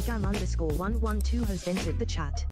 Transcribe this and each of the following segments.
𝘠𝘮_112 has entered the chat.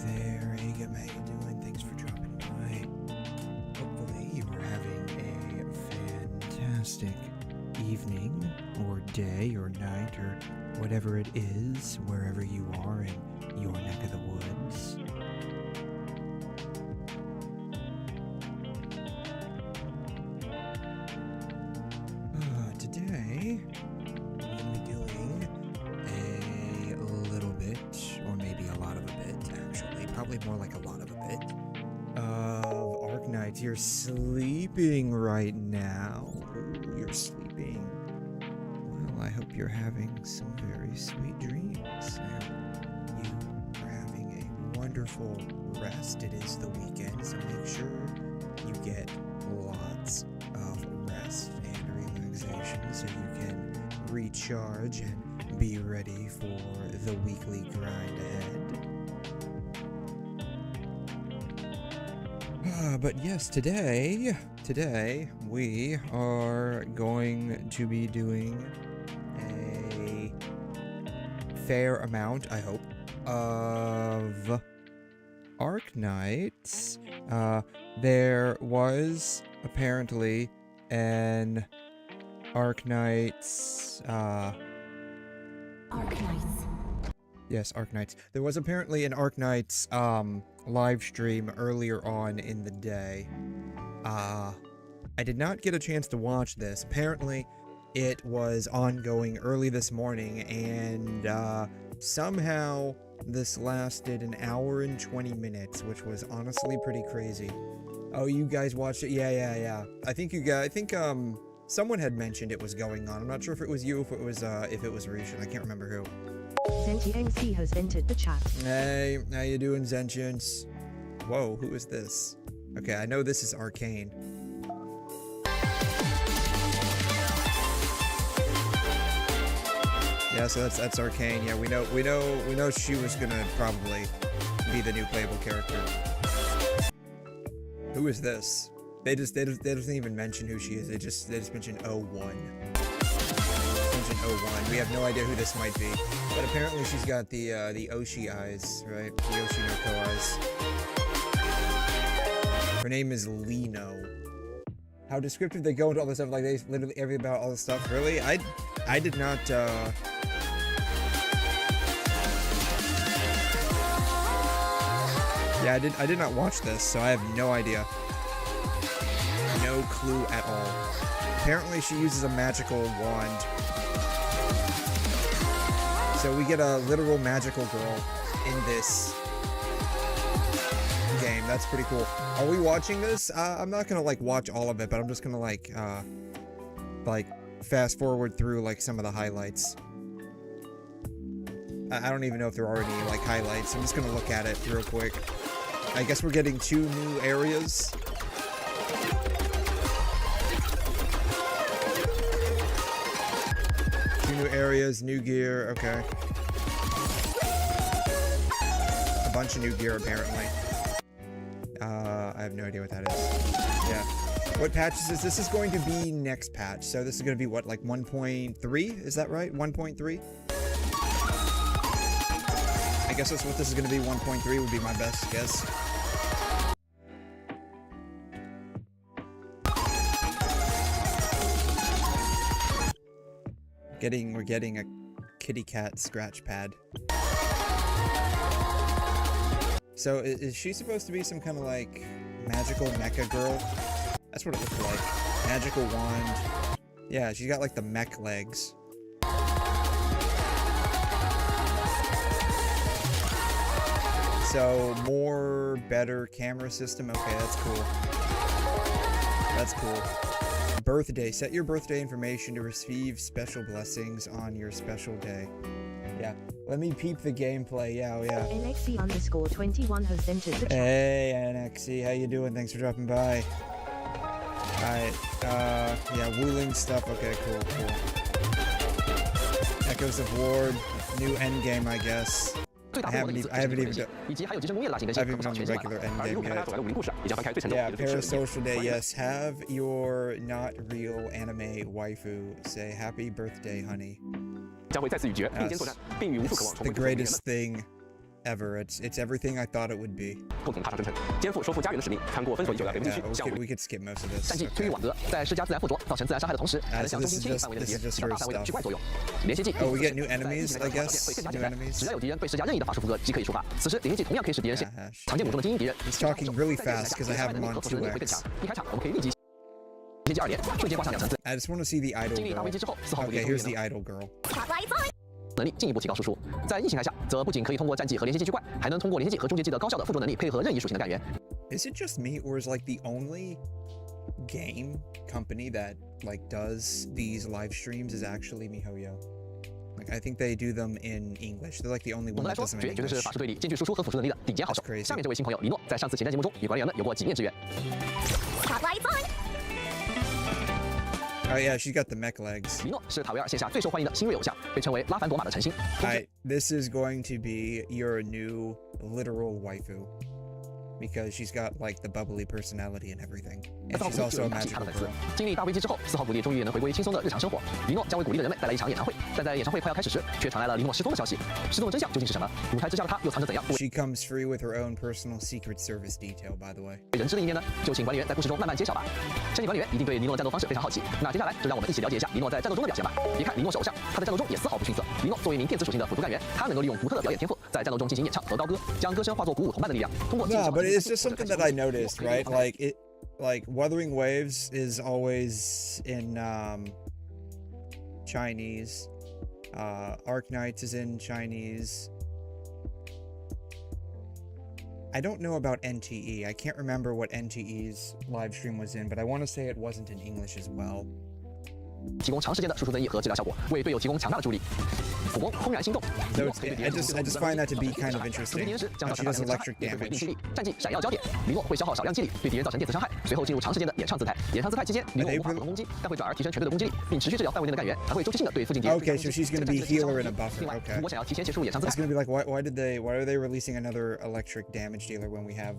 There, Agam, how you doing? Thanks for dropping by. Hopefully you are having a fantastic evening, or day, or night, or whatever it is, wherever you are in your neck of the woods. Today, I'm going to be doing a little bit, or maybe a lot of a bit, actually, probably more like a lot of a bit, of Arknights. You're sleeping right now. Ooh, you're sleeping. Well, I hope you're having some very sweet dreams. I hope you are having a wonderful rest. It is the weekend, so make sure you get lots of rest and relaxation so you can recharge and be ready for the weekly grind ahead. But yes, today we are going to be doing a fair amount, I hope, of Arknights. There was apparently an Arknights, Arknights. Yes, Arknights. There was apparently an Arknights, live stream earlier on in the day. I did not get a chance to watch this. Apparently, it was ongoing early this morning, and, somehow this lasted an hour and 20 minutes, which was honestly pretty crazy. Oh, you guys watched it? Yeah. I think someone had mentioned it was going on. I'm not sure if it was you, if it was Rishan. I can't remember who. 𝘧𝘢𝘢𝘬𝘳 has entered the chat. Hey, how you doing, Zentians? Whoa, who is this? Okay, I know this is Arcane. Yeah, so that's Arcane. Yeah, we know she was gonna probably be the new playable character. Who is this? They don't even mention who she is. They just mention 01. We have no idea who this might be, but apparently she's got the Oshi eyes, right? The Oshi no Ko eyes. Her name is Lino. How descriptive they go into all this stuff, like they literally everything about all this stuff. Really, I did not. Yeah, I did not watch this, so I have no idea. No clue at all. Apparently, she uses a magical wand. So we get a literal magical girl in this game. That's pretty cool. Are we watching this? I'm not gonna like watch all of it, but I'm just gonna like fast forward through like some of the highlights. I don't even know if there are any like highlights. I'm just gonna look at it real quick. I guess we're getting 2 new areas. New areas, new gear, okay. A bunch of new gear, apparently. I have no idea what that is. Yeah. What patch is this? This is going to be next patch. So this is going to be what, like 1.3? Is that right? 1.3? I guess that's what this is going to be. 1.3 would be my best guess. We're getting a kitty cat scratch pad. So is she supposed to be some kind of like magical mecha girl? That's what it looks like. Magical wand. Yeah, she's got like the mech legs. So more, better camera system. Okay, that's cool. That's cool. Birthday. Set your birthday information to receive special blessings on your special day. Yeah. Let me peep the gameplay. Yeah. 𝘧𝘬𝘢_21 has entered the chat. Hey, NXC. How you doing? Thanks for dropping by. Alright. Yeah, Wuling stuff. Okay, cool. Echoes of War. New endgame, I guess. I haven't even done the regular endgame yet. Yeah, parasocial day, yes. Have your not real anime waifu say happy birthday, honey. That's the greatest thing ever. It's everything I thought it would be. Yeah, okay, we could skip most of this. Okay. This is just her stuff. Oh, we get new enemies, I guess? New enemies? He's talking really fast because I have him on 2x. I just want to see the idol girl. Okay, here's the idol girl. 能力进一步提高输出。在异形态下，则不仅可以通过战绩和连接技巨怪，还能通过连接技和终结技的高效的附着能力配合任意属性的干员。Is it just me, or is like the only game company that like does these live streams is actually MiHoYo? Like I think they do them in English. They're like the only one that does them in 绝对是 English. 法术队里兼具输出和辅助能力的顶尖好手。下面这位新朋友李诺，在上次前瞻节目中与管理员们有过几面之缘。Oh yeah, she's got the mech legs. 李诺是塔维尔线下最受欢迎的新锐偶像，被称为拉凡朵玛的晨星。Alright, this is going to be your new literal waifu. Because she's got like the bubbly personality and everything. And she's also a magical girl. 经历大危机之后，4号鼓励终于也能回归轻松的日常生活。李诺将为鼓励的人们带来一场演唱会，但在演唱会快要开始时，却传来了李诺失踪的消息。失踪的真相究竟是什么？舞台之下的他又藏着怎样 She comes free with her own personal Secret Service detail, by the way. 人知的一面呢？就请管理员在故事中慢慢揭晓吧。相信管理员一定对李诺的战斗方式非常好奇。那接下来就让我们一起了解一下李诺在战斗中的表现吧。别看李诺是偶像，他在战斗中也丝毫不逊色。李诺作为一名电子属性的辅助干员，他能够利用独特的表演天赋，在战斗中进行演唱和高歌，将歌声化作鼓舞同伴的力量。通过 No, but it's just something that I noticed, right? Like Wuthering Waves is always in Chinese. Arknights is in Chinese. I don't know about NTE. I can't remember what NTE's live stream was in, but I want to say it wasn't in English as well. 提供长时间的输出增益和治疗效果，为队友提供强大的助力。普攻轰然心动。 So I just find that to be kind of interesting. She does electric damage. 战绩闪耀焦点，李诺会消耗少量技力，对敌人造成电磁伤害，随后进入长时间的演唱姿态。演唱姿态期间，李诺无法普通攻击，但会转而提升全队的攻击力，并持续治疗范围内的干员，还会周期性的对附近敌人。Okay, so she's going to be healer and a buffer. 另外， Okay. 如果想要提前结束演唱姿态 It's going to be like why are they releasing another electric damage dealer when we have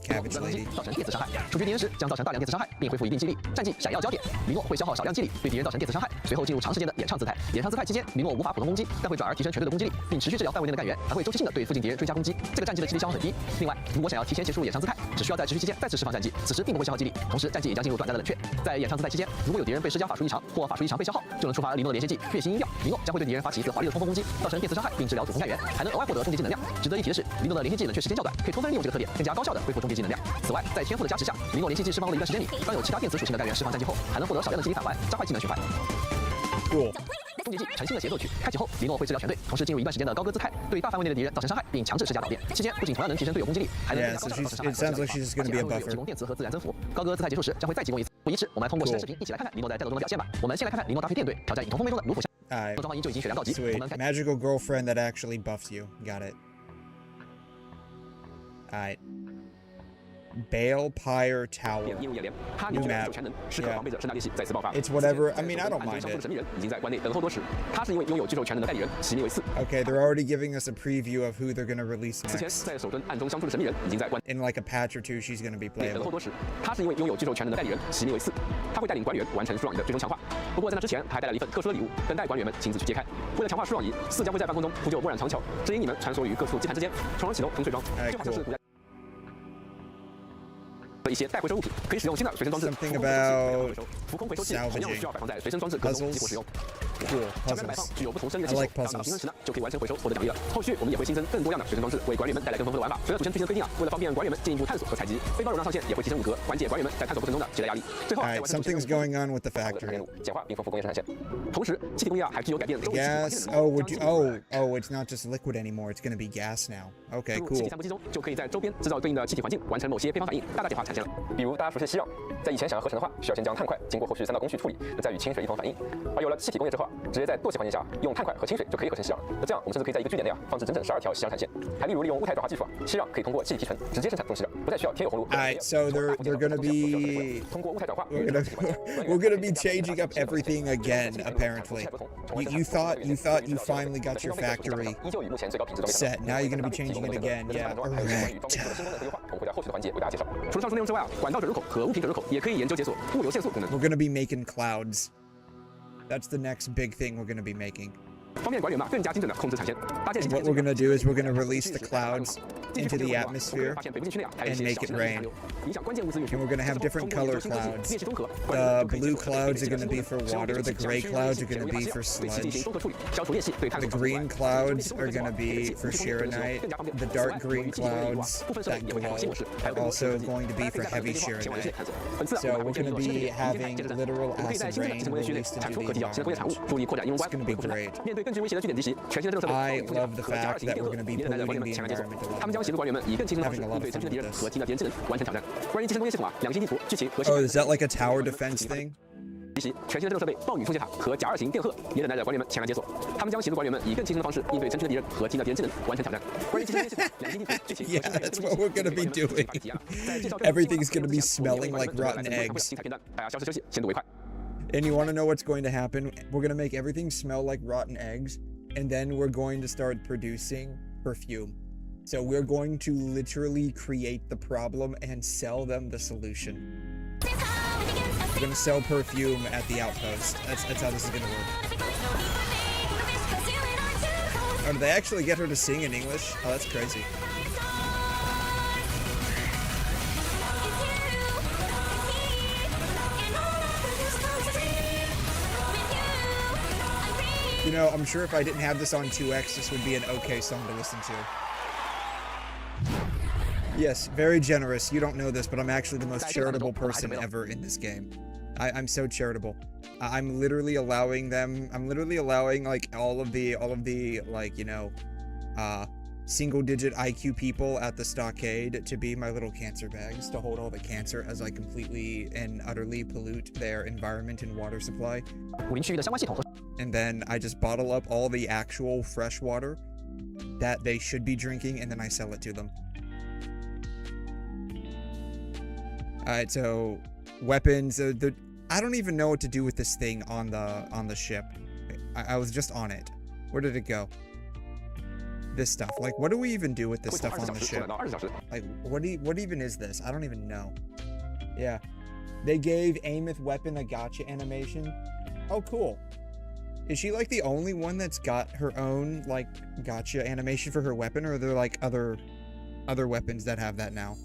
Cabbage Lady? 造成电磁伤害，处决敌人时将造成大量电磁伤害，并恢复一定击力。战绩闪耀焦点，李诺会消耗少量击力，对敌人造成电磁伤害，随后进入长时间的演唱姿态。演唱姿态期间，李诺无法普通攻击，但会转而提升全队的攻击力，并持续治疗范围内的干员，还会周期性的对附近敌人追加攻击。这个战绩的击力消耗很低。另外，如果想要提前结束演唱姿态，只需要在持续期间再次释放战绩，此时并不会消耗击力，同时战绩也将进入短暂的冷却。在演唱姿态期间，如果有敌人被施加法术异常或法术异常被消耗，就能触发李诺的连接技血腥音调。李诺将会对敌人发起一次华丽的冲锋攻击，造成电磁伤害，并治疗主攻干员，还能额外获得终结技能量。值得一提的是，李诺的连接技冷却时间较短，可以充分利用这个特点，更加高效的恢复终结技能量。此外，在天赋的加持下，李诺连接技释放后的一段时间里，当有其他电磁属性的干员释放战绩后，还能获得少量的激励返还，加快技能循环。Cool. 终结技晨星的协奏曲开启后，李诺会治疗全队，同时进入一段时间的高歌姿态，对大范围内的敌人造成伤害，并强制施加导电。期间不仅同样能提升队友攻击力，还能更加高效地造成伤害。It sounds like she's going to be a buffer. 提供电磁和自然增幅。高歌姿态结束时将会再进攻一次。不宜迟，我们来通过实战视频一起来看看李诺在战斗中的表现吧。我们先来看看李诺搭配电队挑战影头风威中的卢普夏。召唤鹰就已经血量告急。 Sweet. Magical girlfriend that actually buffs you. Got it. Alright. Balpire Tower. New map. Yeah. It's whatever. I mean, I don't mind it. Okay, they're already giving us a preview of who they're going to release next. In like a patch or two, she's going to be playable. 他是一位拥有巨兽全能的代理人席尼维斯，他会带领管理员完成舒朗仪的最终强化。不过在那之前，他还带来了一份特殊的礼物，等待管理员们亲自去揭开。为了强化舒朗仪，4将会在半空中铺就墨染长桥，指引你们穿梭于各处基盘之间，从容启动喷水装，就好像是古代。 的一些待回收物品，可以使用新的随身装置。Something about 浮空回收器同样需要摆放在随身装置格中激活使用。Cool 墙面的摆放 puzzles. 具有不同深率的 I 气 like 球，当到 puzzles. 平衡时呢，就可以完成回收获得奖励了。后续我们也会新增更多样的学生装置，为管理员们带来更丰富的玩法。随着主线剧情的推进啊，为了方便管理员们进一步探索和采集，背包容量上限也会提升5格，缓解管理员们在探索过程中的携带压力。最后， Alright, something's going on with the factory. 简化并丰富工业生产线。同时，气体工业啊还具有改变周期 Gas. Oh, would you? Oh, it's not just liquid anymore. It's gonna be gas now. Okay, 入气体 cool. 散布机中，就可以在周边制造对应的气体环境，完成某些配方反应，大大简化产线了。比如大家熟悉硒，在以前想要合成的话，需要先将碳块经过后续3道工序处理，再与氢水一同反应。而有了气体工业之后啊，直接在惰气环境下用碳块和氢水就可以合成硒了。那这样我们甚至可以在一个据点内啊放置整整12条硒产线。还例如利用物态转化技术啊，硒可以通过气体提纯直接生产重硒，不再需要添油红路。Alright, so they're gonna be 通过物态转化， we're gonna be changing up everything again. Apparently, you thought you finally got your factory 依旧与目前最高品质的 set. Now you're gonna be changing it again. Yeah, 关于 alright. 方面的新功能和优化，我们会在后续的环节为大家介绍。除了上述内容之外啊，管道者入口和物品者入口也可以研究解锁物流限速功能， We're gonna be making clouds. That's the next big thing we're gonna be making. 方便管理员们更加精准的控制产线。搭建 What we're gonna do is we're gonna release the clouds into the atmosphere 发现北部地区内啊，还有 and 一些 make 小 it 型的 rain. 流，影响关键物资运输。 And we're gonna have different color clouds. 练习综合， The blue clouds are gonna be for water. The gray clouds are gonna be for 对其进 sludge. 行综合处理，消除裂隙，对探 The 索 green clouds are gonna be for shearonite. The dark green clouds that glow are also going to be for heavy shearonite. So we're gonna be having literal acid rain released into the environment. 注意扩展应用关。 It's gonna be great. 面对更具威胁的据点敌袭，全新的战斗设备 I love the fact that we're gonna be 也能带来管理 polluting 员 the 们强大解锁。 environment a 他们 lot 将协助管理员们以更轻松的方式 Having a lot 应对 of 城区的敌 fun 人 with 和其他敌人技能，完成挑战。关于集成工业系统啊，两星地图、剧情和 Oh, is that like a tower defense thing? 敌袭，全新的战斗设备暴雨冲线塔和甲2型电荷也等待着管理员们前来解锁。他们将协助管理员们以更轻松的方式应对城区的敌人和其他敌人技能，完成挑战。关于集成工业系统，两星地图、剧情 Yeah, that's what we're gonna be doing. Everything's gonna be smelling like rotten eggs. 精彩片段，大家消失休息，先睹为快。 And you want to know what's going to happen? We're going to make everything smell like rotten eggs, and then we're going to start producing perfume. So we're going to literally create the problem and sell them the solution. We're going to sell perfume at the outpost. That's how this is going to work. Oh, did they actually get her to sing in English? Oh, that's crazy. You know, I'm sure if I didn't have this on 2x, this would be an okay song to listen to. Yes, very generous. You don't know this, but I'm actually the most charitable person ever in this game. I'm so charitable. I'm literally allowing like all of the like, you know, single-digit IQ people at the stockade to be my little cancer bags to hold all the cancer as I completely and utterly pollute their environment and water supply. 武林区域的相关系统和 And then I just bottle up all the actual fresh water that they should be drinking, and then I sell it to them. Alright, so weapons. I don't even know what to do with this thing on the ship. I was just on it. Where did it go? This stuff. Like, what do we even do with this stuff on the ship? Like, what even is this? I don't even know. Yeah. They gave Amos weapon a gotcha animation. Oh, cool. Is she like the only one that's got her own like gotcha animation for her weapon, or are there like other weapons that have that now?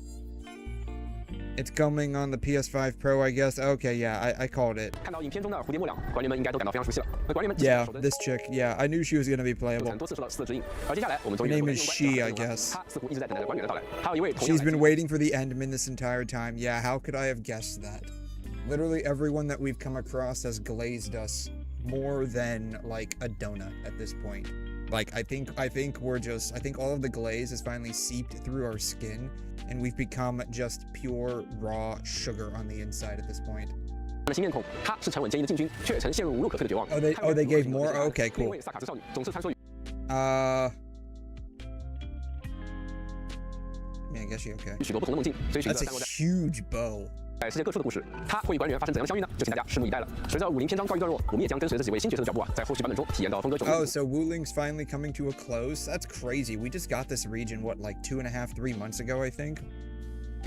It's coming on the PS5 Pro, I guess. Okay, yeah, I called it. 看到影片中的蝴蝶末两，管理员们应该都感到非常熟悉了。那管理员们 Yeah, this chick. Yeah, I knew she was gonna be playable. 多次受到4的指引，而接下来我们终 Her 于 name is she, I guess. 他似乎一直在等待着管理员的到来。还有一位同样 She's been waiting for the Endman this entire time. Yeah, how could I have guessed that? Literally everyone that we've come across has glazed us more than like a donut at this point. Like I think all of the glaze has finally seeped through our skin, and we've become just pure raw sugar on the inside at this point. 新面孔，他是沉稳坚毅的禁军，却曾陷入无路可退的绝望。 Oh, they gave more? Okay, cool. 因为萨卡兹少女总是穿梭于 I mean, I guess she okay. 许多不同的梦境，追寻着 That's 散 a 落在 huge bow. 世界各处的故事。他会与管理员发生怎样的相遇呢？就请大家拭目以待了。随着武林篇章告一段落，我们也将跟随着几位新角色的脚步啊，在后续版本中体验到风格迥异。 Oh, so Wuling's finally coming to a close? That's crazy. We just got this region, what, like 2.5, 3 months ago, I think?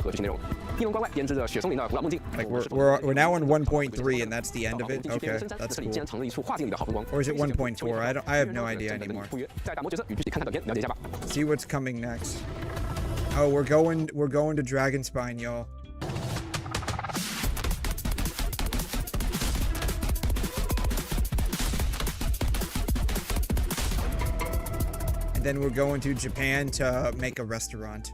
和剧情内容，地龙关外编织着雪松林的古老梦境。 Like, we're now on 1.3, and that's the end of it? Okay, that's 这里竟 cool. 然藏着一处画境里的好风光。 Or is it 1.4? I have no idea anymore. 在打磨角色与具体看看短片了解一下吧。 See what's coming next. Oh, we're going to Dragonspine, y'all. then we're going to Japan to make a restaurant.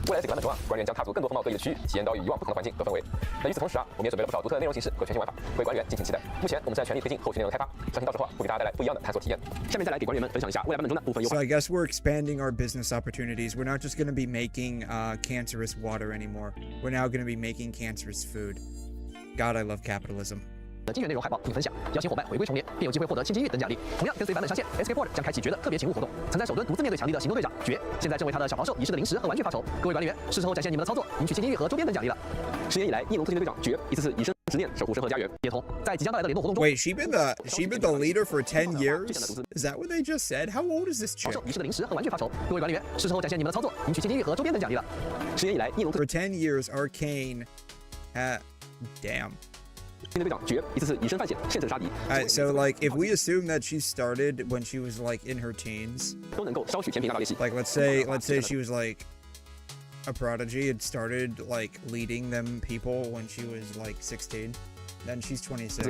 未来这个版本中啊，管理员将踏足更多风貌各异的区域，体验到与以往不同的环境和氛围。那与此同时啊，我们也准备了不少独特的内容形式和全新玩法，为管理员敬请期待。目前我们正在全力推进后续内容开发，相信到时候啊，会给大家带来不一样的探索体验。下面再来给管理员们分享一下未来版本中的部分优化。So I guess we're expanding our business opportunities. We're not just going to be making cancerous water anymore. We're now going to be making cancerous food. God, I love capitalism. 的精选内容海报并分享，邀请伙伴回归重叠，便有机会获得千金玉等奖励。同样跟随版本上线 ，SK Board 将开启绝的特别勤务活动。曾在首吨独自面对强敌的行动队长绝，现在正为他的小帮手遗失的零食和玩具发愁。各位管理员，是时候展现你们的操作，赢取千金玉和周边等奖励了。10年以来，翼龙特勤队队长绝一次次以身执念守护生和家园。也同在即将到来的联动活动中 ，Wait, she been the leader for 10 years? Is that what they just said? How old is this chick? 遗失的零食和玩具发愁。各位管理员，是时候展现你们的操作，赢取千金玉和周边等奖励了。10年以来，翼龙特 For 10 years, Arcane, damn. Alright, so like if we assume that she started when she was like in her teens, like let's say she was like a prodigy and started like leading them people when she was like 16. Then she's 26.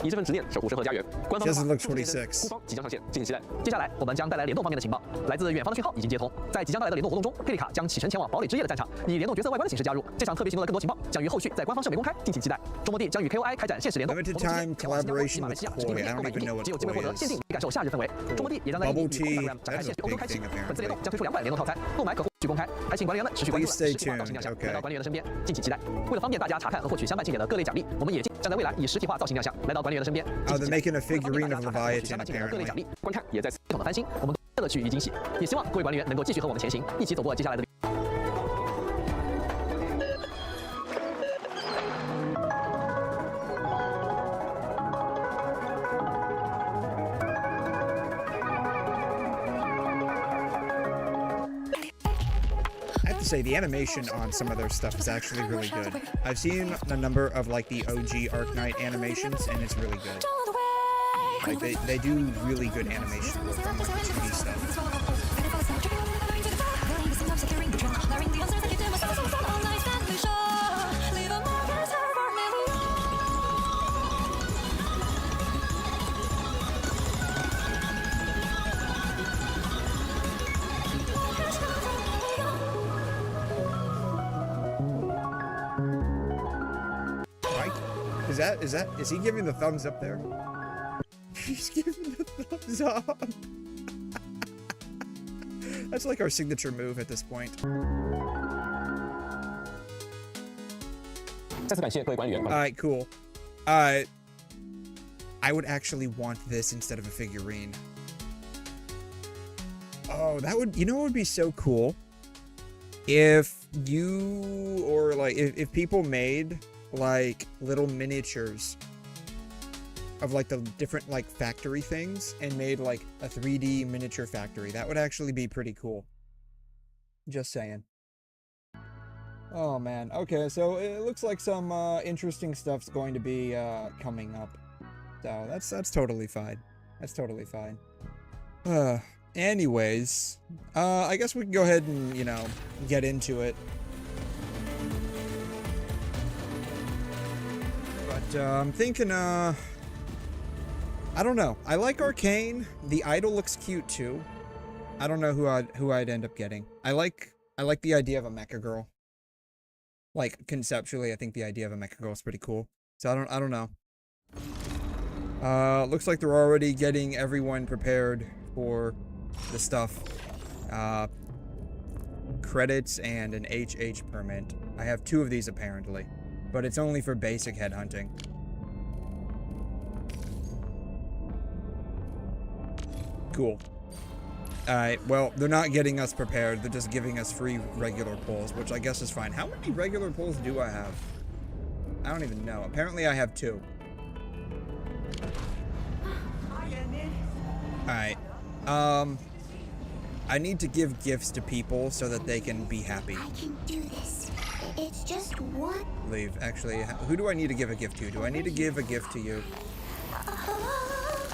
She doesn't look 26. 即将上线，敬请期待。接下来我们将带来联动方面的情报，来自远方的讯号已经接通。在即将到来的联动活动中，佩丽卡将启程前往堡垒之夜的战场，以联动角色外观的形式加入。这场特别行动的更多情报将于后续在官方社媒公开，敬请期待。周末地将与 KOI 开展现实联动。Limited time collaboration with Q. I don't even know what 只有机会获得限定感受夏日氛围。周末地也将在 Bubble tea. 展开现实欧洲开启。本次联动将推出200联动套餐，购买可获取公开，还请管理员们持续关注。实体化造型亮相，来到管理员的身边，敬请期待。为了方便大家查看和获取相伴庆典的各类奖励，我们也将在未来以实体化造型亮相，来到管理员的身边。Oh, they're making a figurine of Leviathan apparently. 观看也在系统的翻新，我们乐趣与惊喜，也希望各位管理员能够继续和我们前行，一起走过接下来的。Say the animation on some of their stuff is actually really good. I've seen a number of like the OG Arknight animations and it's really good. Like they do really good animation work on like the 2D stuff. Is he giving the thumbs up there? He's giving the thumbs up. That's like our signature move at this point. Alright, cool. I would actually want this instead of a figurine. Oh, that would, you know what would be so cool? If you, or like, if people made like little miniatures of like the different like factory things and made like a 3D miniature factory. That would actually be pretty cool. Just saying. Oh man. Okay, so it looks like some interesting stuff's going to be coming up. So that's totally fine. That's totally fine. Anyways, I guess we can go ahead and, you know, get into it. But I'm thinking, I don't know. I like Arcane. The idol looks cute too. I don't know who I'd end up getting. I like the idea of a mecha girl. Like conceptually, I think the idea of a mecha girl is pretty cool. So I don't know. Looks like they're already getting everyone prepared for the stuff. Credits and an HH permit. I have 2 of these apparently, but it's only for basic headhunting. Cool. Alright, well, they're not getting us prepared. They're just giving us free regular pulls, which I guess is fine. How many regular pulls do I have? I don't even know. Apparently I have 2. Alright. I need to give gifts to people so that they can be happy. I can do this. It's just one. Leave. Actually, who do I need to give a gift to? Do I need to give a gift to you?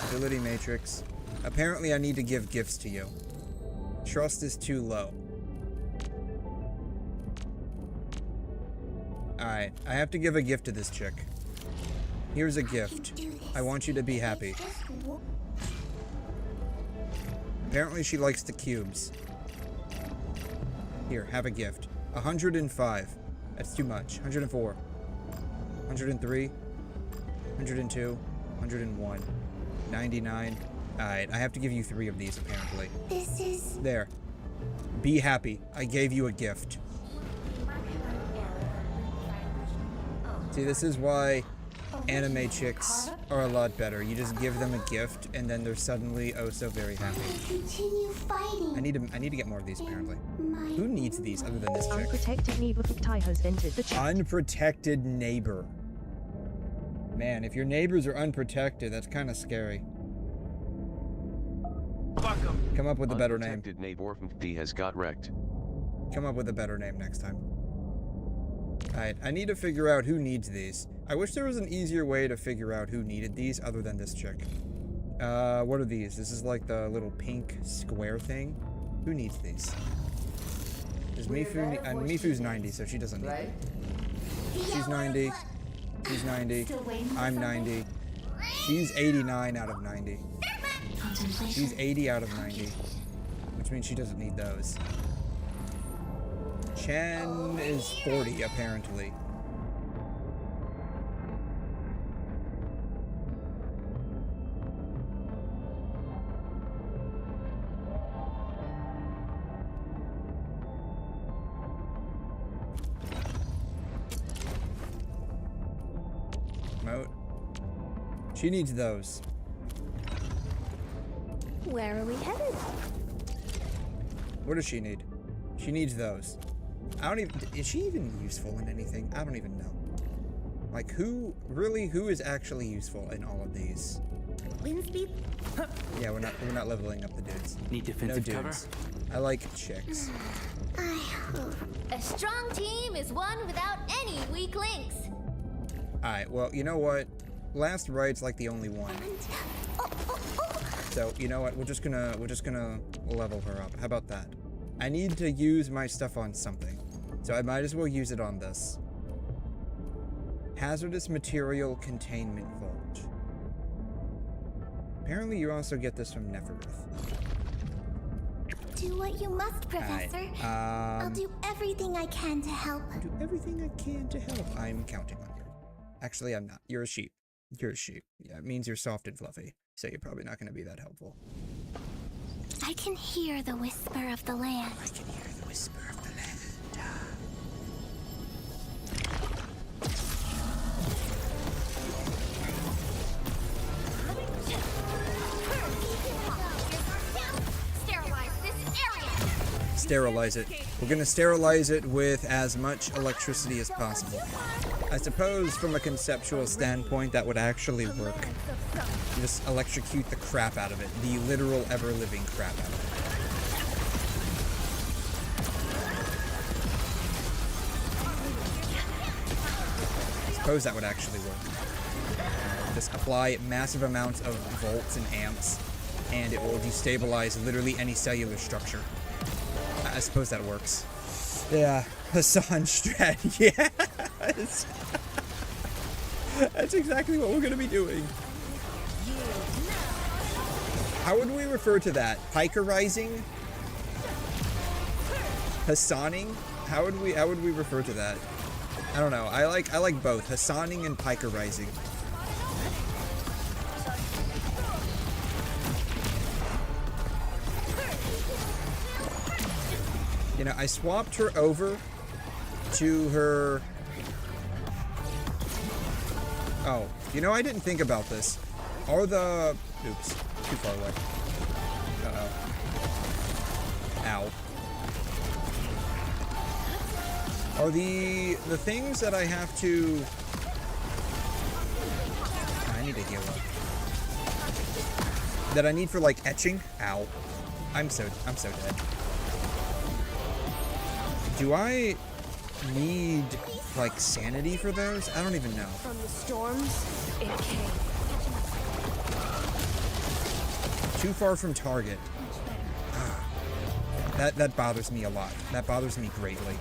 Ability matrix. Apparently I need to give gifts to you. Trust is too low. Alright, I have to give a gift to this chick. Here's a gift. I want you to be happy. Apparently she likes the cubes. Here, have a gift. 105. That's too much. 104. 103. 102. 101. 99. Alright, I have to give you 3 of these, apparently. This is... There. Be happy. I gave you a gift. See, this is why anime chicks are a lot better. You just give them a gift, and then they're suddenly oh so very happy. Continue fighting. I need to get more of these, apparently. Who needs these other than this chick? Unprotected 𝘬𝘯𝘬𝘬𝘺 has entered the chat. Unprotected neighbor. Man, if your neighbors are unprotected, that's kind of scary. Come up with a better name. Unprotected neighbor has got wrecked. Come up with a better name next time. Alright, I need to figure out who needs these. I wish there was an easier way to figure out who needed these other than this chick. What are these? This is like the little pink square thing. Who needs these? Does Mifu and Mifu's 90, so she doesn't need it. She's 90. She's 90. I'm 90. She's 89 out of 90. She's 80 out of 90. Which means she doesn't need those. Chen is 40, apparently. Moat. She needs those. Where are we headed? What does she need? She needs those. I don't even... Is she even useful in anything? I don't even know. Like, who is actually useful in all of these? Wind speed? Yeah, we're not leveling up the dudes. Need defensive No dudes. I like chicks. A strong team is one without any weak links. Alright, well, you know what? Last right's like the only one. So, you know what? We're just gonna level her up. How about that? I need to use my stuff on something. So I might as well use it on this. Hazardous Material Containment Vault. Apparently you also get this from Neferith. Do what you must, Professor. I'll do everything I can to help. Do everything I can to help. I'm counting on you. Actually, I'm not. You're a sheep. You're a sheep. Yeah, it means you're soft and fluffy. So you're probably not going to be that helpful. I can hear the whisper of the land. I can hear the whisper of the land. Sterilize this area. Sterilize it. We're going to sterilize it with as much electricity as possible. I suppose from a conceptual standpoint that would actually work. You just electrocute the crap out of it. The literal ever-living crap out of it. I suppose that would actually work. Just apply massive amounts of volts and amps, and it will destabilize literally any cellular structure. I suppose that works. Yeah, Hassan strat, yes! That's exactly what we're gonna be doing. How would we refer to that? Pikerizing? Hassaning? How would we refer to that? I don't know. I like both. Hassaning and pikerizing. You know, I swapped her over to her... Oh, you know, I didn't think about this. Are the... Oops, too far away. Uh-oh. Ow. Are the things that I have to... I need to heal up. That I need for, like, etching? Ow. I'm so dead. Do I need, like, sanity for those? I don't even know. From the storms, it came. Too far from target. That bothers me a lot. That bothers me greatly.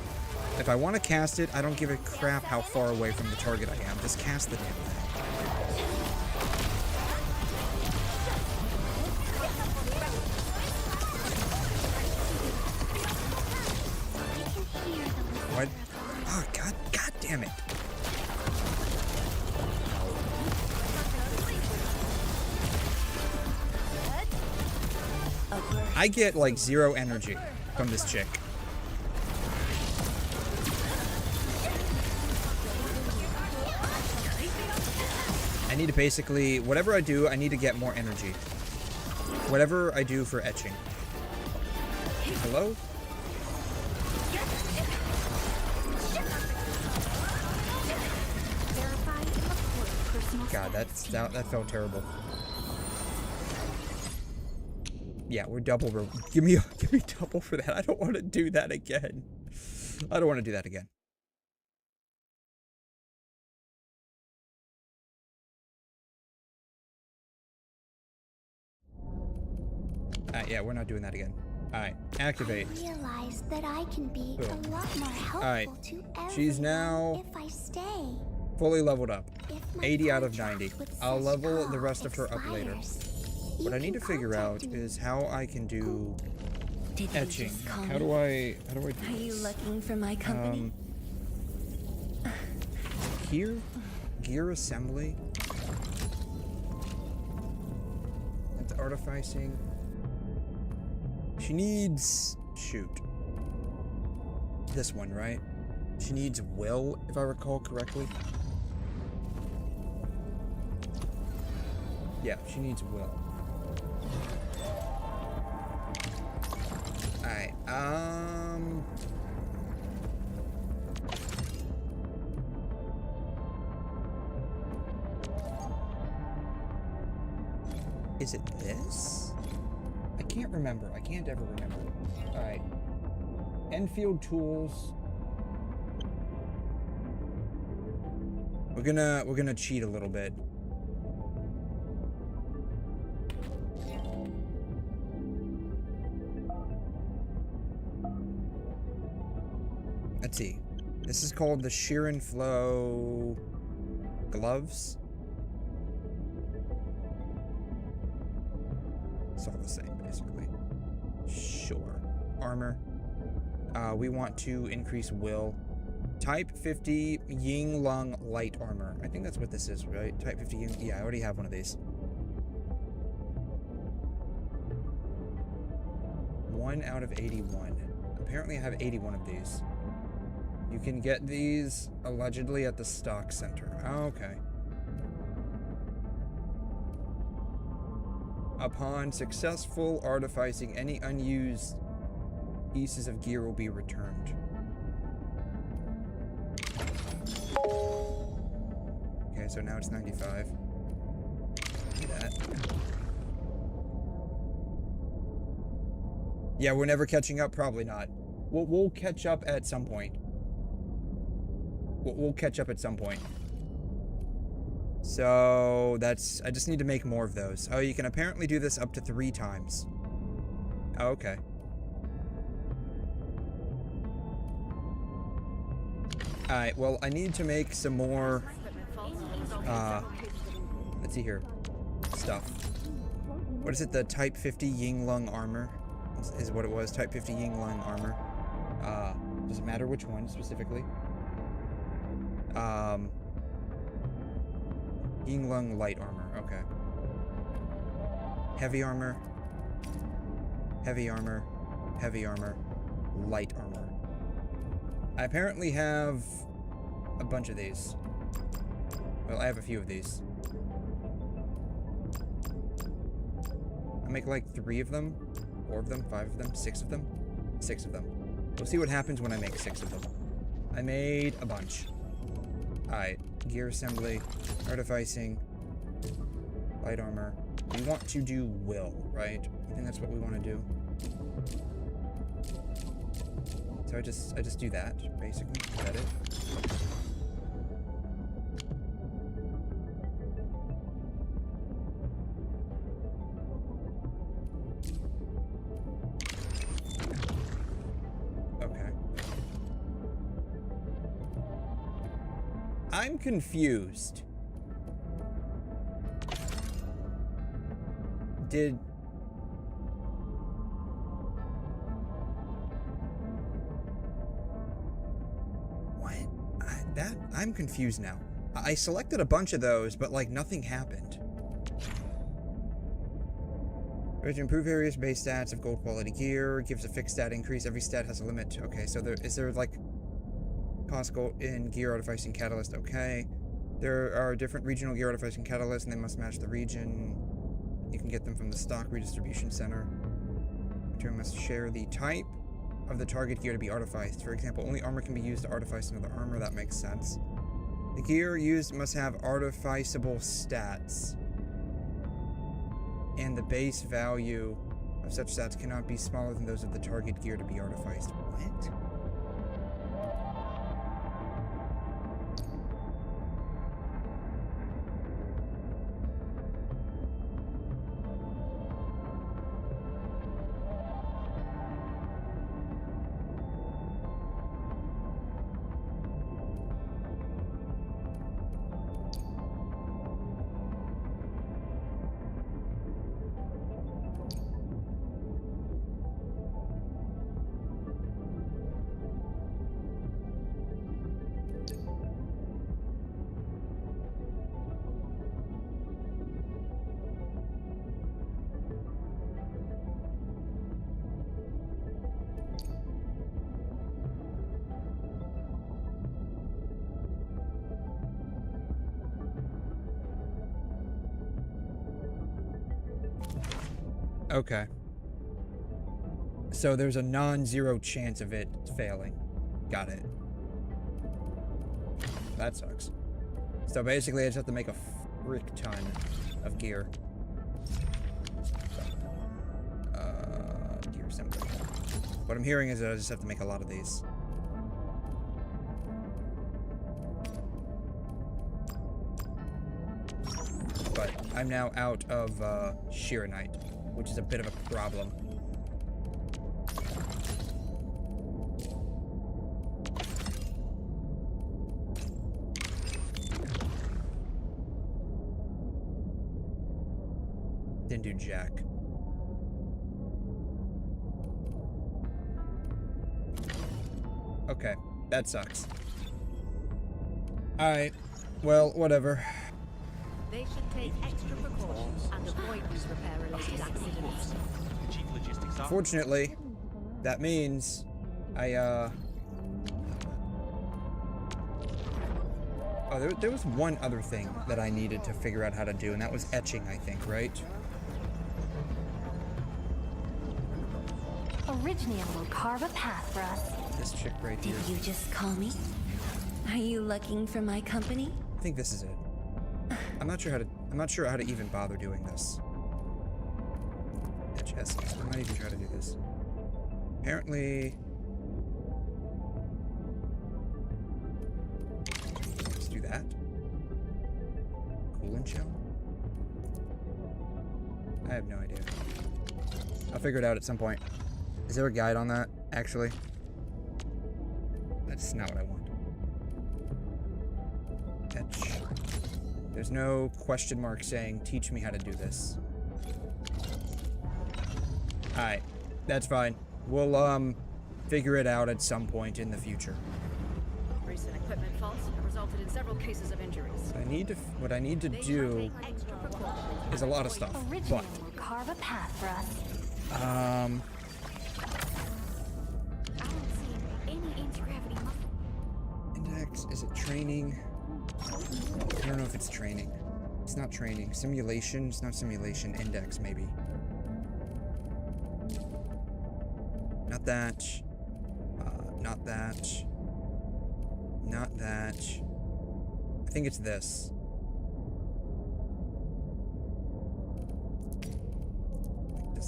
If I want to cast it, I don't give a crap how far away from the target I am. Just cast the damn thing. Damn it. I get like 0 energy from this chick. I need to basically, whatever I do, I need to get more energy. Whatever I do for etching. Hello? God, that felt terrible. Yeah, we're double. Give me double for that. I don't want to do that again. I don't want to do that again. Yeah, we're not doing that again. Alright, activate. I realize that I can be a lot more helpful to everyone she's now if I stay. Fully leveled up. If my 80 out of contract 90. with I'll level the Cisco rest of her up later. expires, What I you need to can figure out contact me. is how I can do Did you etching. just call How me? do I do Are you this? looking for my company? Here? Gear assembly? That's artificing. She needs... Shoot. This one, right? She needs will, if I recall correctly. Yeah, she needs will. Alright, is it this? I can't remember. I can't ever remember. Alright. Endfield tools. We're gonna cheat a little bit. Let's see. This is called the 𝘕𝘮 gloves. It's all the same, basically. Sure. Armor. We want to increase will. Type 50 𝘰𝘮𝘠 light armor. I think that's what this is, right? Type 50 Ying. Yeah, I already have one of these. 1 out of 81. Apparently I have 81 of these. You can get these allegedly at the stock center. Oh, okay. Upon successful artificing, any unused pieces of gear will be returned. Okay, so now it's 95. Do that. Yeah, we're never catching up. Probably not. We'll catch up at some point. We'll catch up at some point. So that's... I just need to make more of those. Oh, you can apparently do this up to 3 times. Oh, okay. Alright, well, I need to make some more... let's see here. Stuff. What is it? The Type 50 𝘰𝘮𝘠 armor? Is what it was. Type 50 𝘰𝘮𝘠 armor. Doesn't matter which one specifically. 𝘰𝘮𝘠 light armor. Okay. Heavy armor. Heavy armor. Heavy armor. Light armor. I apparently have a bunch of these. Well, I have a few of these. I make like 3 of them, 4 of them, 5 of them, 6 of them. 6 of them. We'll see what happens when I make 6 of them. I made a bunch. Alright, gear assembly, artificing, light armor. We want to do will, right? I think that's what we want to do. So I just do that, basically. Is that it? Okay. I'm confused. Did... What? That I'm confused now. I selected a bunch of those, but like nothing happened. To improve various base stats of gold quality gear, gives a fixed stat increase. Every stat has a limit. Okay, so is there like cost gold in gear, artificing catalyst? Okay. There are different regional gear, artificing catalysts, and they must match the region. You can get them from the stock redistribution center. You must share the type of the target gear to be artificed. For example, only armor can be used to artifice another armor. That makes sense. The gear used must have artificeable stats. And the base value of such stats cannot be smaller than those of the target gear to be artificed. What? Okay. So there's a non-zero chance of it failing. Got it. That sucks. So basically I just have to make a frick ton of gear. Gear assembly. What I'm hearing is that I just have to make a lot of these. But I'm now out of 𝘕𝘂𝘠, which is a bit of a problem. Didn't do jack. Okay, that sucks. Alright, well, whatever. They should take extra precautions and avoid these repair-related accidents. Fortunately, that means I, Oh, there was one other thing that I needed to figure out how to do, and that was etching, I think, right? Orignium will carve a path for us. This chick right here. Did you just call me? Are you looking for my company? I think this is it. I'm not sure how to even bother doing this. Etch essence. I might even try to do this. Apparently, let's do that. Coolant shell? I have no idea. I'll figure it out at some point. Is there a guide on that, actually? That's not what I want. Etch. There's no question mark saying, teach me how to do this. Alright, that's fine. We'll, figure it out at some point in the future. Recent equipment faults have resulted in several cases of injuries. What I need to do is a lot of stuff, Orignium but will carve a path for us. I don't see any anti-gravity muscle. index, is it training? I don't know if it's training. It's not training. Simulation, it's not simulation. Index, maybe. Not that. Not that. Not that. I think it's this.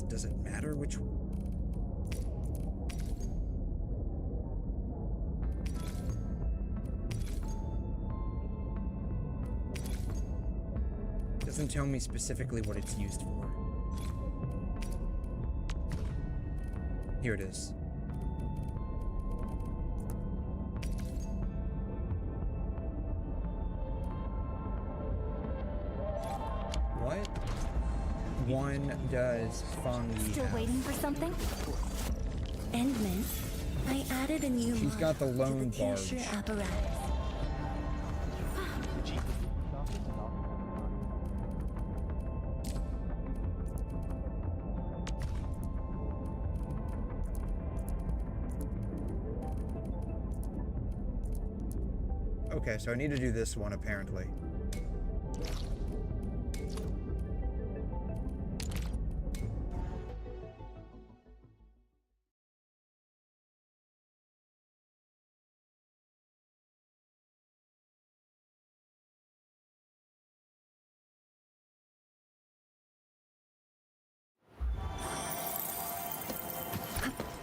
Does it matter which one? Doesn't tell me specifically what it's used for. Here it is. What one does Fangyi Still have? waiting for something? Endman, I added a new She's got the mod lone to the barge. 𝘕𝘂𝘠 apparatus. Okay, so I need to do this one, apparently.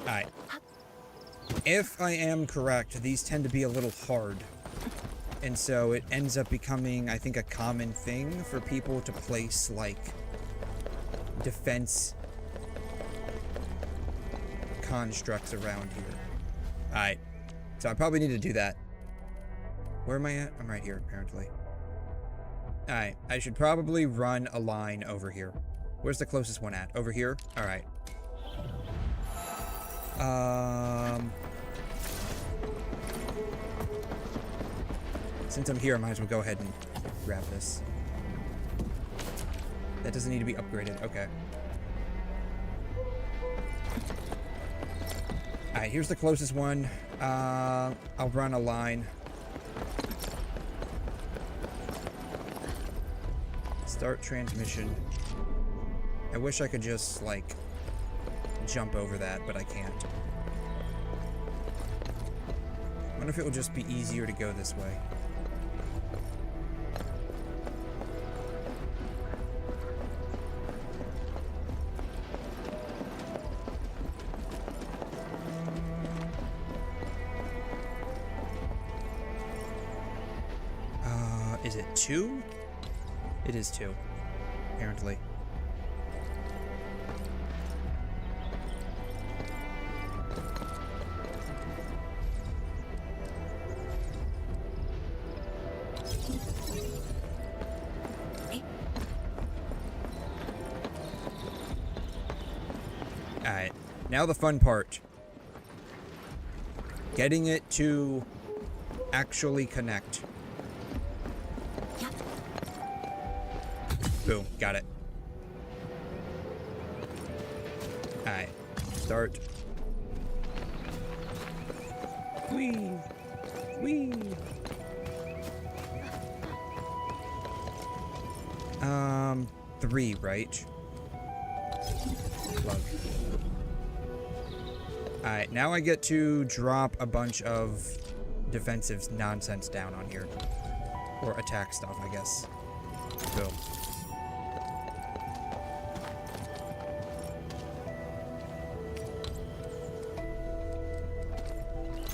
Alright. If I am correct, these tend to be a little hard. And so it ends up becoming, I think, a common thing for people to place, like, defense constructs around here. Alright. So I probably need to do that. Where am I at? I'm right here, apparently. Alright. I should probably run a line over here. Where's the closest one at? Over here? Alright. Since I'm here, I might as well go ahead and grab this. That doesn't need to be upgraded. Okay. Alright, here's the closest one. I'll run a line. Start transmission. I wish I could just, like, jump over that, but I can't. I wonder if it will just be easier to go this way. Is it 2? It is 2, apparently. Alright, now the fun part. Getting it to actually connect. Boom, got it. Alright, start. Whee! Whee! 3, right? Plug. Alright, now I get to drop a bunch of defensive nonsense down on here. Or attack stuff, I guess. Boom.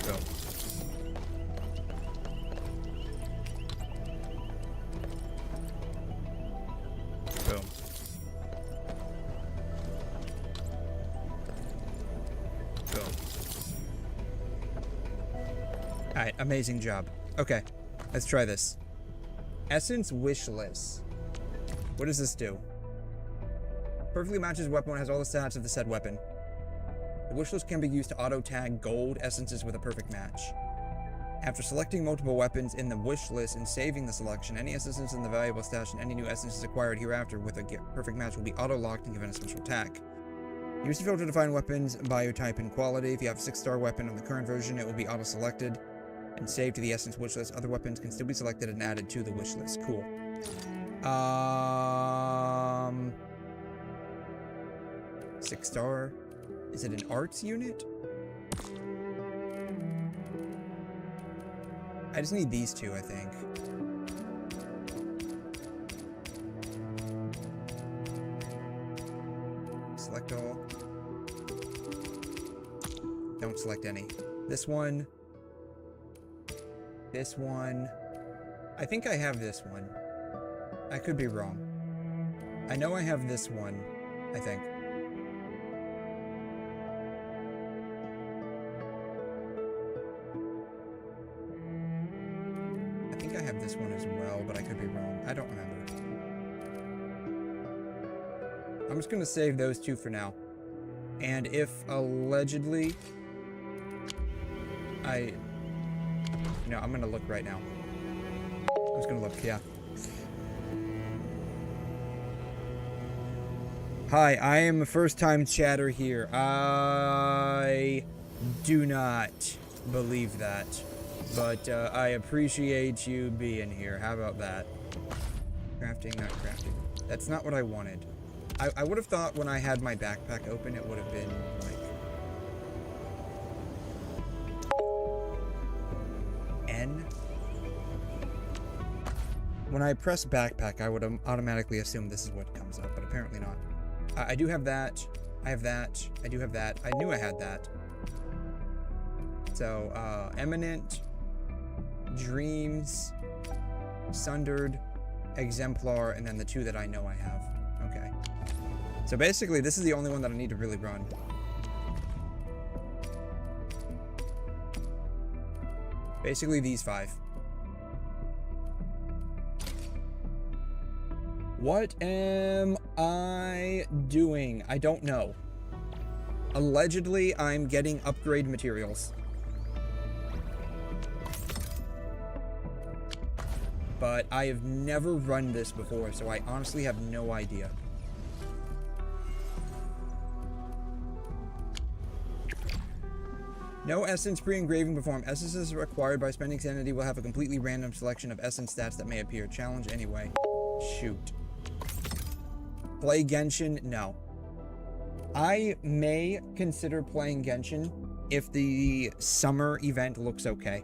Boom. Boom. Boom. Alright, amazing job. Okay, let's try this. Essence wish list. What does this do? Perfectly matches weapon and has all the stats of the said weapon. The wish list can be used to auto-tag gold essences with a perfect match. After selecting multiple weapons in the wish list and saving the selection, any essences in the valuable stash and any new essences acquired hereafter with a perfect match will be auto-locked and given a special attack. Use the filter to find weapons by your type and quality. If you have a 6-star weapon on the current version, it will be auto-selected and saved to the essence wish list. Other weapons can still be selected and added to the wish list. Cool. 6-star. Is it an arts unit? I just need these two, I think. Select all. Don't select any. This one. This one. I think I have this one. I could be wrong. I know I have this one, I think. I think I have this one as well, but I could be wrong. I don't remember. I'm just gonna save those two for now. And if allegedly No, I'm gonna look right now. I'm just gonna look, yeah. Hi, I am a first-time chatter here. I do not believe that. But I appreciate you being here. How about that? Crafting, not crafting. That's not what I wanted. I would have thought when I had my backpack open, it would have been like N. When I press backpack, I would automatically assume this is what comes up, but apparently not. I do have that. I have that. I do have that. I knew I had that. So, Eminent, Dreams, Sundered, Exemplar, and then the two that I know I have. Okay. So basically, this is the only one that I need to really run. Basically, these 5. What am I doing? I don't know. Allegedly, I'm getting upgrade materials. But I have never run this before, so I honestly have no idea. No essence pre-engraving performed. Essences required by spending sanity will have a completely random selection of essence stats that may appear. Challenge anyway. Shoot. Play Genshin? No. I may consider playing Genshin if the summer event looks okay.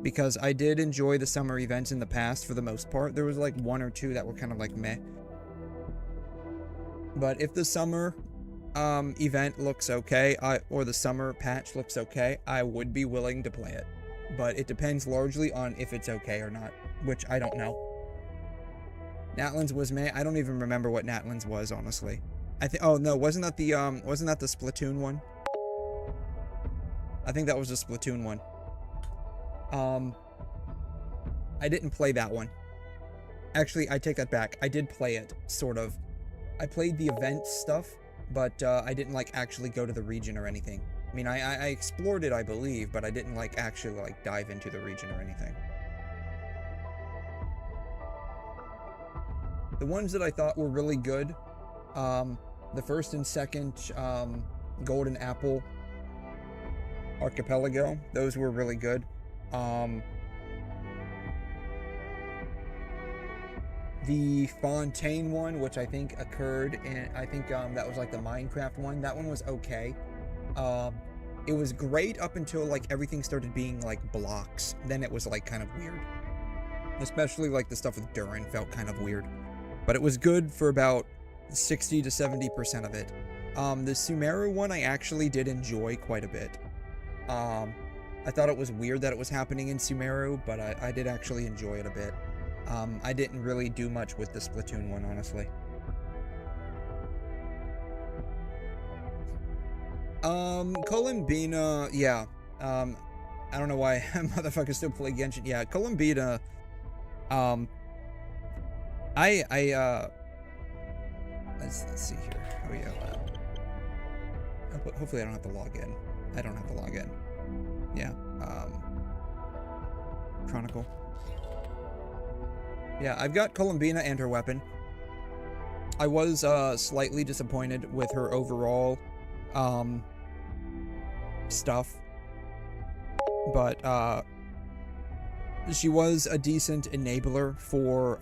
Because I did enjoy the summer events in the past for the most part. There was like 1 or 2 that were kind of like meh. But if the summer event looks okay, or the summer patch looks okay, I would be willing to play it. But it depends largely on if it's okay or not, which I don't know. Natlands was May. I don't even remember what Natlands was, honestly. I think. Oh no, wasn't that the Splatoon one? I think that was the Splatoon one. I didn't play that one. Actually, I take that back. I did play it, sort of. I played the event stuff, but I didn't like actually go to the region or anything. I mean, I explored it, I believe, but I didn't like actually like dive into the region or anything. The ones that I thought were really good, the first and second Golden Apple Archipelago, those were really good. The Fontaine one, which I think occurred in, I think that was like the Minecraft one, that one was okay. It was great up until like everything started being like blocks. Then it was like kind of weird. Especially like the stuff with Durin felt kind of weird. But it was good for about 60 to 70% of it. The Sumeru one I actually did enjoy quite a bit. I thought it was weird that it was happening in Sumeru, but I did actually enjoy it a bit. I didn't really do much with the Splatoon one, honestly. 𝘬𝘮, yeah. I don't know why motherfuckers still play Genshin. Yeah, 𝘬𝘮, let's see here. Oh yeah. Hopefully I don't have to log in. I don't have to log in. Yeah. Chronicle. Yeah, I've got 𝘬𝘮 and her weapon. I was slightly disappointed with her overall stuff, but she was a decent enabler for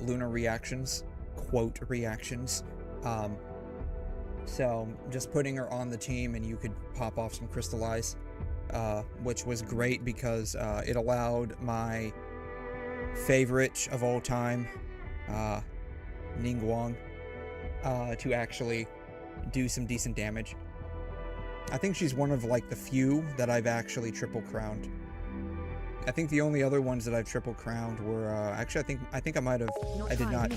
lunar reactions, quote reactions. So just putting her on the team and you could pop off some crystallize, which was great because it allowed my favorite of all time, Ningguang, to actually do some decent damage. I think she's one of like the few that I've actually triple crowned. I think the only other ones that I've triple crowned were actually I think I might have. I did not.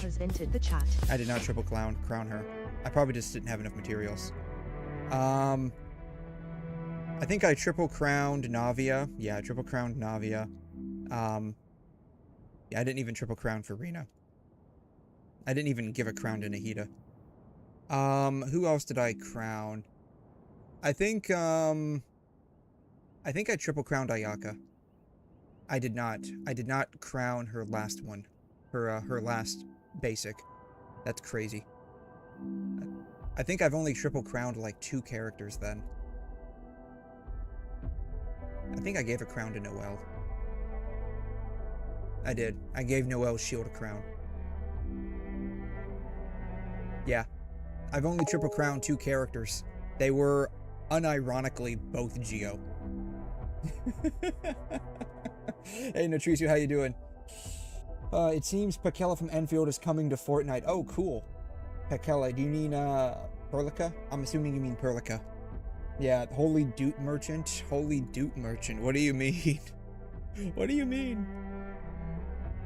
I did not triple crown her. I probably just didn't have enough materials. I think I triple crowned Navia. Yeah, I triple crowned Navia. Yeah, I didn't even triple crown Farina. I didn't even give a crown to Nahida. Who else did I crown? I think I triple crowned Ayaka. I did not. I did not crown her last one. Her last basic. That's crazy. I think I've only triple crowned like 2 characters then. I think I gave a crown to Noelle. I did. I gave Noelle's shield a crown. Yeah. I've only triple crowned 2 characters. They were, unironically, both Geo. Hey, Nutricio, how you doing? It seems Pekela from Enfield is coming to Fortnite. Oh, cool. Pekela, do you mean, Perlica? I'm assuming you mean Perlica. Yeah, Holy Doot Merchant. Holy Doot Merchant. What do you mean? What do you mean?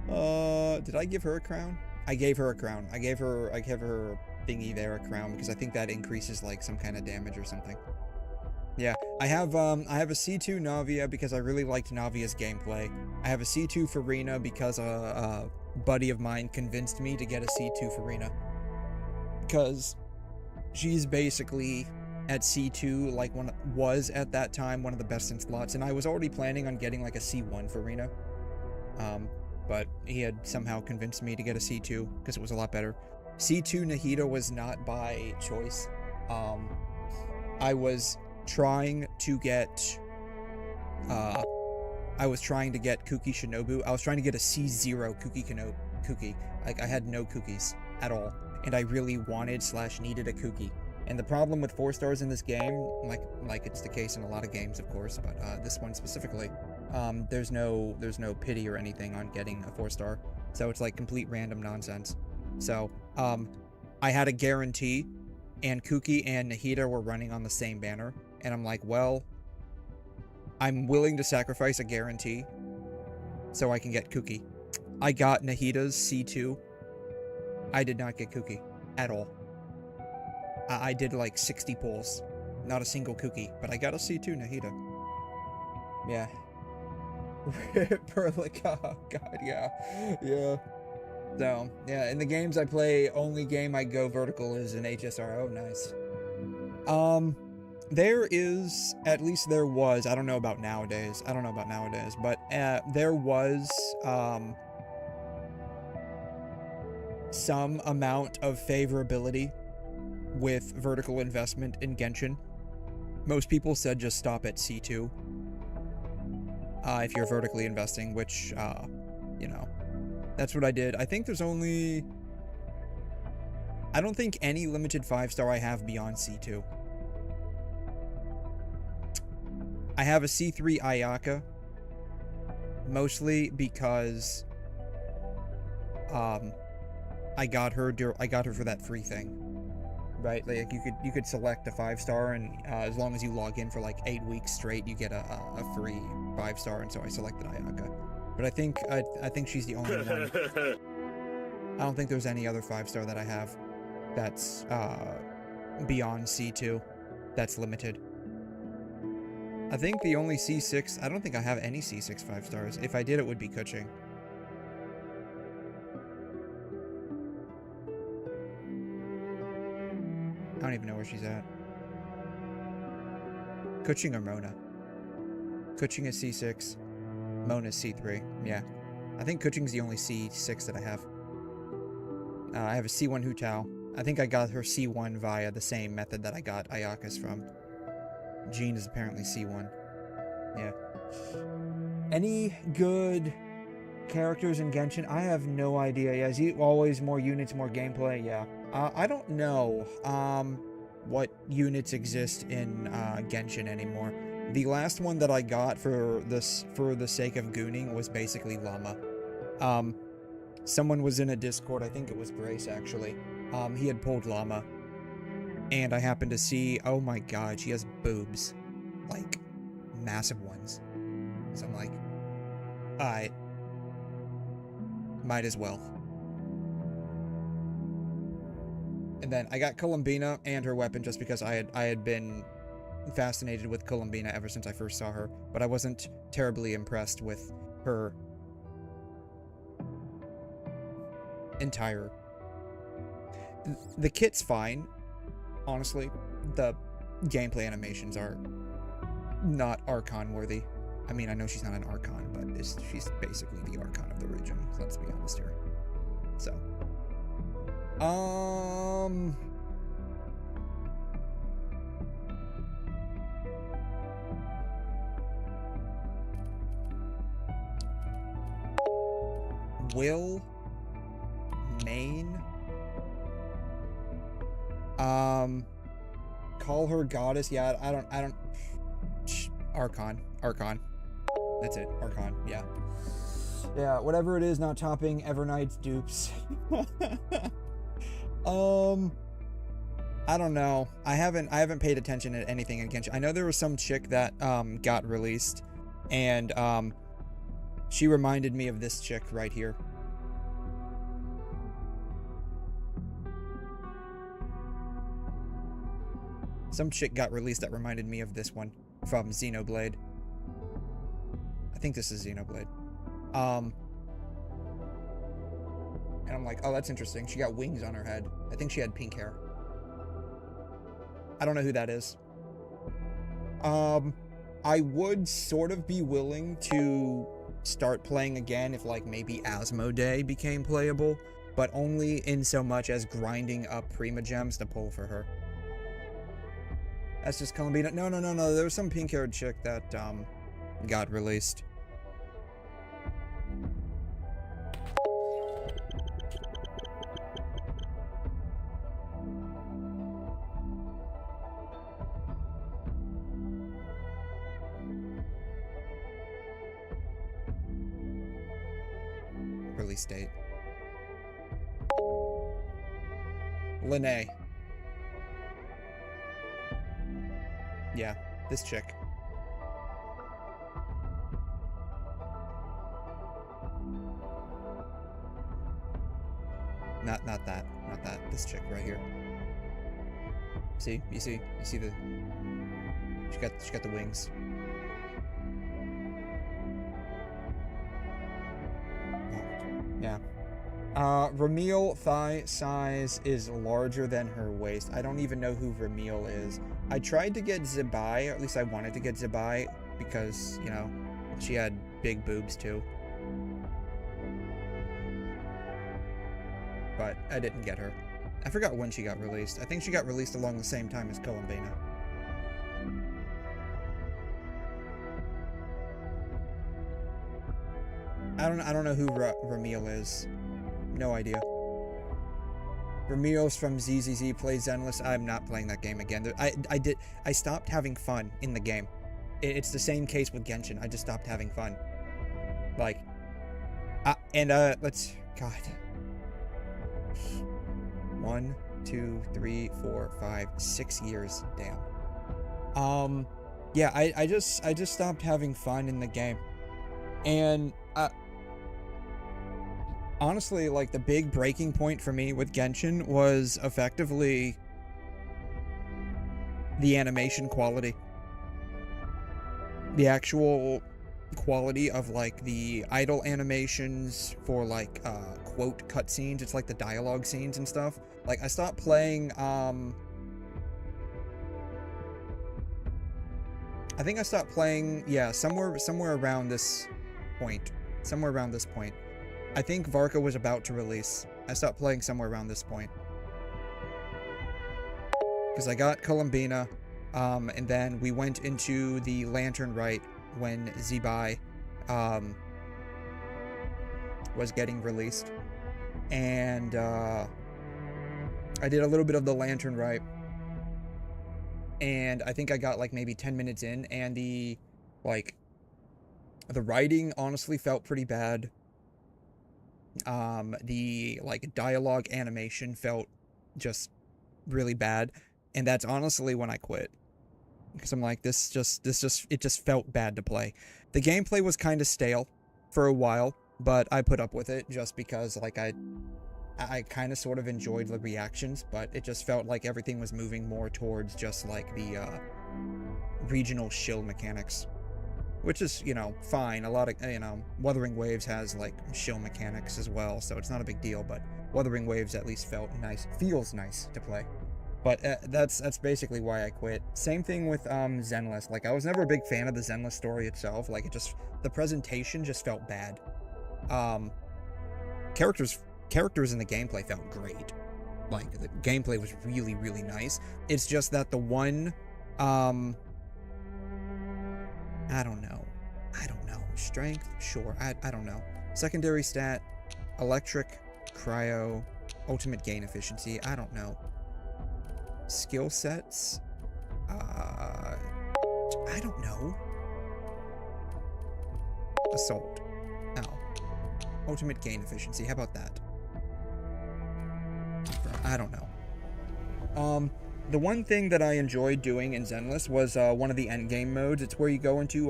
Did I give her a crown? I gave her a crown. I gave her thingy there a crown because I think that increases like some kind of damage or something. Yeah, I have a C2 Navia because I really liked Navia's gameplay. I have a C2 Farina because a buddy of mine convinced me to get a C2 Farina. Because she's basically at C2 like was at that time one of the best in slots, and I was already planning on getting like a C1 Farina. But he had somehow convinced me to get a C2 because it was a lot better. C2 Nahida was not by choice. I was trying to get Kuki Shinobu. I was trying to get a C0 Kuki. Like, I had no cookies at all, and I really wanted / needed a Kuki. And the problem with 4 stars in this game, like it's the case in a lot of games, of course, but this one specifically, there's no pity or anything on getting a 4 star. So it's like complete random nonsense. So I had a guarantee, and Kuki and Nahida were running on the same banner, and I'm like, well, I'm willing to sacrifice a guarantee so I can get Kuki. I got Nahida's C2. I did not get Kuki at all. I did like 60 pulls, not a single Kuki, but I got a C2 Nahida. Yeah. Perlica, God, yeah. So, yeah, in the games I play, only game I go vertical is an HSR. Oh, nice. There is, at least there was, I don't know about nowadays, but there was, some amount of favorability with vertical investment in Genshin. Most people said just stop at C2 if you're vertically investing, which, you know, that's what I did. I think there's only... I don't think any limited 5-star I have beyond C2. I have a C3 Ayaka, mostly because I got her for that free thing. Right, like you could select a 5-star, and as long as you log in for like 8 weeks straight, you get a free 5-star, and so I selected Ayaka. But I think she's the only one. I don't think there's any other 5-star that I have that's beyond C2 that's limited. I think the only C6, I don't think I have any C6 5-stars. If I did, it would be 𝘵𝘮. I don't even know where she's at. 𝘵𝘮 or Mona? 𝘵𝘮 is C6. Mona is C3. Yeah. I think 𝘵𝘮's the only C6 that I have. I have a C1 Hu Tao. I think I got her C1 via the same method that I got Ayaka's from. Jean is apparently C1. Yeah. Any good characters in Genshin? I have no idea. Yeah, always more units, more gameplay. Yeah. I don't know what units exist in Genshin anymore. The last one that I got for the sake of gooning was basically Llama. Someone was in a Discord, I think it was Grace actually. He had pulled Llama, and I happened to see, oh my god, she has boobs. Like, massive ones. So I'm like, alright. Might as well. And then I got Columbina and her weapon just because I had been fascinated with Columbina ever since I first saw her, but I wasn't terribly impressed with her entire... The kit's fine, honestly. The gameplay animations are not Archon worthy. I mean, I know she's not an Archon, but she's basically the Archon of the region, let's be honest here. So... Will Main. Call her goddess. Yeah, I don't. Archon. That's it. Archon. Yeah. Yeah, whatever it is, not topping 𝘫𝘦𝘺𝘕's dupes. I don't know. I haven't paid attention to anything in Genshin. I know there was some chick that got released, and she reminded me of this chick right here. Some chick got released that reminded me of this one from Xenoblade. I think this is Xenoblade. And I'm like, oh, that's interesting. She got wings on her head. I think she had pink hair. I don't know who that is. I would sort of be willing to start playing again if, like, maybe 𝘬𝘬𝘕 became playable, but only in so much as grinding up Primogems to pull for her. That's just 𝘠𝘮. No. There was some pink-haired chick that got released. Release date. Lene. Yeah, this chick. Not that. Not that. This chick right here. See? You see the... She got the wings. Yeah. Ramil thigh size is larger than her waist. I don't even know who Ramil is. I tried to get 𝘬𝘬𝘕, or at least I wanted to get 𝘬𝘬𝘕 because, you know, she had big boobs too. But I didn't get her. I forgot when she got released. I think she got released along the same time as 𝘠𝘮. I don't know who Ramil is. No idea. Ramil's from 𝑧𝘢𝘬𝘕 plays Endless. I'm not playing that game again. I stopped having fun in the game. It's the same case with Genshin. I just stopped having fun. Like, let's, God. 1, 2, 3, 4, 5, 6 years. Damn. Yeah, I just stopped having fun in the game. And, honestly, like, the big breaking point for me with Genshin was effectively the animation quality. The actual quality of, like, the idle animations for, like, quote cutscenes. It's like the dialogue scenes and stuff. Like, I stopped playing, I think I stopped playing, yeah, somewhere around this point. Somewhere around this point. I think Varka was about to release. I stopped playing somewhere around this point. Because I got 𝘠𝘮, and then we went into the Lantern Rite when 𝘬𝘬𝘕, was getting released. And, I did a little bit of the Lantern Rite. And I think I got, like, maybe 10 minutes in, and the writing honestly felt pretty bad. The, like, dialogue animation felt just really bad, and that's honestly when I quit. Because I'm like, it just felt bad to play. The gameplay was kind of stale for a while, but I put up with it just because, like, I kind of sort of enjoyed the reactions, but it just felt like everything was moving more towards just, like, the, regional shield mechanics. Which is, you know, fine. A lot of, you know, Wuthering Waves has, like, shield mechanics as well, so it's not a big deal, but Wuthering Waves at least feels nice to play. But that's basically why I quit. Same thing with Zenless. Like, I was never a big fan of the Zenless story itself. Like, the presentation just felt bad. Characters in the gameplay felt great. Like, the gameplay was really, really nice. It's just that the one, I don't know. Strength? Sure. I don't know. Secondary stat? Electric, cryo, ultimate gain efficiency. I don't know. Skill sets. I don't know. Assault. Oh. Ultimate gain efficiency. How about that? I don't know. The one thing that I enjoyed doing in Zenless was one of the endgame modes. It's where you go into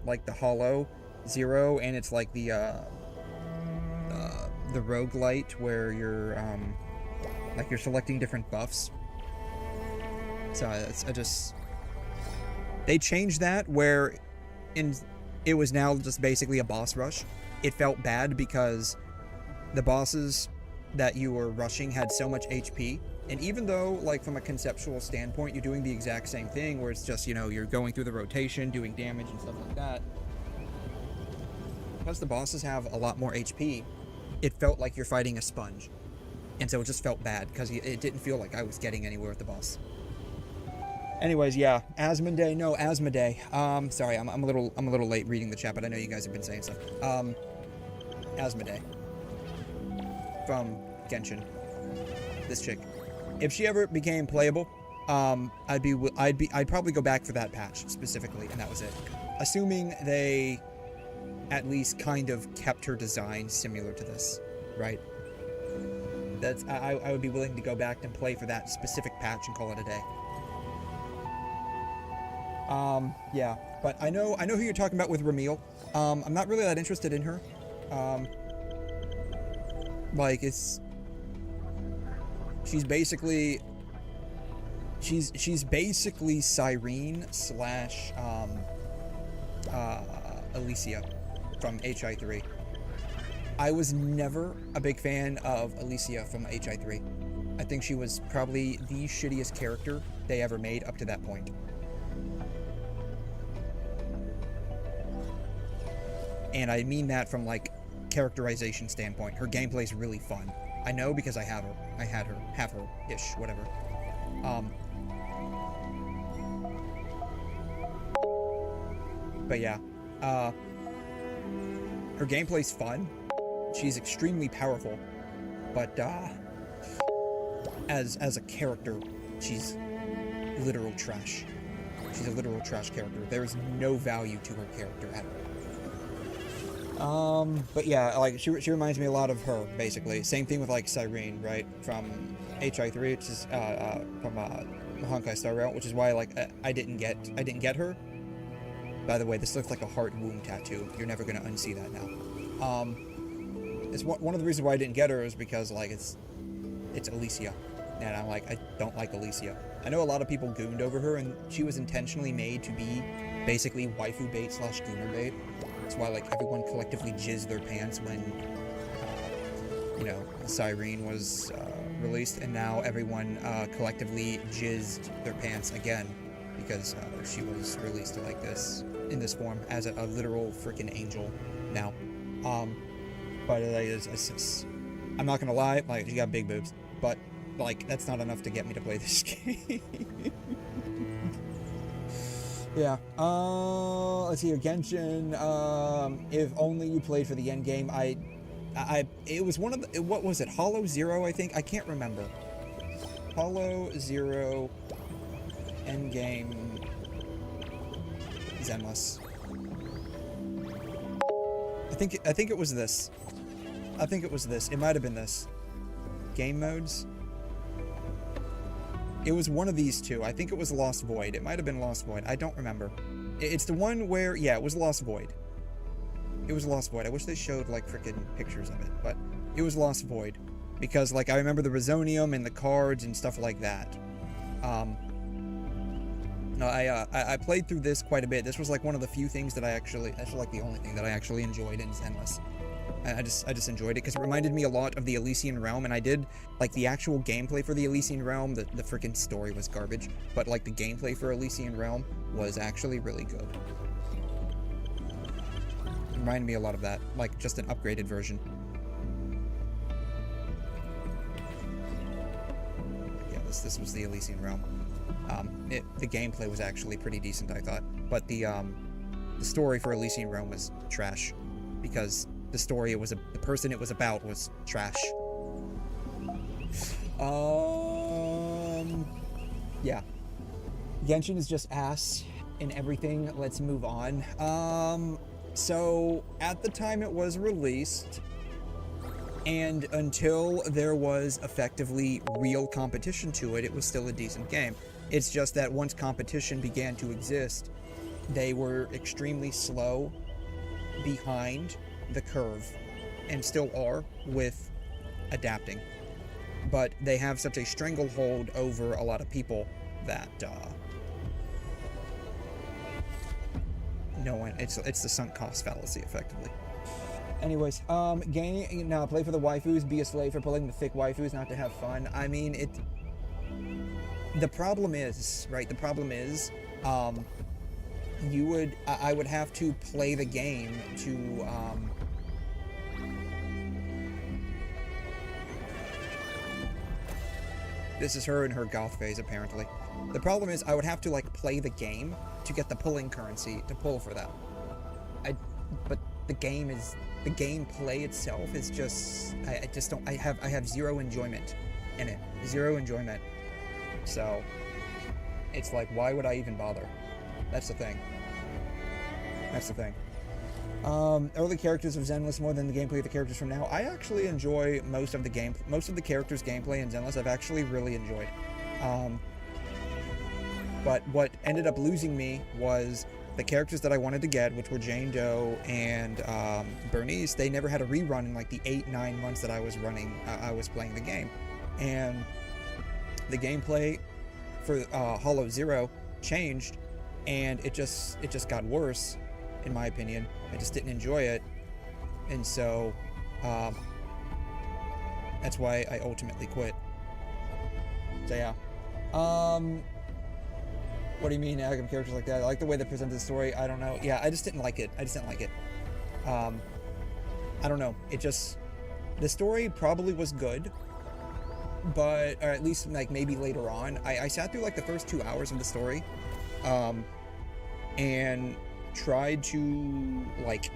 like the Hollow Zero, and it's like the roguelite where you're like you're selecting different buffs. So they changed that where it was now just basically a boss rush. It felt bad because the bosses that you were rushing had so much HP. And even though, like, from a conceptual standpoint, you're doing the exact same thing, where it's just, you know, you're going through the rotation, doing damage and stuff like that, because the bosses have a lot more HP, it felt like you're fighting a sponge. And so it just felt bad, because it didn't feel like I was getting anywhere with the boss. Anyways, yeah, Asmodee, no, Asmodee. Sorry, I'm a little late reading the chat, but I know you guys have been saying stuff. Asmodee. From Genshin. This chick. If she ever became playable, I'd probably go back for that patch specifically, and that was it. Assuming they at least kind of kept her design similar to this, right? I would be willing to go back and play for that specific patch and call it a day. Yeah, but I know who you're talking about with Ramil. I'm not really that interested in her. Like, she's basically Cyrene slash Alicia from HI3. I was never a big fan of Alicia from HI3. I think she was probably the shittiest character they ever made up to that point. And I mean that from, like, characterization standpoint. Her gameplay's really fun. I know because I had her-ish, whatever. But yeah, her gameplay's fun. She's extremely powerful, but as a character, she's literal trash. She's a literal trash character. There is no value to her character at all. But yeah, like, she reminds me a lot of her, basically. Same thing with, like, Cyrene, right? From HI3, which is, from, Honkai Star Rail, which is why, like, I didn't get her. By the way, this looks like a heart wound tattoo. You're never gonna unsee that now. It's one of the reasons why I didn't get her is because, like, it's Alicia. And I'm like, I don't like Alicia. I know a lot of people gooned over her, and she was intentionally made to be basically waifu bait slash gooner bait. That's why, like, everyone collectively jizzed their pants when, you know, Cyrene was released, and now everyone collectively jizzed their pants again because she was released like this, in this form, as a literal freaking angel now. But I'm not gonna lie, like, she got big boobs, but, like, that's not enough to get me to play this game. Yeah, let's see here, Genshin, if only you played for the end game. It was one of the, what was it, Hollow Zero, I think? I can't remember. Hollow Zero, endgame, Zenless. I think it was this. I think it was this. It might have been this. Game modes. It was one of these two. I think it was Lost Void. It might have been Lost Void. I don't remember. It's the one where, yeah, it was Lost Void. It was Lost Void. I wish they showed, like, freaking pictures of it, but it was Lost Void. Because, like, I remember the Resonium and the cards and stuff like that. No, I played through this quite a bit. This was, like, one of the few things that that's, like, the only thing that I actually enjoyed in Zenless. I just enjoyed it because it reminded me a lot of the Elysian Realm, and I did, like, the actual gameplay for the Elysian Realm. The freaking story was garbage, but, like, the gameplay for Elysian Realm was actually really good. It reminded me a lot of that, like, just an upgraded version. Yeah, this was the Elysian Realm. The gameplay was actually pretty decent, I thought, but the story for Elysian Realm was trash because the story the person it was about was trash. Yeah. Genshin is just ass in everything. Let's move on. So at the time it was released, and until there was effectively real competition to it, it was still a decent game. It's just that once competition began to exist, they were extremely slow, behind the curve, and still are with adapting. But they have such a stranglehold over a lot of people that no one, it's the sunk cost fallacy, effectively. Anyways, play for the waifus, be a slave for pulling the thick waifus, not to have fun. I mean, the problem is, right, I would have to play the game to, this is her in her goth phase, apparently. The problem is I would have to, like, play the game to get the pulling currency to pull for that. But the gameplay itself is just, I have zero enjoyment in it. Zero enjoyment. So, it's like, why would I even bother? That's the thing. Early characters of Zenless more than the gameplay of the characters from now. I actually enjoy most of the characters' gameplay in Zenless. I've actually really enjoyed. But what ended up losing me was the characters that I wanted to get, which were Jane Doe and Bernice. They never had a rerun in like the 8-9 months that I was playing the game, and the gameplay for Hollow Zero changed, and it just got worse, in my opinion. I just didn't enjoy it, and so that's why I ultimately quit. So yeah. What do you mean, Agam characters like that? I like the way they presented the story. I don't know. Yeah, I just didn't like it. I don't know. The story probably was good, but, or at least, like, maybe later on. I sat through, like, the first 2 hours of the story, and tried to, like,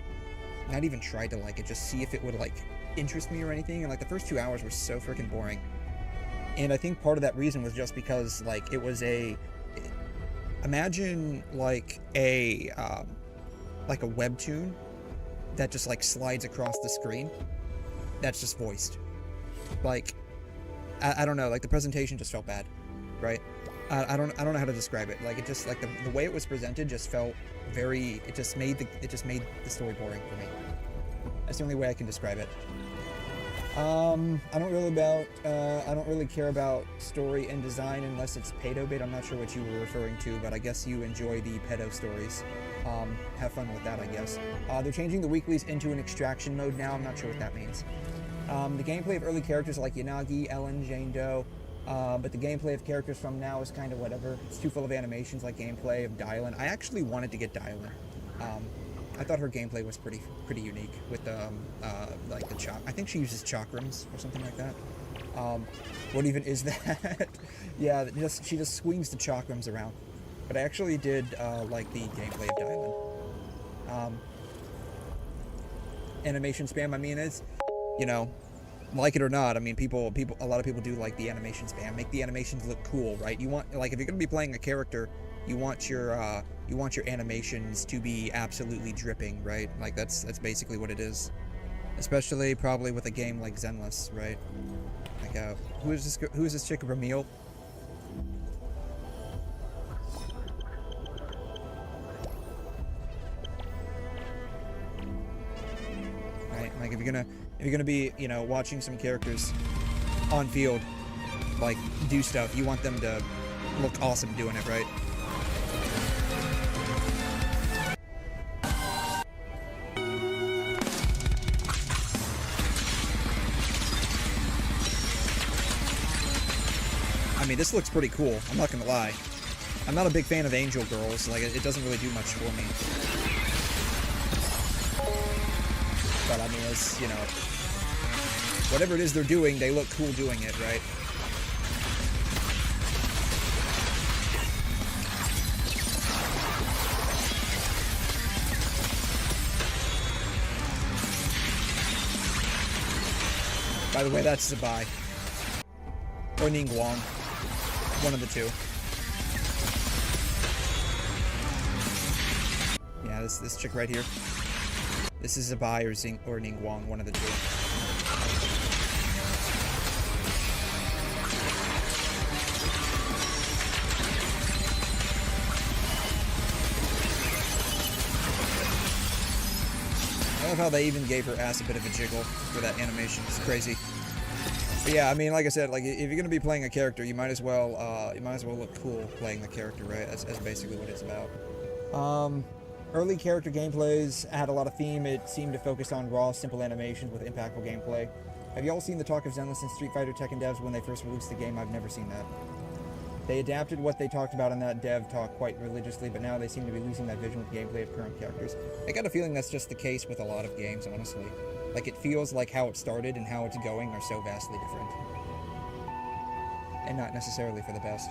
not even tried to like it, just see if it would, like, interest me or anything, and, like, the first 2 hours were so freaking boring. And I think part of that reason was just because, like, it was imagine like a webtoon that just, like, slides across the screen. That's just voiced. Like, I don't know, like, the presentation just felt bad, right? I don't know how to describe it. Like, it just, like, the way it was presented just felt very, it just made the story boring for me. That's the only way I can describe it. I don't really care about story and design unless it's pedo bait. I'm not sure what you were referring to, but I guess you enjoy the pedo stories. Have fun with that, I guess. They're changing the weeklies into an extraction mode now. I'm not sure what that means. The gameplay of early characters like Yanagi, Ellen, Jane Doe, but the gameplay of characters from now is kind of whatever. It's too full of animations like gameplay of Dylan. I actually wanted to get Dylan. I thought her gameplay was pretty unique with the like the I think she uses chakrams or something like that. What even is that? Yeah, she just swings the chakrams around. But I actually did like the gameplay of Dylan. Animation spam. I mean, it's, you know, like it or not. I mean, a lot of people do like the animation spam. Make the animations look cool, right? You want, like, if you're gonna be playing a character, you want your animations to be absolutely dripping, right? Like, that's basically what it is. Especially probably with a game like Zenless, right? Like, who is this chick, Ramil? Right, like, if you're gonna be, you know, watching some characters on field, like, do stuff, you want them to look awesome doing it, right? I mean, this looks pretty cool, I'm not gonna lie. I'm not a big fan of Angel Girls, like, it doesn't really do much for me. But, I mean, it's, you know, whatever it is they're doing, they look cool doing it, right? By the way, that's 𝘬𝘬. Or 𝘰𝑗𝑤𝑎ng. One of the two. Yeah, this chick right here. This is 𝘬𝘬 or 𝘰𝑗𝑤𝑎ng, one of the two. I love how they even gave her ass a bit of a jiggle for that animation. It's crazy. But yeah, I mean, like I said, like if you're gonna be playing a character, you might as well look cool playing the character, right? That's basically what it's about. Early character gameplays had a lot of theme. It seemed to focus on raw, simple animations with impactful gameplay. Have you all seen the talk of Zenless and Street Fighter Tekken devs when they first released the game? I've never seen that. They adapted what they talked about in that dev talk quite religiously, but now they seem to be losing that vision with gameplay of current characters. I got a feeling that's just the case with a lot of games, honestly. Like, it feels like how it started and how it's going are so vastly different. And not necessarily for the best.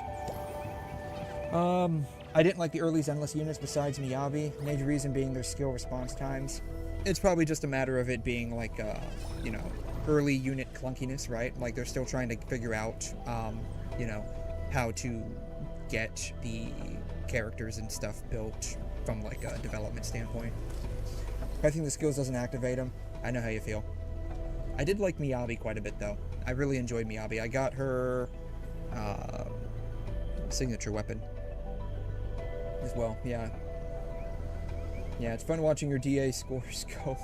I didn't like the early Zenless units besides Miyabi, major reason being their skill response times. It's probably just a matter of it being like, you know, early unit clunkiness, right? Like, they're still trying to figure out, you know, how to get the characters and stuff built from like a development standpoint. I think the skills doesn't activate them. I know how you feel. I did like Miyabi quite a bit though. I really enjoyed Miyabi. I got her signature weapon as well. Yeah, it's fun watching your DA scores go.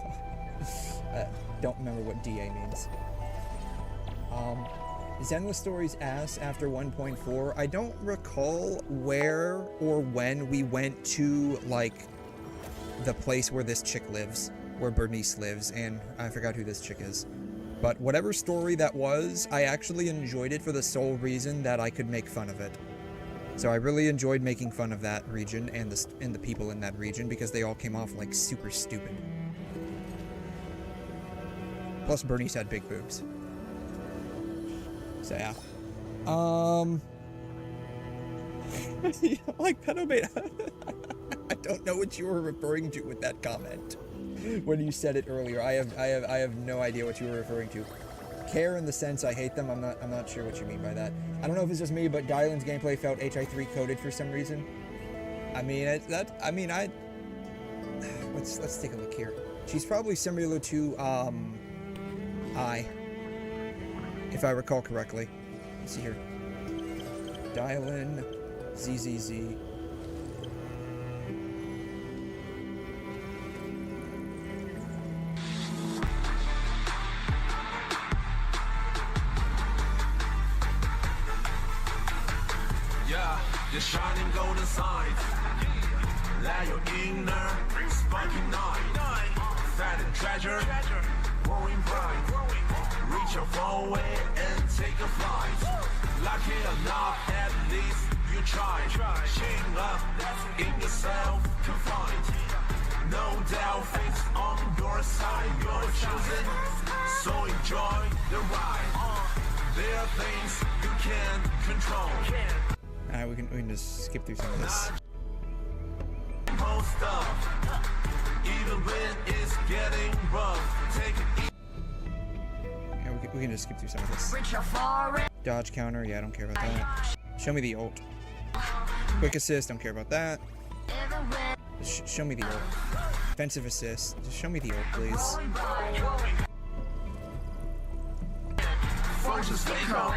Don't remember what DA means. Zenless Stories ass after 1.4. I don't recall where or when we went to, like, the place where this chick lives, where Bernice lives, and I forgot who this chick is. But whatever story that was, I actually enjoyed it for the sole reason that I could make fun of it. So I really enjoyed making fun of that region and the people in that region because they all came off, like, super stupid. Plus, Bernice had big boobs. So yeah. Like pedo beta. I don't know what you were referring to with that comment when you said it earlier. I have no idea what you were referring to. Care in the sense I hate them. I'm not sure what you mean by that. I don't know if it's just me, but Dylan's gameplay felt HI3 coded for some reason. I mean let's take a look here. She's probably similar to I. If I recall correctly. Let's see here. Dylan, ZZZ. Yeah, the shining golden signs. Let your inner sparking night. Fat and treasure, glowing bright. Reach your phone away and take a flight. Lucky enough, at least you tried. Chain up in yourself, confined. No doubt, fate's on your side. You're chosen, so enjoy the ride. There are things you can't control. Alright, we can just skip through some of this. Most of, even when it's getting rough, take it easy. We can just skip through some of this. Dodge counter, yeah, I don't care about that. Show me the ult. Quick assist, don't care about that. Just show me the ult. Defensive assist, just show me the ult, please. Forces stay calm,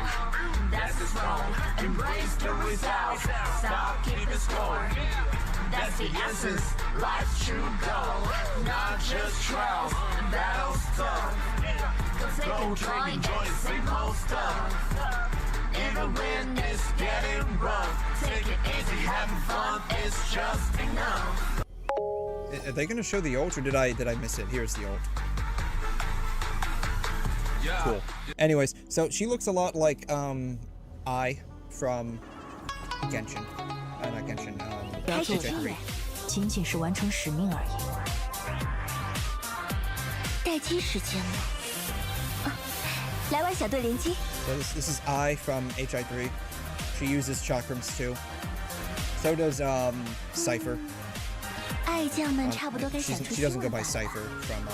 that's the strong. Embrace the results, stop keeping score. That's the essence, life's true goal. Not just trials, battles tough. Go take enjoy simple stuff. Even when it's getting rough, take it easy, having fun is just enough. Are they gonna show the ult or did I miss it? Here's the ult. Yeah. Cool. Anyways, so she looks a lot like I from Genshin. Not Genshin, HI3. 仅仅是完成使命而已。待机时间了。来玩小队联机。So this is I from HI3. She uses chakrams too. So does Cypher. 爱将们差不多该想出 She doesn't go by Cypher from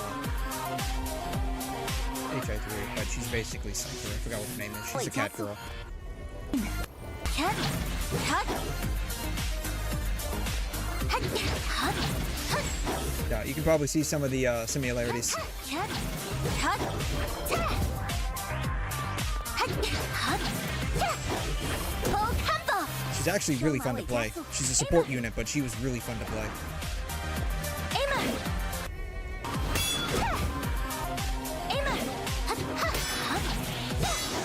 𝘧𝘧, but she's basically Cypher. I forgot what her name is. She's a cat girl. Yeah, you can probably see some of the similarities. She's actually really fun to play. She's a support unit, but she was really fun to play.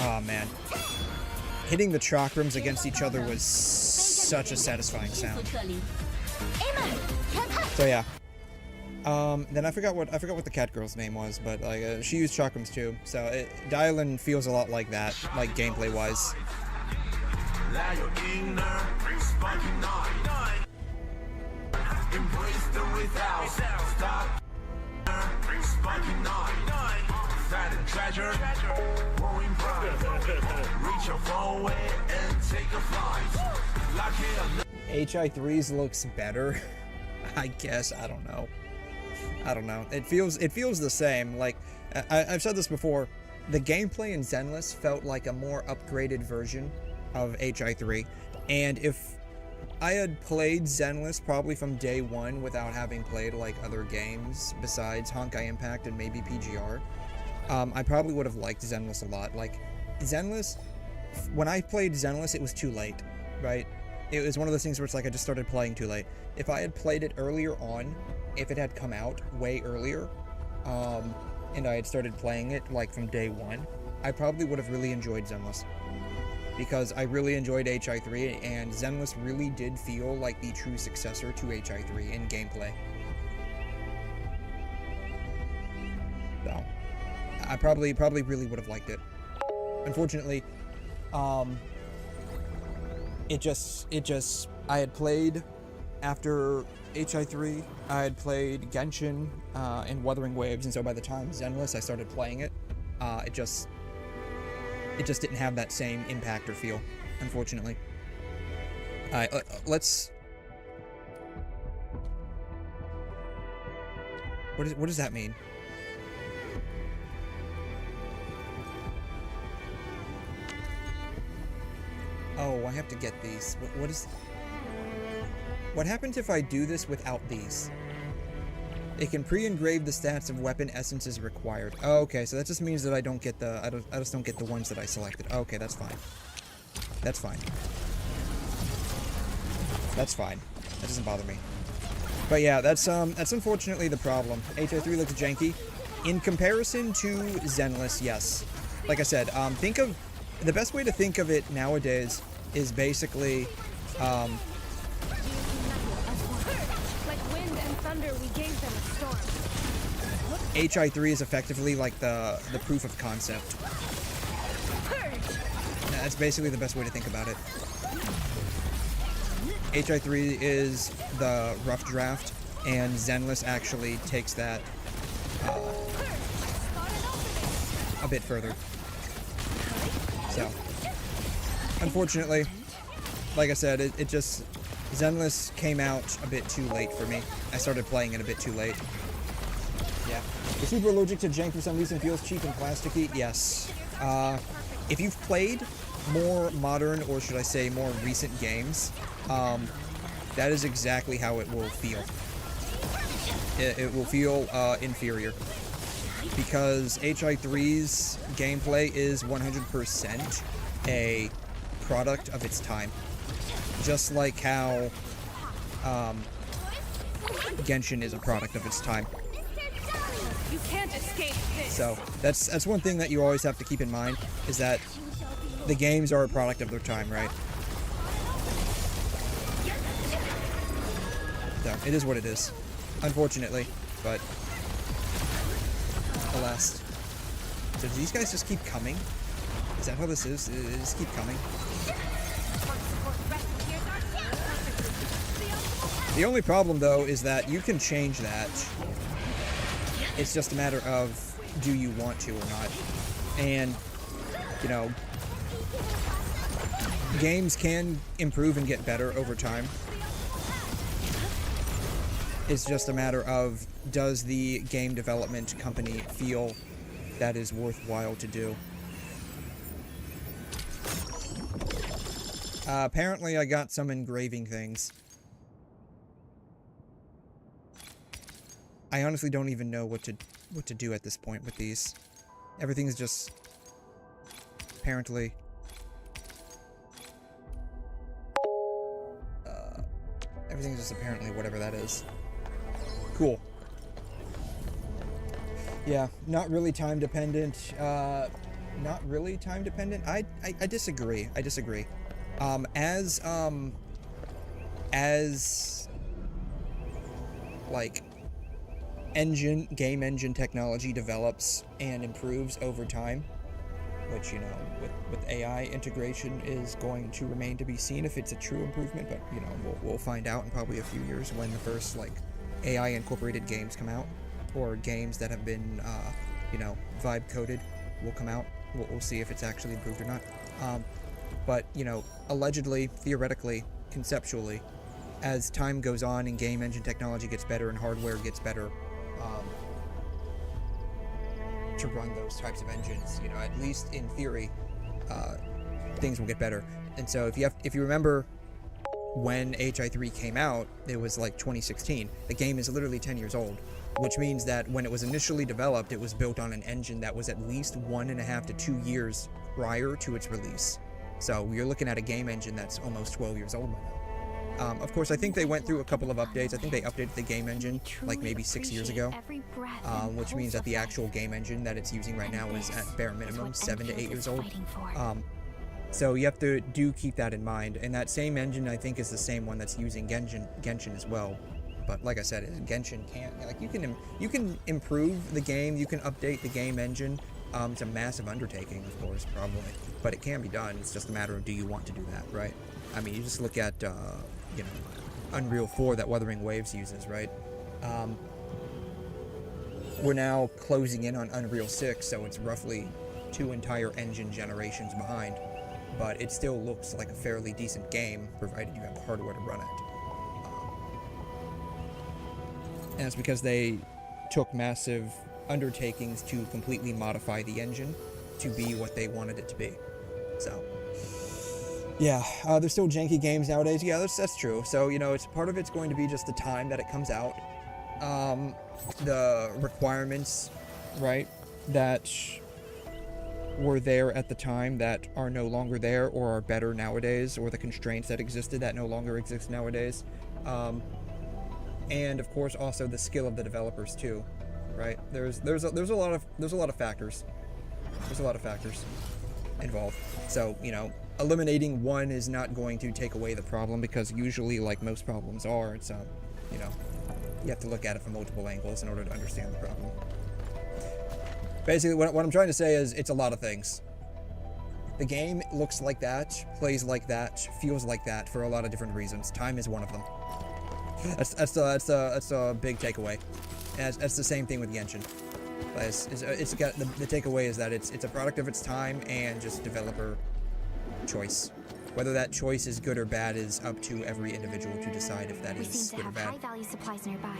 Oh man. Hitting the chakrams against each other was such a satisfying sound. So yeah. Then I forgot what the cat girl's name was, but like she used chakrams too. So Dialin feels a lot like that, like gameplay wise. Embrace the without. Stop. Spunky night. Fat and treasure. Growing bright. Reach your phone way and take a flight. 𝘧𝘧's looks better. I guess. I don't know. It feels the same. Like I've said this before. The gameplay in Zenless felt like a more upgraded version of 𝘧𝘧, and if I had played Zenless probably from day one without having played like other games besides Honkai Impact and maybe PGR, I probably would have liked Zenless a lot. Like Zenless, when I played Zenless, it was too late, right? It was one of those things where it's like I just started playing too late. If I had played it earlier on, if it had come out way earlier, and I had started playing it like from day one, I probably would have really enjoyed Zenless. Because I really enjoyed 𝘧𝘧, and Zenless really did feel like the true successor to 𝘧𝘧 in gameplay. So, I probably really would have liked it. Unfortunately, I had played after 𝘧𝘧, I had played Genshin and Wuthering Waves, and so by the time Zenless I started playing it, it just didn't have that same impact or feel, unfortunately. Alright, let's... What does that mean? Oh, I have to get these. What happens if I do this without these? It can pre-engrave the stats of weapon essences required. Oh, okay, so that just means that I don't get the I just don't get the ones that I selected. Okay, that's fine. That's fine. That's fine. That doesn't bother me. But yeah, that's unfortunately the problem. 𝘧𝘧 looks janky. In comparison to Zenless, yes. Like I said, think of the best way to think of it nowadays is basically 𝘧𝘧 is effectively like the proof of concept. That's basically the best way to think about it. 𝘧𝘧 is the rough draft, and Zenless actually takes that a bit further. So, unfortunately, like I said, it just... Zenless came out a bit too late for me. I started playing it a bit too late. Yeah. Is super allergic to jank for some reason, feels cheap and plasticky? Yes. If you've played more modern, or should I say more recent games, that is exactly how it will feel. It will feel inferior. Because 𝘧𝘧's gameplay is 100% a product of its time. Just like how Genshin is a product of its time. You can't escape this. So that's one thing that you always have to keep in mind, is that the games are a product of their time, right? So it is what it is, unfortunately, but alas. So do these guys just keep coming? Is that how this is? They just keep coming? The only problem, though, is that you can change that. It's just a matter of, do you want to or not? And, you know, games can improve and get better over time. It's just a matter of, does the game development company feel that is worthwhile to do. Apparently I got some engraving things. I honestly don't even know what to do at this point with these. Everything's just apparently everything's just apparently whatever that is. Cool. Yeah, not really time dependent. Not really time dependent. I disagree. I disagree. As like game engine technology develops and improves over time, which, you know, with AI integration is going to remain to be seen if it's a true improvement, but, you know, we'll find out in probably a few years when the first, like, AI incorporated games come out, or games that have been, you know, vibe coded will come out. We'll see if it's actually improved or not. But, you know, allegedly, theoretically, conceptually, as time goes on and game engine technology gets better and hardware gets better, to run those types of engines, you know, at least in theory, things will get better. And so if you remember when HI3 came out, it was like 2016. The game is literally 10 years old, which means that when it was initially developed, it was built on an engine that was at least 1.5 to 2 years prior to its release. So you're looking at a game engine that's almost 12 years old by now. Of course, I think they went through a couple of updates. I think they updated the game engine like maybe 6 years ago, which means that the actual game engine that it's using right now is at bare minimum 7 to 8 years old. So you have to keep that in mind. And that same engine, I think, is the same one that's using Genshin as well. But like I said, Genshin can't, like, you can improve the game, you can update the game engine. It's a massive undertaking, of course, probably, but it can be done. It's just a matter of, do you want to do that, right? I mean, you just look at, you know, Unreal 4 that Wuthering Waves uses, right? We're now closing in on Unreal 6, so it's roughly 2 entire engine generations behind, but it still looks like a fairly decent game, provided you have the hardware to run it. And it's because they took massive undertakings to completely modify the engine to be what they wanted it to be. So yeah, there's still janky games nowadays. Yeah, that's true. So, you know, it's part of it's going to be just the time that it comes out, the requirements, right, that were there at the time that are no longer there or are better nowadays, or the constraints that existed that no longer exist nowadays, and of course also the skill of the developers too, right? There's a lot of factors. There's a lot of factors involved. So, you know, eliminating one is not going to take away the problem, because usually, like most problems are, it's you know, you have to look at it from multiple angles in order to understand the problem. Basically, what I'm trying to say is it's a lot of things. The game looks like that, plays like that, feels like that for a lot of different reasons. Time is one of them. That's a big takeaway. And that's the same thing with Genshin. It's got the takeaway is that it's a product of its time and just developer choice. Whether that choice is good or bad is up to every individual to decide if that is good or bad. High-value supplies nearby.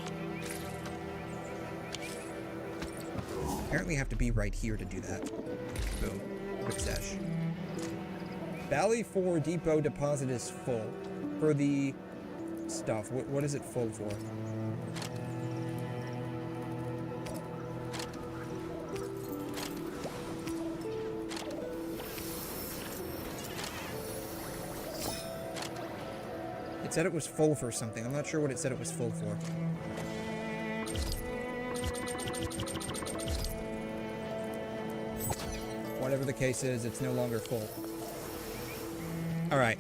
Apparently you have to be right here to do that. Boom. Quick stash. Valley 4 depot deposit is full. For the stuff, what is it full for? It said it was full for something. I'm not sure what it said it was full for. Whatever the case is, it's no longer full. Alright.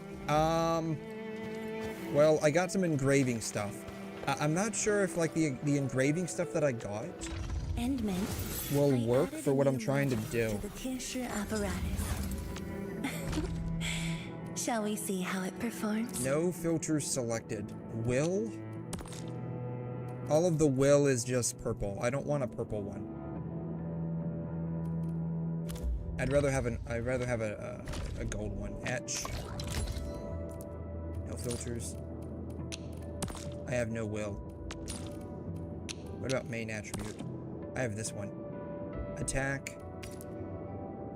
Well, I got some engraving stuff. I'm not sure if, like, the engraving stuff that I got will work for what I'm trying to do. Shall we see how it performs? No filters selected. Will? All of the will is just purple. I don't want a purple one. I'd rather have a gold one. Etch. No filters. I have no will. What about main attribute? I have this one. Attack.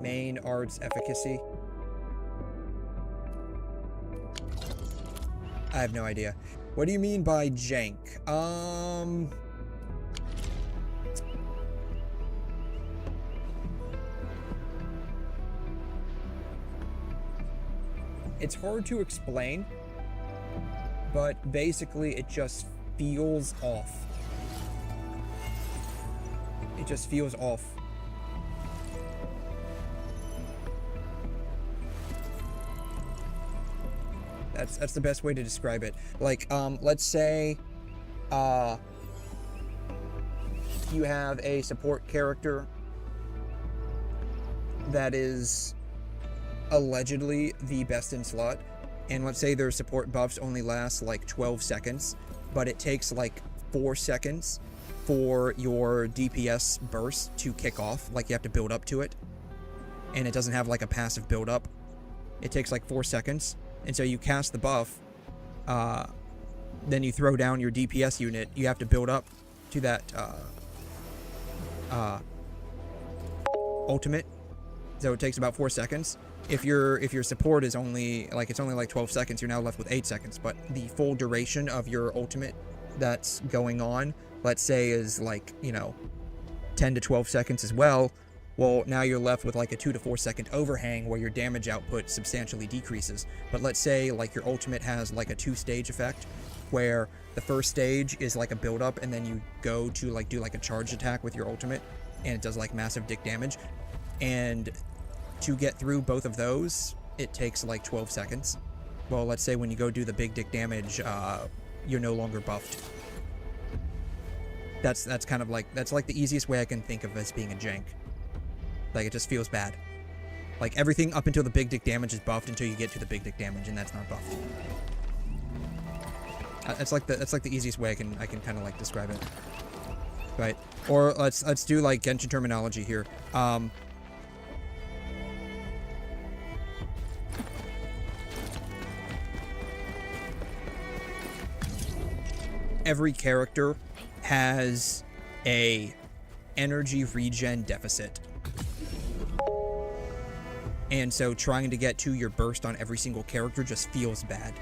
Main arts efficacy. I have no idea. What do you mean by jank? It's hard to explain, but basically it just feels off. It just feels off. That's the best way to describe it. Like, let's say, you have a support character that is allegedly the best in slot, and let's say their support buffs only last like 12 seconds, but it takes like 4 seconds for your DPS burst to kick off. Like, you have to build up to it, and it doesn't have like a passive build up. It takes like 4 seconds. And so you cast the buff, then you throw down your DPS unit. You have to build up to that ultimate. So it takes about 4 seconds. If your support is only like 12 seconds, you're now left with 8 seconds. But the full duration of your ultimate that's going on, let's say, is like, you know, 10 to 12 seconds as well. Well, now you're left with like a 2 to 4 second overhang where your damage output substantially decreases. But let's say like your ultimate has like a 2-stage effect, where the first stage is like a build up, and then you go to like do like a charge attack with your ultimate, and it does like massive dick damage. And to get through both of those, it takes like 12 seconds. Well, let's say when you go do the big dick damage, you're no longer buffed. That's kind of like, that's like the easiest way I can think of as being a jank. Like, it just feels bad. Like, everything up until the big dick damage is buffed until you get to the big dick damage, and that's not buffed. That's like the easiest way I can kind of like describe it. Right? Or let's do like Genshin terminology here. Every character has a energy regen deficit. And so trying to get to your burst on every single character just feels bad.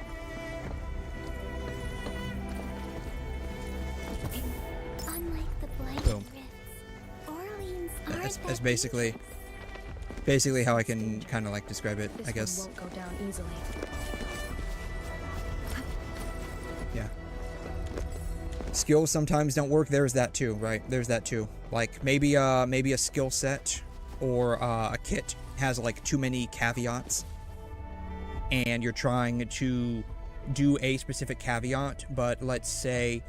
Unlike the blind Boom. Orleans That's basically how I can kind of like describe it, I guess. Won't go down easily. Yeah. Skills sometimes don't work. There's that too, right? There's that too. Like maybe a skill set or a kit has like too many caveats, and you're trying to do a specific caveat, but let's say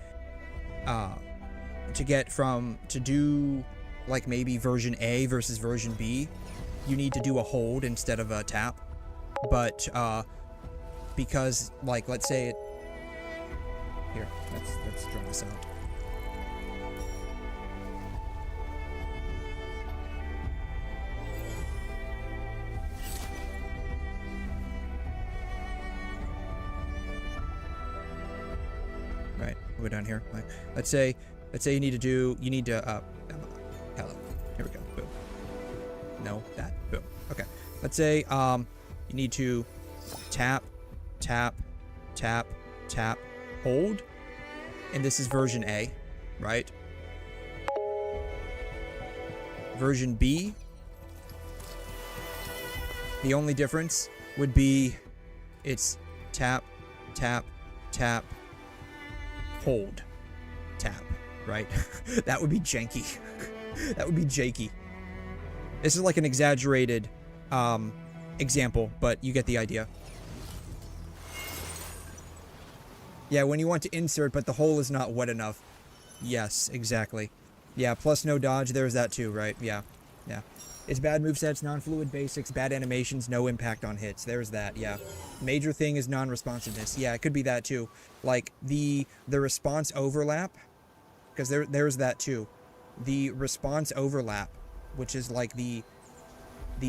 to do like maybe version A versus version B, you need to do a hold instead of a tap. But because like let's say it here, let's draw this out. Right, we'll go down here. Like, let's say you need to hello. Here we go. Boom. No, that. Boom. Okay. Let's say you need to tap, tap, tap, tap, hold, and this is version A, right? Version B, the only difference would be it's tap, tap, tap, hold, tap, right? That would be janky. That would be janky. This is like an exaggerated example, but you get the idea. Yeah, when you want to insert, but the hole is not wet enough. Yes, exactly. Yeah, plus no dodge, there's that too, right? Yeah, yeah. It's bad movesets, non-fluid basics, bad animations, no impact on hits. There's that, yeah. Major thing is non-responsiveness. Yeah, it could be that too. Like, the response overlap, because there's that too. The response overlap, which is like the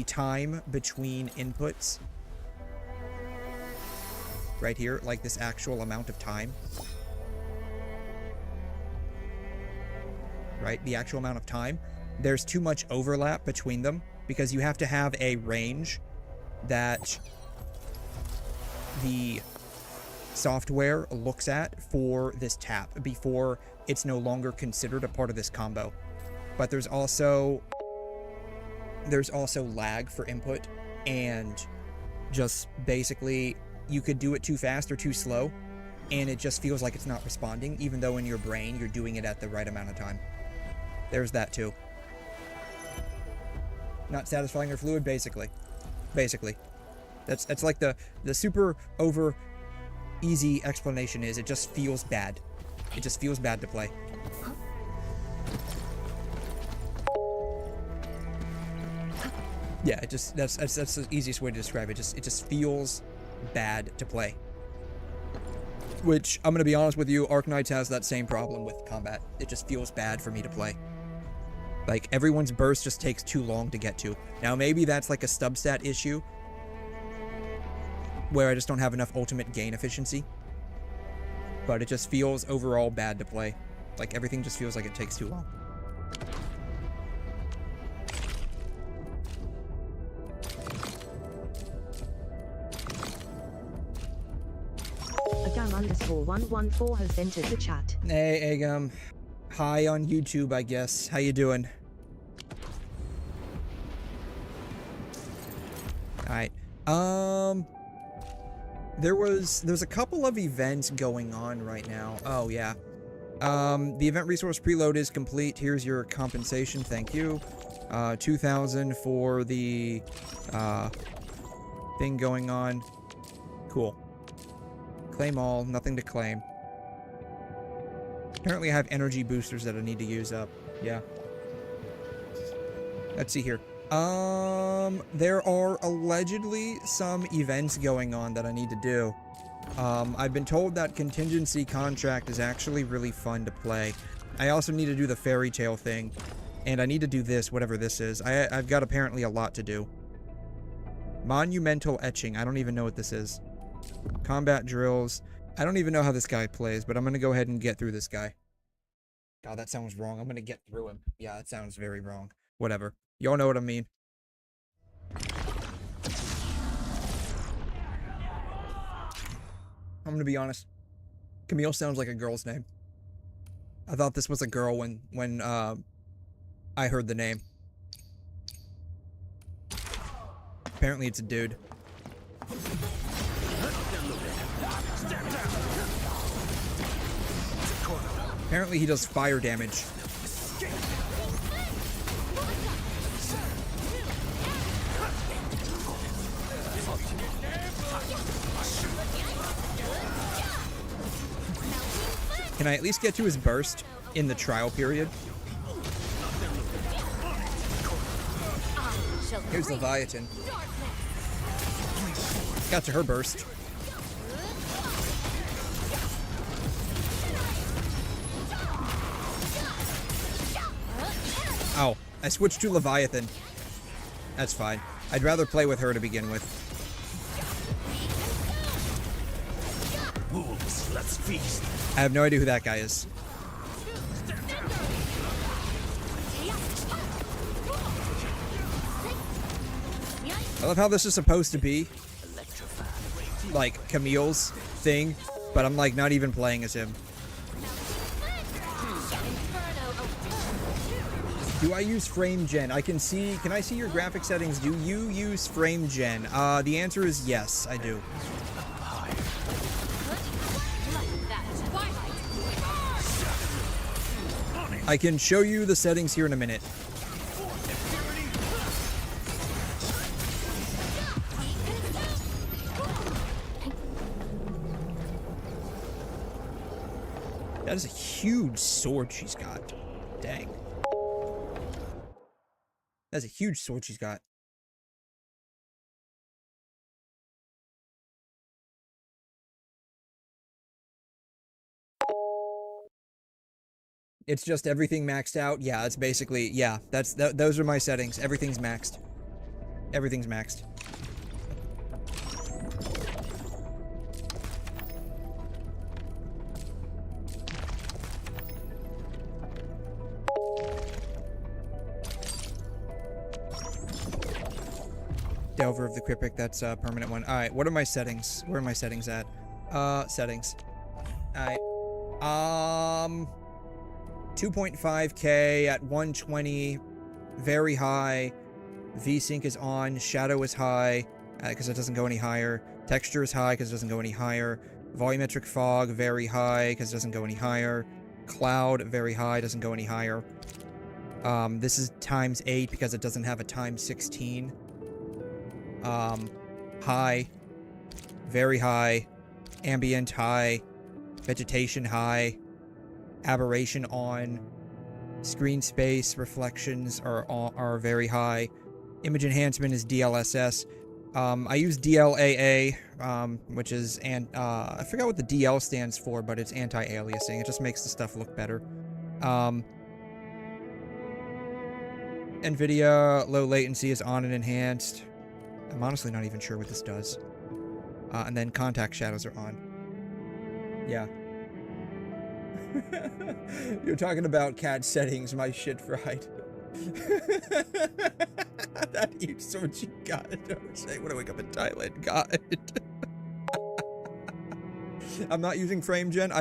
time between inputs. Right here, like this actual amount of time. Right, the actual amount of time. There's too much overlap between them because you have to have a range that the software looks at for this tap before it's no longer considered a part of this combo. But there's also lag for input, and just basically you could do it too fast or too slow, and it just feels like it's not responding, even though in your brain you're doing it at the right amount of time. There's that too. Not satisfying or fluid, basically. That's like the super over easy explanation is it just feels bad. It just feels bad to play. Yeah, that's the easiest way to describe it. It just feels bad to play. Which, I'm gonna be honest with you, Arknights has that same problem with combat. It just feels bad for me to play. Like, everyone's burst just takes too long to get to. Now, maybe that's like a stub stat issue, where I just don't have enough ultimate gain efficiency. But it just feels overall bad to play. Like, everything just feels like it takes too long. Agam_114 has entered the chat. Hey, Agam. Hi on YouTube, I guess. How you doing? Alright. There's a couple of events going on right now. Oh, yeah. The event resource preload is complete. Here's your compensation. Thank you. 2,000 for the, thing going on. Cool. Claim all. Nothing to claim. Apparently I have energy boosters that I need to use up. Yeah. Let's see here. There are allegedly some events going on that I need to do. I've been told that contingency contract is actually really fun to play. I also need to do the fairy tale thing. And I need to do this, whatever this is. I've got apparently a lot to do. Monumental etching. I don't even know what this is. Combat drills. I don't even know how this guy plays, but I'm going to go ahead and get through this guy. God, that sounds wrong. I'm going to get through him. Yeah, that sounds very wrong. Whatever. Y'all know what I mean. I'm going to be honest. Camille sounds like a girl's name. I thought this was a girl when I heard the name. Apparently it's a dude. Apparently he does fire damage. Can I at least get to his burst in the trial period? Here's Leviathan. Got to her burst. Oh, I switched to Leviathan. That's fine. I'd rather play with her to begin with. Wolves, let's feast. I have no idea who that guy is. I love how this is supposed to be like Camille's thing, but I'm like not even playing as him. Do I use frame gen? Can I see your graphic settings? Do you use frame gen? The answer is yes, I do. I can show you the settings here in a minute. That is a huge sword she's got. Dang. That's a huge sword she's got. It's just everything maxed out. Yeah, it's basically, yeah, those are my settings. Everything's maxed. Everything's maxed. Delver of the Cryptic. That's a permanent one. All right, what are my settings? Where are my settings at? Settings. All right. 2.5K at 120, very high. VSync is on. Shadow is high because it doesn't go any higher. Texture is high because it doesn't go any higher. Volumetric fog, very high because it doesn't go any higher. Cloud, very high, doesn't go any higher. This is times 8 because it doesn't have a times 16. High, very high. Ambient high. Vegetation high. Aberration on. Screen space reflections are very high. Image enhancement is DLSS. I use DLAA, which is, I forgot what the DL stands for, but it's anti-aliasing. It just makes the stuff look better. NVIDIA low latency is on and enhanced. I'm honestly not even sure what this does. And then contact shadows are on. Yeah. You're talking about CAD settings, my shit fried. That eats so much you got it. Say when I wake up in Thailand, got it. I'm not using frame gen.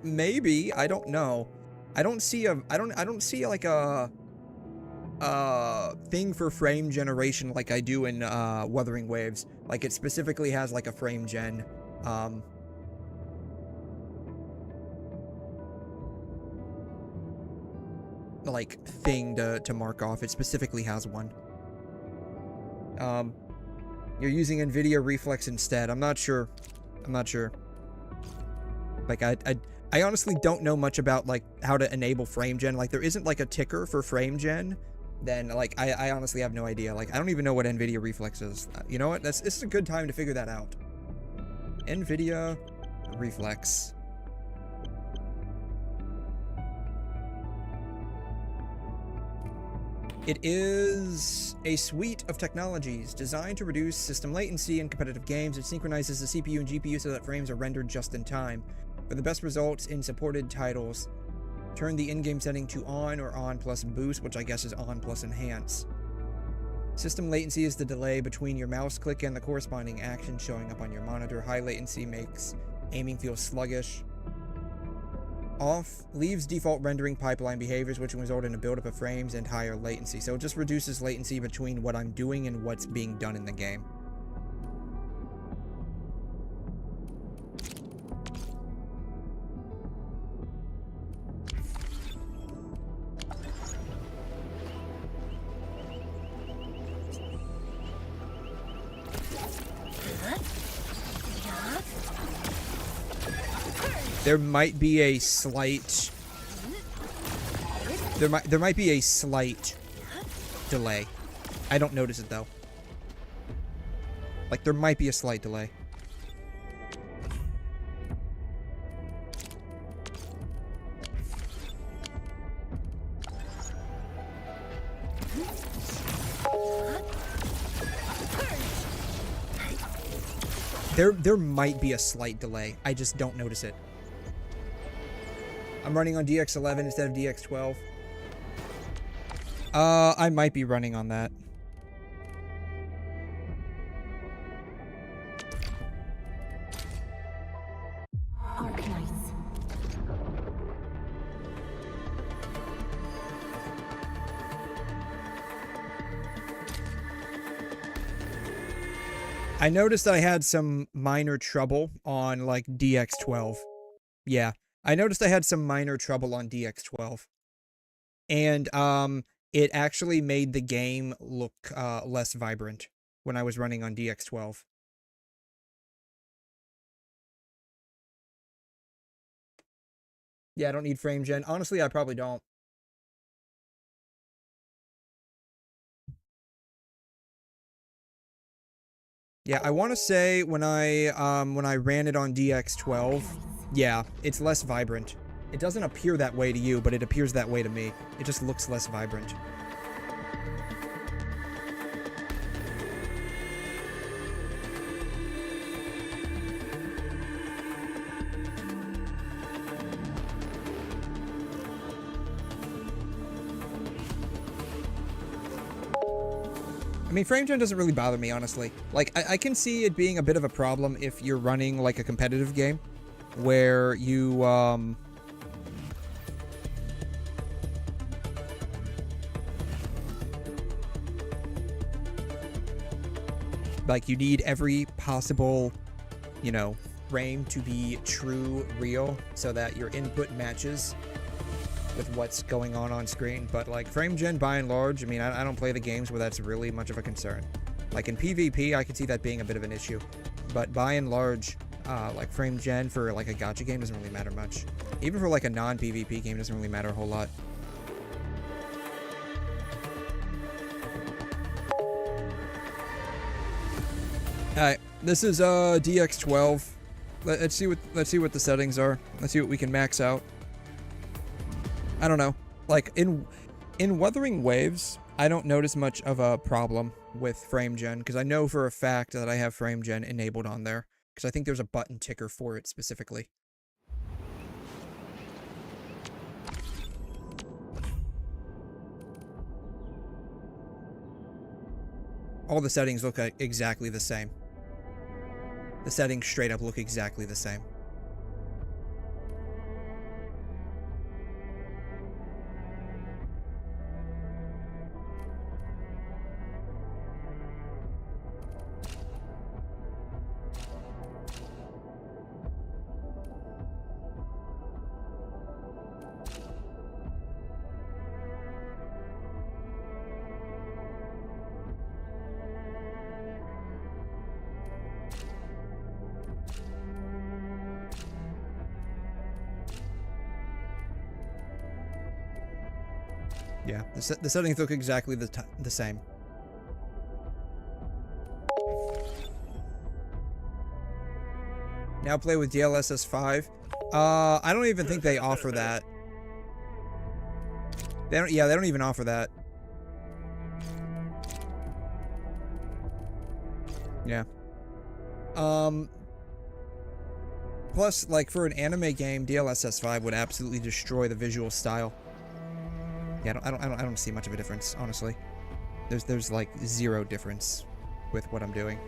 Maybe, I don't know. I don't see like a thing for frame generation like I do in Wuthering Waves. Like it specifically has like a frame gen like thing to mark off. It specifically has one. You're using NVIDIA Reflex instead. I'm not sure. Like I honestly don't know much about like how to enable frame gen. Like there isn't like a ticker for frame gen. Then like I honestly have no idea. Like I don't even know what NVIDIA Reflex is. You know what? This is a good time to figure that out. NVIDIA Reflex. It is a suite of technologies designed to reduce system latency in competitive games. It synchronizes the CPU and GPU so that frames are rendered just in time. For the best results in supported titles, turn the in-game setting to on or on plus boost, which I guess is on plus enhance. System latency is the delay between your mouse click and the corresponding action showing up on your monitor. High latency makes aiming feel sluggish. Off leaves default rendering pipeline behaviors, which can result in a buildup of frames and higher latency. So it just reduces latency between what I'm doing and what's being done in the game. There might be a slight... There might be a slight delay. I don't notice it, though. Like, there might be a slight delay. There might be a slight delay. I just don't notice it. I'm running on DX11 instead of DX12. I might be running on that. Arknights. I noticed I had some minor trouble on, like, DX12. Yeah. I noticed I had some minor trouble on DX12. And, it actually made the game look, less vibrant when I was running on DX12. Yeah, I don't need frame gen. Honestly, I probably don't. Yeah, I want to say when I ran it on DX12, yeah, it's less vibrant. It doesn't appear that way to you, but it appears that way to me. It just looks less vibrant. I mean, frame gen doesn't really bother me, honestly. Like, I can see it being a bit of a problem if you're running, like, a competitive game where you, like, you need every possible, you know, frame to be true, real, so that your input matches with what's going on screen. But, like, frame gen, by and large, I mean, I don't play the games where that's really much of a concern. Like, in PvP, I can see that being a bit of an issue. But by and large, like, frame gen for, like, a gacha game doesn't really matter much. Even for, like, a non-PvP game, doesn't really matter a whole lot. Alright, this is DX12. Let's see what the settings are. Let's see what we can max out. I don't know. Like, in Wuthering Waves, I don't notice much of a problem with frame gen, because I know for a fact that I have frame gen enabled on there, because I think there's a button ticker for it specifically. All the settings look exactly the same. The settings straight up look exactly the same. Yeah, the settings look exactly the same. Now play with DLSS 5. I don't even think they offer that. They don't even offer that. Yeah. Plus, like, for an anime game, DLSS 5 would absolutely destroy the visual style. Yeah, I don't see much of a difference, honestly. There's like zero difference with what I'm doing.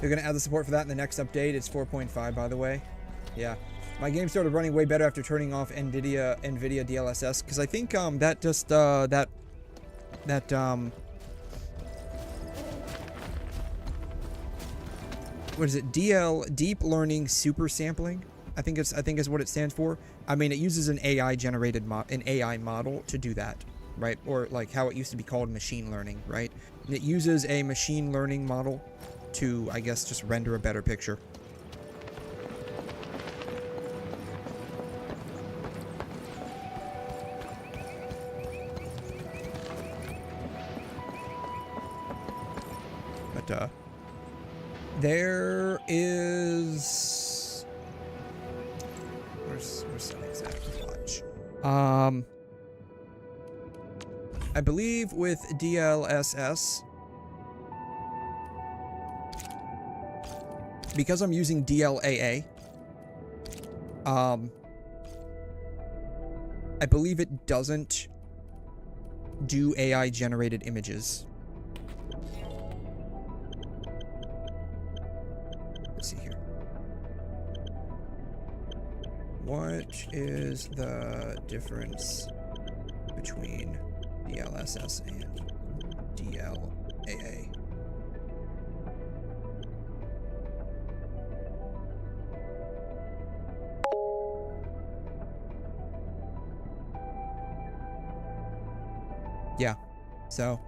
They're gonna add the support for that in the next update. It's 4.5, by the way. Yeah, my game started running way better after turning off NVIDIA DLSS, because I think that just what is it? Deep Learning Super Sampling. I think is what it stands for. I mean, it uses an AI model to do that, right? Or like how it used to be called machine learning, right? And it uses a machine learning model to, I guess, just render a better picture. But there is. Where's settings at? Watch. I believe with DLSS, because I'm using DLAA, I believe it doesn't do AI generated images. Let's see here. What is the difference between DLSS and DLAA? Yeah, so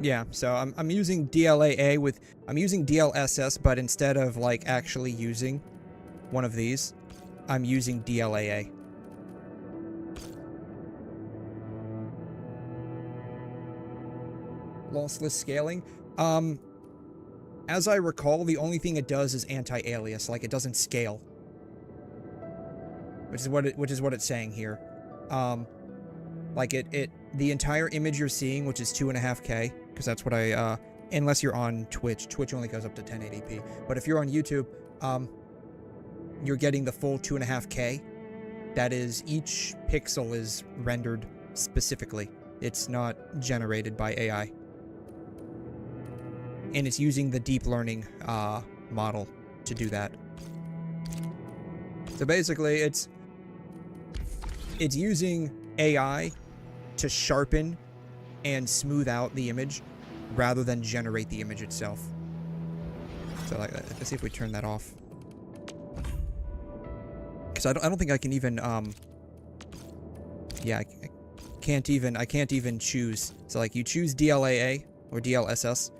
yeah, so I'm using DLAA with, I'm using DLSS, but instead of like actually using one of these, I'm using DLAA. Lossless scaling. As I recall, the only thing it does is anti-alias, like it doesn't scale. which is what it's saying here. Like the entire image you're seeing, which is 2.5K, because that's what I unless you're on Twitch. Twitch only goes up to 1080p. But if you're on YouTube, you're getting the full 2.5K. That is, each pixel is rendered specifically. It's not generated by AI. And it's using the deep learning model to do that. So basically, it's using AI to sharpen and smooth out the image rather than generate the image itself. So like, let's see if we turn that off. Because I don't think I can even yeah, I can't even choose. So like, you choose DLAA or DLSS,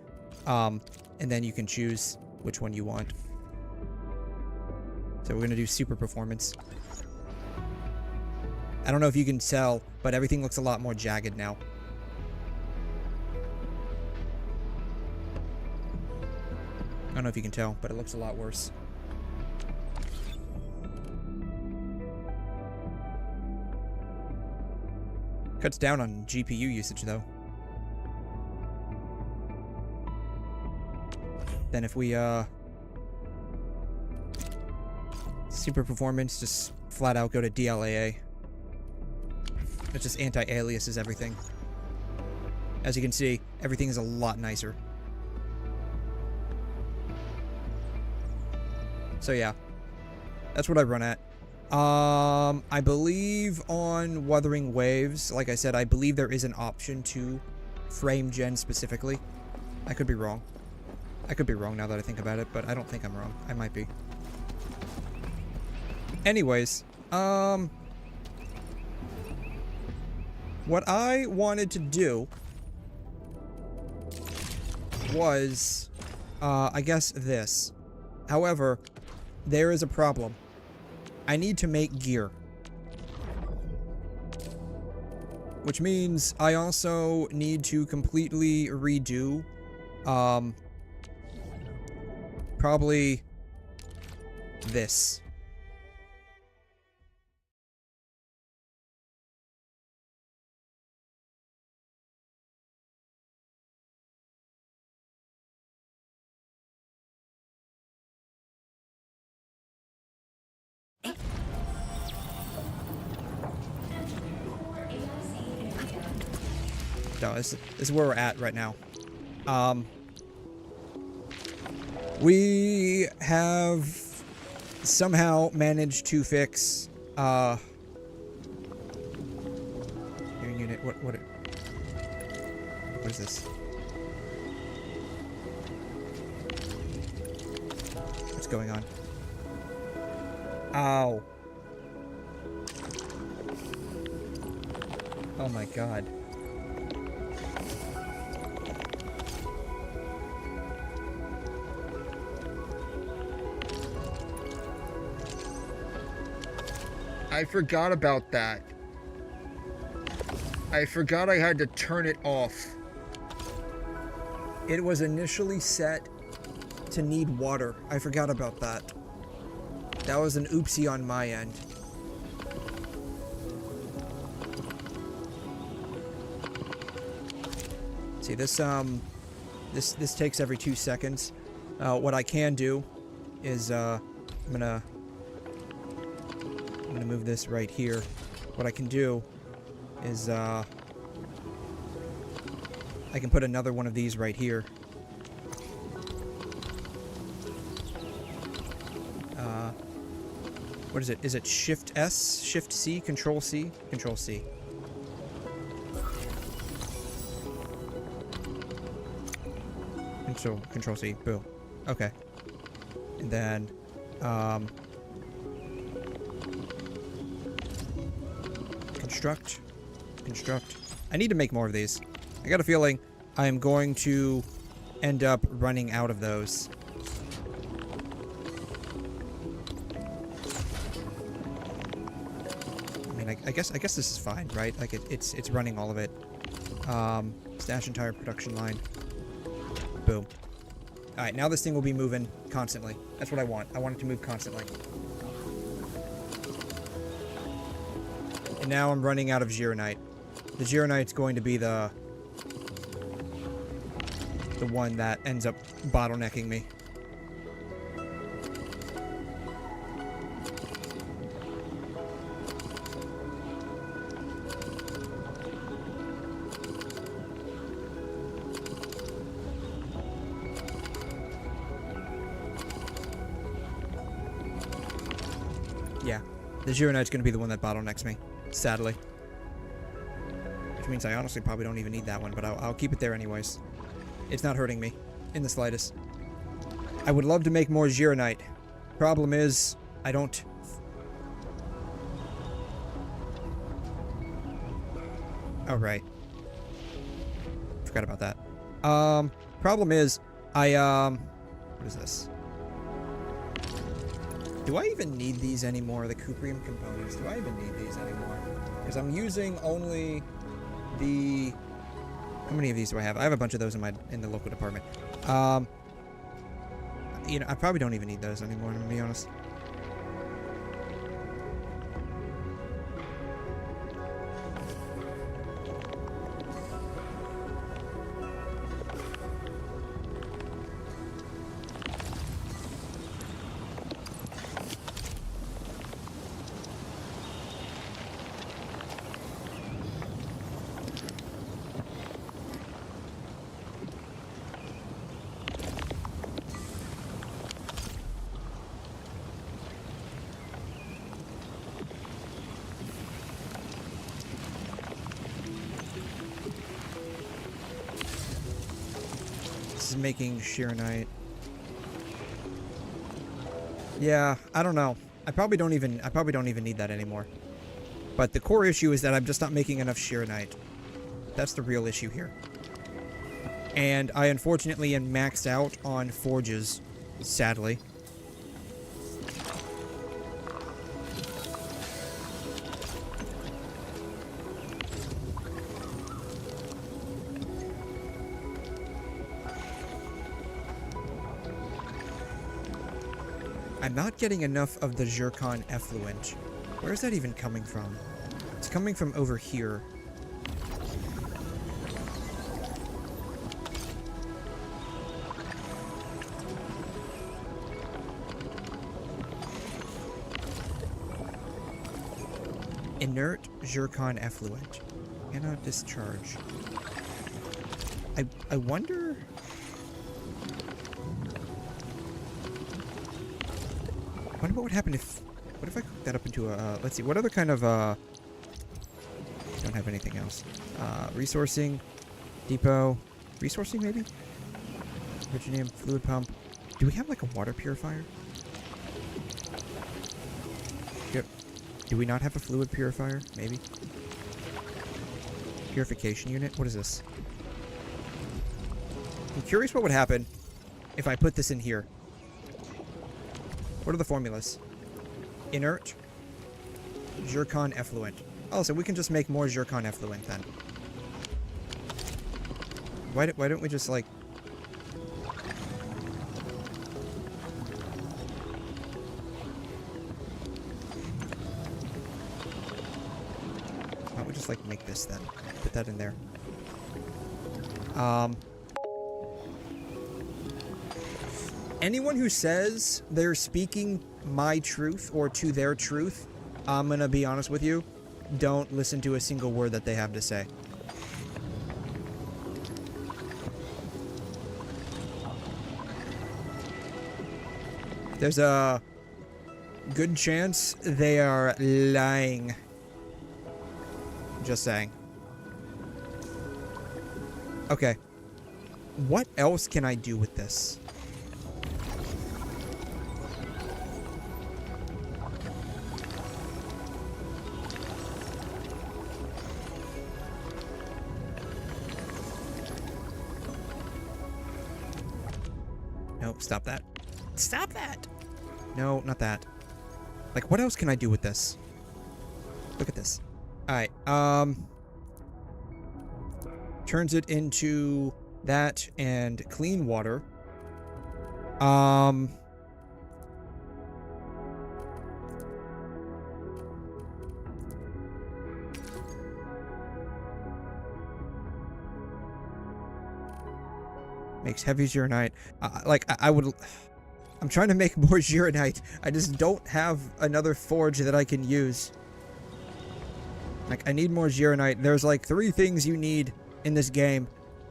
and then you can choose which one you want. So we're gonna do super performance. I don't know if you can tell, but everything looks a lot more jagged now. I don't know if you can tell, but it looks a lot worse. Cuts down on GPU usage, though. Then if we, super performance, just flat out go to DLAA. It just anti-aliases everything. As you can see, everything is a lot nicer. So yeah, that's what I run at. I believe on Wuthering Waves, like I said, I believe there is an option to frame gen specifically. I could be wrong. I could be wrong now that I think about it, but I don't think I'm wrong. I might be. Anyways, what I wanted to do was, I guess this. However, there is a problem. I need to make gear. Which means I also need to completely redo, probably this. No, this is where we're at right now. We have somehow managed to fix hearing unit. What is this? What's going on? Ow. Oh my god. I forgot about that. I forgot I had to turn it off. It was initially set to need water. I forgot about that. That was an oopsie on my end. See, this takes every 2 seconds. What I can do is I'm gonna move this right here. What I can do is I can put another one of these right here. What is it? Is it Shift S, Shift C, Control C, Control C? Control C. Boom. Okay. And then construct. I need to make more of these. I got a feeling I am going to end up running out of those. I mean, I guess this is fine, right? Like it's running all of it. Stash entire production line. Boom. Alright, now this thing will be moving constantly. That's what I want. I want it to move constantly. now I'm running out of 𝘧𝘬𝘦. The 𝘧𝘬𝘦's going to be the one that ends up bottlenecking me. Yeah, the 𝘧𝘬𝘦's going to be the one that bottlenecks me, sadly. Which means I honestly probably don't even need that one, but I'll keep it there anyways. It's not hurting me in the slightest. I would love to make more 𝘧𝘬𝘦. Problem is, I don't. Oh, right. Forgot about that. Problem is, what is this? Do I even need these anymore? The 𝘬𝘃𝑟ium components. Do I even need these anymore? Because I'm using only the... How many of these do I have? I have a bunch of those in the local department. You know, I probably don't even need those anymore, to be honest. Making 𝘧𝘬𝘦. Yeah, I don't know. I probably don't even need that anymore. But the core issue is that I'm just not making enough 𝘧𝘬𝘦. That's the real issue here. And I unfortunately am maxed out on forges, sadly. I'm not getting enough of the 𝘧𝘬𝘠 effluent. Where's that even coming from? It's coming from over here. Inert 𝘧𝘬𝘠 effluent. Cannot discharge. I wonder... I wonder what would happen if... What if I cook that up into a... let's see, what other kind of... don't have anything else. Resourcing. Depot. Resourcing, maybe? Virginium fluid pump. Do we have, like, a water purifier? Yep. Do we not have a fluid purifier? Maybe. Purification unit? What is this? I'm curious what would happen if I put this in here. What are the formulas? Inert 𝘧𝘬𝘠 effluent. Oh, so we can just make more 𝘧𝘬𝘠 effluent then. Why don't we just, like... Why don't we just, like, make this then? Put that in there. Anyone who says they're speaking my truth or to their truth, I'm gonna be honest with you, don't listen to a single word that they have to say. There's a good chance they are lying. Just saying. Okay. What else can I do with this? No, stop that. Stop that! No, not that. Like, what else can I do with this? Look at this. Alright, turns it into that and clean water. Makes heavy 𝘧𝘬𝘦. I'm trying to make more 𝘧𝘬𝘦. I just don't have another forge that I can use. Like, I need more 𝘧𝘬𝘦. There's like 3 things you need in this game.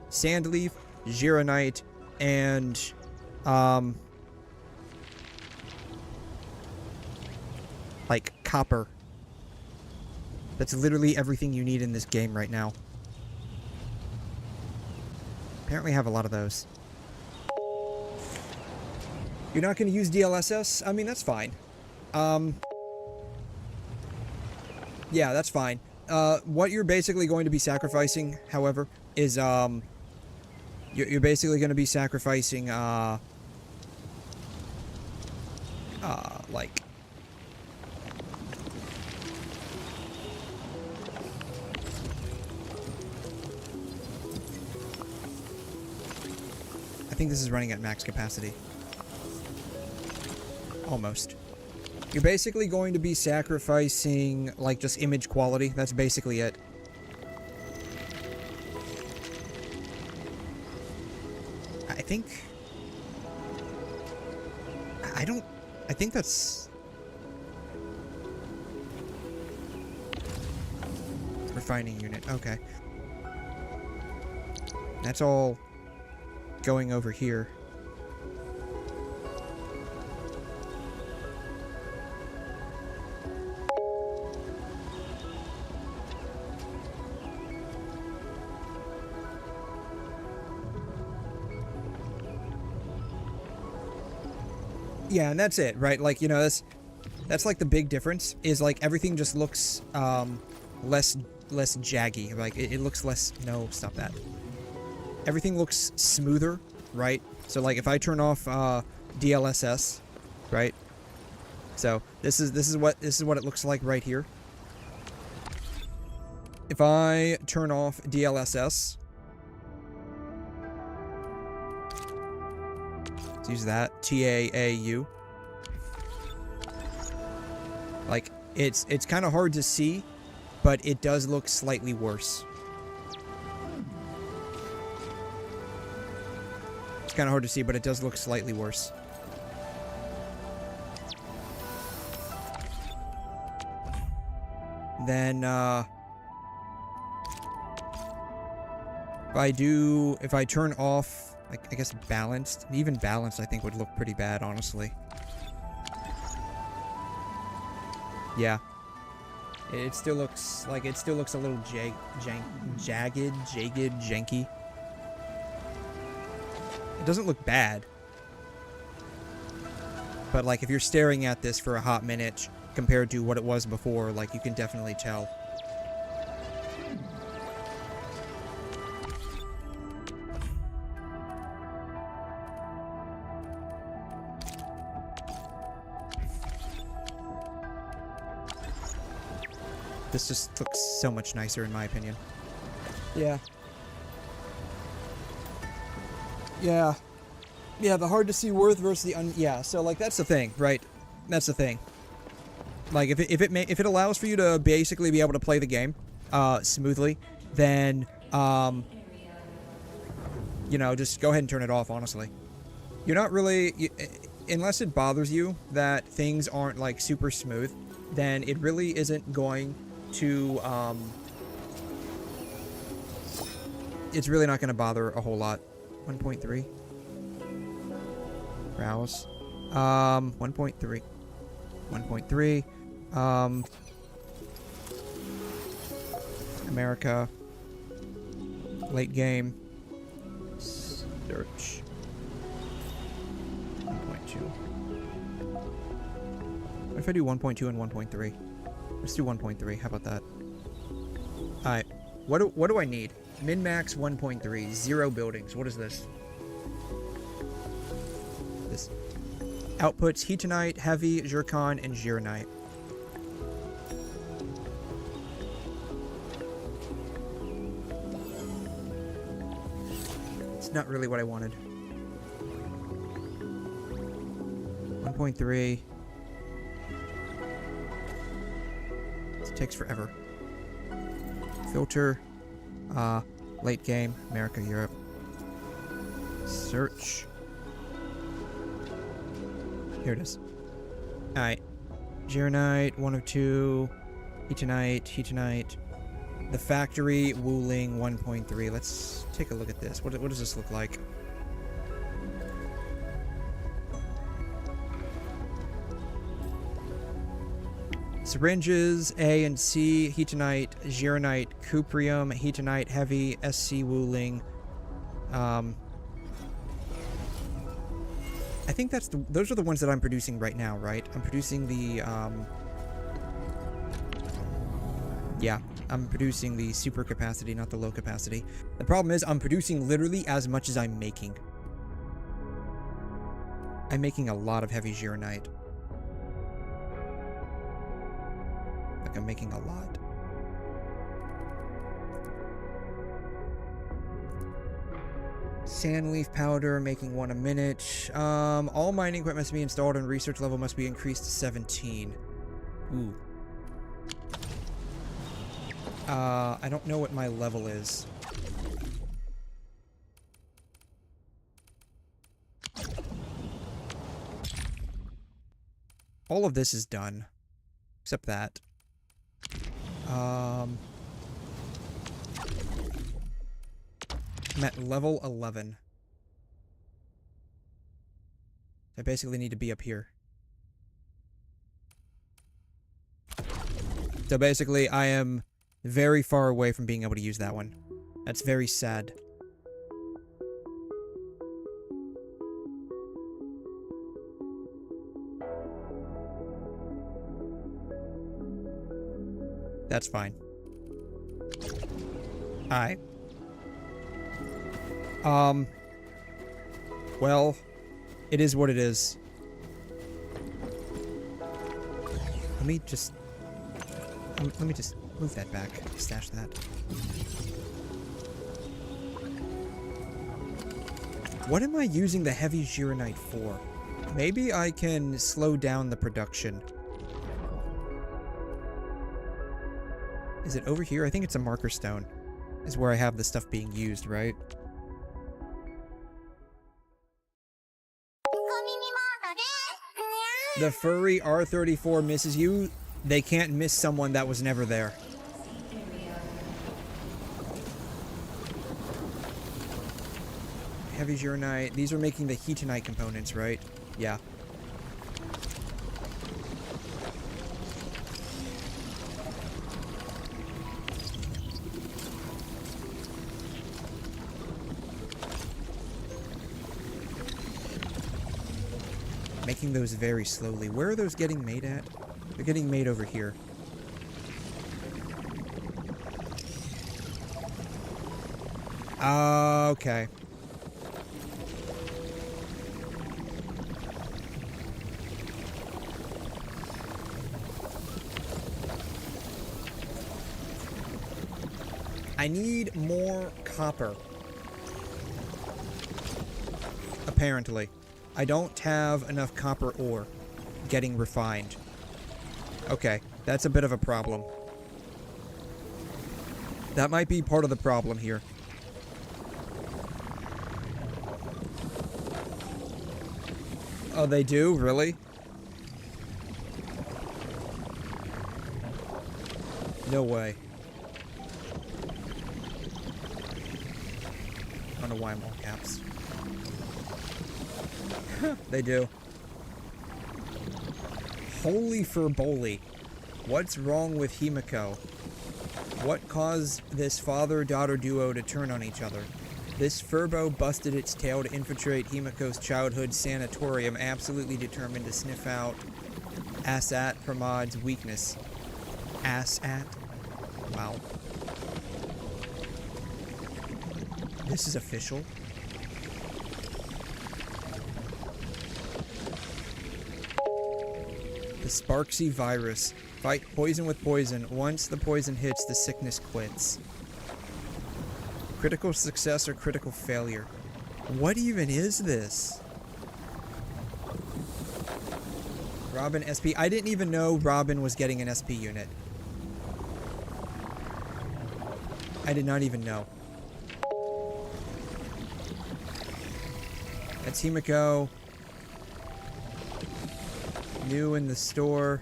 Sandleaf, 𝘧𝘬𝘦, and like copper. That's literally everything you need in this game right now. Apparently I have a lot of those. You're not going to use DLSS? I mean, that's fine. Yeah, that's fine. What you're basically going to be sacrificing, however, is, you're basically going to be sacrificing, like... I think this is running at max capacity. Almost. You're basically going to be sacrificing, like, just image quality. That's basically it. I think... I think that's... Refining unit. Okay. That's all going over here. Yeah, and that's it, right? Like, you know, that's like the big difference, is like everything just looks less jaggy. Like it looks less... No, stop that. Everything looks smoother, right? So like if I turn off DLSS, right? So this is what it looks like right here. If I turn off DLSS, let's use that, TAAU. Like it's kind of hard to see, but it does look slightly worse. It's kind of hard to see, but it does look slightly worse. Then, if I turn off, like, I guess balanced, even balanced I think would look pretty bad, honestly. Yeah. It still looks like, a little jagged, janky. It doesn't look bad. But, like, if you're staring at this for a hot minute compared to what it was before, like, you can definitely tell. This just looks so much nicer in my opinion. Yeah. Yeah. Yeah, the hard to see worth versus the yeah, so like that's the thing, right? That's the thing. Like if it allows for you to basically be able to play the game smoothly, then you know, just go ahead and turn it off, honestly. You're not really unless it bothers you that things aren't like super smooth, then it really isn't going to it's really not going to bother a whole lot. 1.3 browse 1.3 America late game search 1.2. What if I do 1.2 and 1.3? Let's do 1.3. How about that? Alright. What do I need? Min-max 1.3. 0 buildings. What is this? This. Outputs 𝘬𝘬𝘦, heavy, zircon, and 𝘧𝘬𝘦. It's not really what I wanted. 1.3. It takes forever. Filter. Late game. America, Europe. Search. Here it is. Alright. 𝘧𝘬𝘦, 1 of 2. 𝘧𝘬𝘦. The factory, Wuling, 1.3. Let's take a look at this. What does this look like? Syringes, A and C, 𝘧𝘬𝘦, 𝘧𝘬𝘦, cuprium, 𝘧𝘬𝘦 heavy, SC Wuling. I think those are the ones that I'm producing right now, right? I'm producing the, yeah, I'm producing the super capacity, not the low capacity. The problem is I'm producing literally as much as I'm making. I'm making a lot of heavy 𝘧𝘬𝘦. Like, I'm making a lot. Sandleaf powder, making 1 a minute. All mining equipment must be installed and research level must be increased to 17. Ooh. I don't know what my level is. All of this is done. Except that. I'm at level 11. I basically need to be up here. So basically, I am very far away from being able to use that one. That's very sad. That's fine. Alright. Well, it is what it is. Let me just move that back. Stash that. What am I using the heavy 𝘧𝘬𝘦 for? Maybe I can slow down the production. Is it over here? I think it's a marker stone. Is where I have the stuff being used, right? The furry R34 misses you. They can't miss someone that was never there. Heavy 𝘧𝘬𝘦. These are making the 𝘧𝘬𝘦 components, right? Yeah. Making those very slowly. Where are those getting made at? They're getting made over here. Okay. I need more copper. Apparently. I don't have enough copper ore getting refined. Okay, that's a bit of a problem. That might be part of the problem here. Oh, they do? Really? No way. I don't know why I'm all caps. They do. Holy furboli. What's wrong with Himiko? What caused this father-daughter duo to turn on each other? This furbo busted its tail to infiltrate Himiko's childhood sanatorium, absolutely determined to sniff out Assat Pramod's weakness. Assat? Wow. This is official? The Sparksy virus. Fight poison with poison. Once the poison hits, the sickness quits. Critical success or critical failure. What even is this? Robin SP. I didn't even know Robin was getting an SP unit. I did not even know. That's Himiko. New in the store.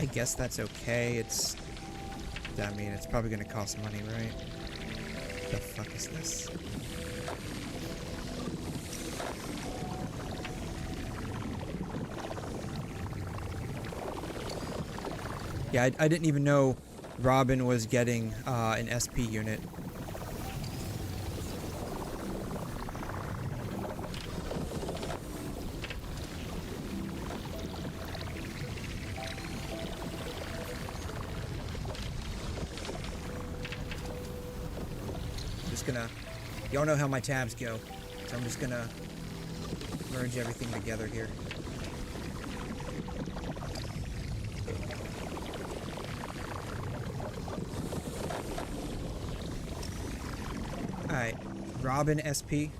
I guess that's okay. I mean, it's probably gonna cost money, right? The fuck is this? Yeah, I didn't even know Robin was getting an SP unit. I'm just gonna... Y'all know how my tabs go, so I'm just gonna merge everything together here. Alright, Robin SP.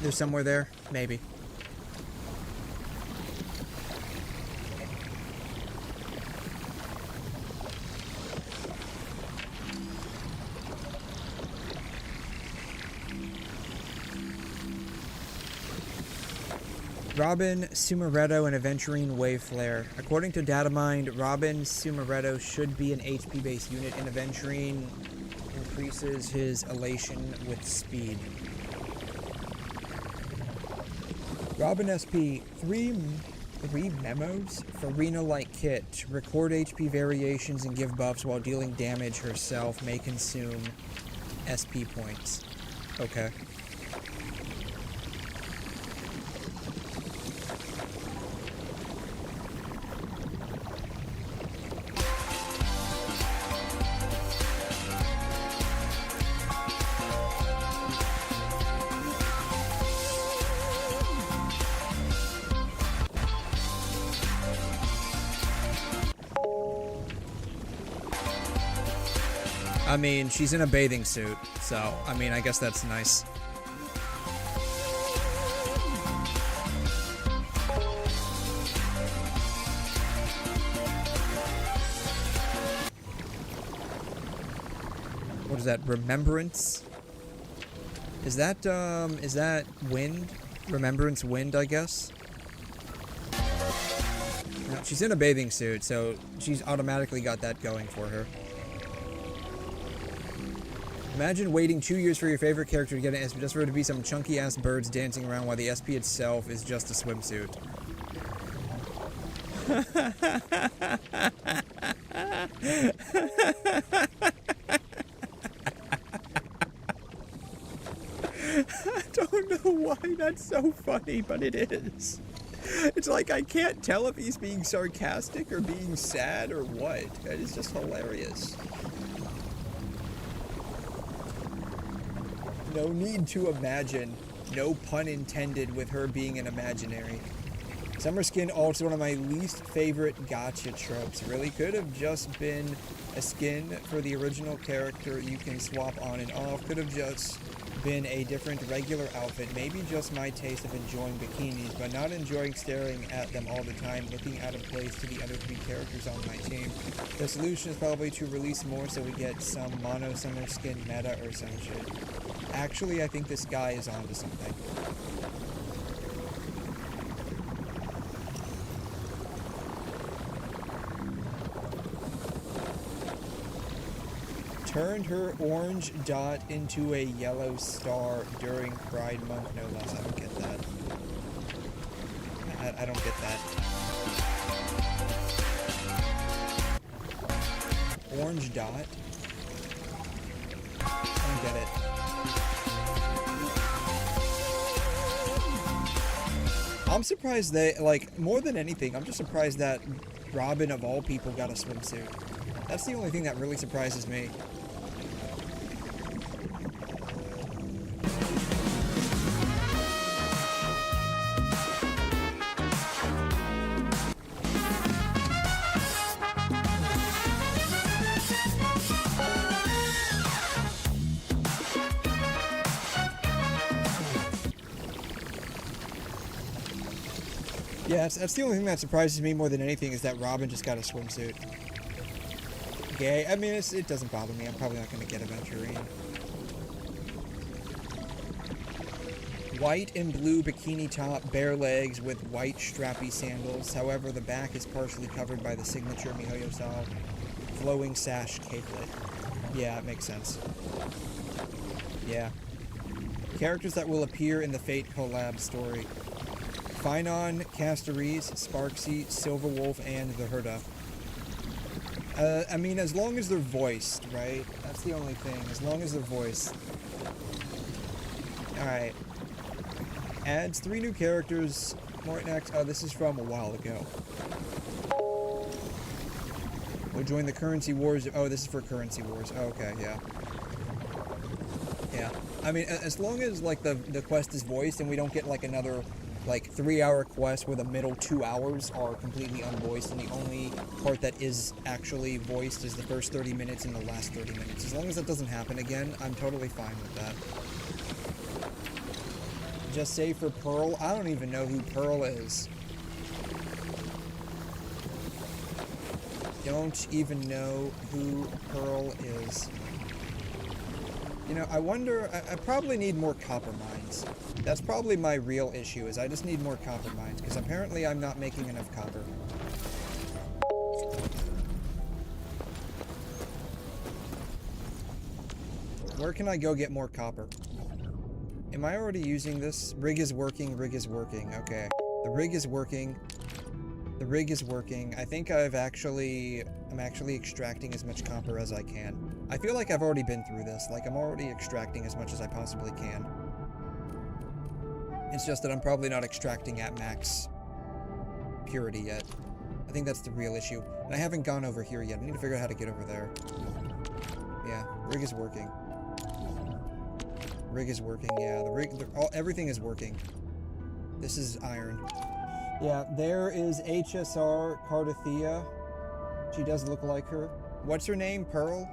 There's somewhere there? Maybe. Robin, Sumaretto, and Aventurine Wave Flare. According to data mined, Robin, Sumaretto should be an HP-based unit, and Aventurine increases his elation with speed. Robin SP, three memos for Reno-like kit. Record HP variations and give buffs while dealing damage herself may consume SP points. Okay. I mean, she's in a bathing suit, so, I mean, I guess that's nice. What is that? Remembrance? Is that wind? Remembrance wind, I guess? No, she's in a bathing suit, so she's automatically got that going for her. Imagine waiting 2 years for your favorite character to get an SP just for it to be some chunky-ass birds dancing around while the SP itself is just a swimsuit. I don't know why that's so funny, but it is. It's like I can't tell if he's being sarcastic or being sad or what. It is just hilarious. No need to imagine. No pun intended with her being an imaginary. Summer skin alt is one of my least favorite gacha tropes. Really could have just been a skin for the original character you can swap on and off. Could have just been a different regular outfit. Maybe just my taste of enjoying bikinis, but not enjoying staring at them all the time, looking out of place to the other three characters on my team. The solution is probably to release more so we get some mono summer skin meta or some shit. Actually, I think this guy is onto something. Turned her orange dot into a yellow star during Pride Month, no less. I don't get that. I don't get that. Orange dot? I don't get it. I'm surprised they, like, more than anything, I'm just surprised that Robin, of all people, got a swimsuit. That's the only thing that really surprises me. Yeah, that's the only thing that surprises me more than anything is that Robin just got a swimsuit. Gay. I mean, it doesn't bother me. I'm probably not going to get Aventurine. White and blue bikini top, bare legs with white strappy sandals. However, the back is partially covered by the signature 𝘵𝘄𝘢𝘳 flowing sash capelet. Yeah, it makes sense. Yeah. Characters that will appear in the Fate collab story. Finon, Castorees, Sparksy, Silverwolf, and the Herda. I mean, as long as they're voiced, right? That's the only thing. As long as they're voiced. Alright. Adds 3 new characters. More next. Oh, this is from a while ago. We'll join the currency wars. Oh, this is for currency wars. Oh, okay, yeah. Yeah. I mean, as long as, like, the quest is voiced and we don't get, like, another, like, 3-hour quest where the middle 2 hours are completely unvoiced and the only part that is actually voiced is the first 30 minutes and the last 30 minutes. As long as that doesn't happen again, I'm totally fine with that. Just say for Pearl. I don't even know who Pearl is. Don't even know who Pearl is. You know, I wonder, I probably need more copper mines. That's probably my real issue, is I just need more copper mines, because apparently I'm not making enough copper. Where can I go get more copper? Am I already using this? Rig is working, rig is working. Okay. The rig is working. The rig is working. I think I'm actually extracting as much copper as I can. I feel like I've already been through this. Like, I'm already extracting as much as I possibly can. It's just that I'm probably not extracting at max purity yet. I think that's the real issue. And I haven't gone over here yet. I need to figure out how to get over there. Yeah, rig is working. Rig is working, yeah. Everything is working. This is iron. Yeah, there is HSR Cardathea. She does look like her. What's her name? Pearl?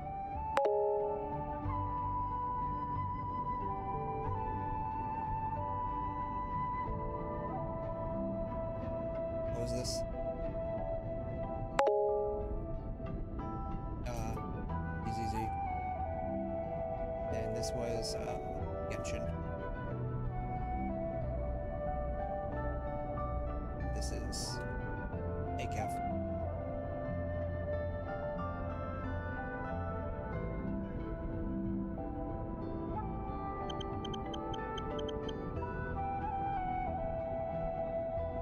What was this? EZZ. And this was, Genshin. This is ACAF.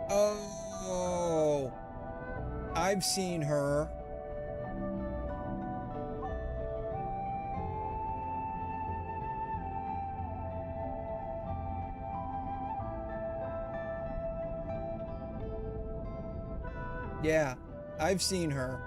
Oh, I've seen her. Yeah, I've seen her.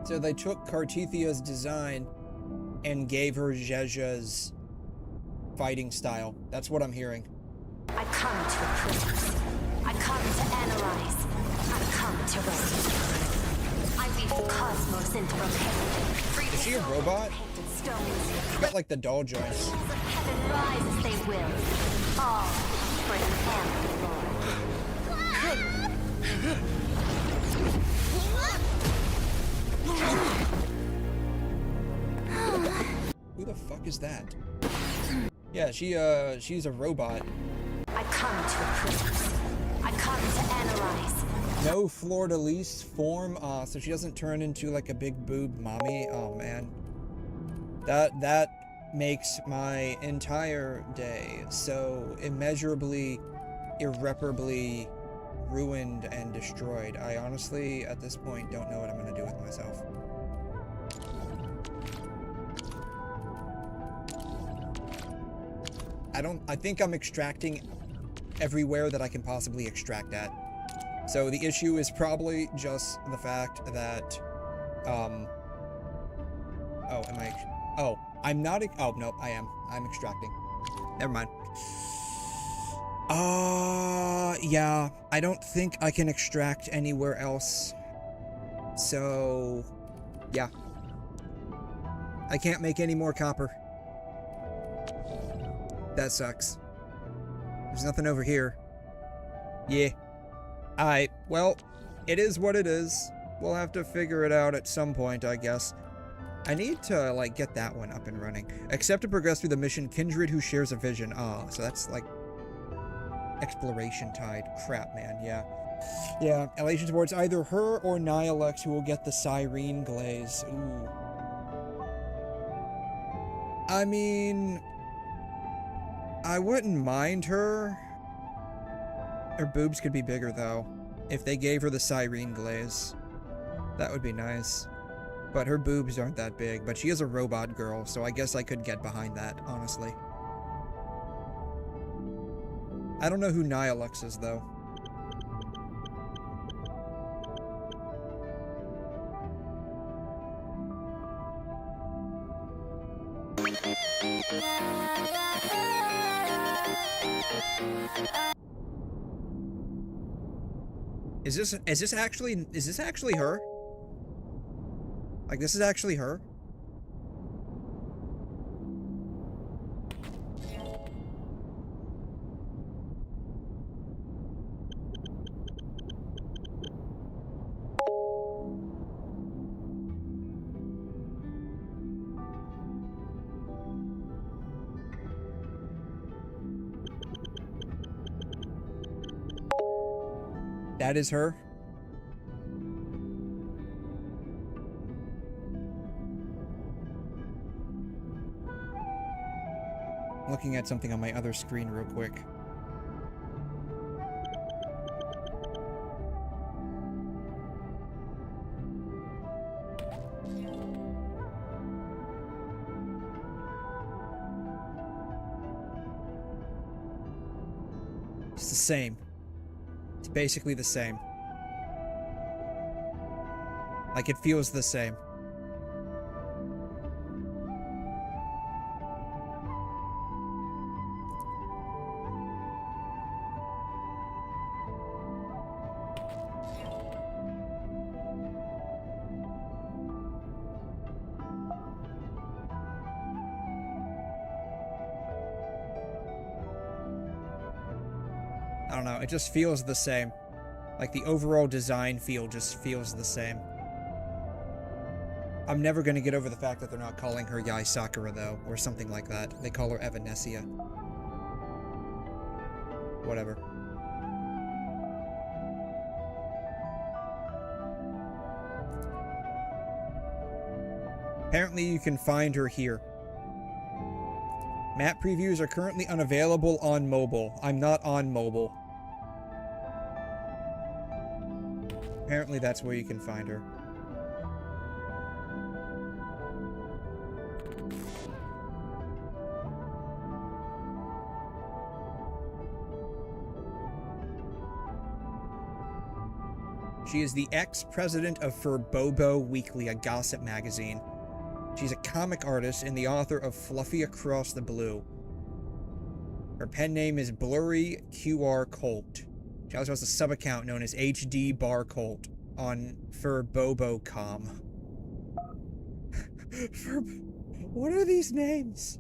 So they took Cartethea's design and gave her 𝘧𝘬𝘬's fighting style. That's what I'm hearing. I come to approve. I come to analyze. I come to rescue. I weave the cosmos into repair. Is she a robot? She's got like the doll joints. Of heaven rise as they will. All for an Who the fuck is that? Yeah, she's a robot. I come to approve. I come to analyze. No 𝘬𝘬𝘦 form, so she doesn't turn into like a big boob mommy. Oh man. That makes my entire day so immeasurably, irreparably ruined and destroyed. I honestly, at this point, don't know what I'm gonna do with myself. I think I'm extracting everywhere that I can possibly extract at. So the issue is probably just the fact that, I'm not, oh, no, I am. I'm extracting. Never mind. Yeah, I don't think I can extract anywhere else. So, yeah. I can't make any more copper. That sucks. There's nothing over here. Yeah. Alright, well, it is what it is. We'll have to figure it out at some point, I guess. I need to, like, get that one up and running. Except to progress through the mission, kindred who shares a vision. Ah, so that's, like, exploration tide. Crap, man, yeah. Yeah, elation towards either her or 𝘧𝘢𝘢 who will get the 𝘧𝘰𝘮 Ooh. I mean, I wouldn't mind her. Her boobs could be bigger, though. If they gave her the 𝘧𝘰𝘮. That would be nice. But her boobs aren't that big. But she is a robot girl, so I guess I could get behind that, honestly. I don't know who 𝘧𝘢𝘢 is, though. Is this actually her? Like, this is actually her? That is her? Looking at something on my other screen real quick. It's the same. It's basically the same. Like, it feels the same. I don't know, it just feels the same. Like, the overall design feel just feels the same. I'm never gonna get over the fact that they're not calling her Yae Sakura, though, or something like that. They call her Evanescia. Whatever. Apparently you can find her here. Map previews are currently unavailable on mobile. I'm not on mobile. Apparently that's where you can find her. She is the ex-president of 𝘬𝘯𝘠 Weekly, a gossip magazine. She's a comic artist and the author of Fluffy Across the Blue. Her pen name is 𝘬𝘠𝘠𝘠. She also has a sub-account known as ℏ𝑑_Cult on 𝘬𝘯𝘠com. What are these names?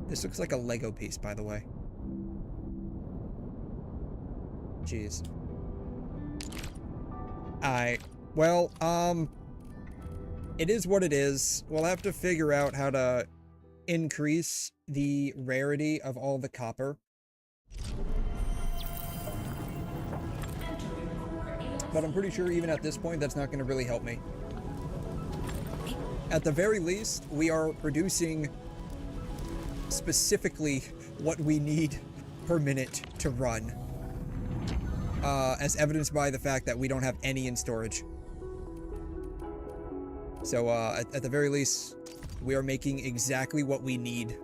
This looks like a Lego piece, by the way. Jeez. Well, it is what it is. We'll have to figure out how to increase the rarity of all the copper. But I'm pretty sure even at this point, that's not going to really help me. At the very least, we are producing specifically what we need per minute to run. As evidenced by the fact that we don't have any in storage. So, at the very least, we are making exactly what we need.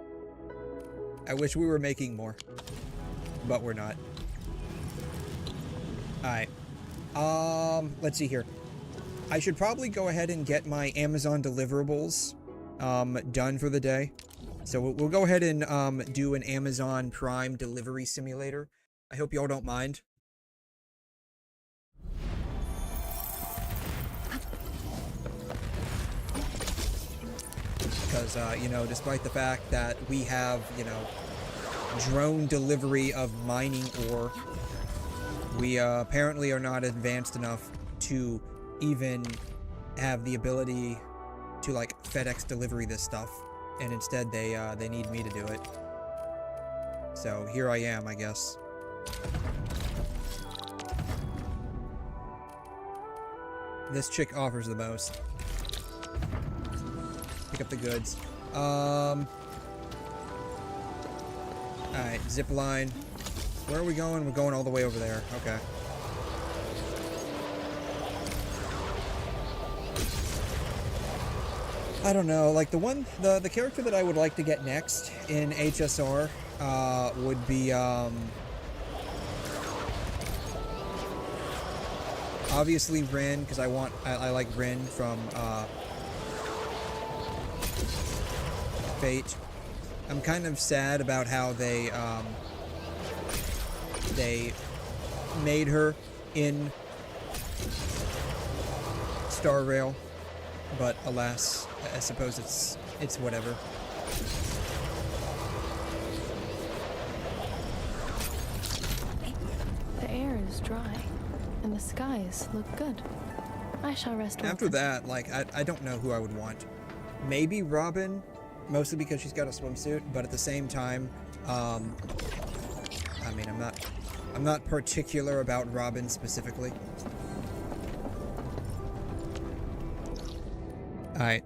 I wish we were making more. But we're not. Alright. Let's see here. I should probably go ahead and get my Amazon deliverables done for the day. So we'll go ahead and do an Amazon Prime delivery simulator. I hope y'all don't mind. Because, you know, despite the fact that we have, you know, drone delivery of mining ore, we apparently are not advanced enough to even have the ability to, like, FedEx delivery this stuff. And instead, they need me to do it. So, here I am, I guess. This chick offers the most. Pick up the goods. Alright, zip line. Where are we going? We're going all the way over there. Okay. I don't know, like the character that I would like to get next in HSR would be obviously Rin, because I like Rin from Fate. I'm kind of sad about how they made her in Star Rail, but alas, I suppose it's whatever. The air is dry, and the skies look good. I shall rest. After that, like, I don't know who I would want. Maybe Robin, mostly because she's got a swimsuit, but at the same time, I mean, I'm not particular about Robin specifically. Alright.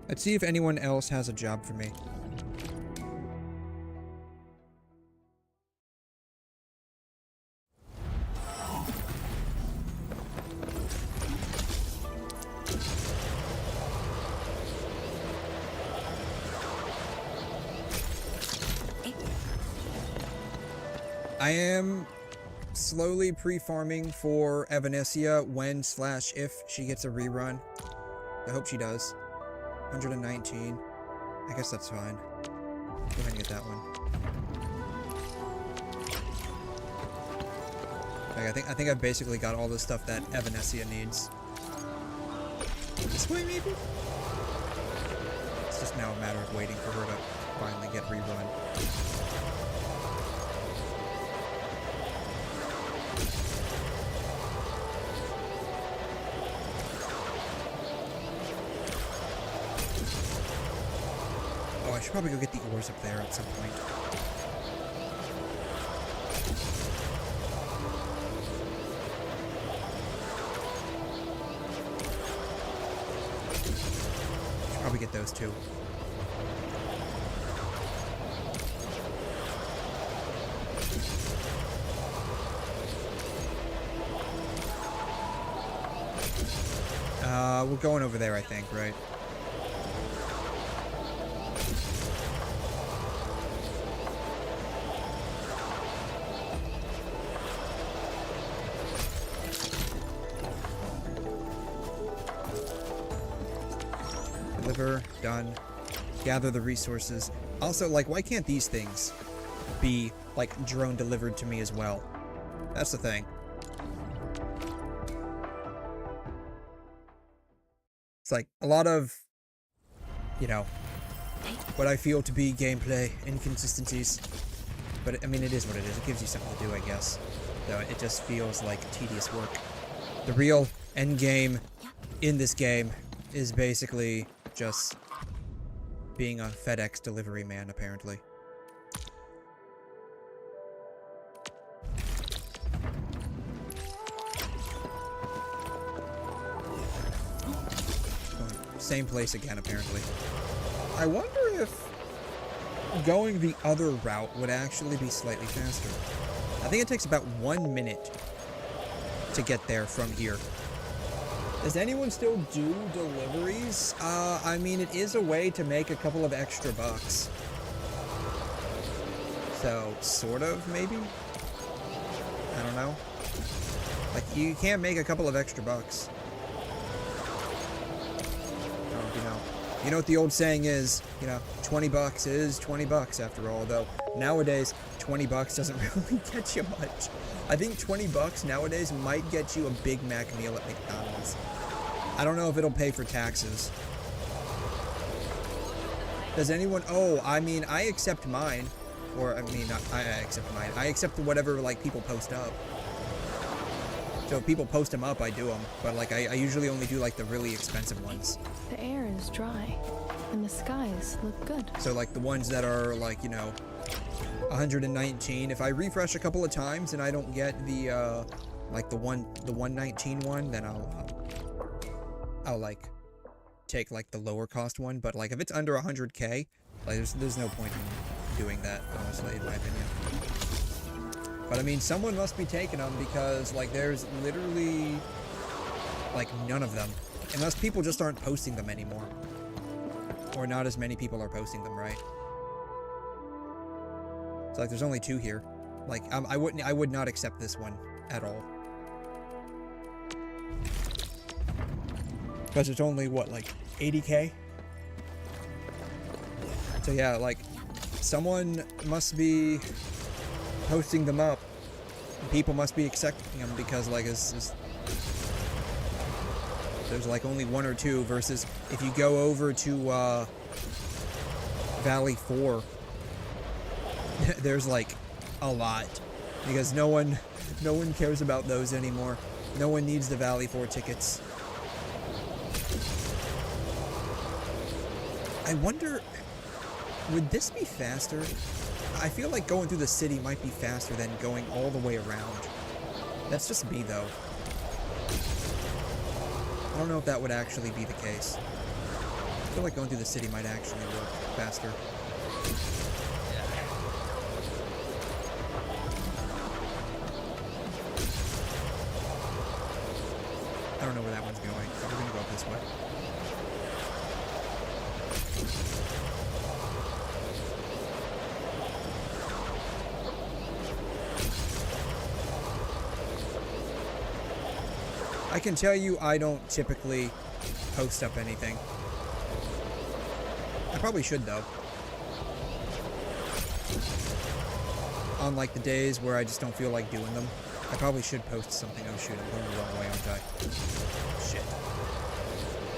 Let's see if anyone else has a job for me. I am slowly pre-farming for Ewanacia when/if she gets a rerun. I hope she does. 119. I guess that's fine. Go ahead and get that one. Okay, I think I've basically got all the stuff that Ewanacia needs. This way, maybe? It's just now a matter of waiting for her to finally get rerun. I should probably go get the ores up there at some point. Should probably get those too. We're going over there, I think, right? Done. Gather the resources. Also, like, why can't these things be, like, drone delivered to me as well? That's the thing. It's like a lot of, you know, what I feel to be gameplay inconsistencies. But, I mean, it is what it is. It gives you something to do, I guess. Though it just feels like tedious work. The real end game in this game is basically just being a FedEx delivery man, apparently. Same place again, apparently. I wonder if going the other route would actually be slightly faster. I think it takes about 1 minute to get there from here. Does anyone still do deliveries? I mean, it is a way to make a couple of extra bucks. So, sort of, maybe? I don't know. Like, you can make a couple of extra bucks. Oh, you know. You know what the old saying is, you know, 20 bucks is 20 bucks after all, though nowadays 20 bucks doesn't really get you much. I think 20 bucks nowadays might get you a Big Mac meal at McDonald's. I don't know if it'll pay for taxes. Does anyone, oh, I mean, I accept mine, or I mean, not, I accept mine. I accept whatever, like, people post up. So if people post them up, I do them. But, like, I usually only do, like, the really expensive ones. The air is dry, and the skies look good. So, like, the ones that are, like, you know, 119. If I refresh a couple of times and I don't get the, like, the 119 one, then I'll, like, take, like, the lower cost one. But, like, if it's under 100K, like, there's no point in doing that, honestly, in my opinion. But, I mean, someone must be taking them because, like, there's literally, like, none of them. Unless people just aren't posting them anymore. Or not as many people are posting them, right? It's like, there's only 2 here. Like, I would not accept this one at all. Because it's only, what, like, 80K? So, yeah, like, someone must be posting them up. People must be accepting them because, like, there's like only 1 or 2 versus if you go over to Valley 4, there's like a lot because no one cares about those anymore. No one needs the Valley 4 tickets. I wonder, would this be faster? I feel like going through the city might be faster than going all the way around. That's just me, though. I don't know if that would actually be the case. I feel like going through the city might actually work faster. I don't know where that one's going, so we're gonna go up this way. I can tell you I don't typically post up anything. I probably should, though. On, like, the days where I just don't feel like doing them, I probably should post something. Oh, shoot, I'm going the wrong way, aren't I? Shit.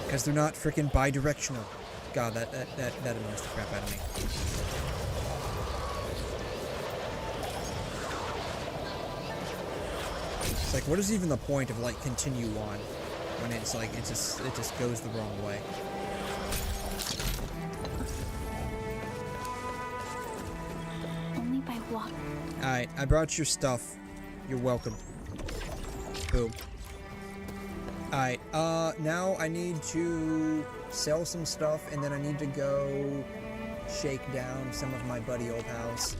Because they're not freaking bi-directional. God, that annoys the crap out of me. It's like, what is even the point of, like, continue on when it's like it just goes the wrong way? Only by water. Alright, I brought your stuff. You're welcome. Boom. Alright, now I need to sell some stuff, and then I need to go shake down some of my buddy old pals.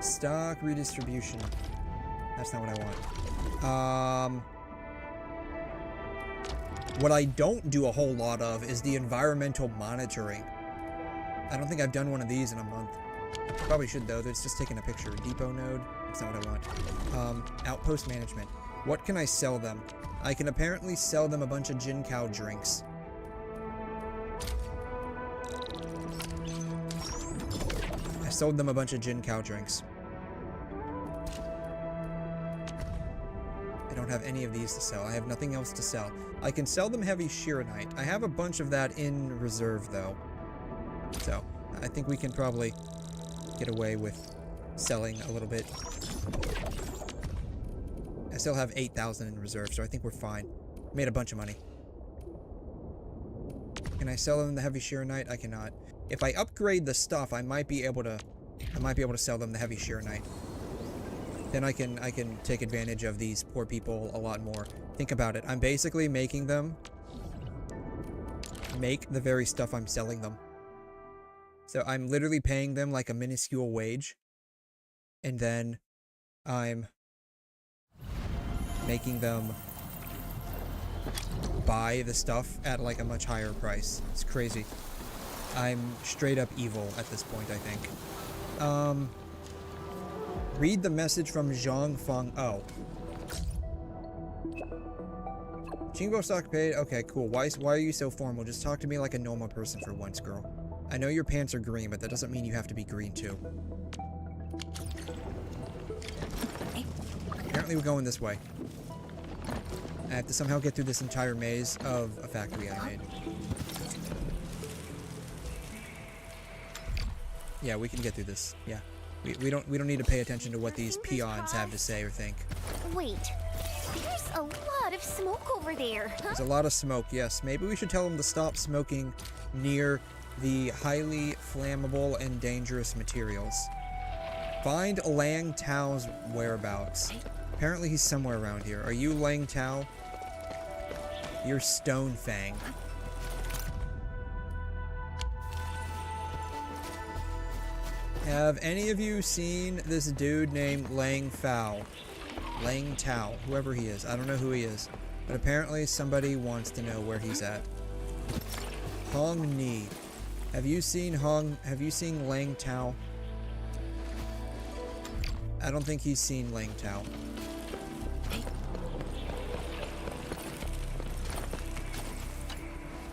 Stock redistribution. That's not what I want. What I don't do a whole lot of is the environmental monitoring. I don't think I've done one of these in a month. Probably should, though. It's just taking a picture. Depot node. That's not what I want. Outpost management. What can I sell them? I can apparently sell them a bunch of Jinkow drinks. I sold them a bunch of Jinkow drinks. I don't have any of these to sell. I have nothing else to sell. I can sell them heavy Sheeranite. I have a bunch of that in reserve, though. So, I think we can probably get away with selling a little bit. I still have 8,000 in reserve, so I think we're fine. Made a bunch of money. Can I sell them the heavy Sheeranite? I cannot. If I upgrade the stuff, I might be able to sell them the heavy Sheeranite. Then I can take advantage of these poor people a lot more. Think about it. I'm basically making them make the very stuff I'm selling them. So I'm literally paying them like a minuscule wage. And then I'm making them buy the stuff at like a much higher price. It's crazy. I'm straight up evil at this point, I think. Read the message from Zhang Feng. Oh. Chingo stock paid? Okay, cool. Why are you so formal? Just talk to me like a normal person for once, girl. I know your pants are green, but that doesn't mean you have to be green too. Apparently we're going this way. I have to somehow get through this entire maze of a factory I made. Yeah, we can get through this. Yeah. We don't need to pay attention to what these peons have to say or think. Wait, there's a lot of smoke over there. There's a lot of smoke, yes. Maybe we should tell them to stop smoking near the highly flammable and dangerous materials. Find 𝘰𝘰𝘤𝘕's whereabouts. Apparently he's somewhere around here. Are you 𝘰𝘰𝘤? You're Stonefang. Have any of you seen this dude named 𝘰𝘰𝘤? 𝘰𝘰𝘤, whoever he is. I don't know who he is. But apparently somebody wants to know where he's at. 𝘠𝑚. Have you seen 𝘰𝘰𝘤? I don't think he's seen 𝘰𝘰𝘤.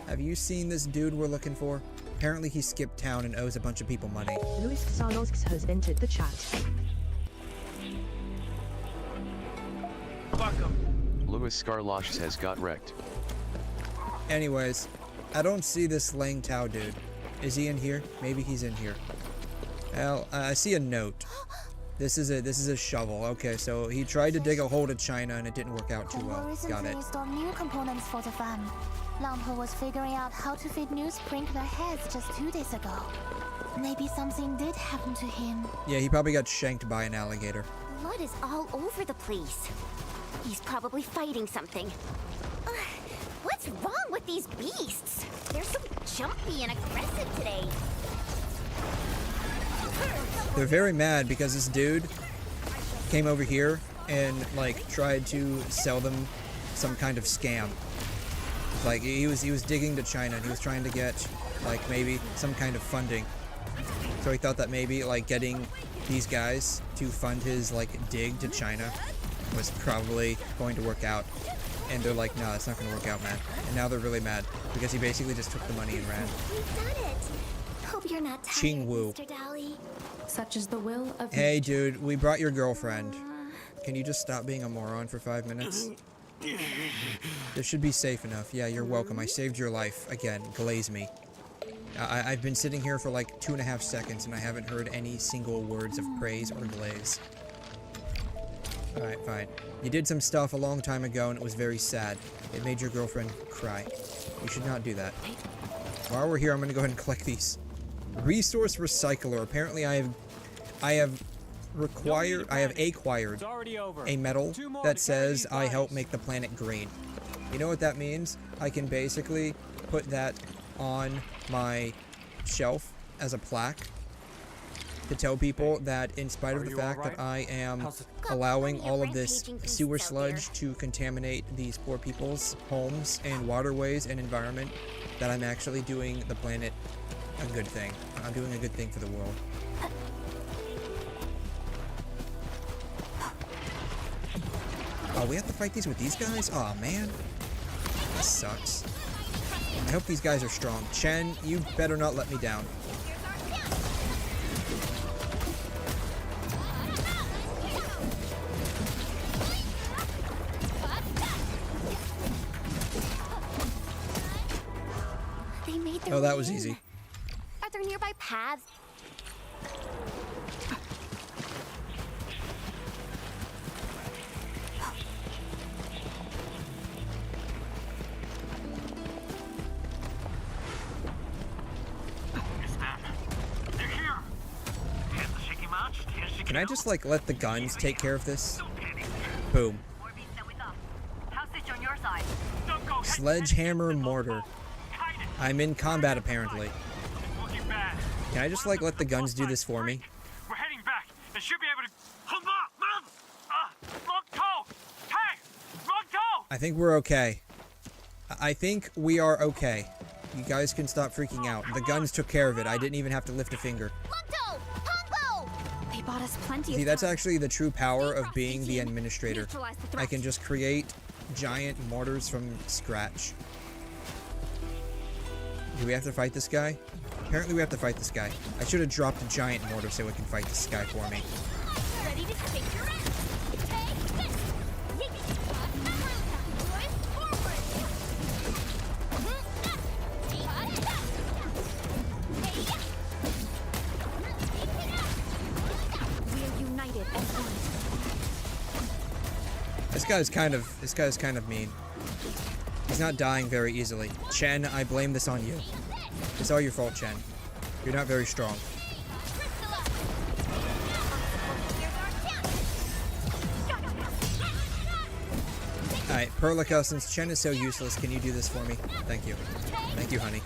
Have you seen this dude we're looking for? Apparently he skipped town and owes a bunch of people money. 𝘧𝘢𝘬𝘤𝘕 has entered the chat. Fuck him. 𝘠𝘬𝘬𝘤 has got wrecked. Anyways, I don't see this 𝘰𝘰𝘤 dude. Is he in here? Maybe he's in here. Well, I see a note. This is a shovel. Okay, so he tried to dig a hole to China and it didn't work out too well. Got it. Installed new components for the farm. 𝘰𝘰𝘤 was figuring out how to feed new sprinkler heads just 2 days ago. Maybe something did happen to him. Yeah, he probably got shanked by an alligator. Blood is all over the place. He's probably fighting something. What's wrong with these beasts? They're so jumpy and aggressive today. They're very mad because this dude came over here and like tried to sell them some kind of scam. Like he was digging to China and he was trying to get like maybe some kind of funding. So he thought that maybe like getting these guys to fund his like dig to China was probably going to work out. And they're like, no, it's not going to work out, man. And now they're really mad because he basically just took the money and ran. We've done it. Hope you're not tired, Ching-Wu. Mr. Dowley. Such is the will of Hey, dude, we brought your girlfriend. Can you just stop being a moron for 5 minutes? This should be safe enough. Yeah, you're welcome. I saved your life. Again, glaze me. I've been sitting here for like 2.5 seconds and I haven't heard any single words of praise or glaze. Alright, fine. You did some stuff a long time ago and it was very sad. It made your girlfriend cry. You should not do that. While we're here, I'm going to go ahead and collect these. Resource recycler. Apparently I have acquired a medal that says I help make the planet green. You know what that means? I can basically put that on my shelf as a plaque to tell people that in spite of the fact that I am allowing all of this sewer sludge to contaminate these poor people's homes and waterways and environment, that I'm actually doing the planet a good thing. I'm doing a good thing for the world. Oh, we have to fight these with these guys? Oh man. This sucks. I hope these guys are strong. Chen, you better not let me down. Oh, that was easy. Are there nearby paths? Can I just like let the guns take care of this? Boom. Sledgehammer mortar. I'm in combat apparently. Can I just like let the guns do this for me? We're heading back. They should be able to. I think we're okay. I think we are okay. You guys can stop freaking out. The guns took care of it. I didn't even have to lift a finger. They bought us plenty. See, that's actually the true power of being the administrator. I can just create giant mortars from scratch. Do we have to fight this guy? Apparently we have to fight this guy. I should have dropped a giant mortar so it can fight this guy for me. Ready to take your ass. Take this. We are united as one. This guy's kind of mean. He's not dying very easily. Chen, I blame this on you. It's all your fault, Chen. You're not very strong. Alright, Perlica, since Chen is so useless, can you do this for me? Thank you. Thank you, honey.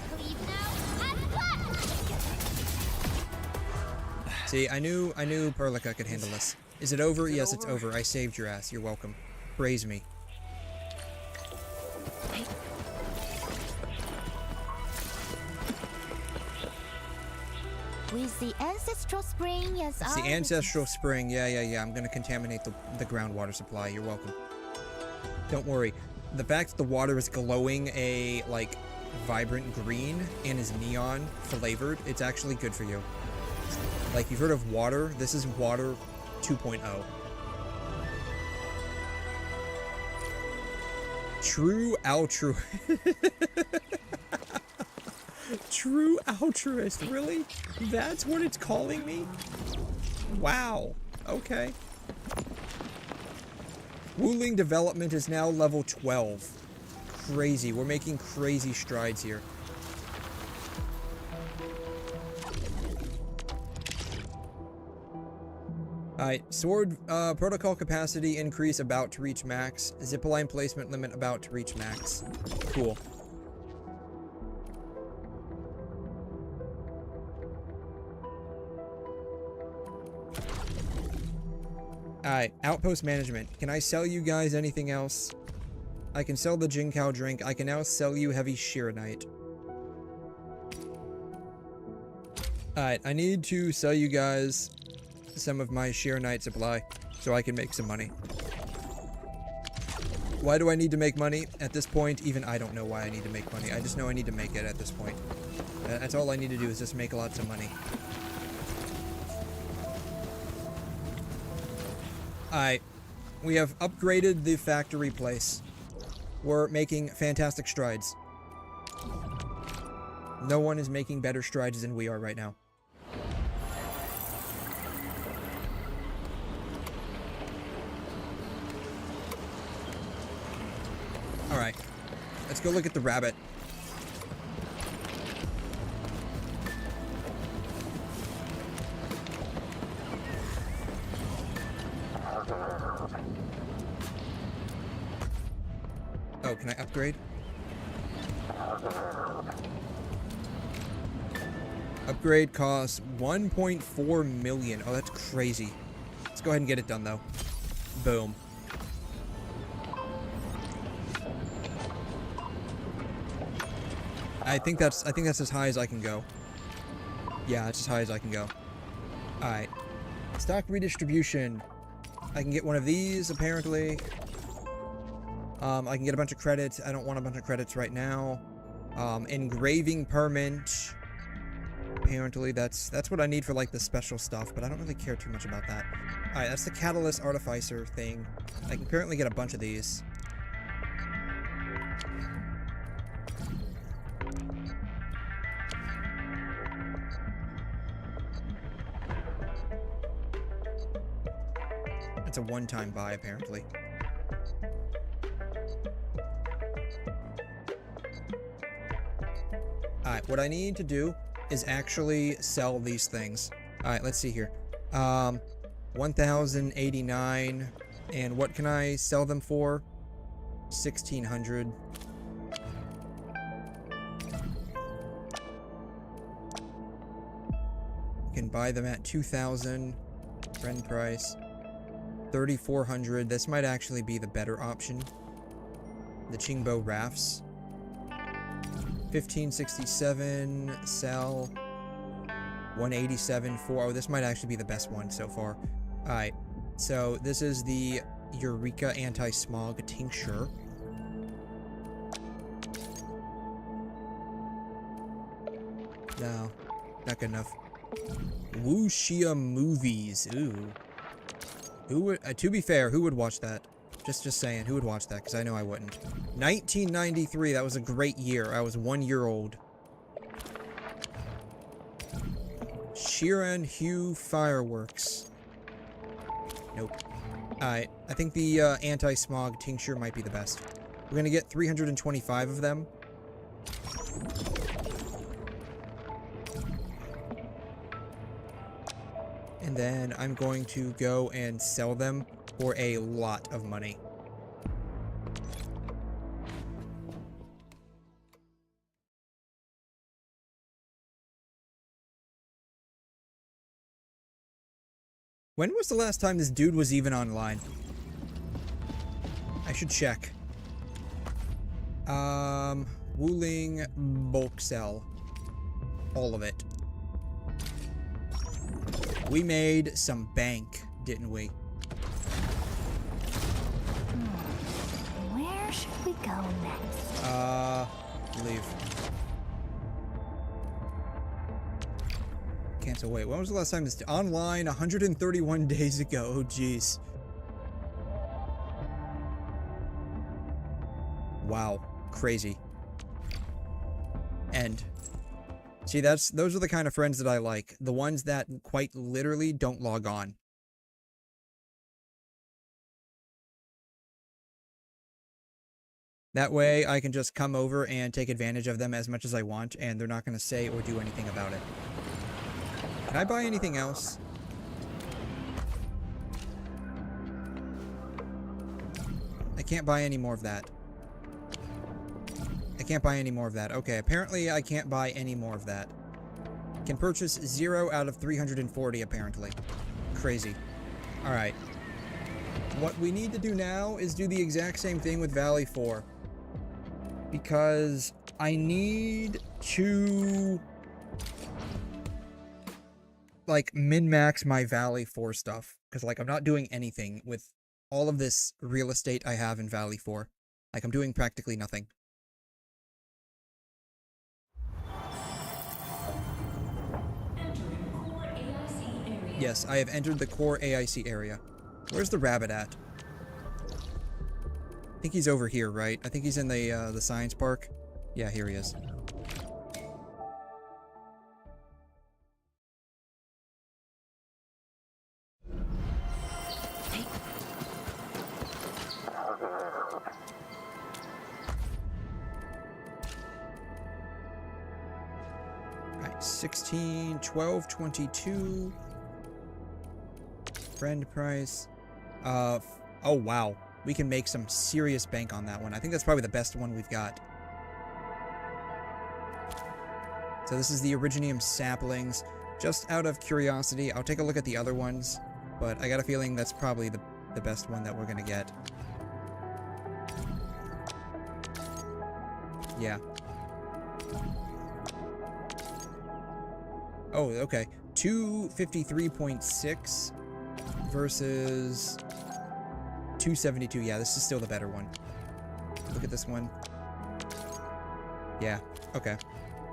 See, I knew Perlica could handle this. Is it over? Yes, it's over. I saved your ass. You're welcome. Praise me. With the ancestral spring as It's the ancestral spring. Yeah. I'm gonna contaminate the groundwater supply. You're welcome. Don't worry. The fact that the water is glowing a, like, vibrant green and is neon flavored, it's actually good for you. Like, you've heard of water? This is water 2.0. True altruist. True altruist, really? That's what it's calling me? Wow. Okay. Wuling development is now level 12. Crazy. We're making crazy strides here. Alright, sword protocol capacity increase about to reach max. Zipline placement limit about to reach max. Cool. Alright, outpost management. Can I sell you guys anything else? I can sell the Jinkiao drink. I can now sell you heavy Sheeranite. Alright, I need to sell you guys some of my Sheeranite supply so I can make some money. Why do I need to make money? At this point, even I don't know why I need to make money. I just know I need to make it at this point. That's all I need to do is just make lots of money. Alright, we have upgraded the factory place. We're making fantastic strides. No one is making better strides than we are right now. Alright, let's go look at the rabbit. Oh, can I upgrade? Upgrade costs 1.4 million. Oh, that's crazy. Let's go ahead and get it done, though. Boom. I think that's as high as I can go. Yeah, that's as high as I can go. Alright. Stock redistribution. I can get one of these, apparently. I can get a bunch of credits. I don't want a bunch of credits right now. Engraving permit. Apparently, that's what I need for, like, the special stuff, but I don't really care too much about that. Alright, that's the Catalyst Artificer thing. I can apparently get a bunch of these. It's a one-time buy, apparently. Alright, what I need to do is actually sell these things. Alright, let's see here. 1,089. And what can I sell them for? 1,600. Can buy them at 2,000. Friend price. 3,400. This might actually be the better option. The Qingbo rafts. 1567, sell. 187, 4. Oh, this might actually be the best one so far. Alright, so this is the Eureka Anti-Smog Tincture. No, not good enough. Wuxia movies. Ooh. Who would? To be fair, who would watch that? Just saying, who would watch that? Because I know I wouldn't. 1993. That was a great year. I was 1 year old. 𝘕𝘮 fireworks. Nope. Alright, I think the anti-smog tincture might be the best. We're gonna get 325 of them. And then I'm going to go and sell them for a lot of money. When was the last time this dude was even online? I should check. 𝘬𝘠𝘬𝘕𝘖𝘛. All of it. We made some bank, didn't we? Where should we go next? Leave. Cancel. Wait, when was the last time this online? 131 days ago. Oh, jeez. Wow. Crazy. End. See, those are the kind of friends that I like. The ones that quite literally don't log on. That way, I can just come over and take advantage of them as much as I want, and they're not going to say or do anything about it. Can I buy anything else? I can't buy any more of that. I can't buy any more of that. Okay, apparently I can't buy any more of that. Can purchase 0 out of 340, apparently. Crazy. Alright. What we need to do now is do the exact same thing with Valley 4. Because I need to... like, min-max my Valley 4 stuff. Because, like, I'm not doing anything with all of this real estate I have in Valley 4. Like, I'm doing practically nothing. Yes, I have entered the core AIC area. Where's the rabbit at? I think he's over here, right? I think he's in the science park. Yeah, here he is. Right, 16, 12, 22. Friend price. Oh wow. We can make some serious bank on that one. I think that's probably the best one we've got. So this is the Originium saplings. Just out of curiosity, I'll take a look at the other ones, but I got a feeling that's probably the best one that we're gonna get. Yeah. Oh, okay. 253.6 versus 272. Yeah, this is still the better one. Look at this one. Yeah, okay.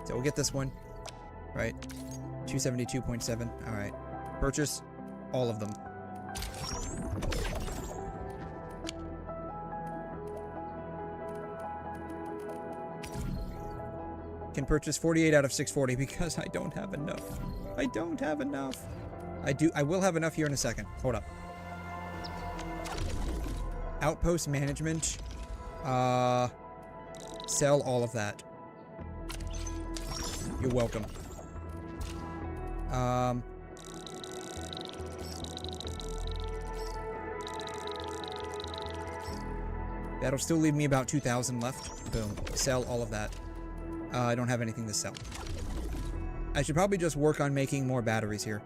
So we'll get this one, right? 272.7. All right. Purchase all of them. Can purchase 48 out of 640 because I don't have enough. I don't have enough. I will have enough here in a second. Hold up. Outpost management. Sell all of that. You're welcome. That'll still leave me about 2,000 left. Boom. Sell all of that. I don't have anything to sell. I should probably just work on making more batteries here.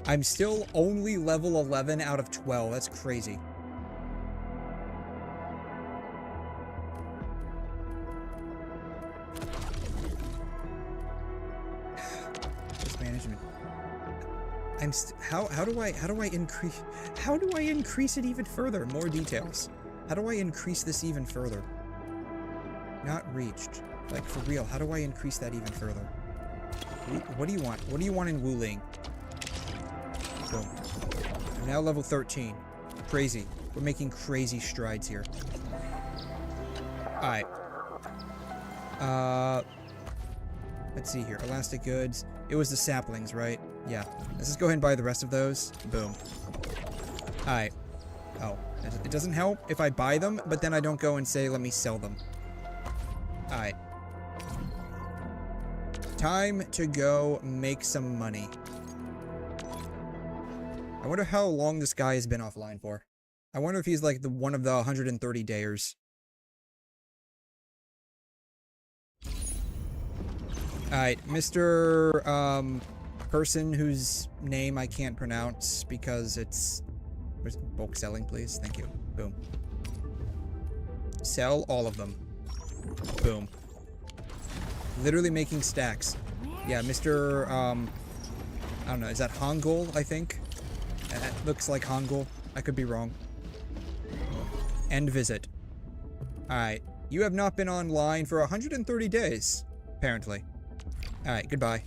I'm still only level 11 out of 12. That's crazy. Just management. How do I increase it even further? More details. How do I increase this even further? Not reached. Like, for real, how do I increase that even further? What do you want? What do you want in Wuling? Boom. I'm now level 13. Crazy. We're making crazy strides here. Alright. Let's see here. Elastic goods. It was the saplings, right? Yeah. Let's just go ahead and buy the rest of those. Boom. Alright. Oh. It doesn't help if I buy them, but then I don't go and say, let me sell them. Alright. Time to go make some money. I wonder how long this guy has been offline for. I wonder if he's like one of the 130 dayers. Alright, Mr. Person whose name I can't pronounce because it's... Where's bulk selling, please? Thank you. Boom. Sell all of them. Boom. Literally making stacks. Yeah, Mr. I don't know, is that Hangul, I think? It looks like Hangul. I could be wrong. End visit. Alright. You have not been online for 130 days, apparently. Alright, goodbye.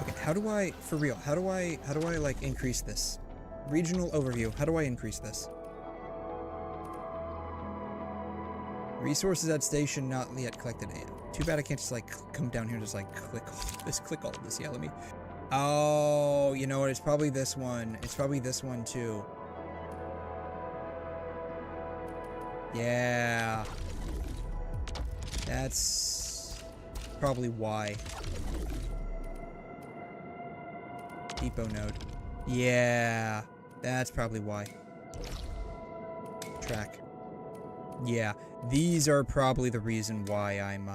Okay, how do I, for real, how do I like increase this? Regional overview, how do I increase this? Resources at station not yet collected. Too bad I can't just like come down here and just like click all of this. Yeah, let me. Oh, you know what? It's probably this one. It's probably this one too. Yeah. That's probably why. Depot node. Yeah. That's probably why. Track. Yeah, these are probably the reason why I'm,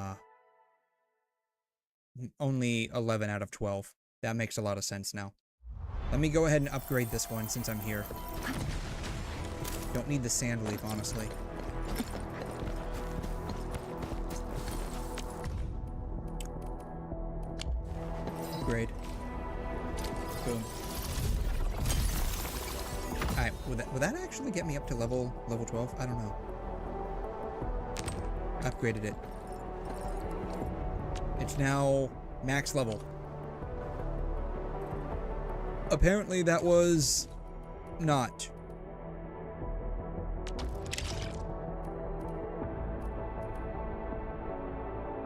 only 11 out of 12. That makes a lot of sense now. Let me go ahead and upgrade this one since I'm here. Don't need the sand leaf, honestly. Upgrade. Boom. Alright, would that actually get me up to level 12? I don't know. Upgraded it. It's now max level. Apparently that was not.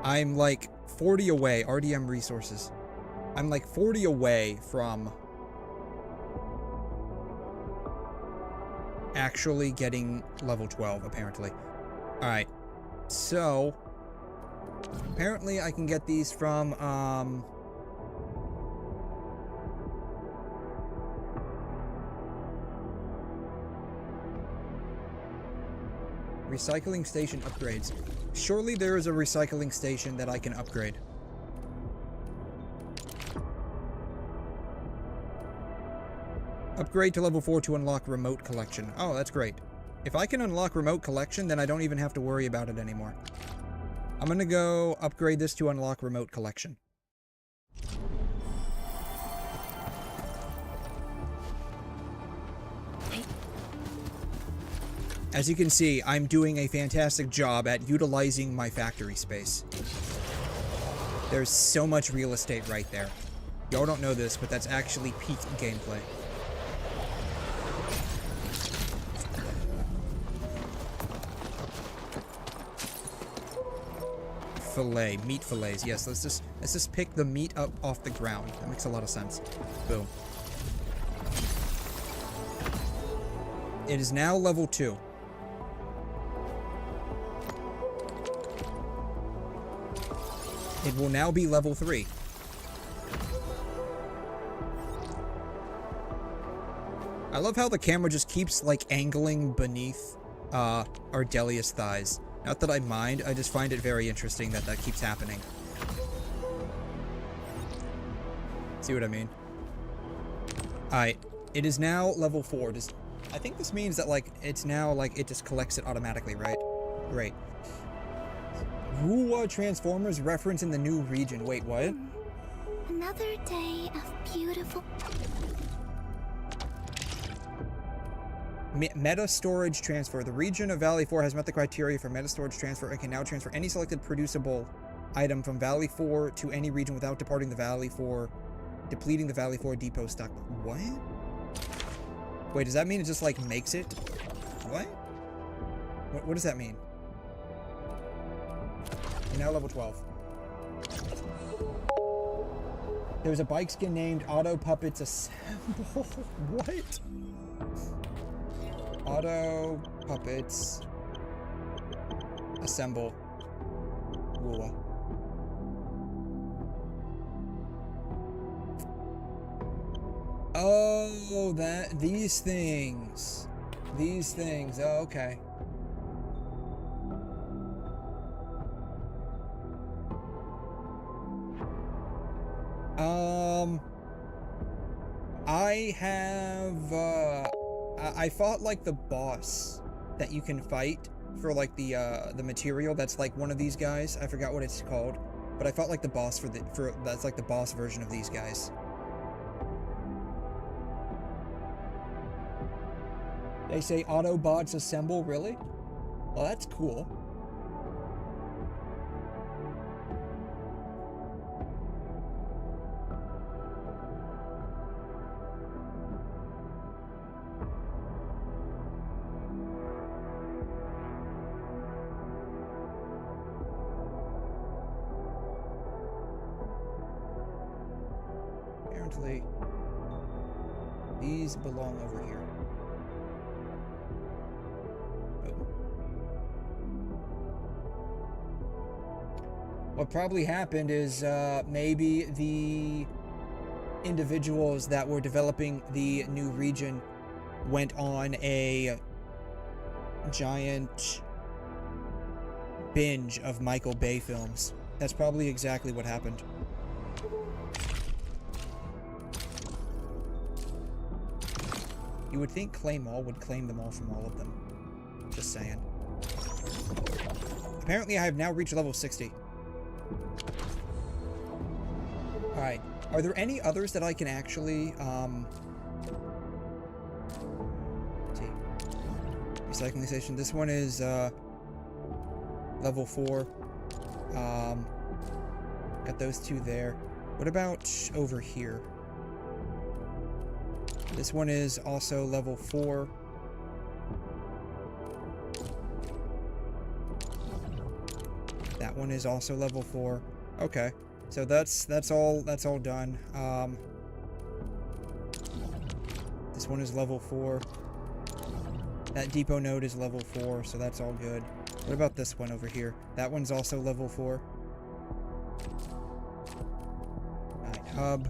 I'm like 40 away, RDM resources. I'm like 40 away from actually getting level 12, apparently. Alright. So, apparently I can get these from, recycling station upgrades. Surely there is a recycling station that I can upgrade. Upgrade to level 4 to unlock remote collection. Oh, that's great. If I can unlock remote collection, then I don't even have to worry about it anymore. I'm gonna go upgrade this to unlock remote collection. As you can see, I'm doing a fantastic job at utilizing my factory space. There's so much real estate right there. Y'all don't know this, but that's actually peak gameplay. Fillet, meat fillets. Yes, let's just pick the meat up off the ground. That makes a lot of sense. Boom. It is now level 2. It will now be level 3. I love how the camera just keeps like angling beneath Ardelia's thighs. Not that I mind, I just find it very interesting that that keeps happening. See what I mean? Alright, it is now level 4. I think this means that, like, it's now, like, it just collects it automatically, right? Great. WuWa Transformers reference in the new region. Wait, what? Another day of beautiful... Meta storage transfer. The region of Valley 4 has met the criteria for meta storage transfer and can now transfer any selected producible item from Valley 4 to any region without departing the Valley 4, depleting the Valley 4 depot stock. What? Wait, does that mean it just like makes it? What? What does that mean? You're now level 12. There's a bike skin named Auto Puppets Assemble. What? Auto Puppets Assemble. WuWa. Oh, these things. These things. Oh, okay. I fought like the boss that you can fight for like the material that's like one of these guys. I forgot what it's called, but I fought like the boss that's like the boss version of these guys. They say Autobots assemble, really? Well, that's cool. Apparently, these belong over here. What probably happened is maybe the individuals that were developing the new region went on a giant binge of Michael Bay films. That's probably exactly what happened. You would think Claim All would claim them all from all of them. Just saying. Apparently I have now reached level 60. Alright. Are there any others that I can actually, let's see. Recycling station. This one is, level 4. Got those two there. What about over here? This one is also level 4. That one is also level 4. Okay. So that's all done. This one is level 4. That depot node is level 4, so that's all good. What about this one over here? That one's also level 4. Alright, hub.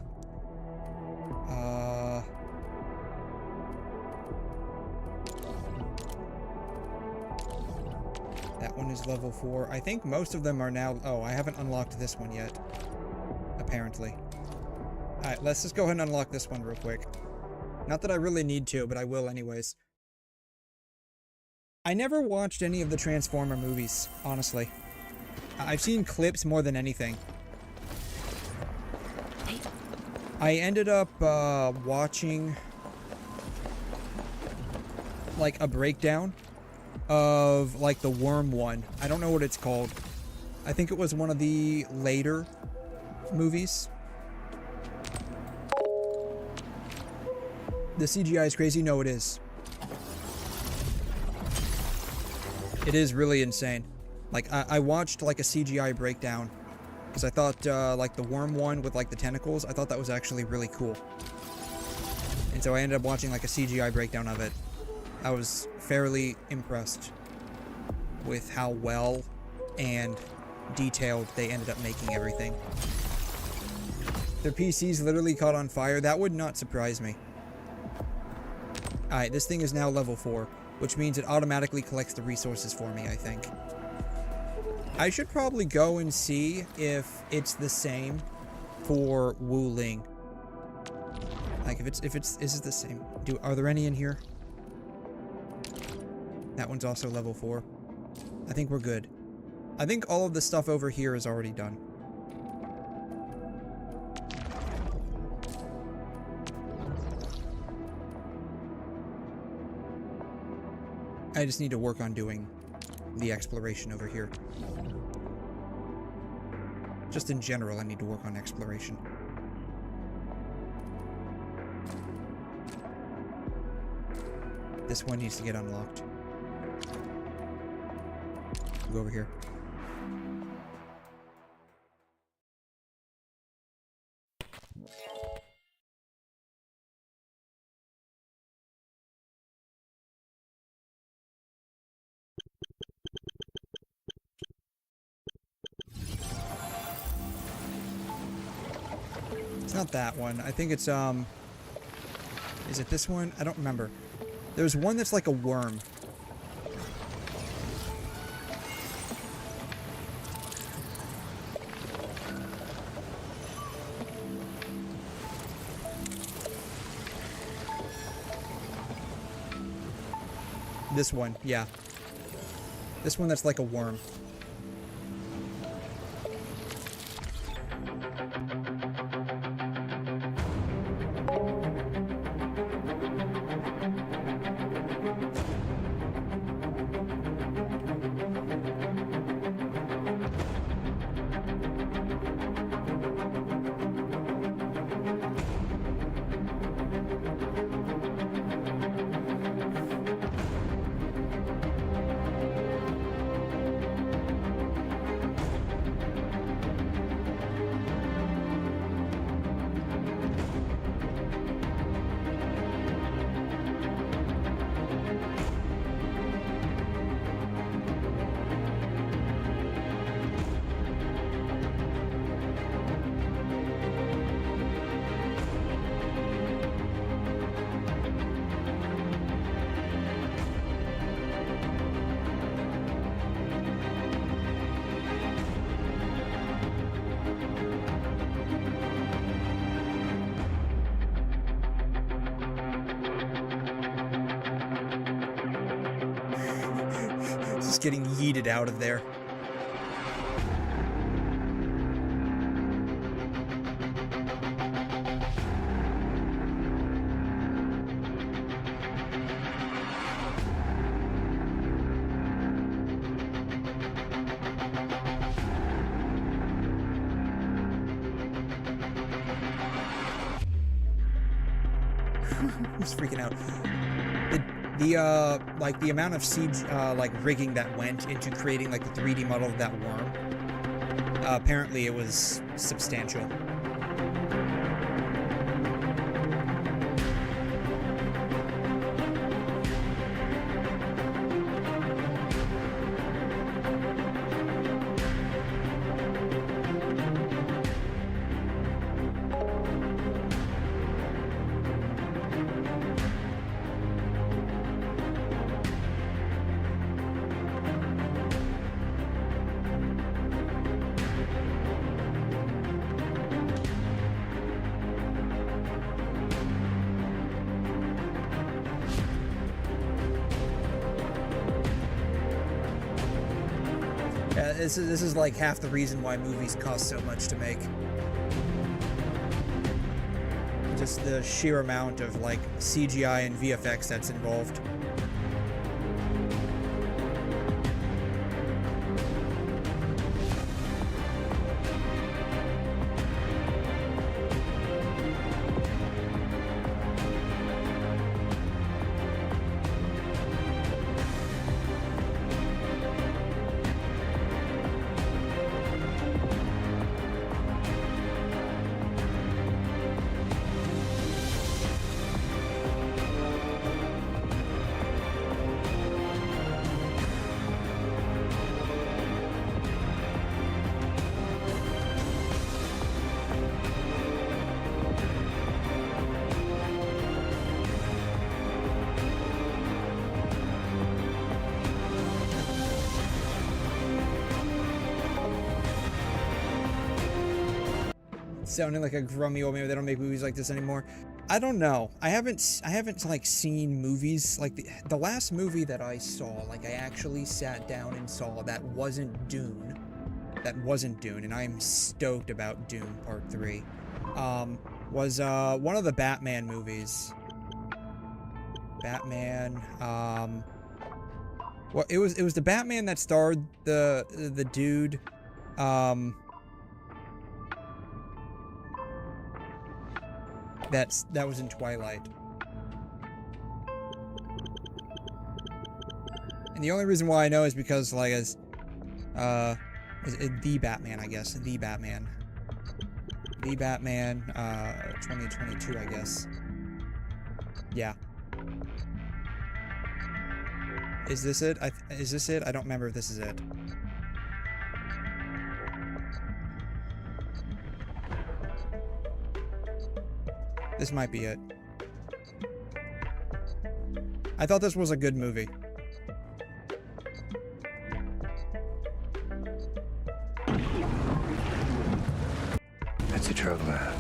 That one is level 4. I think most of them are now... Oh, I haven't unlocked this one yet. Apparently. Alright, let's just go ahead and unlock this one real quick. Not that I really need to, but I will anyways. I never watched any of the Transformer movies, honestly. I've seen clips more than anything. I ended up watching like a breakdown of like the worm one. I don't know what it's called. I think it was one of the later movies. The CGI is crazy. No, it is. It is really insane. Like I watched like a CGI breakdown because I thought like the worm one with like the tentacles, I thought that was actually really cool. And so I ended up watching like a CGI breakdown of it. I was fairly impressed with how well and detailed they ended up making everything. Their PCs literally caught on fire. That would not surprise me. Alright, this thing is now level 4, which means it automatically collects the resources for me, I think. I should probably go and see if it's the same for Wu Ling. Like, is it the same? Are there any in here? That one's also level 4. I think we're good. I think all of the stuff over here is already done. I just need to work on doing the exploration over here. Just in general, I need to work on exploration. This one needs to get unlocked. Go over here. It's not that one. I think it's, is it this one? I don't remember. There's one that's like a worm. This one, yeah. This one that's like a worm. Getting yeeted out of there. He's freaking out. Like the amount of siege, like rigging that went into creating like the 3D model of that worm, apparently it was substantial. This is like half the reason why movies cost so much to make. Just the sheer amount of like CGI and VFX that's involved. Sounding like a grummy old man. They don't make movies like this anymore. I don't know. I haven't like seen movies like the last movie that I saw, like I actually sat down and saw that wasn't Dune. That wasn't Dune, and I'm stoked about Dune Part 3. Was one of the Batman movies. Batman, well, it was the Batman that starred the dude, that was in Twilight. And the only reason why I know is because, like, as the Batman, I guess. The Batman. The Batman, 2022, I guess. Yeah. Is this it? Is this it? I don't remember if this is it. This might be it. I thought this was a good movie. That's a trouble, man.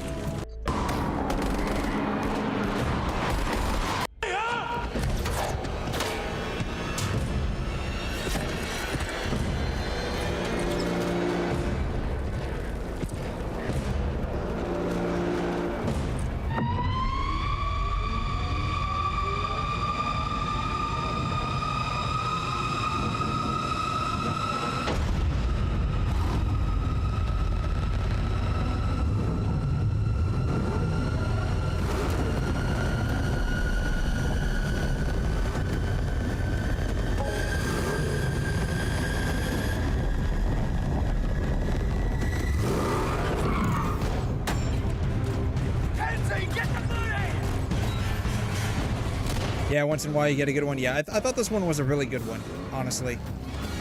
Yeah, once in a while you get a good one. Yeah, I thought this one was a really good one, honestly.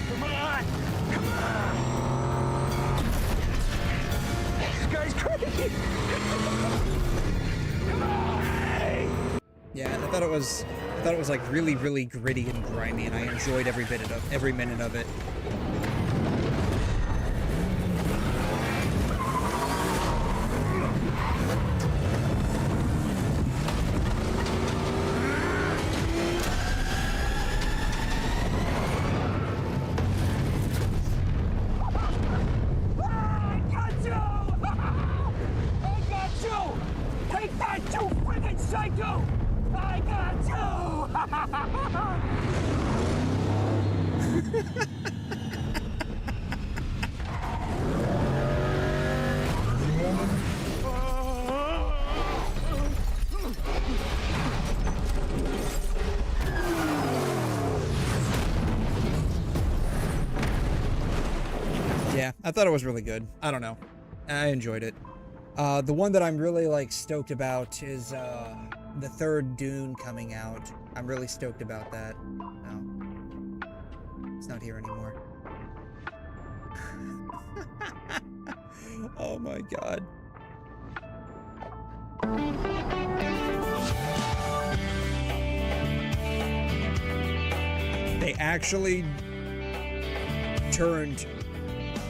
Come on! Come on! This guy's crazy! Come on! Yeah, I thought it was like really, really gritty and grimy, and I enjoyed every minute of it. Yeah, I thought it was really good. I don't know. I enjoyed it. The one that I'm really, like, stoked about is, the third Dune coming out. I'm really stoked about that. No. It's not here anymore. Oh my god. They actually turned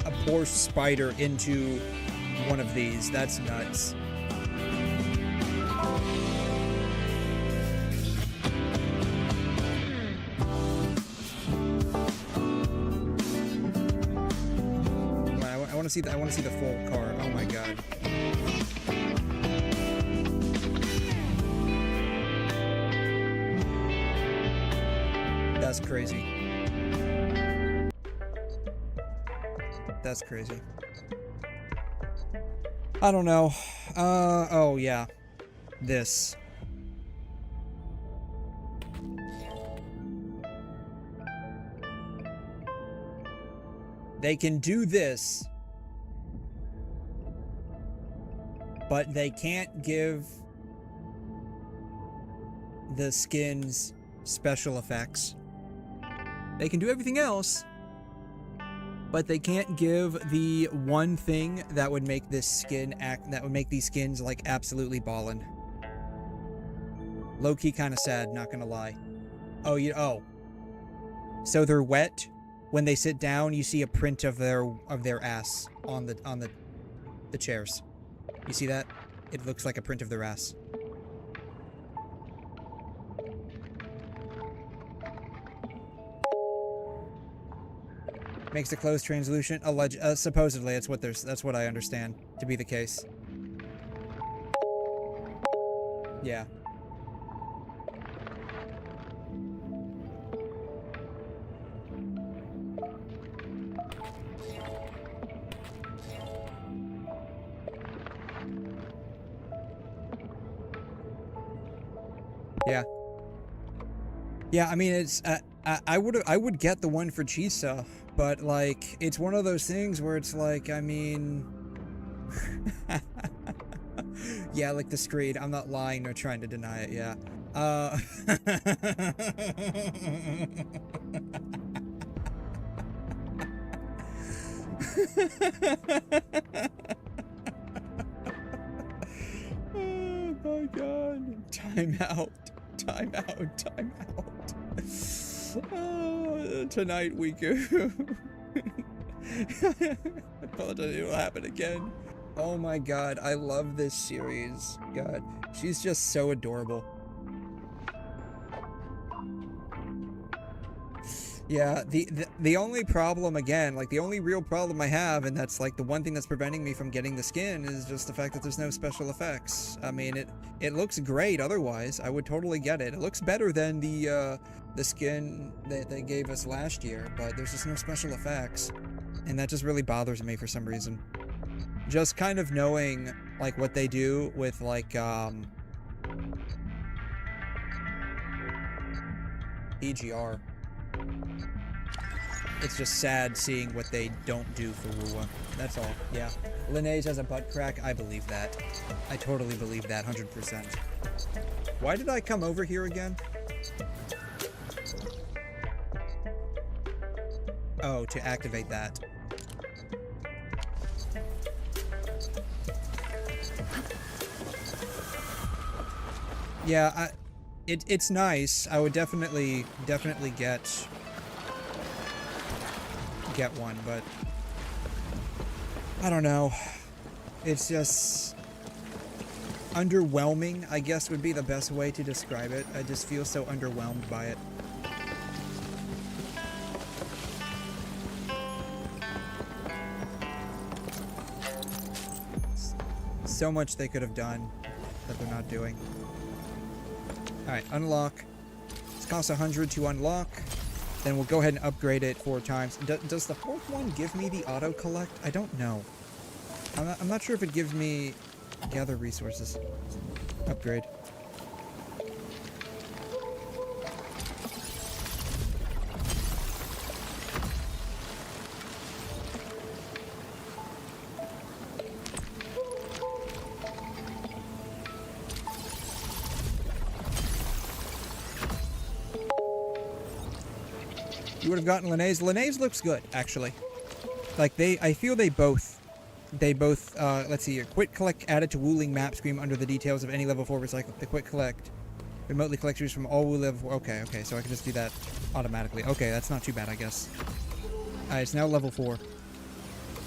a poor spider into one of these. That's nuts. I want to see the full car. Oh my god. That's crazy. That's crazy. I don't know. Oh yeah. This. They can do this, but they can't give the skins special effects. They can do everything else, but they can't give the one thing that would make this skin that would make these skins like absolutely ballin'. Low-key kind of sad, not gonna lie. Oh. So they're wet. When they sit down, you see a print of their ass on the chairs. You see that? It looks like a print of their ass. Makes the clothes translucent. Supposedly, that's what I understand to be the case. Yeah. Yeah. Yeah, I mean, it's I would get the one for Chisa, but like it's one of those things where it's like, I mean, yeah, like the screed. I'm not lying nor trying to deny it. Yeah. Oh my god. Time out. Time out. Time out. Oh, tonight we go. I apologize, it will happen again. Oh my god, I love this series. God, she's just so adorable. Yeah, the only problem, again, like the only real problem I have, and that's like the one thing that's preventing me from getting the skin, is just the fact that there's no special effects. I mean, it looks great otherwise. I would totally get it. It looks better than the skin that they gave us last year, but there's just no special effects. And that just really bothers me for some reason. Just kind of knowing, like, what they do with, like, EGR. It's just sad seeing what they don't do for WuWa. That's all, yeah. Linnaeus has a butt crack, I believe that. I totally believe that, 100%. Why did I come over here again? Oh, to activate that. Yeah, it's nice. I would definitely get one, but I don't know. It's just underwhelming, I guess would be the best way to describe it. I just feel so underwhelmed by it. So much they could have done that they're not doing. Alright, unlock. It costs 100 to unlock. Then we'll go ahead and upgrade it 4 times. Does the 4th one give me the auto-collect? I don't know. I'm not sure if it gives me gather resources. Upgrade. You would have gotten Linnaeus. Linnaeus looks good, actually. Like, I feel they both, let's see here. Quit collect added to WuLing map screen under the details of any level 4 recycle. The quit collect remotely collects use from all Wu level 4. Okay, so I can just do that automatically. Okay, that's not too bad, I guess. Alright, it's now level 4.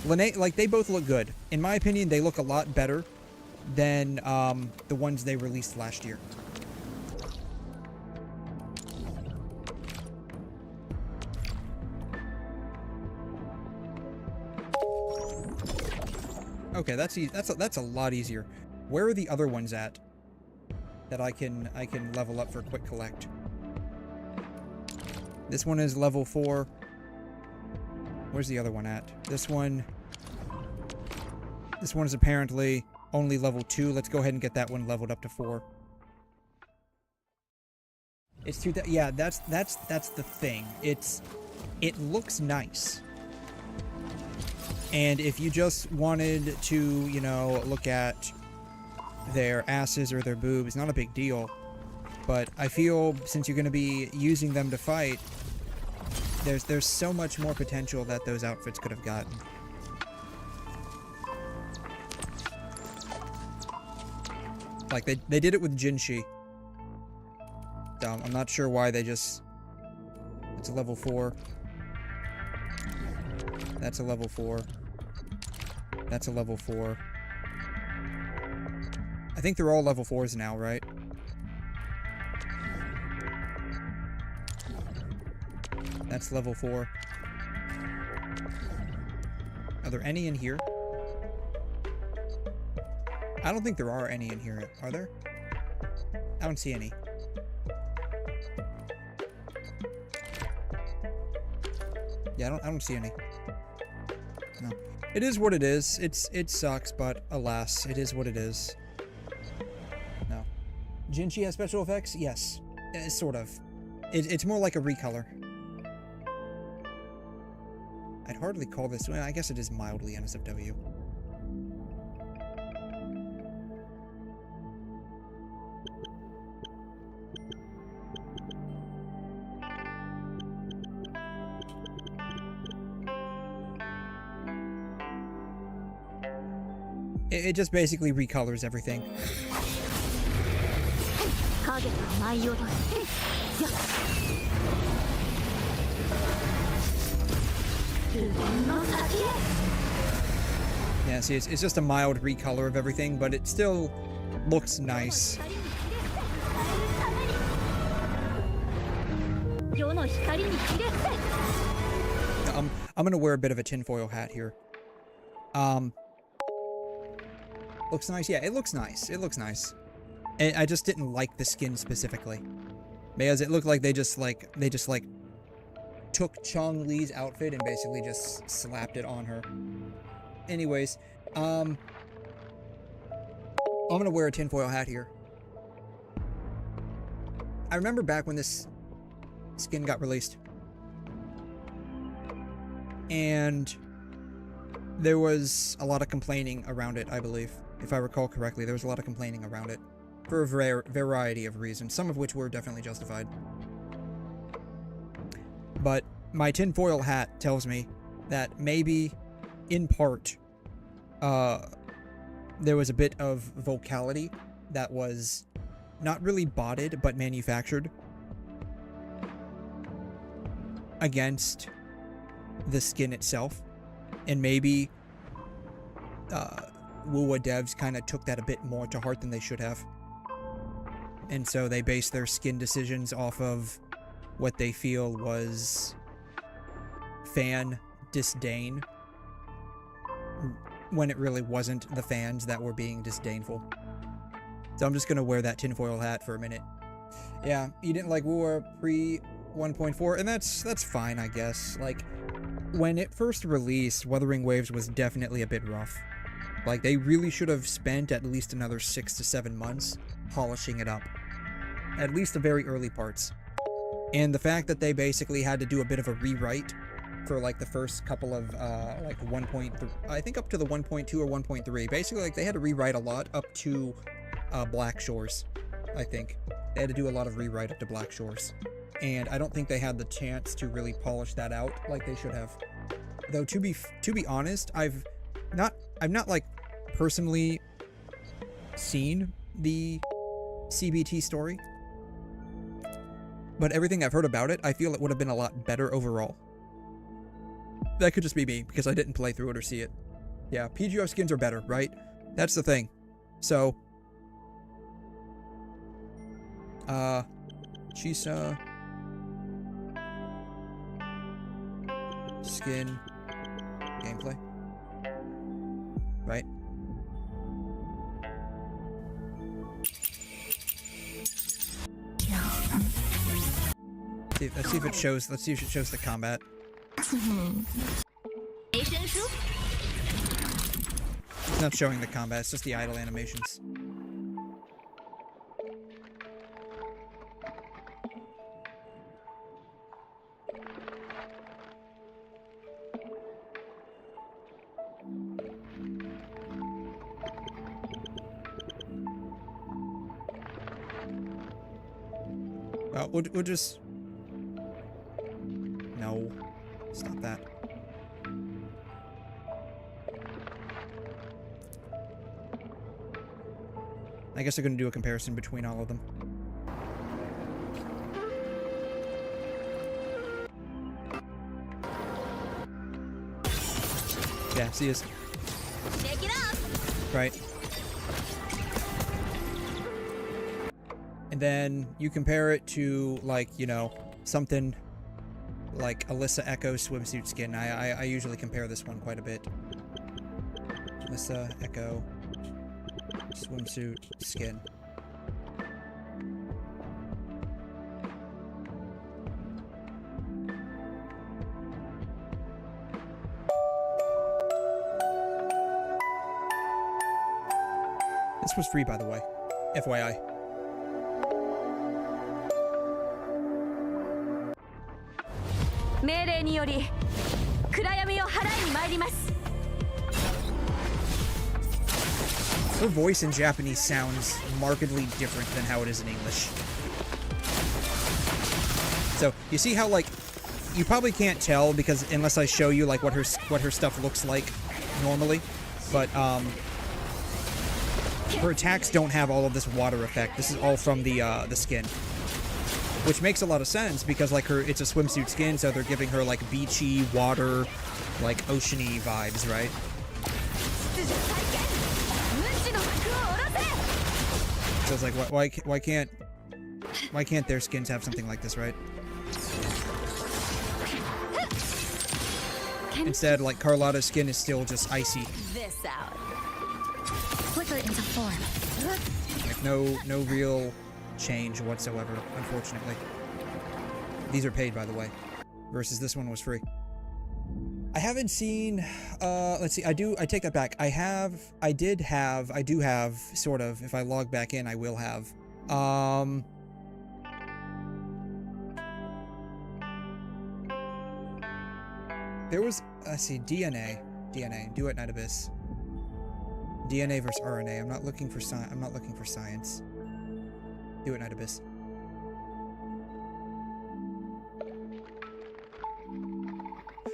Linnaeus, like, they both look good. In my opinion, they look a lot better than, the ones they released last year. Okay, that's easy. That's a lot easier. Where are the other ones at that I can level up for quick collect? This one is level 4. Where's the other one at? This one is apparently only level 2. Let's go ahead and get that one leveled up to 4. It's 2. Yeah, that's the thing. It looks nice. And if you just wanted to, you know, look at their asses or their boobs, not a big deal. But I feel since you're going to be using them to fight, there's so much more potential that those outfits could have gotten. Like, they did it with Genshin. So I'm not sure why they just... It's a level 4. That's a level 4. That's a level 4. I think they're all level 4s now, right? That's level 4. Are there any in here? I don't think there are any in here. Are there? I don't see any. Yeah, I don't see any. No. It is what it is. It sucks, but alas, it is what it is. No. Genshin has special effects? Yes. Sort of. It's more like a recolor. I'd hardly call this... Well, I guess it is mildly NSFW. It just basically recolors everything. Yeah, see, it's just a mild recolor of everything, but it still looks nice. I'm gonna wear a bit of a tinfoil hat here. Looks nice? Yeah, it looks nice. It looks nice. I just didn't like the skin specifically. Because it looked like they just took Chong-Li's outfit and basically just slapped it on her. Anyways, I'm gonna wear a tinfoil hat here. I remember back when this skin got released. And there was a lot of complaining around it, I believe. If I recall correctly, there was a lot of complaining around it. For a variety of reasons, some of which were definitely justified. But my tinfoil hat tells me that maybe, in part, there was a bit of vocality that was not really botted, but manufactured against the skin itself. And maybe WuWa devs kind of took that a bit more to heart than they should have. And so they based their skin decisions off of what they feel was fan disdain, when it really wasn't the fans that were being disdainful. So I'm just going to wear that tinfoil hat for a minute. Yeah, you didn't like WuWa pre 1.4, and that's fine, I guess. Like, when it first released, Wuthering Waves was definitely a bit rough. Like, they really should have spent at least another 6 to 7 months polishing it up. At least the very early parts. And the fact that they basically had to do a bit of a rewrite for, like, the first couple of, like, 1.3... I think up to the 1.2 or 1.3. Basically, like, they had to rewrite a lot up to Black Shores, I think. They had to do a lot of rewrite up to Black Shores. And I don't think they had the chance to really polish that out like they should have. Though, to be honest, I've not like personally seen the CBT story, but everything I've heard about it, I feel it would have been a lot better overall. That could just be me, because I didn't play through it or see it. Yeah, PGR skins are better, right? That's the thing. So, Chisa skin gameplay, right? Let's see if it shows. Let's see if it shows the combat. It's not showing the combat. It's just the idle animations. We'll just... No. Stop that. I guess I'm going to do a comparison between all of them. Yeah, see us. Shake it up. Right. And then you compare it to, like, you know, something like Alyssa Echo's swimsuit skin. I usually compare this one quite a bit. Lissa, Echo, swimsuit, skin. This was free, by the way. FYI. Her voice in Japanese sounds markedly different than how it is in English. So, you see how, like, you probably can't tell because unless I show you, like, what her stuff looks like normally, but, her attacks don't have all of this water effect. This is all from the skin. Which makes a lot of sense because, like, it's a swimsuit skin, so they're giving her, like, beachy, water, like, oceany vibes, right? So it's like, why can't their skins have something like this, right? Instead, like, Carlotta's skin is still just icy. This out. Flicker into form. Like, no real change whatsoever, unfortunately. These are paid, by the way, versus this one was free. I haven't seen, let's see, I take that back. I do have, sort of, if I log back in, I will have, there was, let's see, DNA, 𝘬𝘩𝘦𝘵𝘩𝘦𝘥. DNA versus RNA. I'm not looking for science. 𝘬𝘩𝘦𝘵𝘩𝘦𝘥.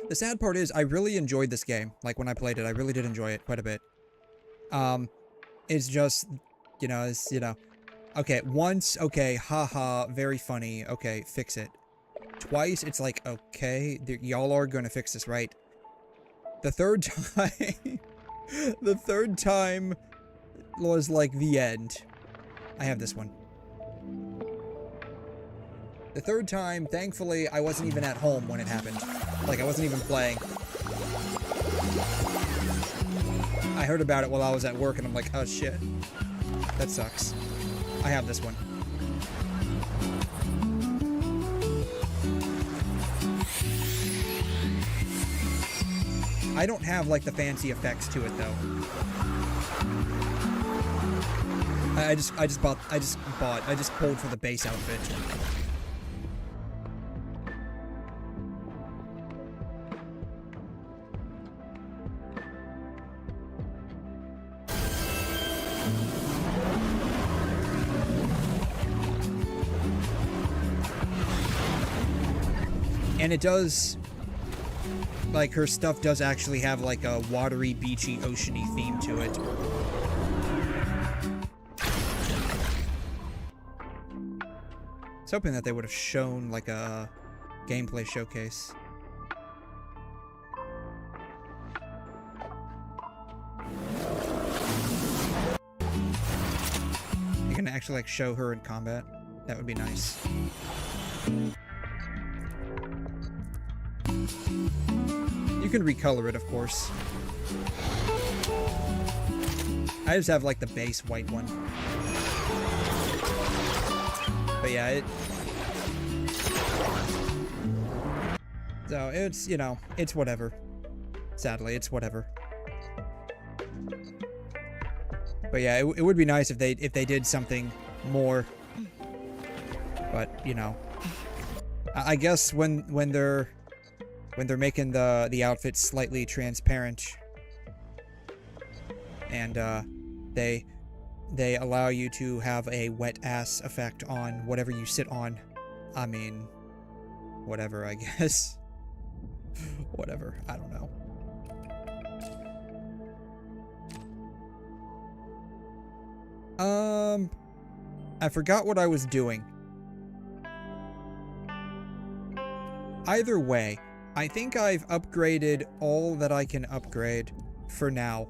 The sad part is, I really enjoyed this game. Like, when I played it, I really did enjoy it quite a bit. It's just, okay, once, okay, haha, very funny, okay, fix it. Twice, it's like, okay, y'all are gonna fix this, right? The third time was like the end. I have this one. The third time, thankfully, I wasn't even at home when it happened. Like, I wasn't even playing. I heard about it while I was at work, and I'm like, oh shit. That sucks. I have this one. I don't have, like, the fancy effects to it, though. I just pulled for the base outfit. And it does, like, her stuff does actually have, like, a watery, beachy, oceany theme to it. I was hoping that they would have shown, like, a gameplay showcase. You can actually, like, show her in combat. That would be nice. You can recolor it, of course. I just have, like, the base white one. But yeah, so it's, it's whatever. Sadly, it's whatever. But yeah, it would be nice if they did something more. But, I guess when they're making the outfit slightly transparent and they allow you to have a wet ass effect on whatever you sit on, I mean, whatever, I guess. Whatever, I don't know. I forgot what I was doing. Either way, I think I've upgraded all that I can upgrade for now.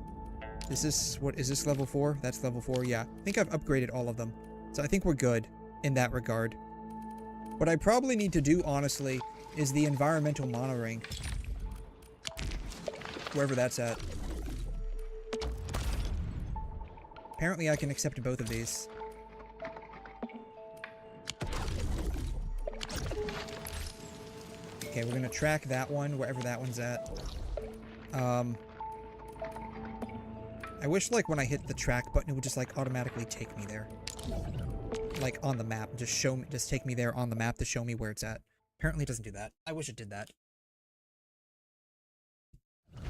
Is this level 4? That's level 4, yeah. I think I've upgraded all of them. So I think we're good in that regard. What I probably need to do, honestly, is the environmental monitoring. Wherever that's at. Apparently I can accept both of these. Okay, we're gonna track that one, wherever that one's at. I wish, like, when I hit the track button, it would just, like, automatically take me there. Like, on the map. Just take me there on the map to show me where it's at. Apparently it doesn't do that. I wish it did that.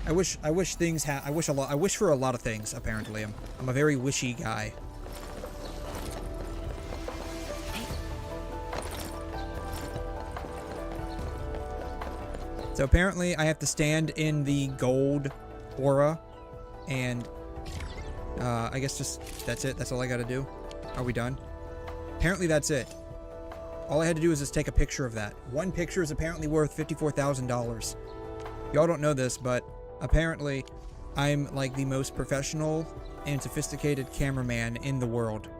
I wish things I wish for a lot of things, apparently. I'm a very wishy guy. So apparently I have to stand in the gold aura, and I guess that's it. That's all I gotta do. Are we done? Apparently that's it. All I had to do is just take a picture of that. One picture is apparently worth $54,000. Y'all don't know this, but apparently I'm like the most professional and sophisticated cameraman in the world.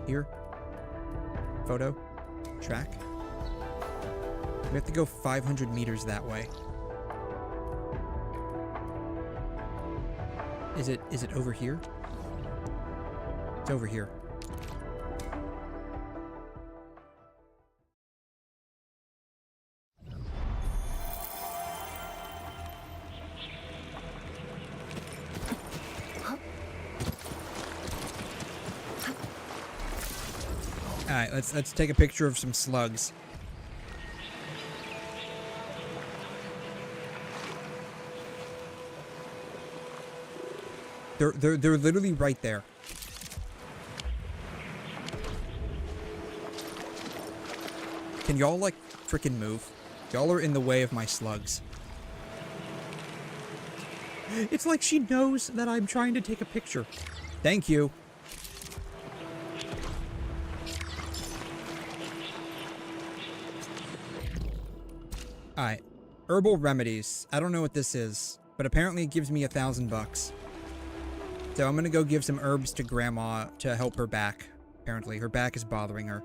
Here. Photo. Track. We have to go 500 meters that way. Is it over here? It's over here. Alright, let's take a picture of some slugs. They're literally right there. Can y'all, like, frickin' move? Y'all are in the way of my slugs. It's like she knows that I'm trying to take a picture. Thank you. Alright. Herbal remedies. I don't know what this is, but apparently it gives me $1,000. So I'm gonna go give some herbs to Grandma to help her back. Apparently, her back is bothering her.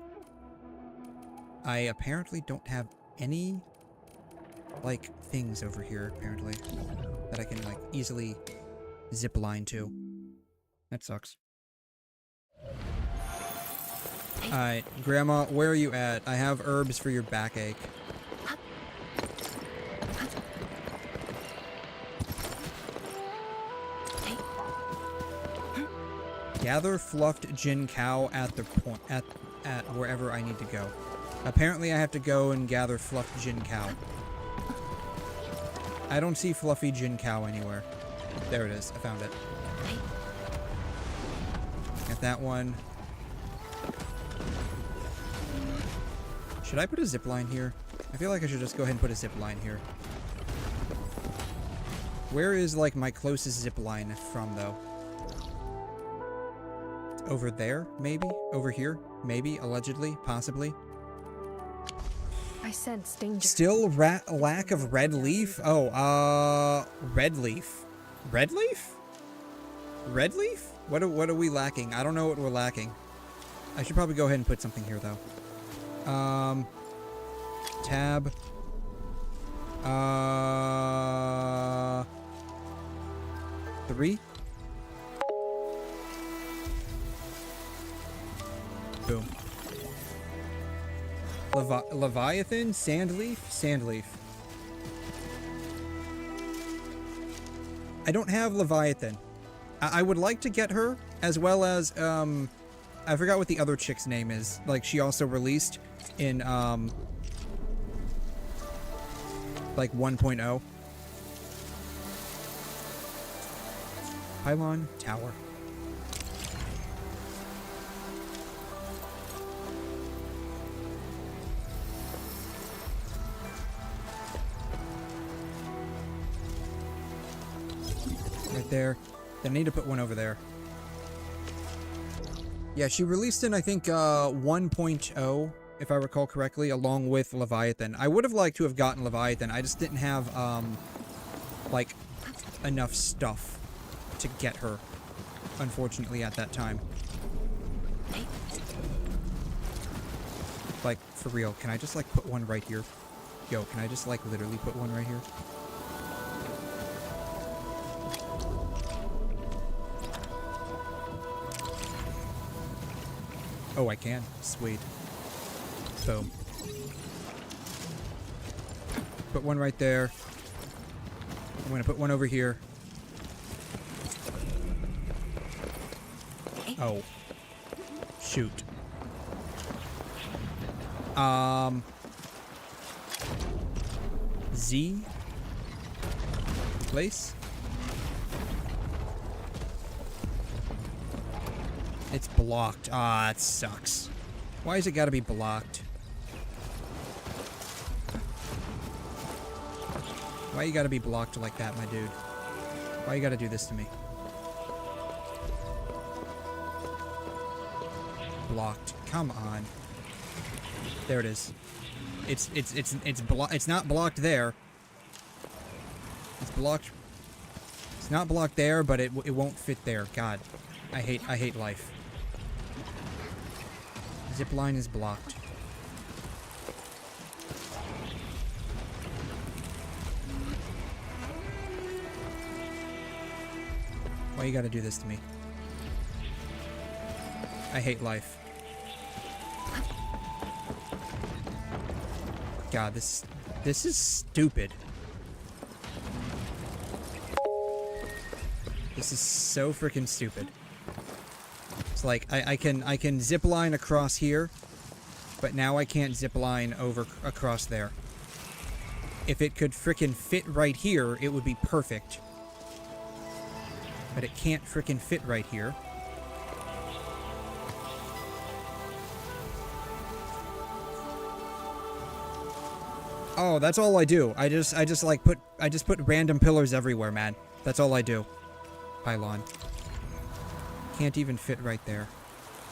I apparently don't have any, like, things over here, apparently, that I can, like, easily zip line to. That sucks. Alright, Grandma, where are you at? I have herbs for your backache. Gather fluffed 𝘮𝘬𝘳 at the point at wherever I need to go. Apparently I have to go and gather fluffed 𝘮𝘬𝘳. I don't see fluffy 𝘮𝘬𝘳 anywhere. There it is. I found it. Got that one. Should I put a zip line here? I feel like I should just go ahead and put a zip line here. Where is, like, my closest zip line from, though? Over there, maybe? Over here? Maybe? Allegedly? Possibly? I sense danger. Still lack of red leaf? Oh, red leaf. Red leaf? Red leaf? What are we lacking? I don't know what we're lacking. I should probably go ahead and put something here, though. Tab. 3? Boom. Leviathan? Sandleaf? Sandleaf. I don't have Leviathan. I would like to get her, as well as, I forgot what the other chick's name is. Like, she also released in, like, 1.0. Pylon Tower. Right there. Then I need to put one over there. Yeah, she released in, I think, 1.0, if I recall correctly, along with Leviathan. I would have liked to have gotten Leviathan. I just didn't have, like, enough stuff to get her, unfortunately, at that time. Like, for real, can I just, like, put one right here? Yo, can I just, like, literally put one right here? Oh, I can. Sweet. Boom. Put one right there. I'm gonna put one over here. Oh. Shoot. Z. Place. It's blocked. Ah, it sucks. Why has it gotta be blocked? Why you gotta be blocked like that, my dude? Why you gotta do this to me? Blocked. Come on. There it is. It's not blocked there. It's blocked. It's not blocked there, but it won't fit there. God, I hate life. Zipline is blocked. Why you gotta do this to me? I hate life. God, this is stupid. This is so freaking stupid. It's like I can zip line across here, but now I can't zip line over across there. If it could freaking fit right here, it would be perfect. But it can't freaking fit right here. Oh, that's all I do. I just put random pillars everywhere, man. That's all I do. Pylon. Can't even fit right there.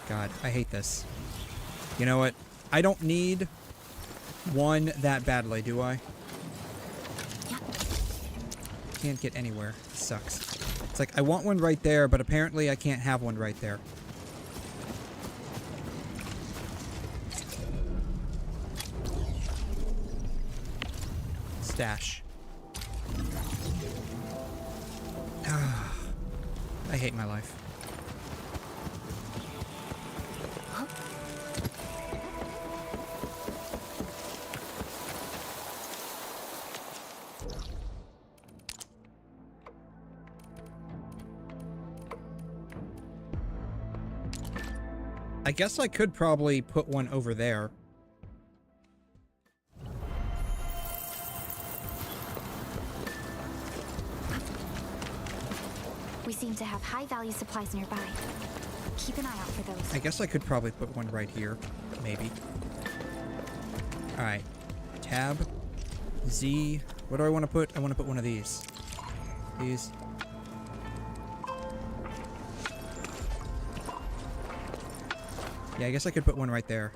God, I hate this. You know what? I don't need one that badly, do I? Can't get anywhere. It sucks. It's like, I want one right there, but apparently I can't have one right there. Stash. Ah, I hate my life. I guess I could probably put one over there. We seem to have high-value supplies nearby. Keep an eye out for those. I guess I could probably put one right here. Maybe. Alright. Tab. Z. What do I want to put? I want to put one of these. These. Yeah, I guess I could put one right there.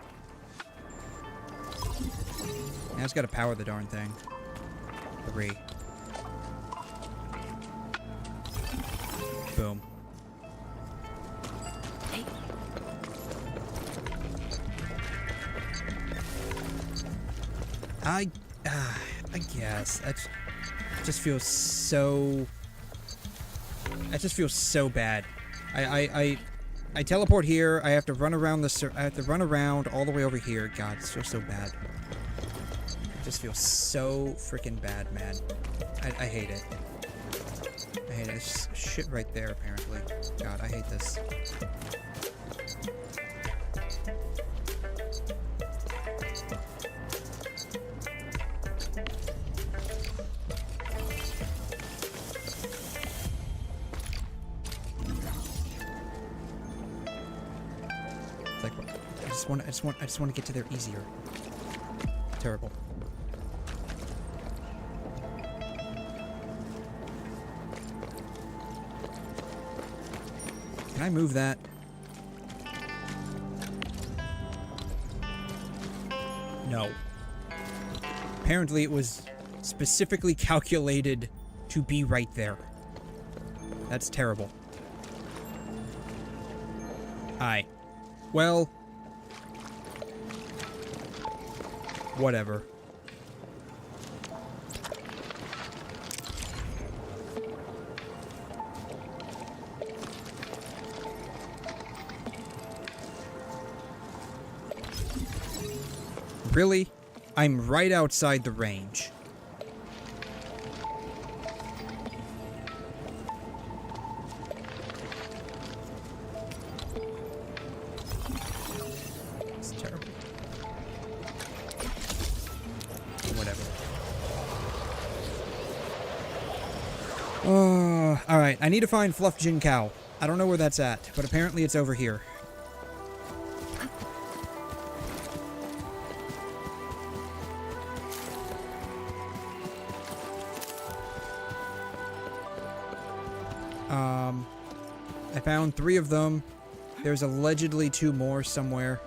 Now it's got to power the darn thing. 3. Boom. I guess that just feels so. That just feels so bad. I teleport here. I have to run around the. I have to run around all the way over here. God, it feels so bad. It just feels so freaking bad, man. I hate it. I hate it. It's just shit right there, apparently. God, I hate this. It's like, I just want to get to there easier. Terrible. Can I move that? No. Apparently it was specifically calculated to be right there. That's terrible. Alright. Well. Whatever. Really? I'm right outside the range. It's terrible. Whatever. Alright, I need to find Fluff Jin Cow. I don't know where that's at, but apparently it's over here. I found 3 of them. There's allegedly 2 more somewhere.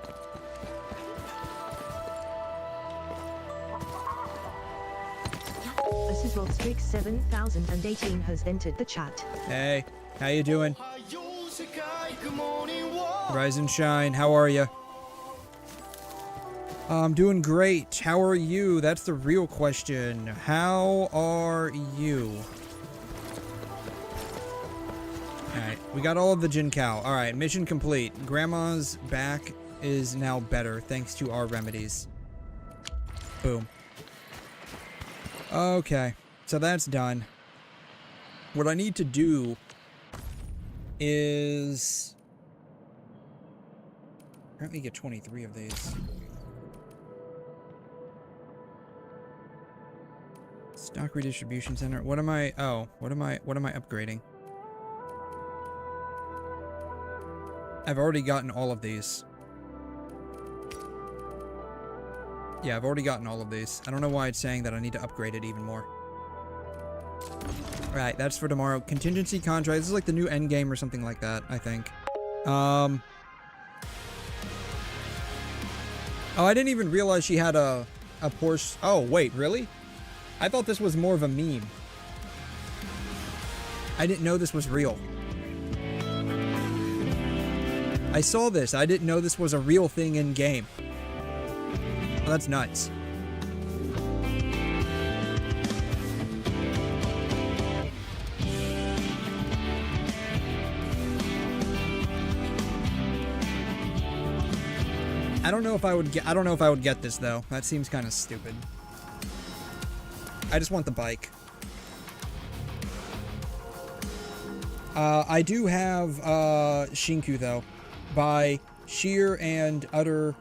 𝘧𝘢𝘬𝘕𝘖𝘛 has entered the chat. Hey, how you doing? Rise and shine, how are you? I'm doing great. How are you? That's the real question. How are you? Alright, we got all of the Jin Cow. Alright, mission complete. Grandma's back is now better thanks to our remedies. Boom. Okay, so that's done. What I need to do is... apparently get 23 of these. Stock redistribution center. What am I... oh, what am I upgrading? I've already gotten all of these. Yeah, I've already gotten all of these. I don't know why it's saying that I need to upgrade it even more. Alright, that's for tomorrow. Contingency contract. This is like the new endgame or something like that, I think. Oh, I didn't even realize she had a Porsche. Oh, wait, really? I thought this was more of a meme. I didn't know this was real. I saw this. I didn't know this was a real thing in game. Well, that's nuts. I don't know if I would get this though. That seems kind of stupid. I just want the bike. I do have Shinku though. By sheer and utter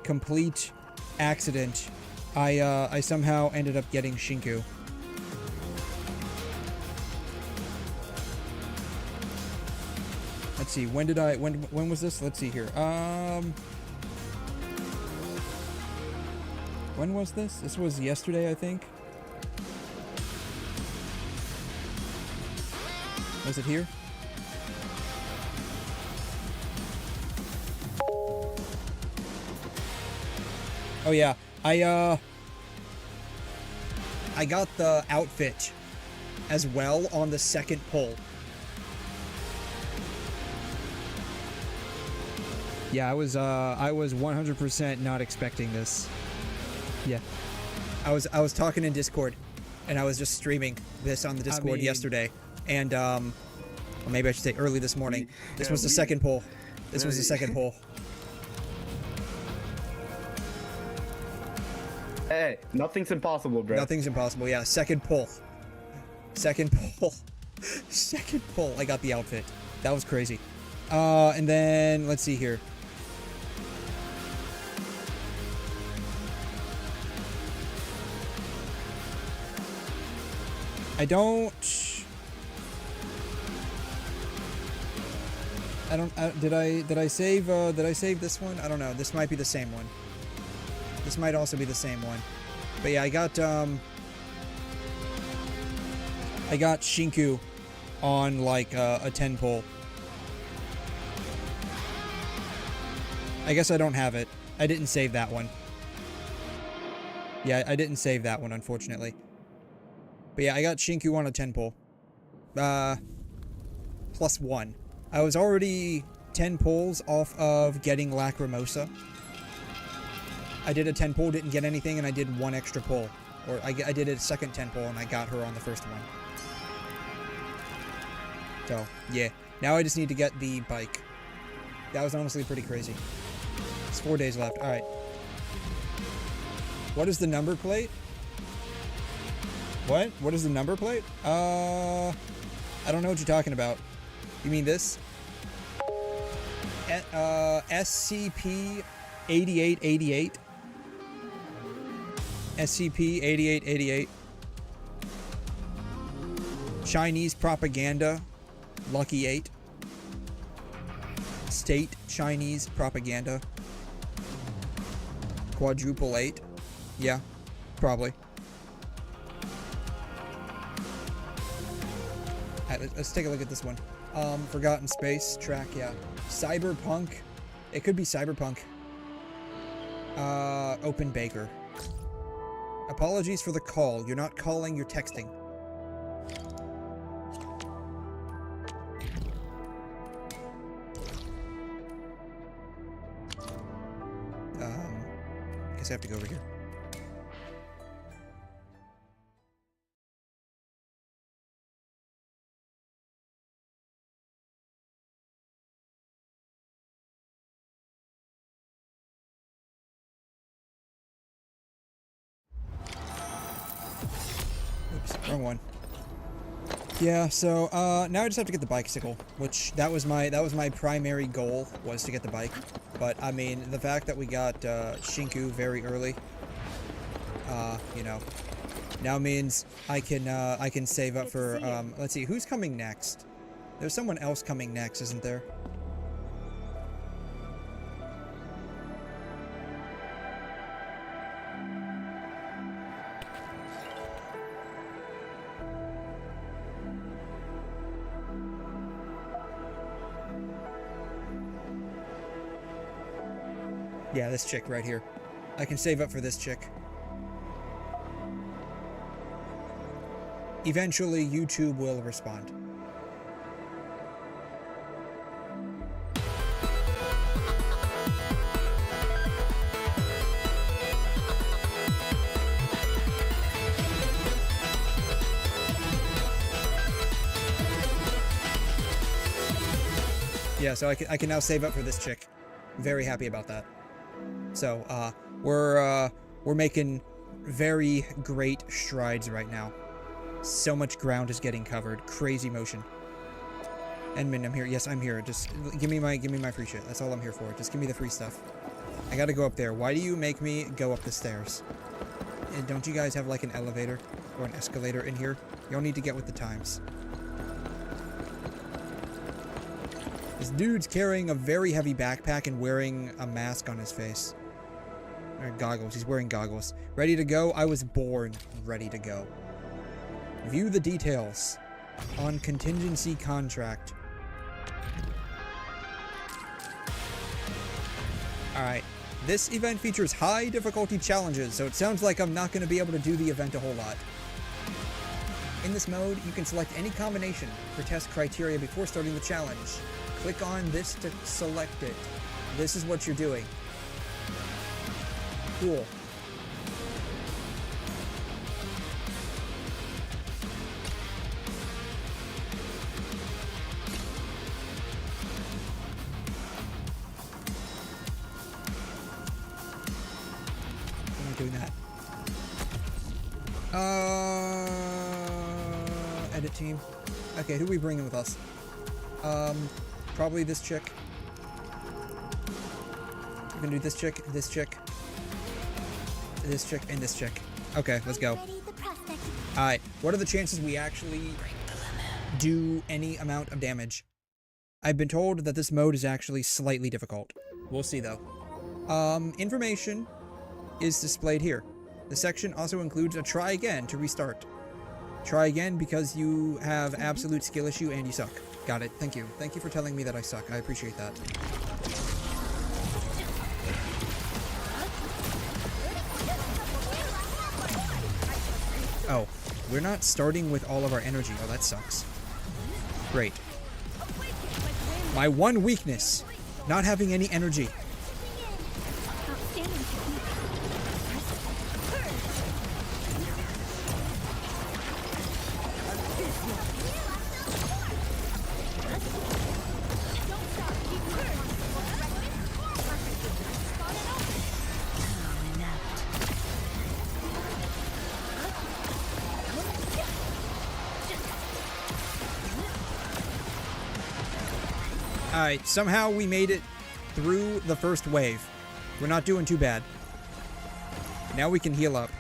complete accident, I somehow ended up getting Shinku. Let's see, when was this? Let's see here. When was this? This was yesterday, I think. Was it here? Oh yeah, I got the outfit as well on the second pull. Yeah, I was 100% not expecting this. Yeah. I was talking in Discord and I was just streaming this on the Discord yesterday. And well, maybe I should say early this morning. This was the second pull. This was the second pull. Hey, nothing's impossible, bro. Nothing's impossible, yeah. Second pull. Second pull. Second pull. I got the outfit. That was crazy. And then, let's see here. Did I save this one? I don't know. This might be the same one. This might also be the same one. But yeah, I got Shinku on like a 10 pull. I guess I don't have it. I didn't save that one. Yeah, I didn't save that one, unfortunately. But yeah, I got Shinku on a 10 pull. +1. I was already 10 pulls off of getting Lacrimosa. I did a 10 pull, didn't get anything, and I did one extra pull. Or I did a second 10 pull, and I got her on the first one. So, yeah. Now I just need to get the bike. That was honestly pretty crazy. It's 4 days left. Alright. What is the number plate? What? What is the number plate? I don't know what you're talking about. You mean this? SCP-8888. SCP-8888. Chinese propaganda. Lucky 8. State Chinese propaganda. Quadruple 8. Yeah, probably. Alright, let's take a look at this one. Forgotten Space track, yeah. Cyberpunk. It could be Cyberpunk. Open Baker. Apologies for the call. You're not calling, you're texting. Guess I have to go over here. Oops, wrong one. Yeah, so now I just have to get the bicycle, which that was my primary goal, was to get the bike. But I mean, the fact that we got Shinku very early, you know, now means I can save up for let's see, who's coming next? There's someone else coming next, isn't there? Yeah, this chick right here. I can save up for this chick. Eventually, YouTube will respond. Yeah, so I can now save up for this chick. Very happy about that. So, we're making very great strides right now. So much ground is getting covered. Crazy motion. Enmin, I'm here. Yes, I'm here. Just give me my free shit. That's all I'm here for. Just give me the free stuff. I gotta go up there. Why do you make me go up the stairs? And don't you guys have like an elevator or an escalator in here? Y'all need to get with the times. This dude's carrying a very heavy backpack and wearing a mask on his face. Or goggles. He's wearing goggles. Ready to go? I was born ready to go. View the details on contingency contract. Alright. This event features high difficulty challenges, so it sounds like I'm not going to be able to do the event a whole lot. In this mode, you can select any combination for test criteria before starting the challenge. Click on this to select it. This is what you're doing. Cool. I'm not doing that. Edit team. Okay, who are we bringing with us? Probably this chick. We're gonna do this chick, and this chick, and this chick. Okay, let's go. Alright, what are the chances we actually do any amount of damage? I've been told that this mode is actually slightly difficult. We'll see though. Information is displayed here. The section also includes a try again to restart. Try again because you have absolute skill issue and you suck. Got it. Thank you. Thank you for telling me that I suck. I appreciate that. Oh, we're not starting with all of our energy. Oh, that sucks. Great. My one weakness, not having any energy. Alright, somehow we made it through the first wave. We're not doing too bad. Now we can heal up.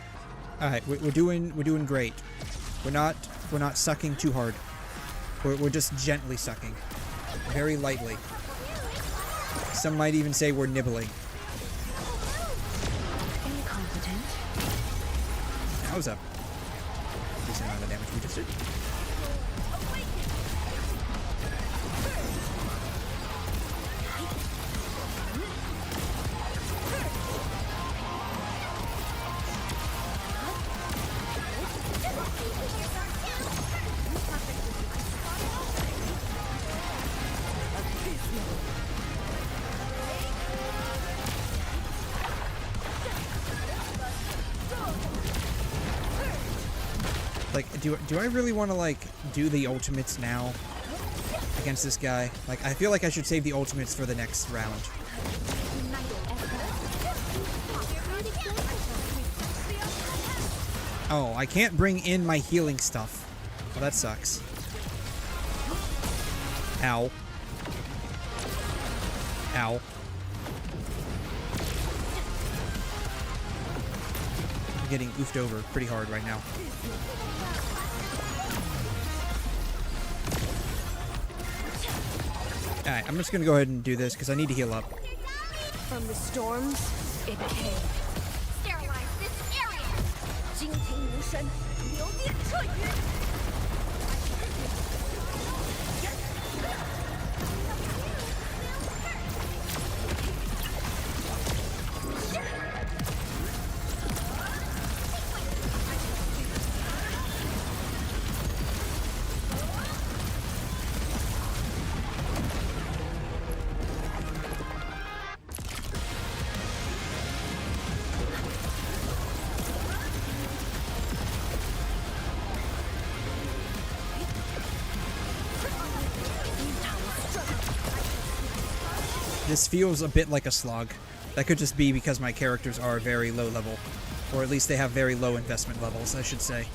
Alright, we're doing great. We're not sucking too hard. We're just gently sucking. Very lightly. Some might even say we're nibbling. Incompetent. That was a decent amount of damage we just did. Like, do I really want to, like, do the ultimates now against this guy? Like, I feel like I should save the ultimates for the next round. Oh, I can't bring in my healing stuff. Well, that sucks. Ow. Ow. I'm getting oofed over pretty hard right now. Alright, I'm just gonna go ahead and do this because I need to heal up. From the storms, it came. Sterilize this area. 惊天无声，流电彻云。 This feels a bit like a slog. That could just be because my characters are very low level. Or at least they have very low investment levels, I should say.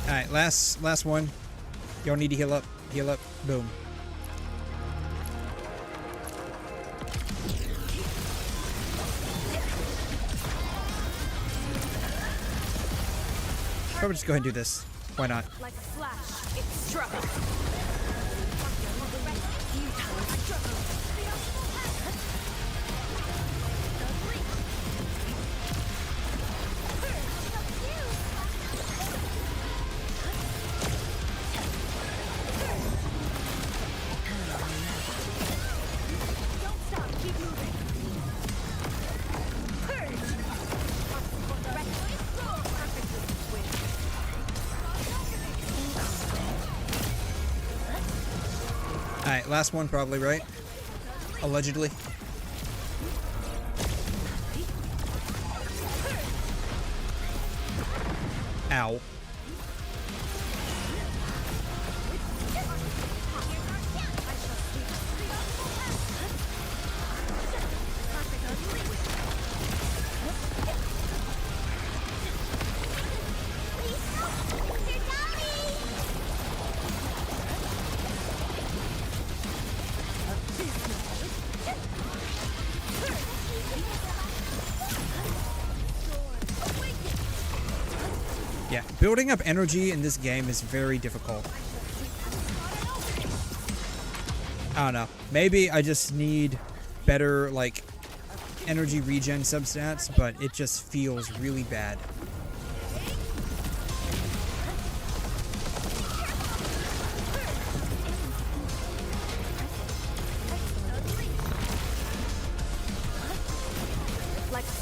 Alright, last one. Y'all need to heal up. Heal up. Boom. Probably just go ahead and do this. Why not? Like a flash, it struck. Alright, last one probably, right? Allegedly. Ow. Yeah, building up energy in this game is very difficult. I don't know. Maybe I just need better, like, energy regen substats, but it just feels really bad.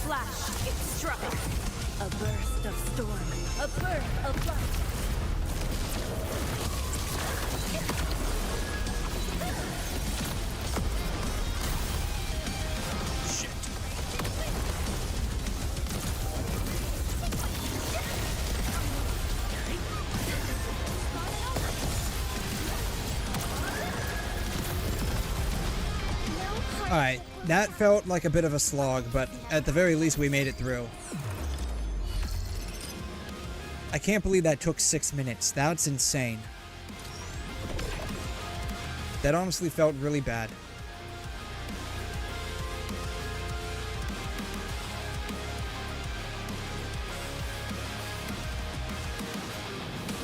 flash, it struck. A burst of storm, a birth of light. Alright, that felt like a bit of a slog, but at the very least we made it through. I can't believe that took 6 minutes. That's insane. That honestly felt really bad.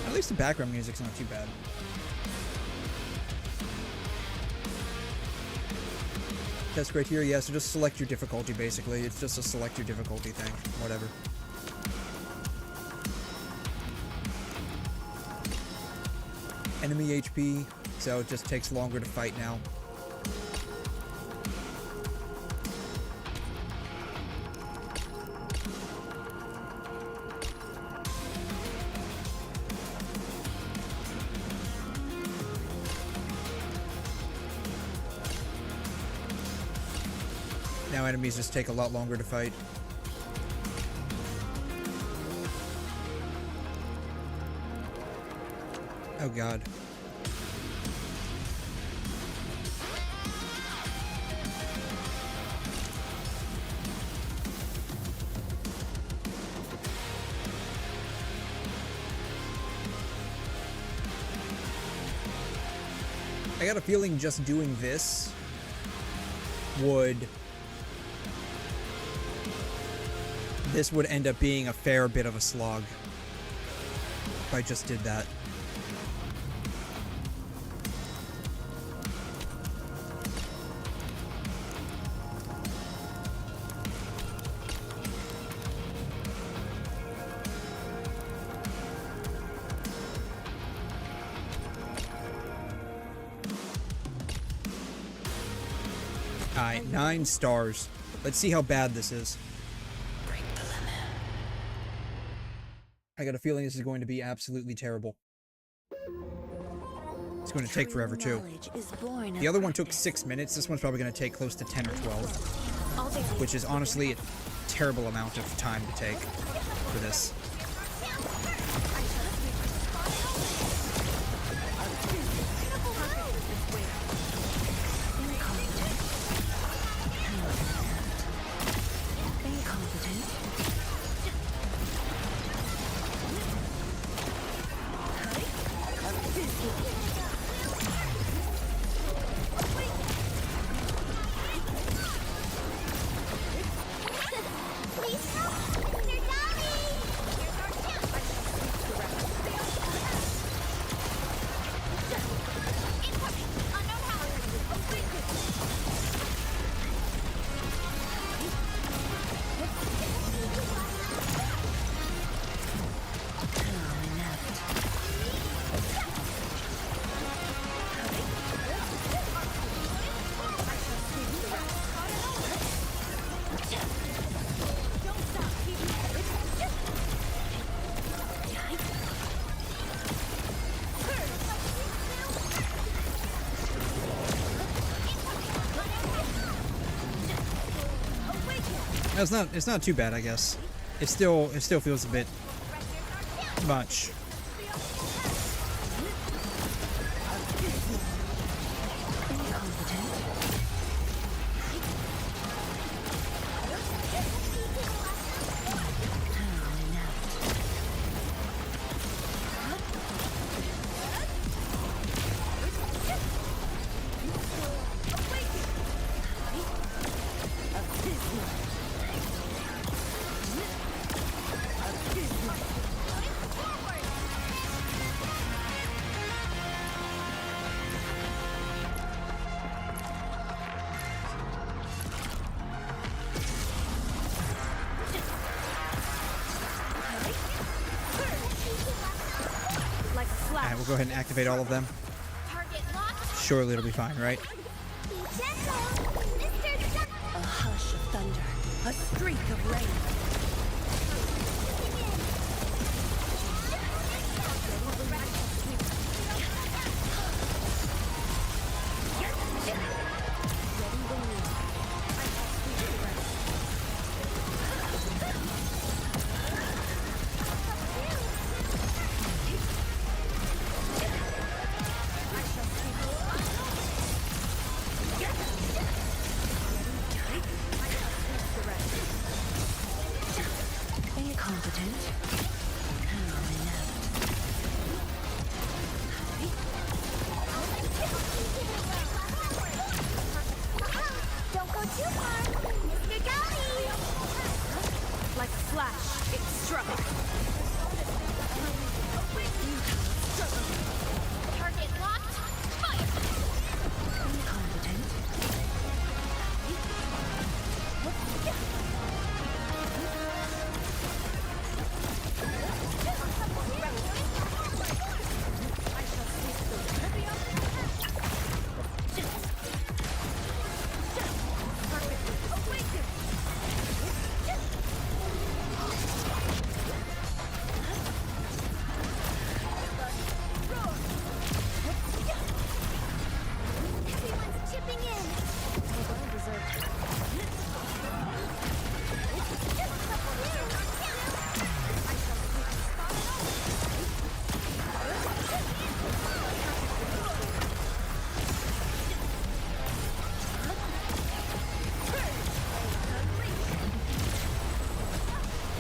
At least the background music's not too bad. Test criteria, yeah, so just select your difficulty, basically. It's just a select your difficulty thing. Whatever. Enemy HP, so it just takes longer to fight now. Now enemies just take a lot longer to fight. Oh god. I got a feeling just doing this would end up being a fair bit of a slog if I just did that. Alright, 9 stars. Let's see how bad this is. I got a feeling this is going to be absolutely terrible. It's going to take forever too. The other one took 6 minutes. This one's probably going to take close to 10 or 12. Which is honestly a terrible amount of time to take for this. It's not too bad, I guess. It still feels a bit much. We'll go ahead and activate all of them. Surely it'll be fine, right? A hush of thunder, A streak of rain.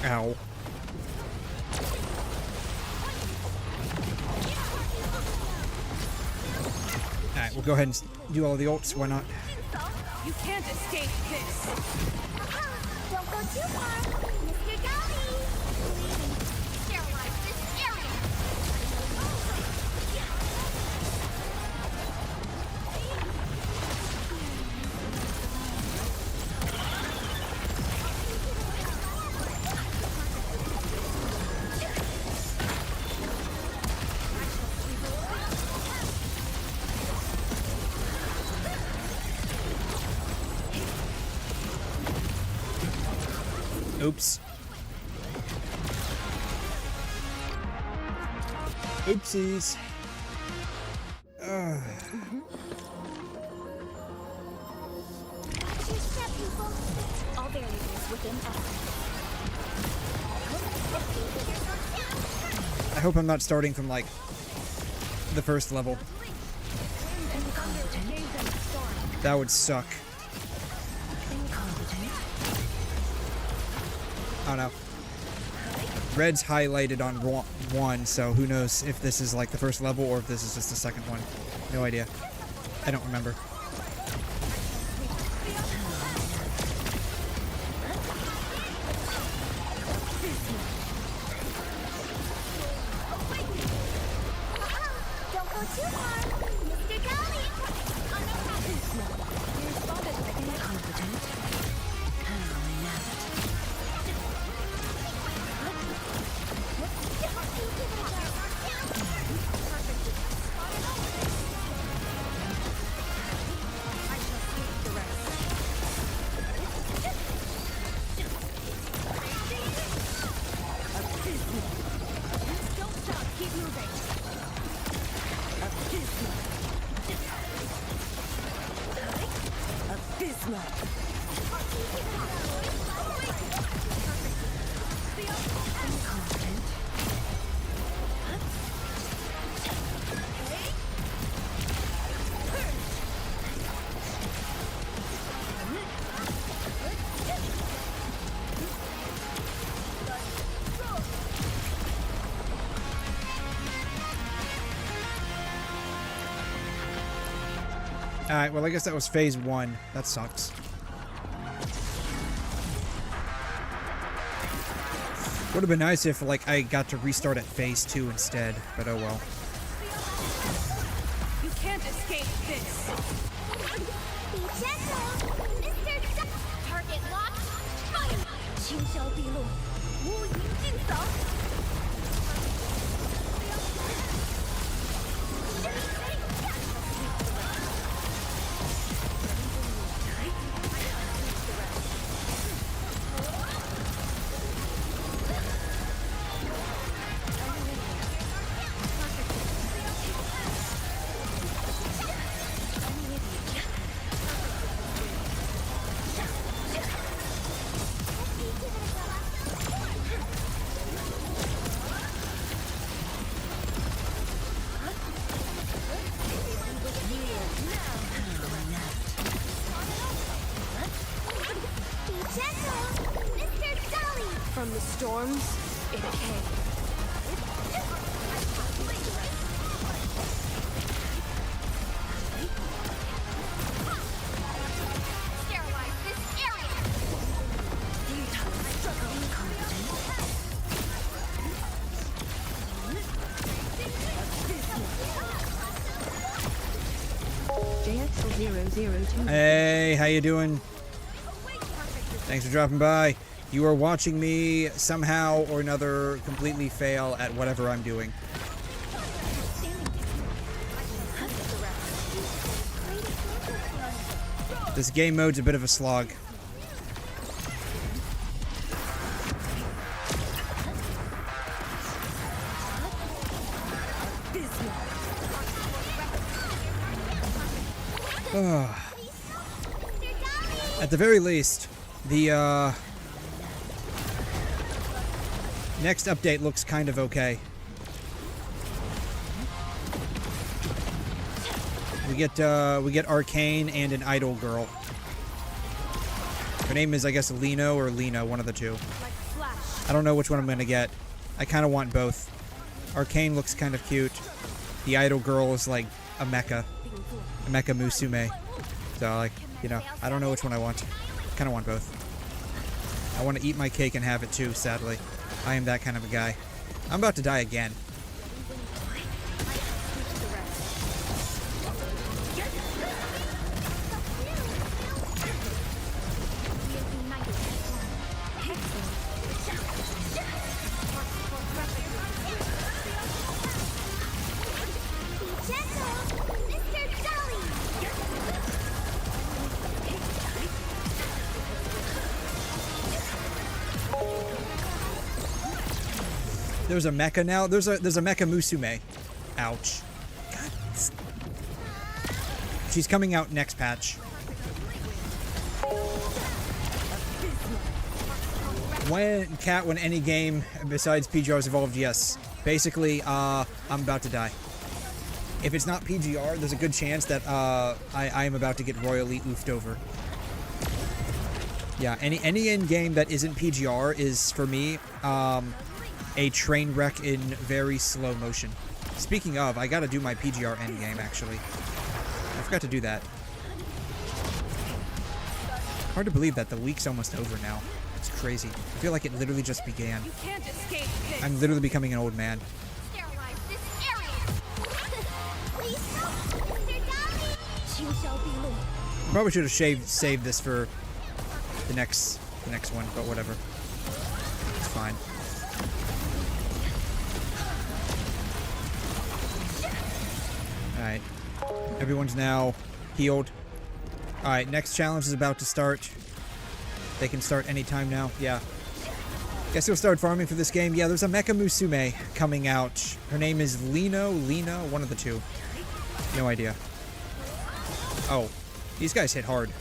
Ow. Alright, we'll go ahead and do all the ults, why not? You can't escape this. Don't go too far, Mr. Ghosty. Sterilize this area. Oops. Oopsies. All variables within I hope I'm not starting from like the first level. That would suck. Oh no. Red's highlighted on 1, so who knows if this is like the first level or if this is just the second one. No idea. I don't remember. Don't go too far, Mr. Ghosty. Alright, well I guess that was phase 1. That sucks. Would have been nice if like I got to restart at phase 2 instead, but oh well. You can't escape this. Be gentle, Mr. Target locked. Fire. 轻销毕露，乌云尽扫。From the storms, it came. Sterilize this area! 𝘧𝘢𝘬𝘳𝘠. Hey, how you doing? Thanks for dropping by. You are watching me somehow or another completely fail at whatever I'm doing. This game mode's a bit of a slog. At the very least, the next update looks kind of okay. We get Arcane and an idol girl. Her name is, I guess, Lino or Lena, one of the two. I don't know which one I'm gonna get. I kind of want both. Arcane looks kind of cute. The idol girl is like a mecha musume. So, like, you know, I don't know which one I want. Kind of want both. I want to eat my cake and have it too, sadly. I am that kind of a guy. I'm about to die again. There's a mecha now. There's a mecha musume. Ouch. God. She's coming out next patch. When any game besides PGR's evolved, yes. Basically, I'm about to die. If it's not PGR, there's a good chance that I am about to get royally oofed over. Yeah, any end game that isn't PGR is for me a train wreck in very slow motion. Speaking of, I gotta do my PGR endgame, actually. I forgot to do that. Hard to believe that the week's almost over now. It's crazy. I feel like it literally just began. I'm literally becoming an old man. Probably should have saved this for the next one, but whatever. It's fine. Alright. Everyone's now healed. Alright, next challenge is about to start. They can start anytime now. Yeah. Guess you'll start farming for this game. Yeah, there's a Mecha Musume coming out. Her name is Lena, one of the two. No idea. Oh. These guys hit hard.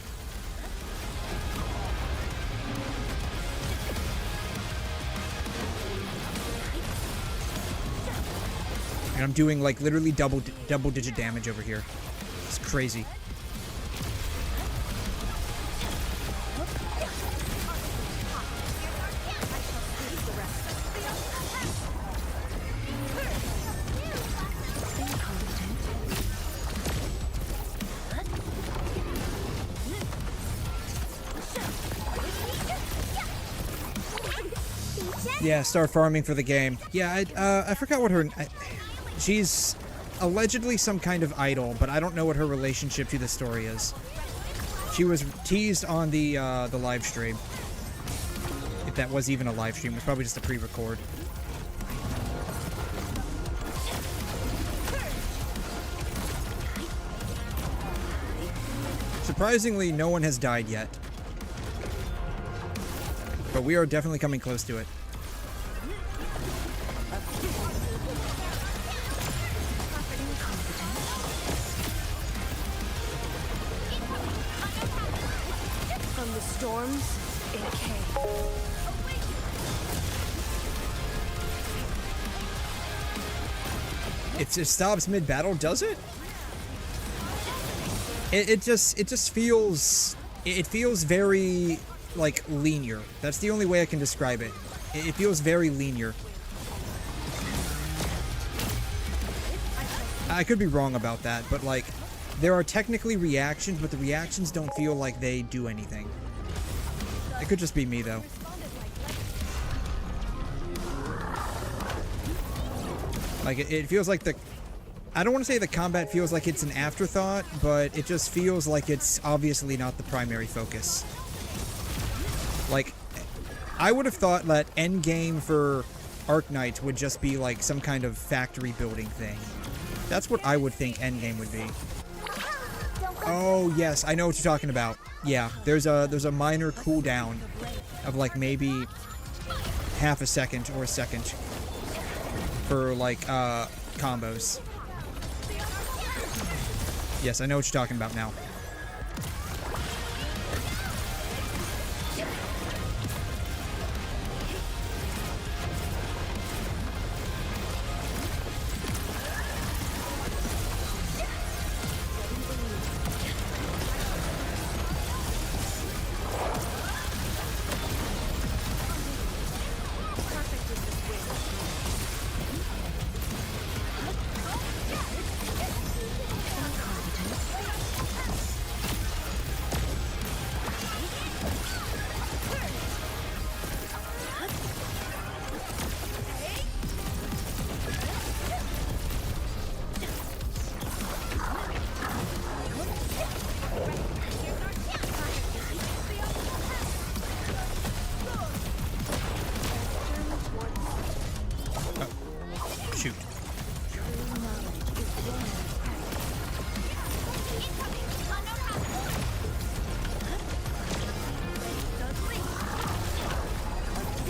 And I'm doing like literally double digit damage over here. It's crazy. Yeah, start farming for the game. Yeah, I forgot what her... she's allegedly some kind of idol, but I don't know what her relationship to the story is. She was teased on the live stream. If that was even a live stream, it was probably just a pre-record. Surprisingly, no one has died yet. But we are definitely coming close to it. From the storms, it came. It stops mid-battle, does it? It just feels... It feels very, like, linear. That's the only way I can describe it. It feels very linear. I could be wrong about that, but like, there are technically reactions, but the reactions don't feel like they do anything. It could just be me, though. Like, it feels like the... I don't want to say the combat feels like it's an afterthought, but it just feels like it's obviously not the primary focus. Like, I would have thought that endgame for Arknights would just be like some kind of factory building thing. That's what I would think endgame would be. Oh, yes, I know what you're talking about. Yeah, there's a minor cooldown of like maybe half a second or a second for like combos. Yes, I know what you're talking about now.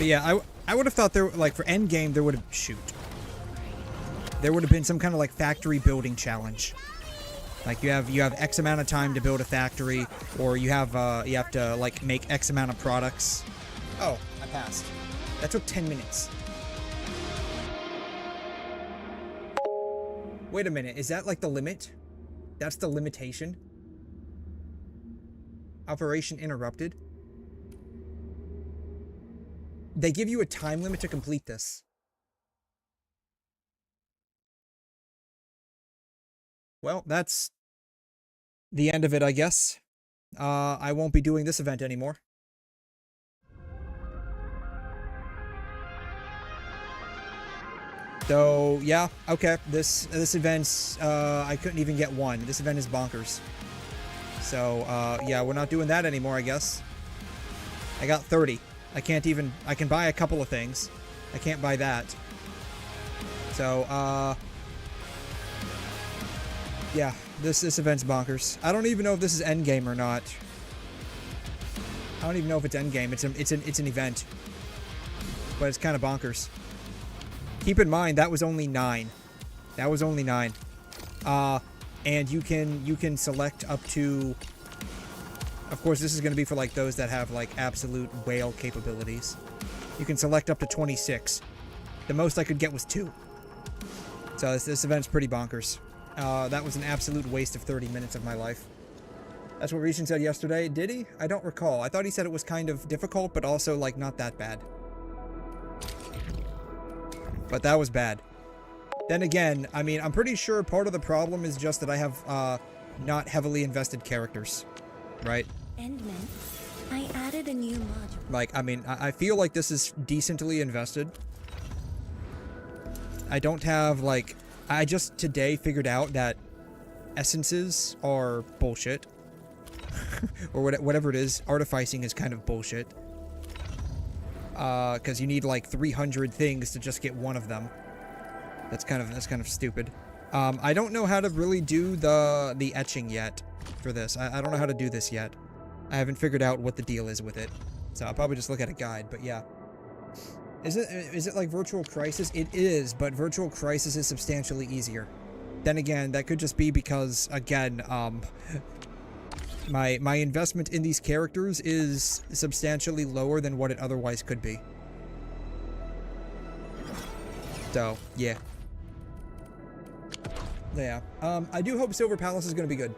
But yeah, I would have thought there, like, for endgame, there would have... Shoot. There would have been some kind of, like, factory building challenge. Like, you have X amount of time to build a factory, or you have to, like, make X amount of products. Oh, I passed. That took 10 minutes. Wait a minute, is that, like, the limit? That's the limitation? Operation interrupted? They give you a time limit to complete this. Well, that's the end of it, I guess. I won't be doing this event anymore. So, yeah, okay. This event's, I couldn't even get one. This event is bonkers. So, yeah, we're not doing that anymore, I guess. I got 30. I can buy a couple of things. I can't buy that. So, yeah, this event's bonkers. I don't even know if this is endgame or not. I don't even know if it's endgame. It's an event. But it's kind of bonkers. Keep in mind, that was only 9. That was only 9. And you can select up to... Of course, this is going to be for, like, those that have, like, absolute whale capabilities. You can select up to 26. The most I could get was 2. So this event's pretty bonkers. That was an absolute waste of 30 minutes of my life. That's what Rishin said yesterday. Did he? I don't recall. I thought he said it was kind of difficult, but also, like, not that bad. But that was bad. Then again, I mean, I'm pretty sure part of the problem is just that I have, not heavily invested characters. Right? Endman, I added a new module. Like, I mean, I feel like this is decently invested. I don't have, like... I just today figured out that essences are bullshit. Or whatever it is. Artificing is kind of bullshit. Because you need, like, 300 things to just get one of them. That's kind of stupid. I don't know how to really do the etching yet for this. I don't know how to do this yet. I haven't figured out what the deal is with it. So I'll probably just look at a guide, but yeah. Is it like Virtual Crisis? It is, but Virtual Crisis is substantially easier. Then again, that could just be because, again, my investment in these characters is substantially lower than what it otherwise could be. So, yeah. Yeah. I do hope Silver Palace is going to be good.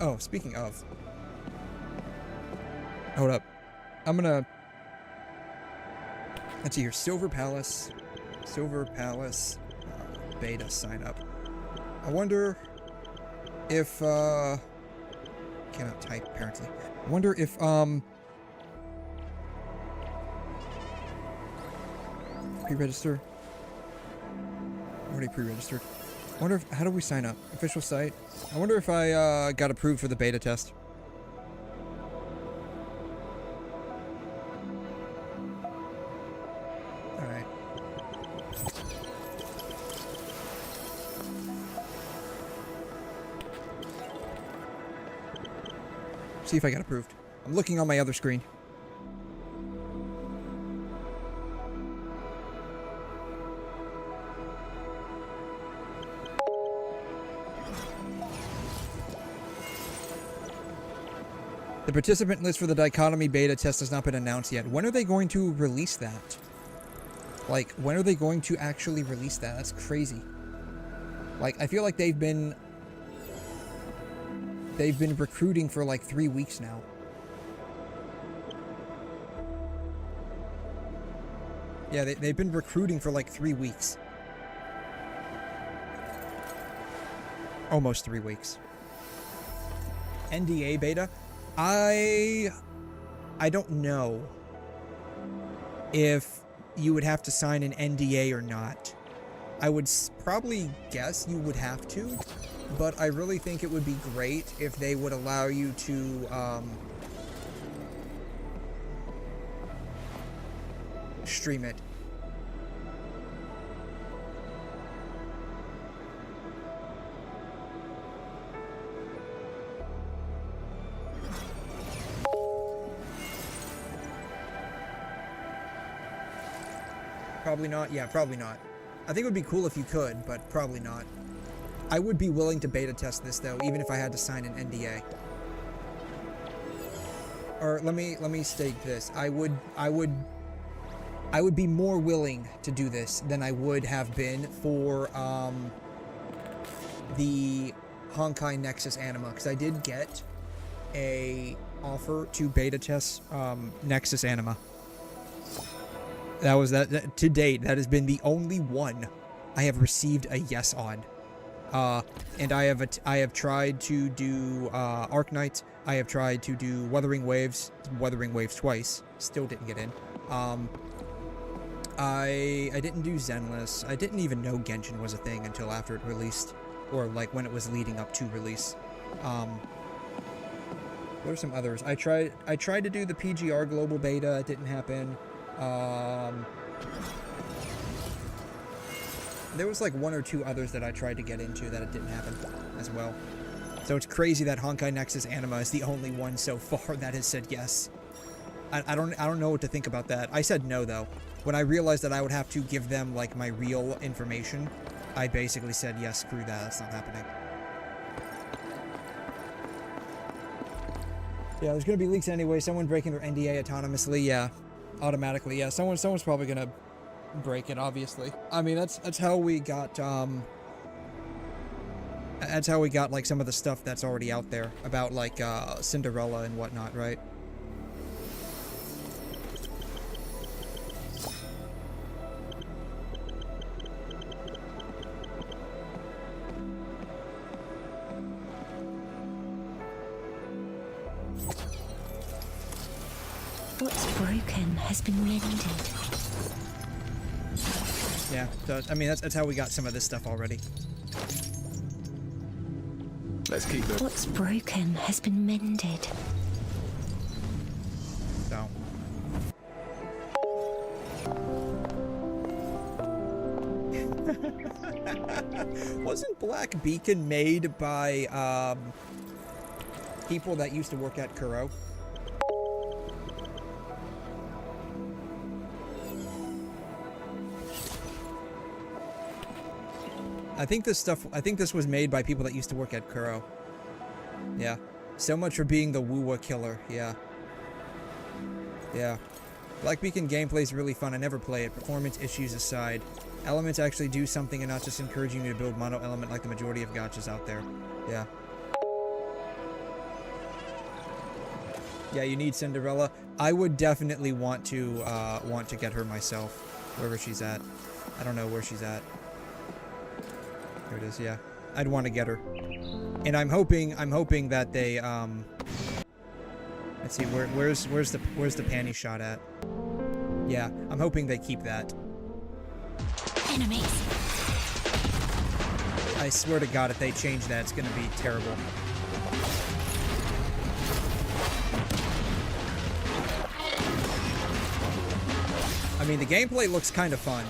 Oh, speaking of. Hold up. I'm gonna Let's see here. Silver Palace beta sign up. I wonder if cannot type apparently. I wonder if pre-register. Already pre-registered. I wonder if, how do we sign up? Official site. I wonder if I got approved for the beta test. Alright. See if I got approved. I'm looking on my other screen. The participant list for the dichotomy beta test has not been announced yet. When are they going to release that? Like, when are they going to actually release that? That's crazy. Like, I feel like they've been recruiting for like 3 weeks now. Yeah, they've been recruiting for like 3 weeks. Almost 3 weeks. NDA beta? I don't know if you would have to sign an NDA or not. I would probably guess you would have to, but I really think it would be great if they would allow you to stream it. Probably not. Yeah, probably not. I think it would be cool if you could, but probably not. I would be willing to beta test this though, even if I had to sign an NDA. Or let me state this. I would be more willing to do this than I would have been for the Honkai Nexus Anima, because I did get a offer to beta test Nexus Anima. That was that to date. That has been the only one I have received a yes on. And I have tried to do Arknights. I have tried to do Wuthering Waves twice. Still didn't get in. I didn't do Zenless. I didn't even know Genshin was a thing until after it released, or like when it was leading up to release. What are some others? I tried to do the PGR global beta. It didn't happen. There was like 1 or 2 others that I tried to get into that it didn't happen as well. So it's crazy that Honkai Nexus Anima is the only one so far that has said yes. I don't know what to think about that. I said no though. When I realized that I would have to give them like my real information, I basically said yes, screw that, that's not happening. Yeah, there's gonna be leaks anyway. Someone breaking their NDA autonomously, yeah. Automatically, yeah. Someone's probably gonna break it, obviously. I mean, that's how we got like some of the stuff that's already out there about like Cinderella and whatnot, right? What's broken has been mended. Yeah, so, I mean, that's how we got some of this stuff already. Let's keep it. What's broken has been mended. So. Wasn't Black Beacon made by people that used to work at 𝘬𝘬? I think this was made by people that used to work at 𝘬𝘬. Yeah. So much for being the WuWa killer. Yeah. Yeah. Black Beacon gameplay is really fun. I never play it. Performance issues aside. Elements actually do something and not just encouraging you to build mono element like the majority of gachas out there. Yeah. Yeah, you need Cinderella. I would definitely want to get her myself, wherever she's at. I don't know where she's at. There it is. Yeah, I'd want to get her. And I'm hoping that they let's see, where's the panty shot at? Yeah, I'm hoping they keep that. Enemies. I swear to God, if they change that, it's gonna be terrible. I mean, the gameplay looks kind of fun.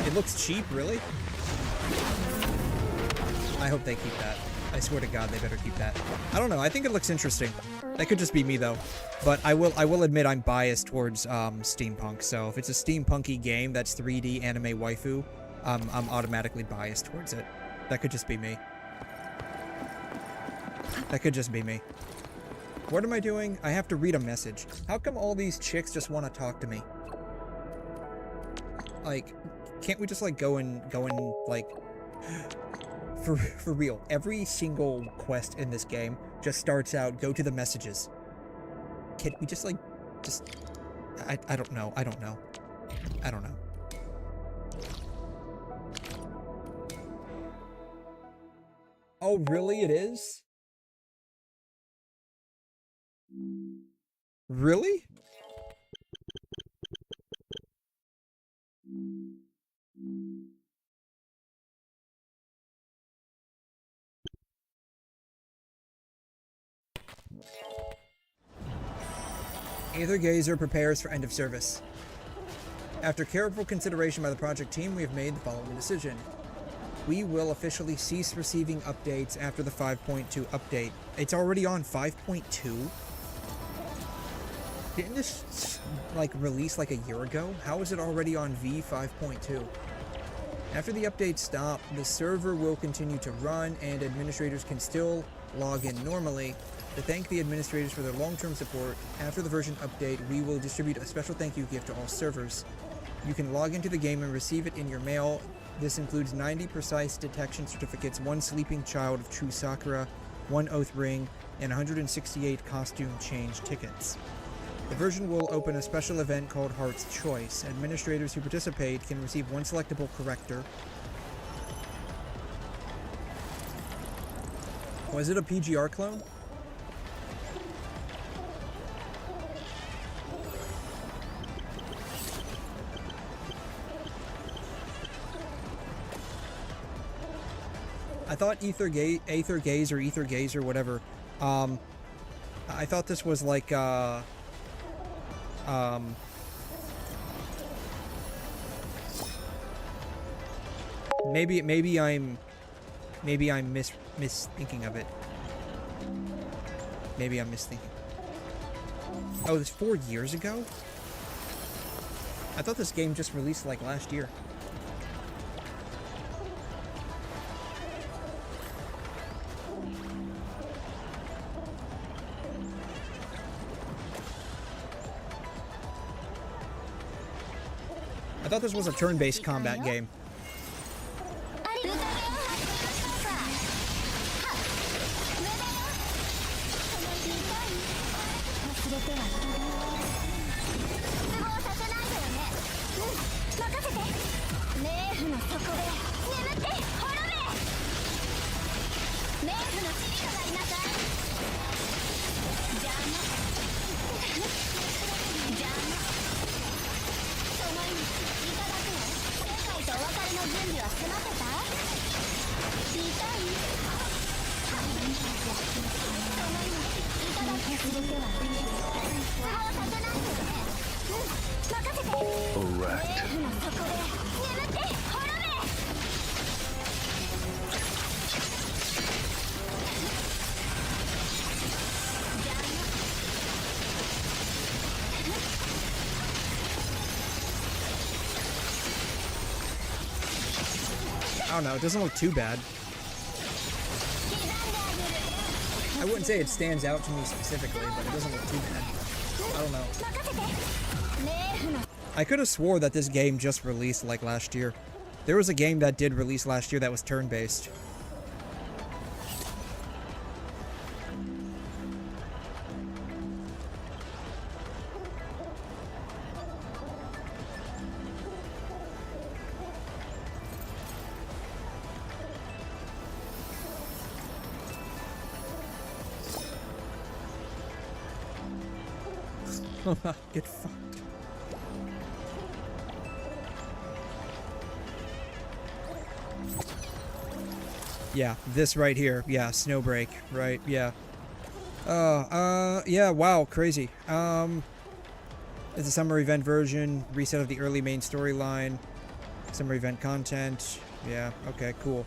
It looks cheap, really? I hope they keep that. I swear to God, they better keep that. I don't know. I think it looks interesting. That could just be me, though. But I will admit I'm biased towards steampunk. So if it's a steampunky game that's 3D anime waifu, I'm automatically biased towards it. That could just be me. That could just be me. What am I doing? I have to read a message. How come all these chicks just want to talk to me? Like, can't we just like go and like for real? Every single quest in this game just starts out, go to the messages. Can't we just like I don't know. I don't know. I don't know. Oh, really? It is? Really? 𝘬𝘬𝘧𝘬 prepares for end of service. After careful consideration by the project team, we have made the following decision. We will officially cease receiving updates after the 5.2 update. It's already on 5.2? Didn't this, like, release like a year ago? How is it already on V5.2? After the updates stop, the server will continue to run and administrators can still log in normally. To thank the administrators for their long-term support, after the version update, we will distribute a special thank you gift to all servers. You can log into the game and receive it in your mail. This includes 90 precise detection certificates, 1 sleeping child of true Sakura, 1 oath ring, and 168 costume change tickets. The version will open a special event called Heart's Choice. Administrators who participate can receive 1 selectable corrector. Was it a PGR clone? I thought 𝘬𝘬𝘧𝘬 or 𝘬𝘬𝘧 or whatever. I thought this was like maybe I'm misthinking of it. Maybe I'm misthinking. Oh, this 4 years ago? I thought this game just released like last year. I thought this was a turn-based combat game. I don't know, it doesn't look too bad. I wouldn't say it stands out to me specifically, but it doesn't look too bad. I don't know. I could have swore that this game just released like last year. There was a game that did release last year that was turn-based. Get fucked. Yeah, this right here. Yeah, Snowbreak. Right, yeah. Yeah, wow, crazy. It's a summer event version, reset of the early main storyline, summer event content. Yeah, okay, cool.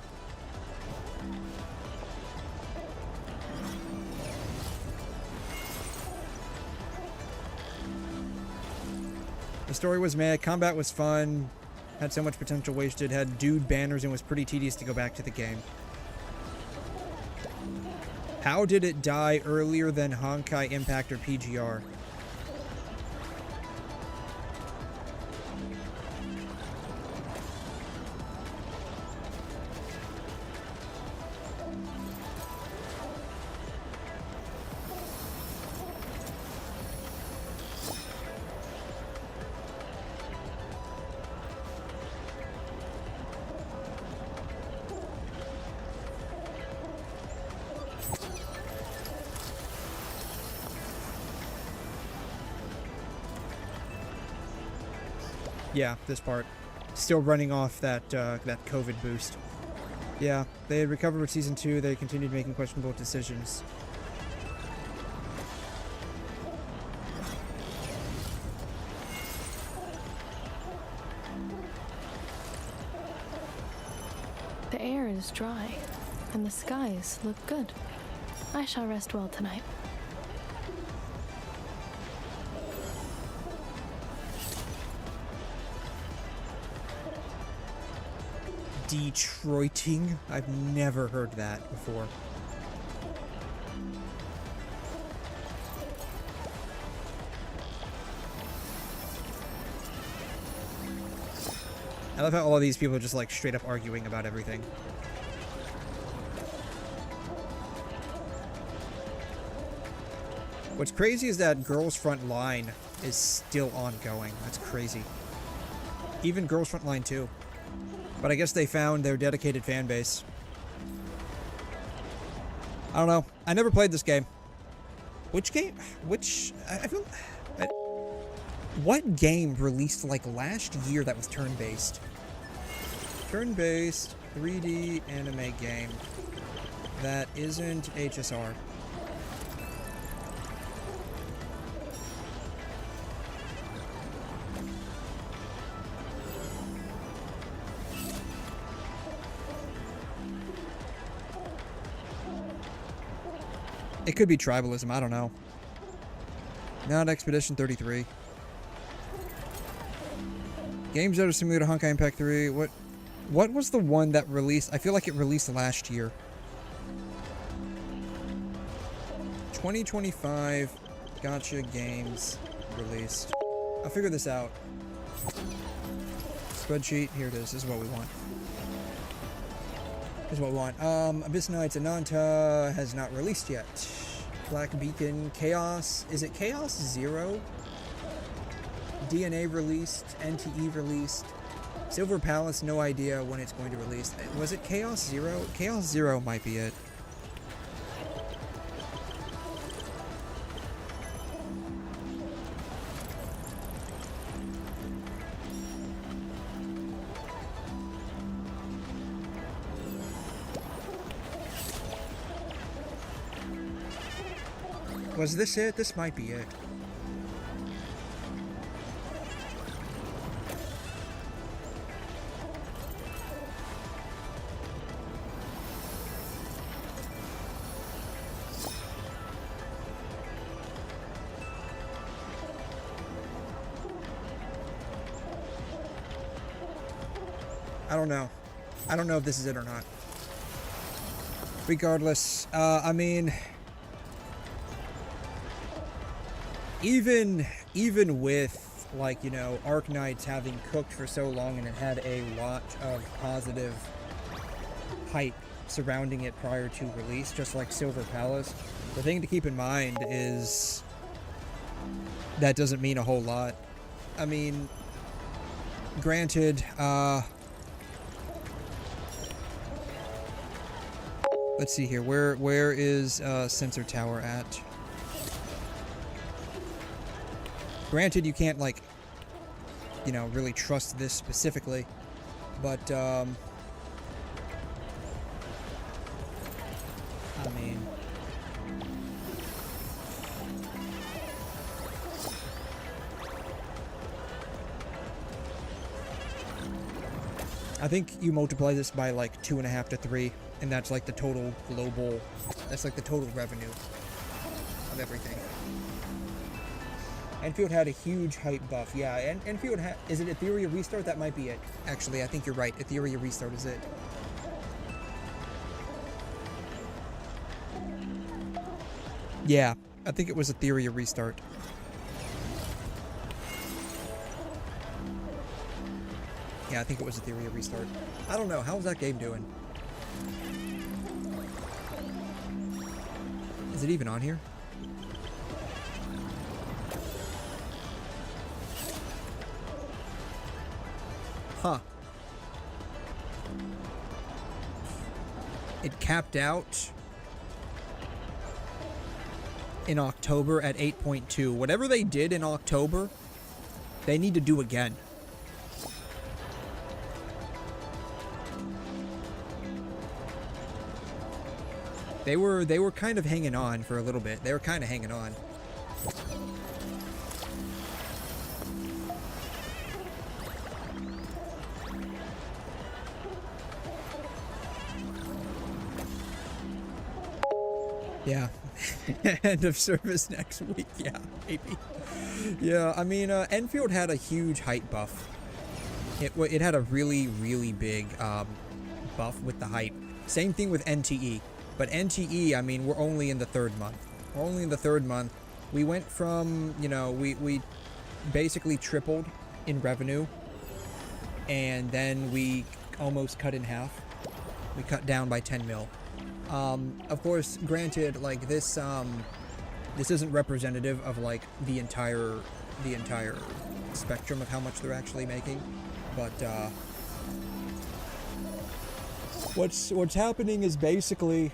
The story was meh, combat was fun, had so much potential wasted, had dude banners, and was pretty tedious to go back to the game. How did it die earlier than Honkai Impact or PGR? Yeah, this part. Still running off that that COVID boost. Yeah, they had recovered with Season 2, they continued making questionable decisions. The air is dry, and the skies look good. I shall rest well tonight. Detroiting? I've never heard that before. I love how all of these people are just like straight up arguing about everything. What's crazy is that Girls Front Line is still ongoing. That's crazy. Even Girls Front Line 2. But I guess they found their dedicated fan base. I don't know. I never played this game. Which game? Which... I feel... what game released like last year that was turn-based? Turn-based 3D anime game that isn't HSR. It could be tribalism, I don't know. Not Expedition 33. Games that are similar to Honkai Impact 3. What was the one that released? I feel like it released last year. 2025 Gacha games released. I'll figure this out. Spreadsheet, here it is. This is what we want. Is what we want. Abyss Knights Ananta has not released yet. Black Beacon, Chaos. Is it Chaos 0? DNA released. NTE released. Silver Palace, no idea when it's going to release. Was it Chaos 0? Chaos 0 might be it. Was this it? This might be it. I don't know. I don't know if this is it or not. Regardless, I mean... Even with like, you know, Arknights having cooked for so long and it had a lot of positive hype surrounding it prior to release, just like Silver Palace. The thing to keep in mind is that doesn't mean a whole lot. I mean, granted, let's see here. Where is Sensor Tower at? Granted, you can't, like, you know, really trust this specifically, but I mean, I think you multiply this by like 2.5 to 3, and that's like the total global, that's like the total revenue of everything. Endfield had a huge hype buff, yeah, and Endfield had, is it Etheria Restart? That might be it. Actually, I think you're right, Etheria Restart is it. Yeah, I think it was Etheria Restart. Yeah, I think it was Etheria Restart. I don't know, how's that game doing? Is it even on here? Huh. It capped out in October at 8.2. Whatever they did in October, they need to do again. They were kind of hanging on for a little bit. They were kind of hanging on. Yeah. End of service next week. Yeah, maybe. Yeah, I mean, Endfield had a huge hype buff. It had a really, really big buff with the hype. Same thing with NTE. But NTE, I mean, we're only in the 3rd month. We're only in the 3rd month. We went from, you know, we basically tripled in revenue. And then we almost cut in half. We cut down by 10 mil. Of course, granted, like, this isn't representative of, like, the entire spectrum of how much they're actually making. But, what's happening is basically,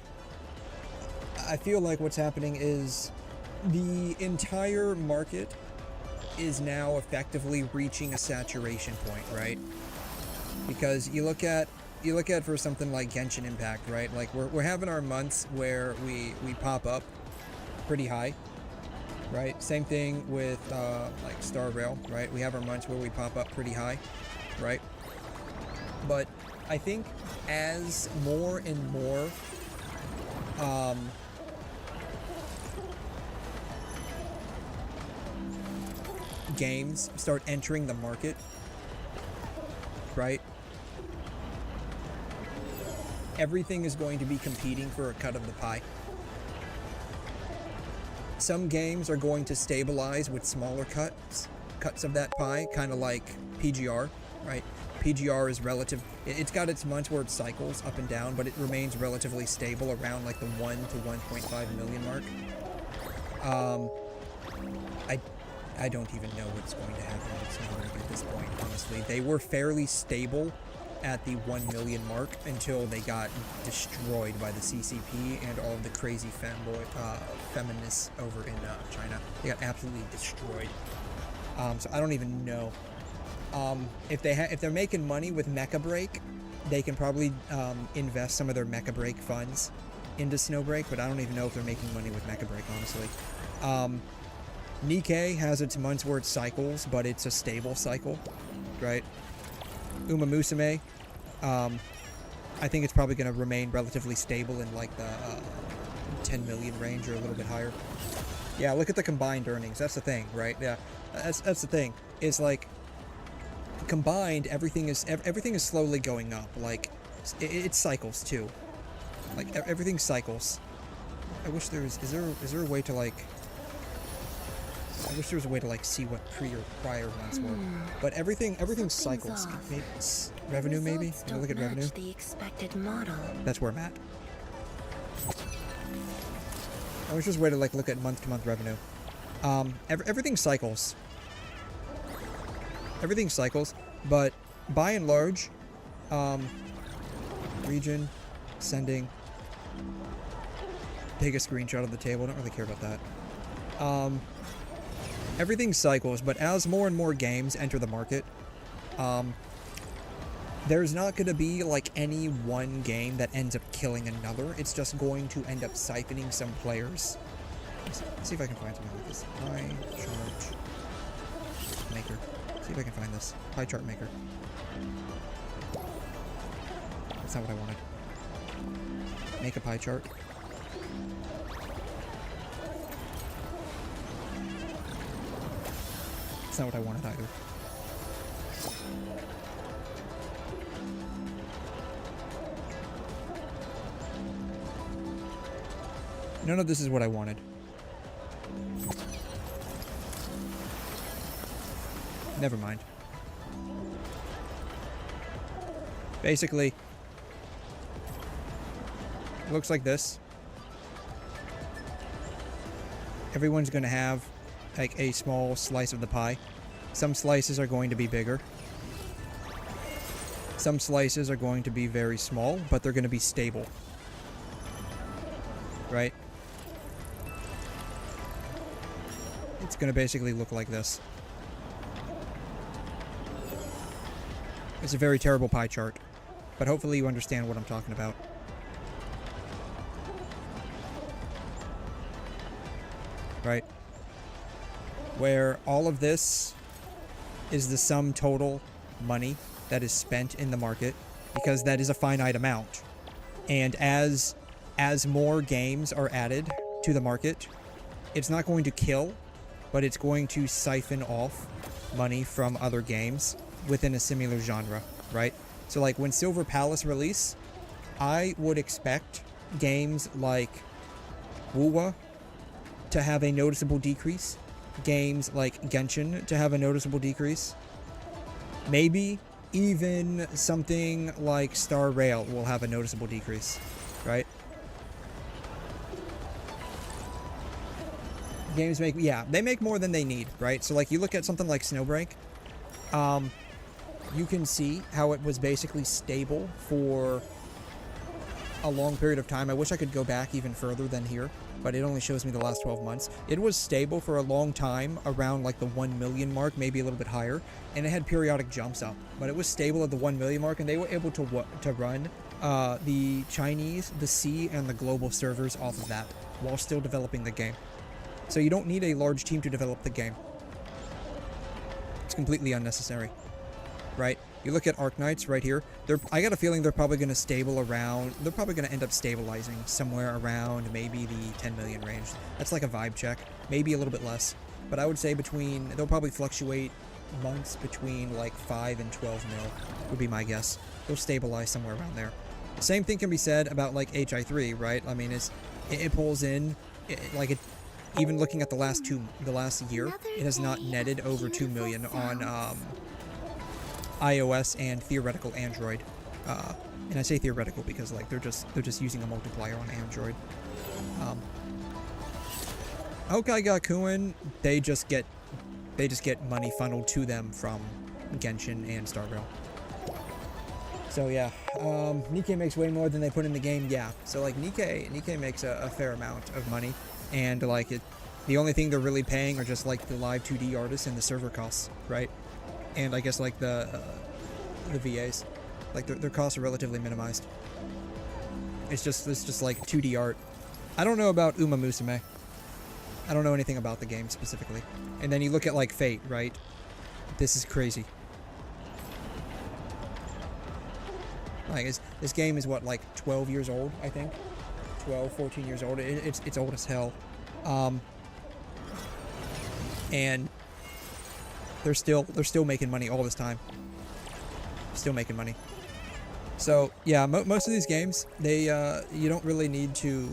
I feel like what's happening is the entire market is now effectively reaching a saturation point, right? Because you look at for something like Genshin Impact, right? Like, we're having our months where we pop up pretty high, right? Same thing with like Star Rail, right? We have our months where we pop up pretty high, right? But I think as more and more games start entering the market, right? Everything is going to be competing for a cut of the pie. Some games are going to stabilize with smaller cuts of that pie, kind of like PGR, right? PGR is relative. It's got its months where it cycles up and down, but it remains relatively stable around like the 1 to 1.5 million mark. I don't even know what's going to happen with Snowbird at this point, honestly. They were fairly stable at the 1 million mark until they got destroyed by the CCP and all of the crazy feminists over in China. They got absolutely destroyed. So I don't even know. If they're making money with Mecha Break, they can probably invest some of their Mecha Break funds into Snowbreak, but I don't even know if they're making money with Mecha Break, honestly. Nikkei has its months where it cycles, but it's a stable cycle, right? Uma Musume, I think it's probably going to remain relatively stable in like the 10 million range or a little bit higher. Yeah, look at the combined earnings. That's the thing, right? Yeah, that's the thing. It's like combined, everything is slowly going up. Like it cycles too. Like everything cycles. I wish there is there a way to like I wish there was a way to like see what prior months were. But everything cycles. Maybe revenue, maybe. Can I look at revenue? The expected model. That's where I'm at. I wish there was a way to like look at month-to-month revenue. Everything cycles. Everything cycles, but by and large, region, sending. Take a screenshot of the table. I don't really care about that. Everything cycles, but as more and more games enter the market, there's not going to be like any one game that ends up killing another. It's just going to end up siphoning some players. Let's see if I can find something like this. Pie chart maker. See if I can find this. Pie chart maker. That's not what I wanted. Make a pie chart. That's not what I wanted either. None of this is what I wanted. Never mind. Basically, it looks like this. Everyone's going to have like a small slice of the pie. Some slices are going to be bigger. Some slices are going to be very small, but they're going to be stable. Right? It's going to basically look like this. It's a very terrible pie chart, but hopefully you understand what I'm talking about. Right? Where all of this is the sum total money that is spent in the market, because that is a finite amount. And as more games are added to the market, it's not going to kill, but it's going to siphon off money from other games within a similar genre, right? So like when Silver Palace release, I would expect games like WuWa to have a noticeable decrease, games like Genshin to have a noticeable decrease. Maybe even something like Star Rail will have a noticeable decrease, right? Games make, yeah, they make more than they need, right? So like you look at something like Snowbreak, you can see how it was basically stable for a long period of time. I wish I could go back even further than here, but it only shows me the last 12 months. It was stable for a long time, around like the 1 million mark, maybe a little bit higher, and it had periodic jumps up, but it was stable at the 1 million mark, and they were able to run the Chinese, the C, and the global servers off of that while still developing the game. So you don't need a large team to develop the game. It's completely unnecessary, right? You look at Arknights right here. I got a feeling they're probably going to they're probably going to end up stabilizing somewhere around maybe the 10 million range. That's like a vibe check, maybe a little bit less. But I would say they'll probably fluctuate months between like 5 and 12 mil would be my guess. They'll stabilize somewhere around there. The same thing can be said about like HI3, right? I mean, it pulls in, even looking at the last year, it has not netted over 2 million on iOS and theoretical Android. And I say theoretical because like they're just using a multiplier on Android. 𝘬𝘠𝘬𝘠, they just get money funneled to them from Genshin and Star Rail. So yeah, Nikke makes way more than they put in the game. Yeah, so like Nikke makes a fair amount of money. And like the only thing they're really paying are just like the live 2D artists and the server costs, right? And I guess like the VAs, like their costs are relatively minimized. It's just like 2D art. I don't know about Uma Musume. I don't know anything about the game specifically. And then you look at like Fate, right? This is crazy. Like this game is what, like 12 years old, I think. 12, 14 years old. It's old as hell. And they're still making money all this time. Still making money. So yeah, most of these games, you don't really need to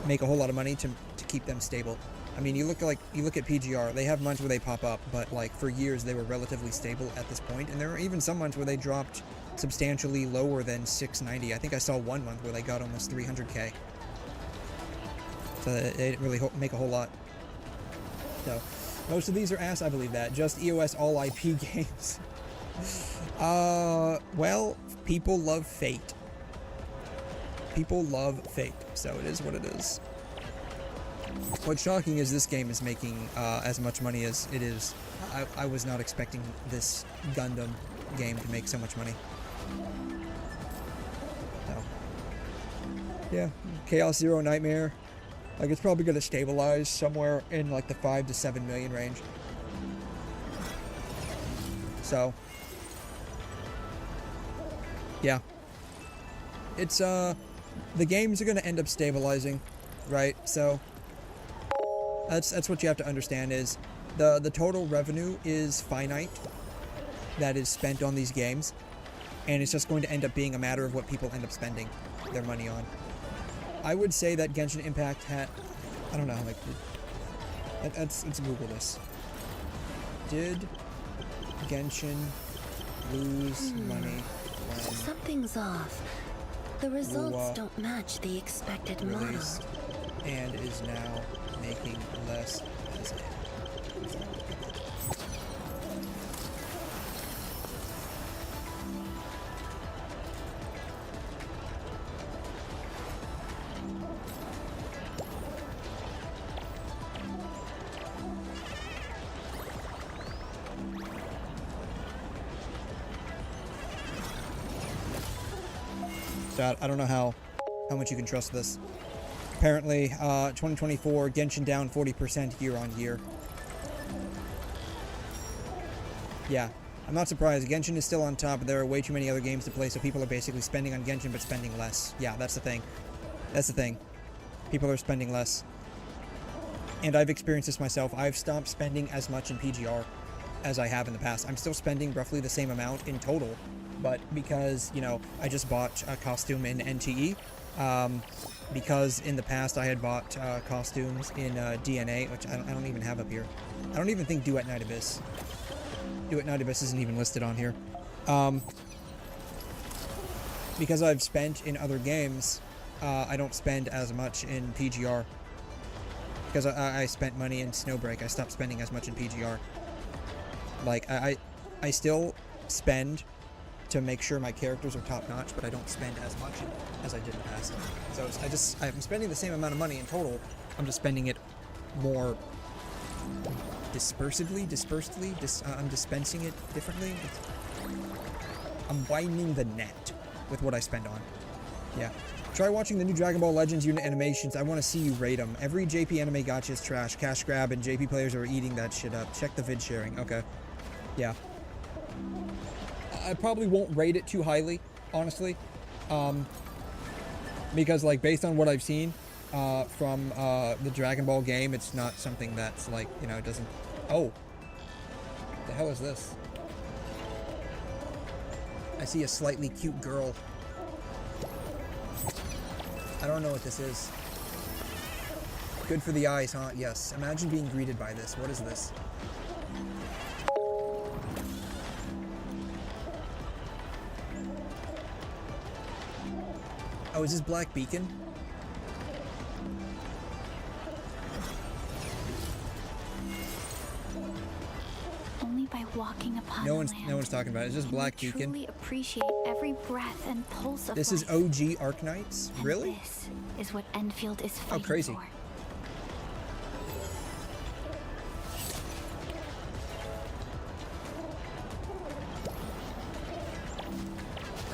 make a whole lot of money to keep them stable. I mean, you look at PGR, they have months where they pop up, but like for years they were relatively stable at this point, and there were even some months where they dropped substantially lower than 690. I think I saw one month where they got almost 300k. So they didn't really make a whole lot. So most of these are ass, I believe that. Just EOS all IP games. Well, people love Fate. People love Fate, so it is what it is. What's shocking is this game is making as much money as it is. I was not expecting this Gundam game to make so much money. So, yeah, Chaos Zero Nightmare. Like, it's probably going to stabilize somewhere in like the 5 to 7 million range. So, yeah. It's, the games are going to end up stabilizing, right? So, that's what you have to understand is the total revenue is finite that is spent on these games, and it's just going to end up being a matter of what people end up spending their money on. I would say that Genshin Impact had, I don't know, like, let's Google this. Did Genshin lose money when something's off? The results WuWa don't match the expected model. released and is now making less as a result? So I don't know how much you can trust this. Apparently, 2024, Genshin down 40% year on year. Yeah, I'm not surprised. Genshin is still on top, but there are way too many other games to play, so people are basically spending on Genshin, but spending less. Yeah, that's the thing. That's the thing. People are spending less. And I've experienced this myself. I've stopped spending as much in PGR as I have in the past. I'm still spending roughly the same amount in total, but because, you know, I just bought a costume in NTE, because in the past I had bought costumes in DNA, which I don't even have up here. I don't even think Duet Night Abyss. Duet Night Abyss isn't even listed on here. Because I've spent in other games, I don't spend as much in PGR. Because I spent money in Snowbreak, I stopped spending as much in PGR. Like, I still spend to make sure my characters are top-notch, but I don't spend as much as I did in the past. So I'm spending the same amount of money in total, I'm just spending it more dispersedly, I'm dispensing it differently. I'm widening the net with what I spend on. Yeah. Try watching the new Dragon Ball Legends unit animations. I want to see you rate them. Every JP anime gacha is trash. Cash grab, and JP players are eating that shit up. Check the vid sharing. Okay. Yeah. I probably won't rate it too highly, honestly. Because, like, based on what I've seen from the Dragon Ball game, it's not something that's, like, you know, it doesn't... Oh. What the hell is this? I see a slightly cute girl. I don't know what this is. Good for the eyes, huh? Yes. Imagine being greeted by this. What is this? Oh, is this Black Beacon? Only by walking upon No one's talking about it. It's just Black Beacon. Truly appreciate every breath and pulse of This is life. OG Arknights? Really? This is what Enfield is fighting crazy. for.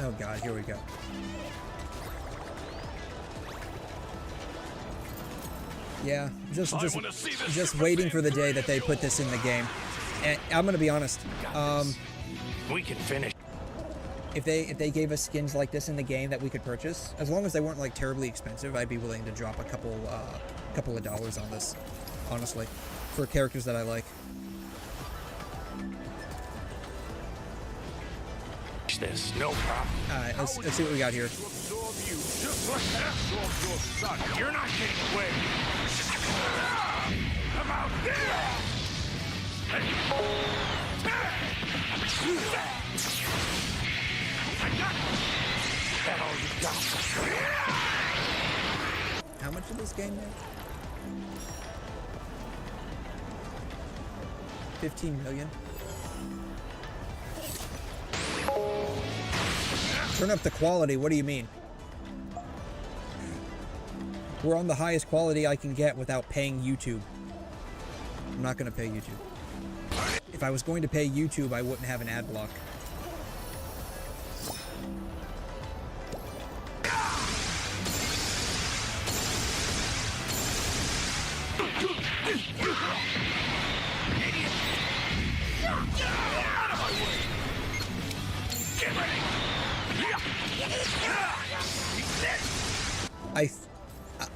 Oh god, here we go. Yeah, just waiting for the day that they put this in the game. And I'm gonna be honest. We can finish. If they gave us skins like this in the game that we could purchase, as long as they weren't like terribly expensive, I'd be willing to drop a couple of dollars on this, honestly, for characters that I like. This, no problem. Alright, let's see what we got here. You're not getting away. Come out here! That all you got? How much did this game make? 15 million. Turn up the quality, what do you mean? We're on the highest quality I can get without paying YouTube. I'm not gonna pay YouTube. If I was going to pay YouTube, I wouldn't have an ad block.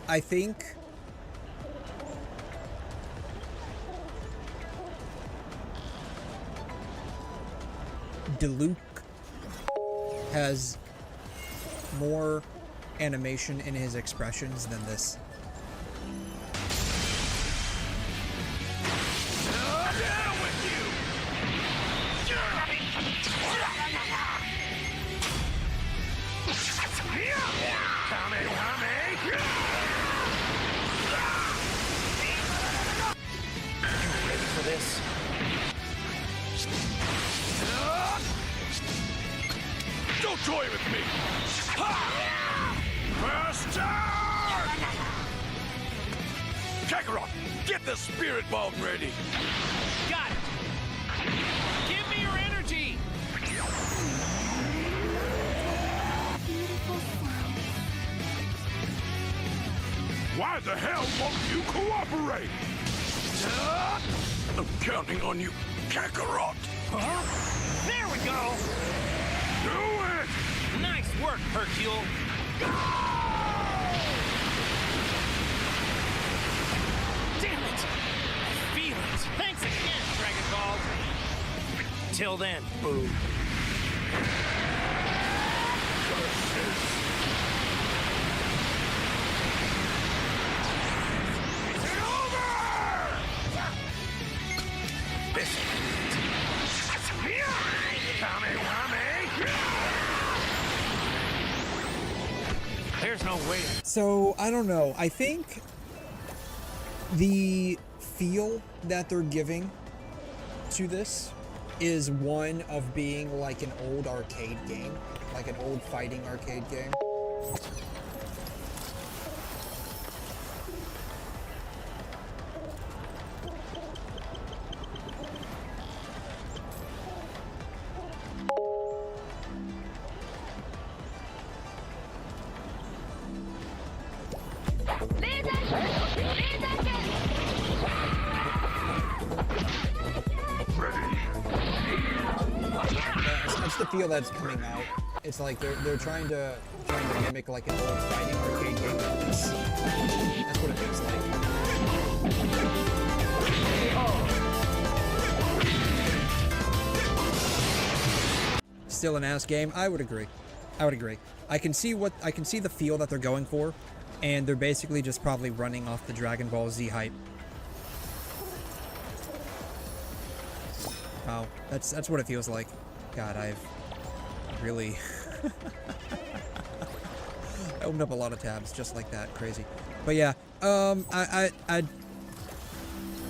I think 𝘸𝘩𝘦𝘕 has more animation in his expressions than this. Don't toy with me! Master! Kakarot, get the spirit bomb ready! Got it! Give me your energy! Why the hell won't you cooperate? I'm counting on you, Kakarot! Huh? There we go! Do it! Nice work, Hercule! Damn it! I feel it! Thanks again, Dragon Ball! Till then, boo! There's no way. So, I don't know. I think the feel that they're giving to this is one of being like an old arcade game, like an old fighting arcade game. That's the feel that's coming out. It's like they're trying to mimic like an old fighting arcade game. That's what it feels like. Still an ass game. I would agree. I would agree. I can see the feel that they're going for, and they're basically just probably running off the Dragon Ball Z hype. Wow, that's what it feels like. God, I've really I opened up a lot of tabs just like that. Crazy. But yeah, I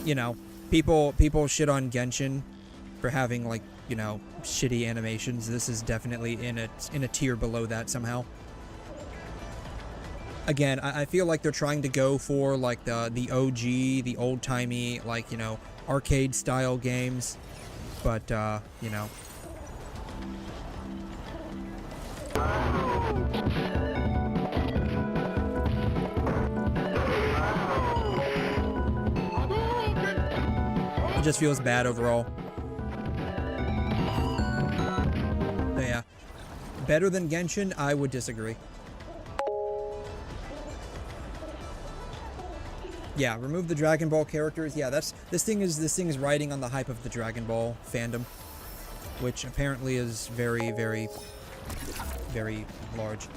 you know, people shit on Genshin for having, like, you know, shitty animations. This is definitely in a tier below that somehow. Again, I feel like they're trying to go for like the OG, the old-timey, like, you know, arcade style games, but you know. It just feels bad overall. But yeah, better than Genshin? I would disagree. Yeah, remove the Dragon Ball characters. Yeah, this thing is riding on the hype of the Dragon Ball fandom, which apparently is very, very, very large.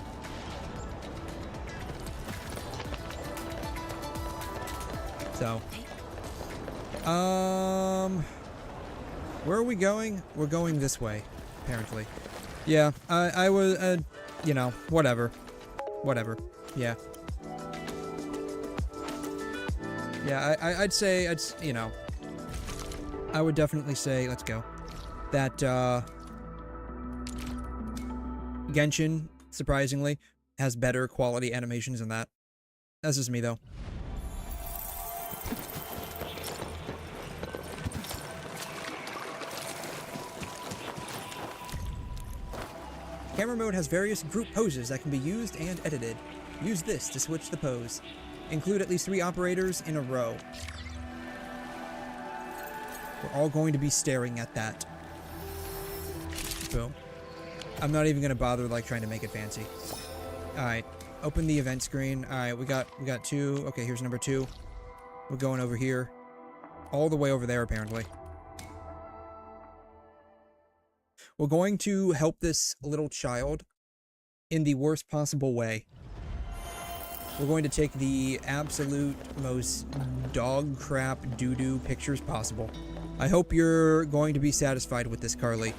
So, Where are we going? We're going this way, apparently. Yeah, I was, you know, whatever. Whatever. Yeah. Yeah, I'd say, you know, I would definitely say, let's go, that, Genshin, surprisingly, has better quality animations than that. That's just me, though. Camera mode has various group poses that can be used and edited. Use this to switch the pose. Include at least 3 operators in a row. We're all going to be staring at that. Boom. I'm not even gonna bother like trying to make it fancy. Alright. Open the event screen. Alright, we got 2. Okay, here's number 2. We're going over here. All the way over there, apparently. We're going to help this little child in the worst possible way. We're going to take the absolute most dog crap doo-doo pictures possible. I hope you're going to be satisfied with this, Carly.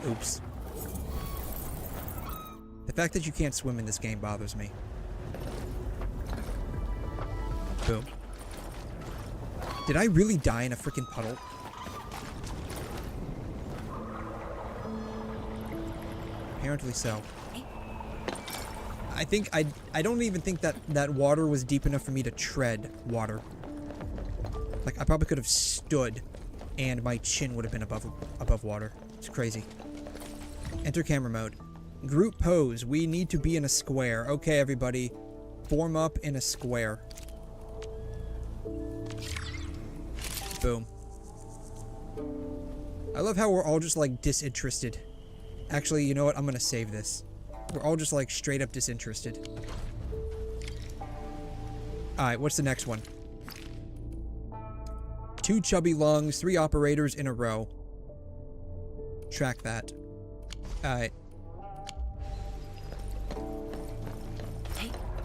Oops. The fact that you can't swim in this game bothers me. Boom. Did I really die in a freaking puddle? Apparently so. I think I don't even think that water was deep enough for me to tread water. Like, I probably could have stood and my chin would have been above water. It's crazy. Enter camera mode. Group pose. We need to be in a square. Okay, everybody. Form up in a square. Boom. I love how we're all just like disinterested. Actually, you know what? I'm gonna save this. We're all just like straight up disinterested. Alright, what's the next one? 2 chubby lungs, 3 operators in a row. Track that. Alright.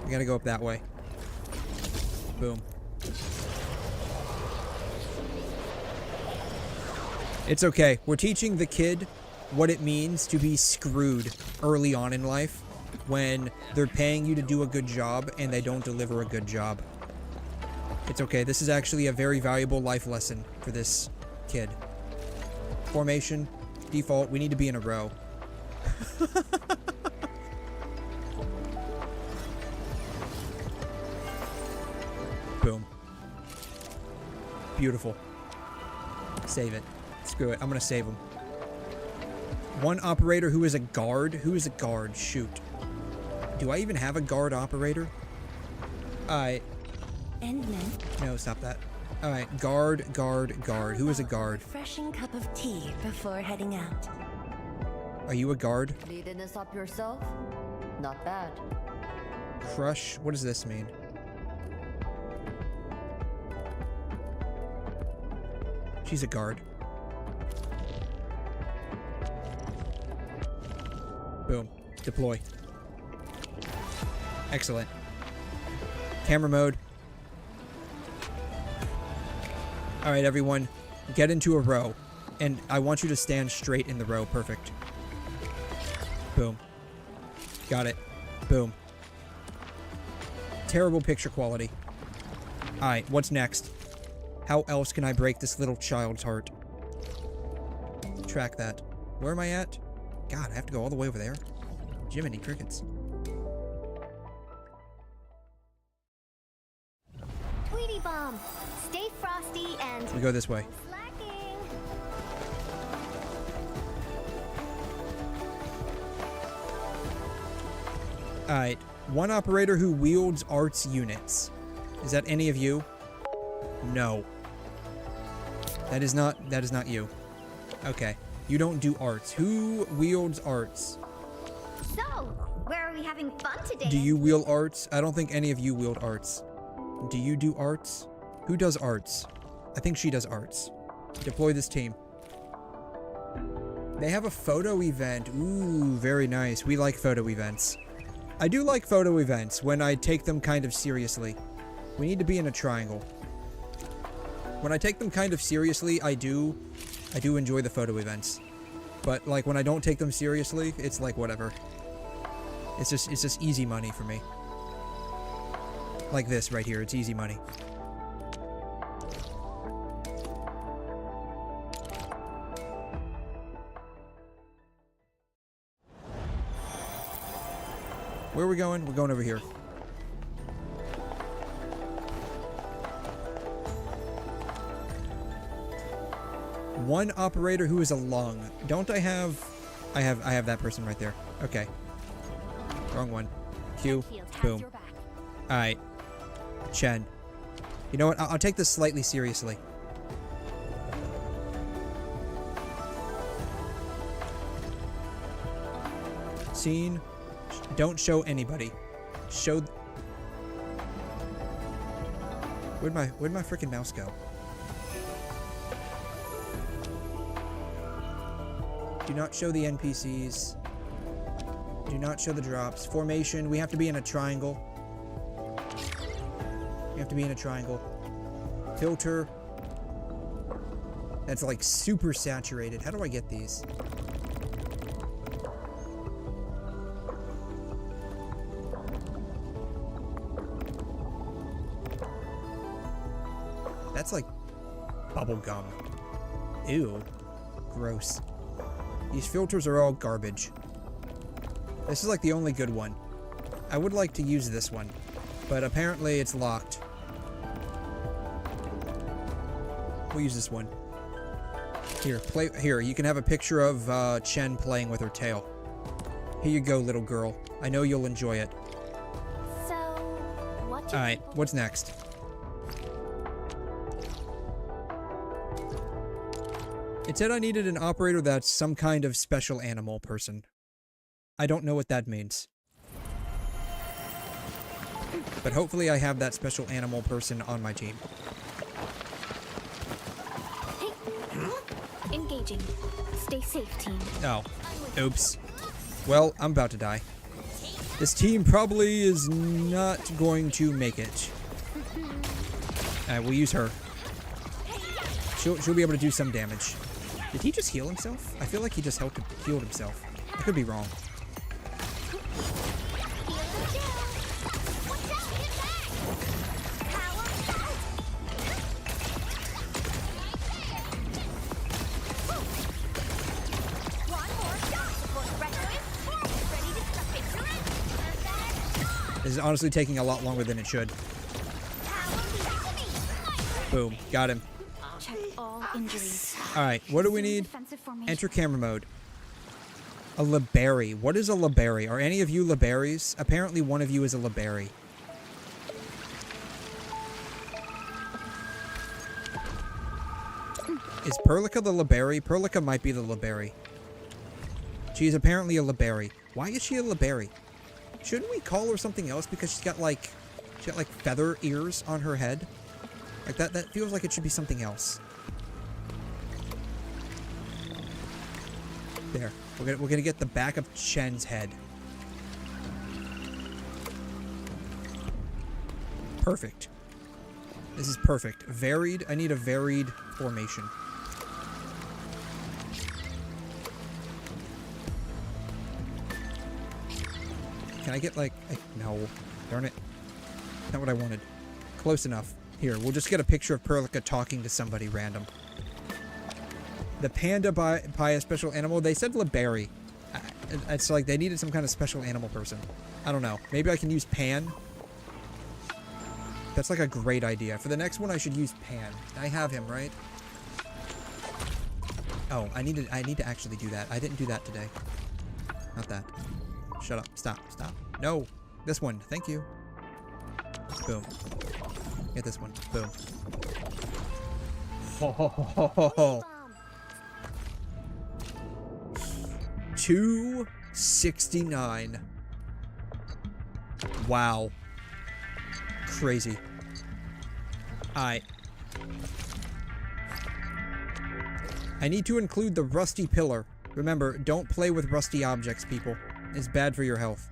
We gotta go up that way. Boom. It's okay. We're teaching the kid what it means to be screwed early on in life when they're paying you to do a good job and they don't deliver a good job. It's okay. This is actually a very valuable life lesson for this kid. Formation, default, we need to be in a row. Boom. Beautiful. Save it. Screw it. I'm gonna save him. 1 operator who is a guard. Who is a guard? Shoot. Do I even have a guard operator? Alright. Endman. No, stop that. Alright, guard. Who is a guard? Refreshing cup of tea before heading out. Are you a guard? Leading this up yourself? Not bad. Crush. What does this mean? She's a guard. Boom. Deploy. Excellent. Camera mode. Alright, everyone. Get into a row. And I want you to stand straight in the row. Perfect. Boom. Got it. Boom. Terrible picture quality. Alright, what's next? How else can I break this little child's heart? Track that. Where am I at? God, I have to go all the way over there? Jiminy crickets. Tweety bomb. Stay frosty and We go this way. slacking. Alright. 1 operator who wields arts units. Is that any of you? No. That is not you. Okay. You don't do arts. Who wields arts? So, where are we having fun today? Do you wield arts? I don't think any of you wield arts. Do you do arts? Who does arts? I think she does arts. Deploy this team. They have a photo event. Ooh, very nice. We like photo events. I do like photo events when I take them kind of seriously. We need to be in a triangle. When I take them kind of seriously, I do enjoy the photo events. But like when I don't take them seriously, it's like whatever. It's just easy money for me. Like this right here, it's easy money. Where are we going? We're going over here. One operator who is a lung. Don't I have... I have that person right there. Okay. Wrong one. Q. Boom. Alright. Chen. You know what? I'll take this slightly seriously. Scene. Don't show anybody. Show... Where'd my freaking mouse go? Do not show the NPCs. Do not show the drops. Formation, we have to be in a triangle. We have to be in a triangle. Filter. That's like super saturated. How do I get these? That's like bubble gum. Ew. Gross. These filters are all garbage. This is like the only good one. I would like to use this one, but apparently it's locked. We'll use this one. Here, play. Here, you can have a picture of Chen playing with her tail. Here you go, little girl. I know you'll enjoy it. So, what do Alright, what's next? It said I needed an operator that's some kind of special animal person. I don't know what that means. But hopefully I have that special animal person on my team. Hey. Engaging. Stay safe, team. Oh. Oops. Well, I'm about to die. This team probably is not going to make it. Alright, we'll use her. She'll be able to do some damage. Did he just heal himself? I feel like he just healed himself. I could be wrong. This is honestly taking a lot longer than it should. Boom. Got him. Check all injuries. Alright, what do we need? Enter camera mode. A 𝘠𝘮𝘬. What is a 𝘠𝘠𝘬? Are any of you 𝘠𝘠𝘬s? Apparently one of you is a 𝘠𝘠𝘬. Is Perlica the 𝘠𝘠𝘬? Perlica might be the 𝘠𝘠𝘬. She's apparently a 𝘠𝘠𝘬. Why is she a 𝘠𝘠𝘬? Shouldn't we call her something else because she's got like feather ears on her head? Like that feels like it should be something else. There. We're gonna get the back of Chen's head. Perfect. This is perfect. Varied. I need a varied formation. Can I get like... no. Darn it. Not what I wanted. Close enough. Here, we'll just get a picture of Perlica talking to somebody random. The panda by a special animal. They said 𝘠𝘠𝘬𝘬. It's like they needed some kind of special animal person. I don't know. Maybe I can use Pan. That's like a great idea. For the next one, I should use Pan. I have him, right? Oh, I need to actually do that. I didn't do that today. Not that. Shut up. Stop. Stop. No. This one. Thank you. Boom. Get this one. Boom. Ho, ho, ho, ho, ho, ho. 269. Wow. Crazy. Alright. I need to include the rusty pillar. Remember, don't play with rusty objects, people. It's bad for your health.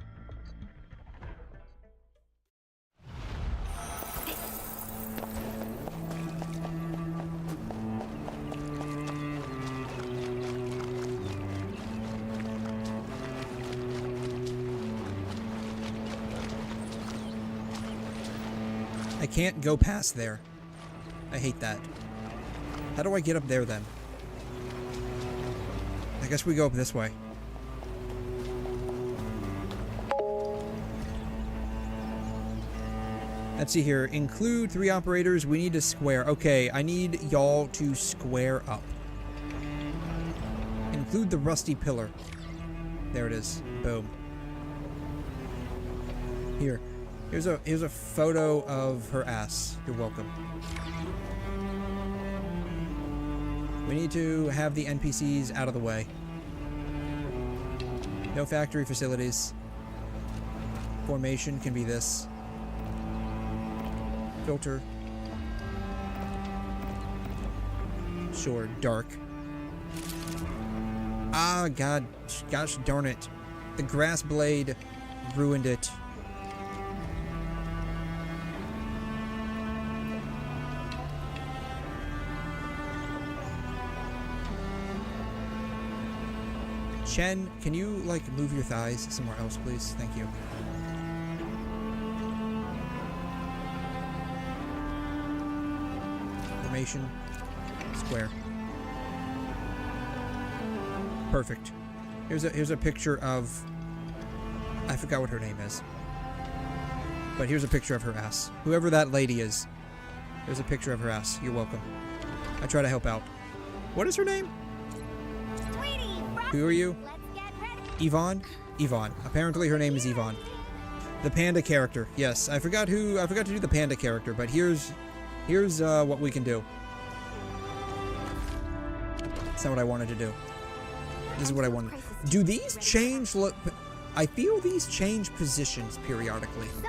I can't go past there. I hate that. How do I get up there then? I guess we go up this way. Let's see here. Include 3 operators. We need to square. Okay, I need y'all to square up. Include the rusty pillar. There it is. Boom. Here. Here's a photo of her ass. You're welcome. We need to have the NPCs out of the way. No factory facilities. Formation can be this. Filter. Sure, dark. Ah, God. Gosh darn it. The grass blade ruined it. Chen, can you, like, move your thighs somewhere else, please? Thank you. Formation. Square. Perfect. Here's a picture of... I forgot what her name is. But here's a picture of her ass. Whoever that lady is. There's a picture of her ass. You're welcome. I try to help out. What is her name? Who are you? Yvonne? Yvonne. Apparently her name is Yvonne. The panda character. Yes, I forgot to do the panda character, but here's what we can do. That's not what I wanted to do. This is what I wanted. Do these change look? I feel these change positions periodically. So,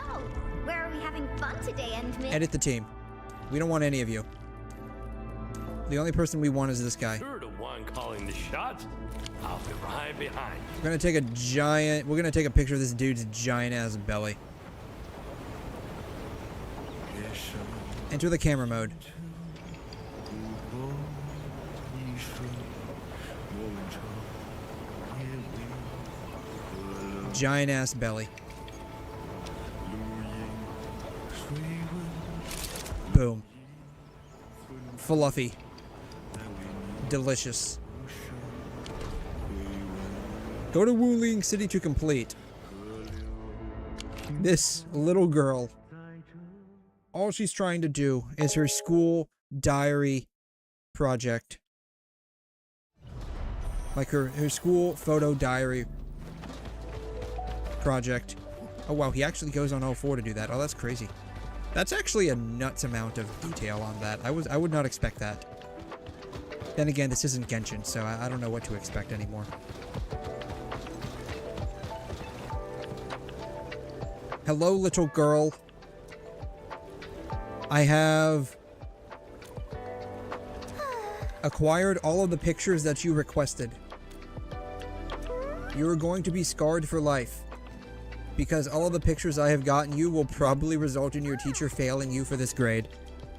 where are we having fun today, Endman? Edit the team. We don't want any of you. The only person we want is this guy. You're the one calling the shots. I'll be right behind. We're gonna take a picture of this dude's giant ass belly. Enter the camera mode. Giant ass belly. Boom. Fluffy. Delicious. Go to Wuling City to complete. This little girl, all she's trying to do is her school diary project. Like her school photo diary project. Oh wow, he actually goes on 04 to do that. Oh, that's crazy. That's actually a nuts amount of detail on that. I would not expect that. Then again, this isn't Genshin, so I don't know what to expect anymore. Hello, little girl. I have acquired all of the pictures that you requested. You are going to be scarred for life, because all of the pictures I have gotten you will probably result in your teacher failing you for this grade.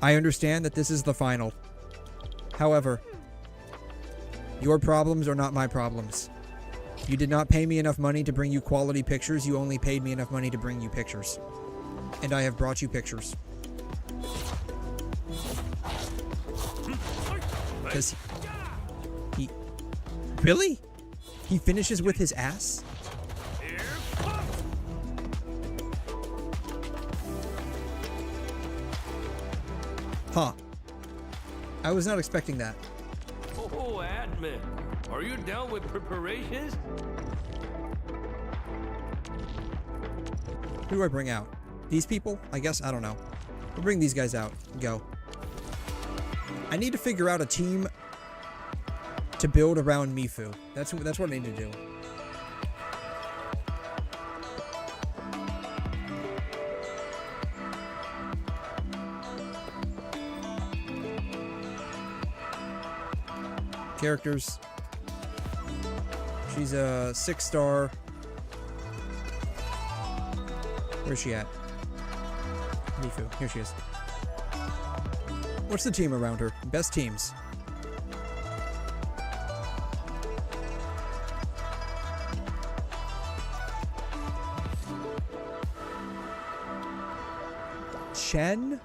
I understand that this is the final. However, your problems are not my problems. You did not pay me enough money to bring you quality pictures, you only paid me enough money to bring you pictures. And I have brought you pictures. Because he... Really? He finishes with his ass? Huh. I was not expecting that. Oh, admin. Are you done with preparations? Who do I bring out? These people? I guess, I don't know. We'll bring these guys out. Go. I need to figure out a team to build around Mifu. That's what I need to do. Characters. She's a 6-star. Where's she at? Mifu. Here she is. What's the team around her? Best teams. Chen?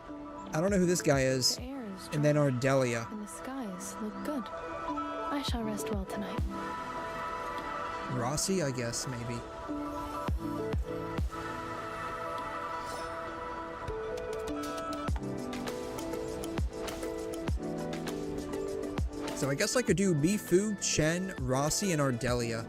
I don't know who this guy is. The air is And then dry, Ardelia. and the skies look good. I shall rest well tonight. Rossi, I guess, maybe. So I guess I could do Mifu, Chen, Rossi, and Ardelia.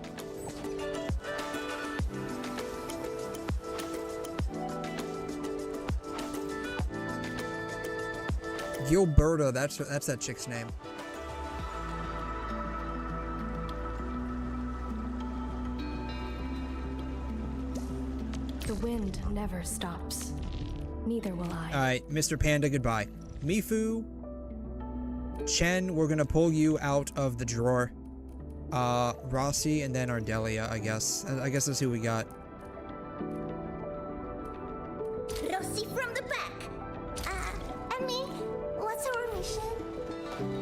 𝘠𝘩𝘦𝘺, that's that chick's name. The wind never stops. Neither will I. Alright, Mr. Panda, goodbye. Mifu, Chen, we're gonna pull you out of the drawer. Rossi, and then Ardelia, I guess. I guess that's who we got. Rossi from the back. Emmy, what's our mission?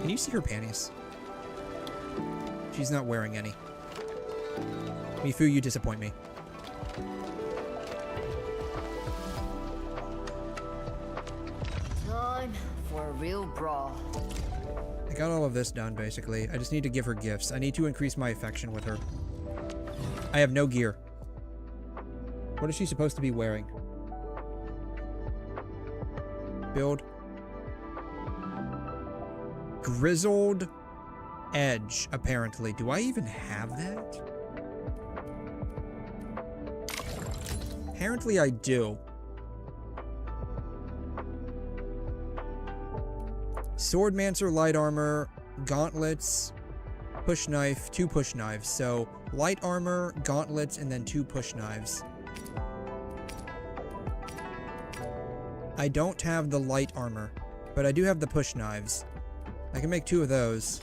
Can you see her panties? She's not wearing any. Mifu, you disappoint me. Time for a real brawl. I got all of this done, basically. I just need to give her gifts. I need to increase my affection with her. I have no gear. What is she supposed to be wearing? Build. Grizzled Edge, apparently. Do I even have that? Apparently I do. Swordmancer, light armor, gauntlets, push knife, 2 push knives. So light armor, gauntlets, and then 2 push knives. I don't have the light armor, but I do have the push knives. I can make 2 of those.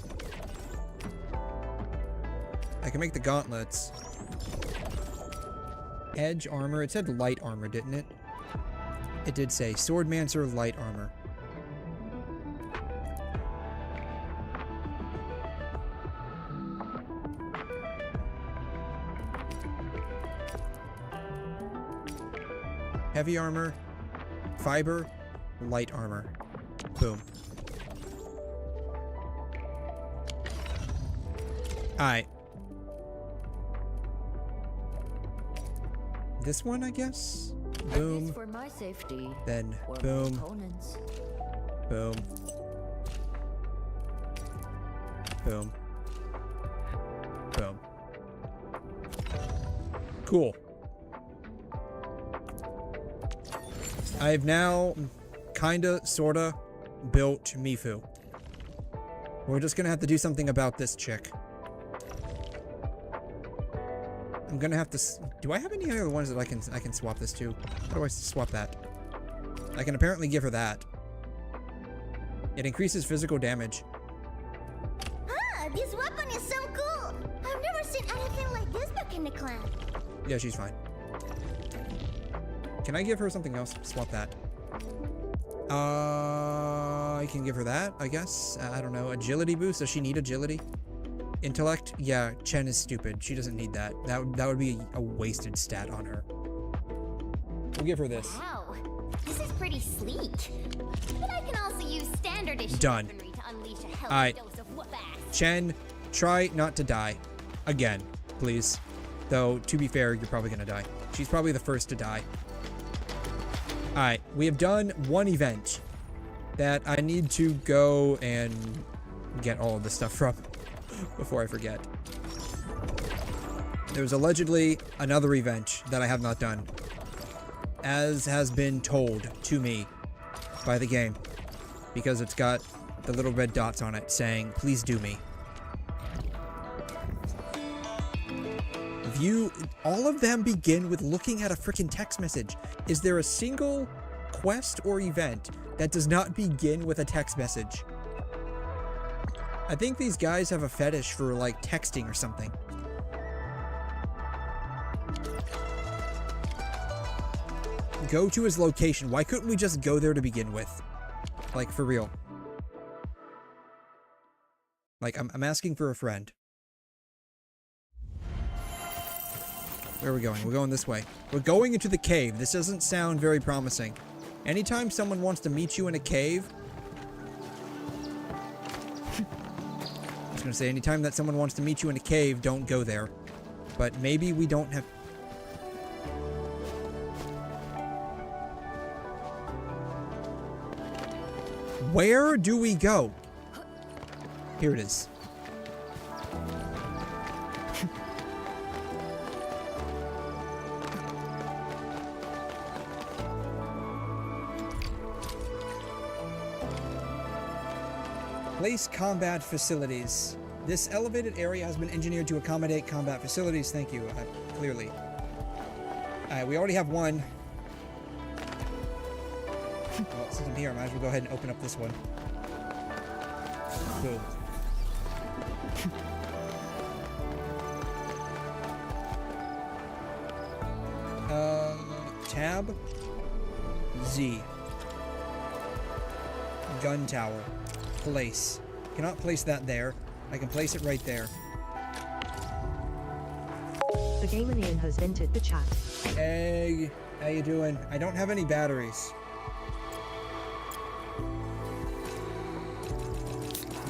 I can make the gauntlets. Edge armor. It said light armor, didn't it? It did say Swordmancer, light armor. Heavy armor, fiber, light armor. Boom. Alright. This one, I guess? Boom. For my safety. Then or boom. my opponents. Boom. Boom. Boom. Cool. I've now kinda, sorta built Mifu. We're just gonna have to do something about this chick. I'm gonna have to. Do I have any other ones that I can swap this to? How do I swap that? I can apparently give her that. It increases physical damage. Ah, this weapon is so cool. I've never seen anything like this back in the clan. Yeah, she's fine. Can I give her something else? Swap that. I can give her that, I guess. I don't know. Agility boost? Does she need agility? Intellect? Yeah, Chen is stupid. She doesn't need that. That would be a wasted stat on her. We'll give her this. Wow, this is pretty sleek. But I can also use standard issue Done. weaponry to unleash a healthy Alright. dose of whoop-ass. Chen, try not to die. Again, please. Though, to be fair, you're probably gonna die. She's probably the first to die. Alright, we have done one event that I need to go and get all of this stuff from before I forget. There's allegedly another event that I have not done, as has been told to me by the game, because it's got the little red dots on it saying, please do me. All of them begin with looking at a freaking text message. Is there a single quest or event that does not begin with a text message? I think these guys have a fetish for, like, texting or something. Go to his location. Why couldn't we just go there to begin with? Like, for real. Like, I'm asking for a friend. Where are we going? We're going this way. We're going into the cave. This doesn't sound very promising. Anytime someone wants to meet you in a cave... I was gonna say, anytime that someone wants to meet you in a cave, don't go there. But maybe we don't have... Where do we go? Here it is. Place combat facilities. This elevated area has been engineered to accommodate combat facilities. Thank you, clearly. We already have one. Well, since I'm here, I might as well go ahead and open up this one. Boom. Tab. Z. Gun tower. Place. Cannot place that there. I can place it right there. The 𝘨𝘠𝘠 has entered the chat. Hey, how you doing? I don't have any batteries.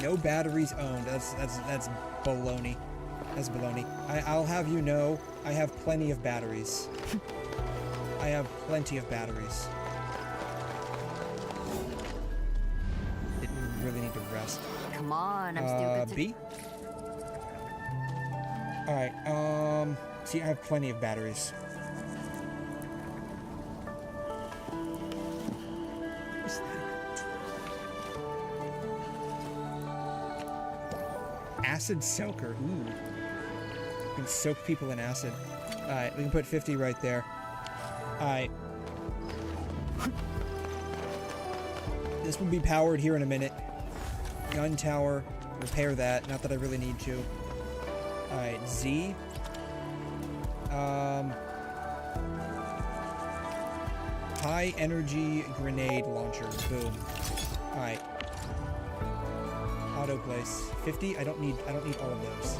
No batteries owned. That's baloney. That's baloney. I'll have you know, I have plenty of batteries. I have plenty of batteries. Didn't really need to rest. Come on, I'm still good. B. All right. See, I have plenty of batteries. What's that? Acid soaker. Ooh. You can soak people in acid. All right, we can put 50 right there. All right. This will be powered here in a minute. Gun tower. Repair that. Not that I really need to. Alright, Z. High energy grenade launcher. Boom. Alright. Auto place. 50? I don't need all of those.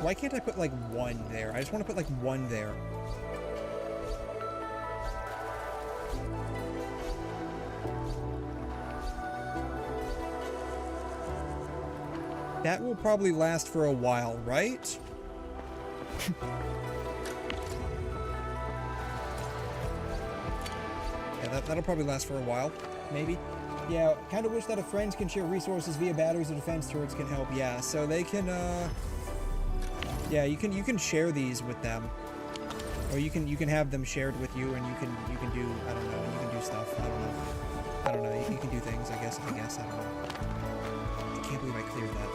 Why can't I put like one there? I just want to put like one there. That will probably last for a while, right? Yeah, that'll probably last for a while, maybe. Yeah, kind of wish that if friends can share resources via batteries or defense turrets can help. Yeah, so they can, yeah, you can share these with them, or you can have them shared with you, and you can do, I don't know, you can do stuff. I don't know. You can do things. I guess I don't know. I can't believe I cleared that.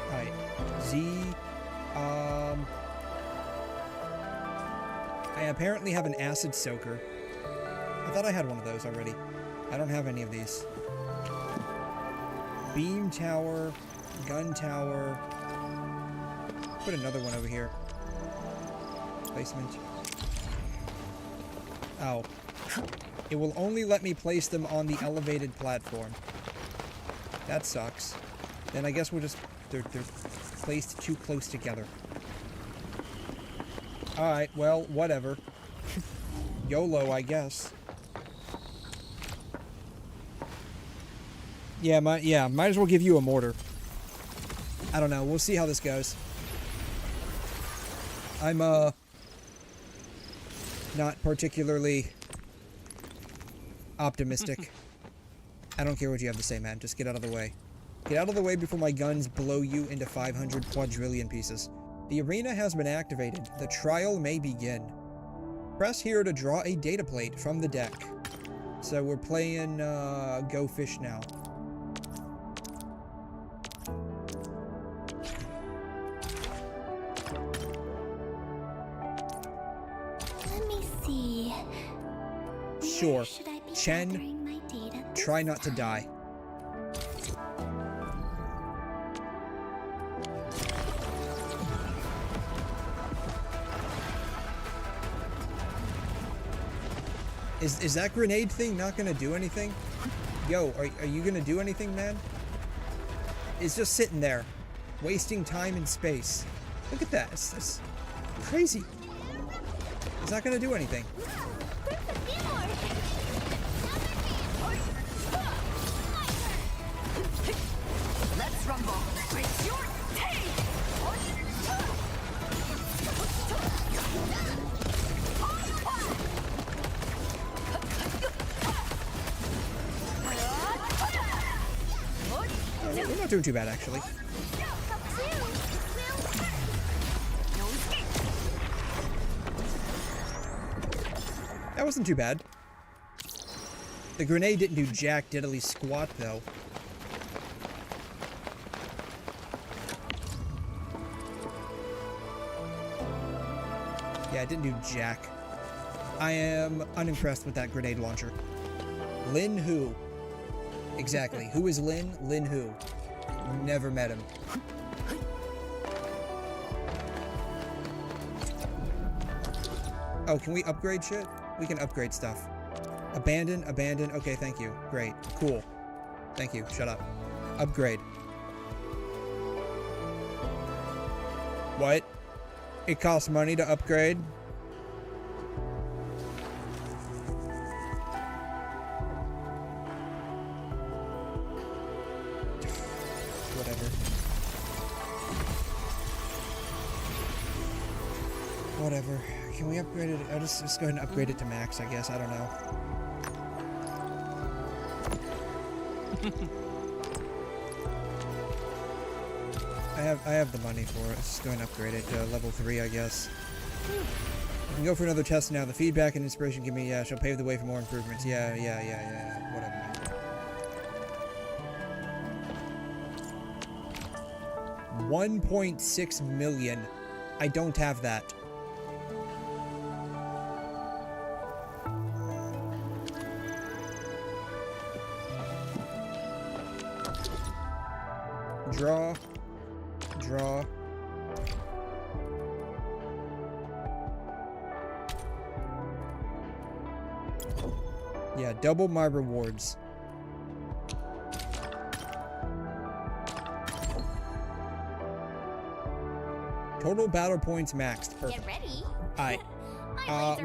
All right, Z. I apparently have an acid soaker. I thought I had one of those already. I don't have any of these. Beam tower, gun tower. Put another one over here. Placement. Oh. It will only let me place them on the elevated platform. That sucks. Then I guess we'll just... They're placed too close together. Alright, well, whatever. YOLO, I guess. Yeah, might as well give you a mortar. I don't know. We'll see how this goes. I'm, not particularly optimistic. I don't care what you have to say, man. Just get out of the way. Get out of the way before my guns blow you into 500 quadrillion pieces. The arena has been activated. The trial may begin. Press here to draw a data plate from the deck. So we're playing, Go Fish now. Let me see. Sure. Chen, try not to die. Is that grenade thing not gonna do anything? Yo, are you gonna do anything, man? is just sitting there, wasting time and space. Look at that. It's crazy. It's not going to do anything. Let's rumble. It's your take. We're not doing too bad, actually. That wasn't too bad. The grenade didn't do jack diddly squat, though. Yeah, it didn't do jack. I am unimpressed with that grenade launcher. Lin who? Exactly. Who is Lin? Lin who? Never met him. Oh, can we upgrade shit? We can upgrade stuff. Abandon, abandon. Okay, thank you. Great. Cool. Thank you. Shut up. Upgrade. What? It costs money to upgrade? Whatever. Can we upgrade it? I'll just go ahead and upgrade it to max, I guess. I don't know. I have the money for it. Let's just go ahead and upgrade it to level 3, I guess. We can go for another test now. The feedback and inspiration give me, shall pave the way for more improvements. Yeah. Whatever. 1.6 million. I don't have that. Draw. Yeah, double my rewards. Total battle points maxed. Perfect. Get ready. Alright.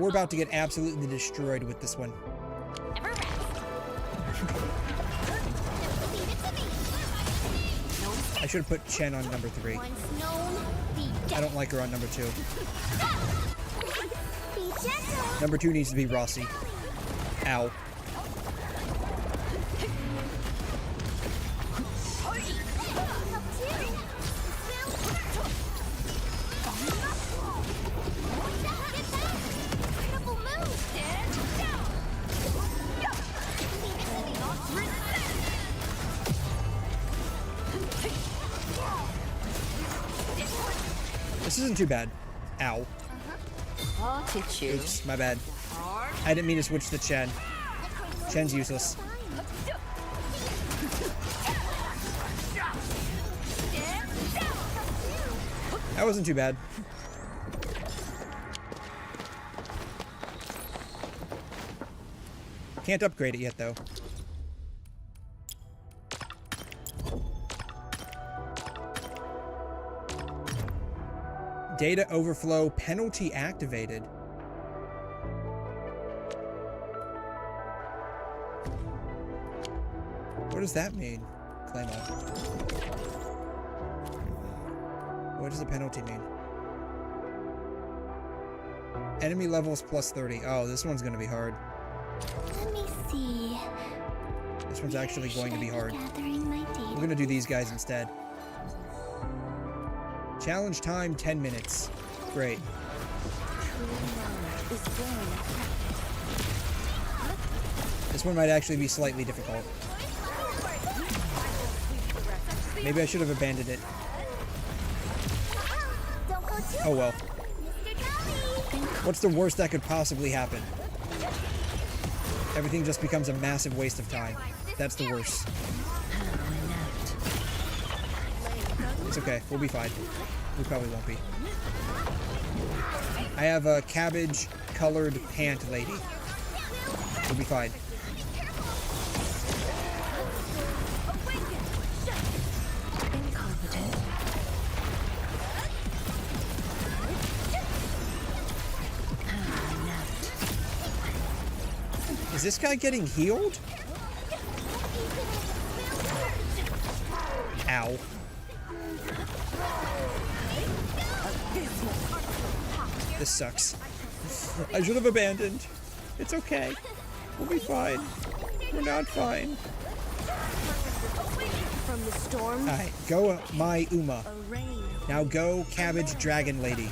We're about to get absolutely destroyed with this one. Never rest. I should have put Chen on number 3. I don't like her on number 2. Number 2 needs to be Rossi. Ow. This isn't too bad. Ow. I'll teach you. Oops, my bad. I didn't mean to switch to Chen. Chen's useless. That wasn't too bad. Can't upgrade it yet, though. Data overflow penalty activated. What does that mean, 𝘬𝘂? What does the penalty mean? Enemy levels plus 30. Oh, this one's gonna be hard. Let me see. This one's actually going to be hard. Gathering my data. We're gonna do these guys instead. Challenge time 10 minutes. Great. This one might actually be slightly difficult. Maybe I should have abandoned it. Oh well. What's the worst that could possibly happen? Everything just becomes a massive waste of time. That's the worst. It's okay. We'll be fine. We probably won't be. I have a cabbage-colored pant lady. We'll be fine. Is this guy getting healed? Ow. This sucks. I should have abandoned. It's okay. We'll be fine. We're not fine. From the storm. Alright, go my Uma. Now go Cabbage Dragon Lady.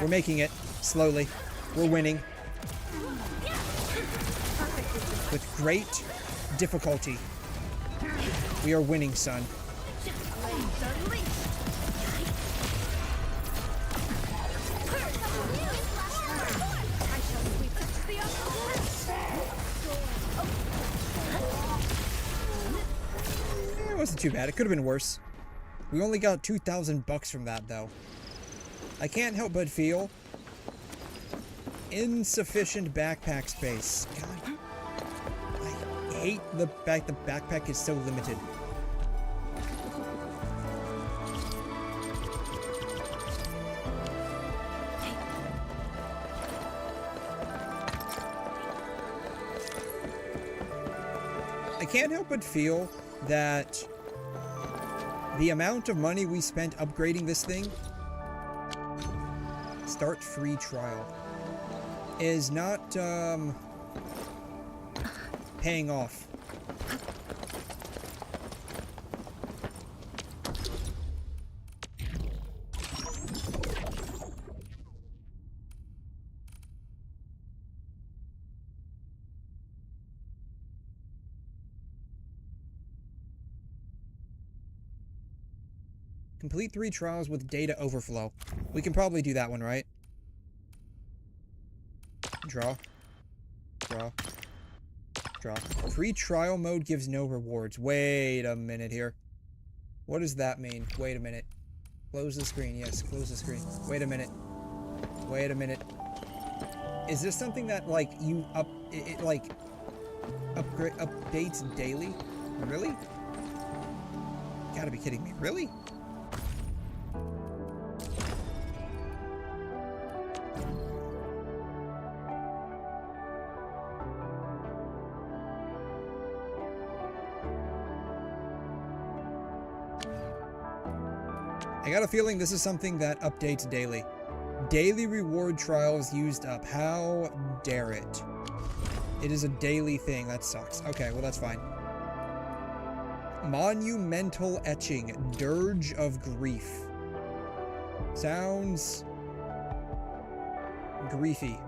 We're making it. Slowly. We're winning. With great difficulty. We are winning, son. It wasn't too bad. It could have been worse. We only got 2,000 bucks from that, though. I can't help but feel insufficient backpack space. God, I hate the fact the backpack is so limited. I can't help but feel that the amount of money we spent upgrading this thing, start free trial, is not paying off. Complete 3 trials with data overflow. We can probably do that one, right? Draw. Draw. Draw. Free trial mode gives no rewards. Wait a minute here. What does that mean? Wait a minute. Close the screen. Yes, close the screen. Wait a minute. Wait a minute. Is this something that, like, you updates daily? Really? Gotta be kidding me. Really? I got a feeling this is something that updates daily. Daily reward trials used up. How dare it? It is a daily thing. That sucks. Okay, well, that's fine. Monumental etching. Dirge of grief. Sounds griefy.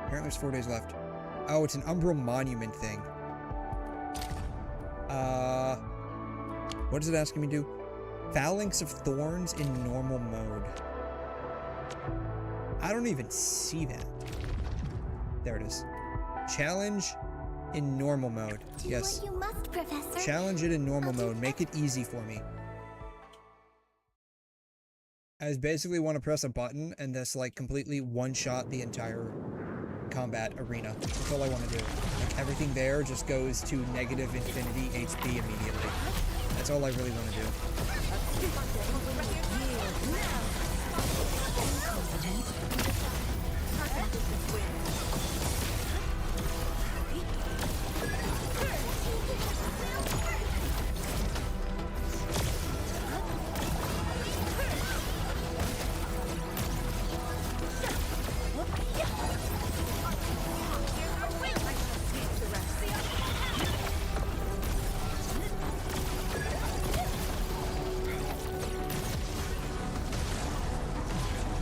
Apparently there's 4 days left. Oh, it's an Umbral Monument thing. What is it asking me to do? Phalanx of Thorns in normal mode. I don't even see that. There it is. Challenge in normal mode. Yes. You must, Professor. Challenge it in normal mode. Make it easy for me. I just basically want to press a button and this, like, completely one-shot the entire combat arena. That's all I want to do. Like, everything there just goes to negative infinity HP immediately. That's all I really want to do.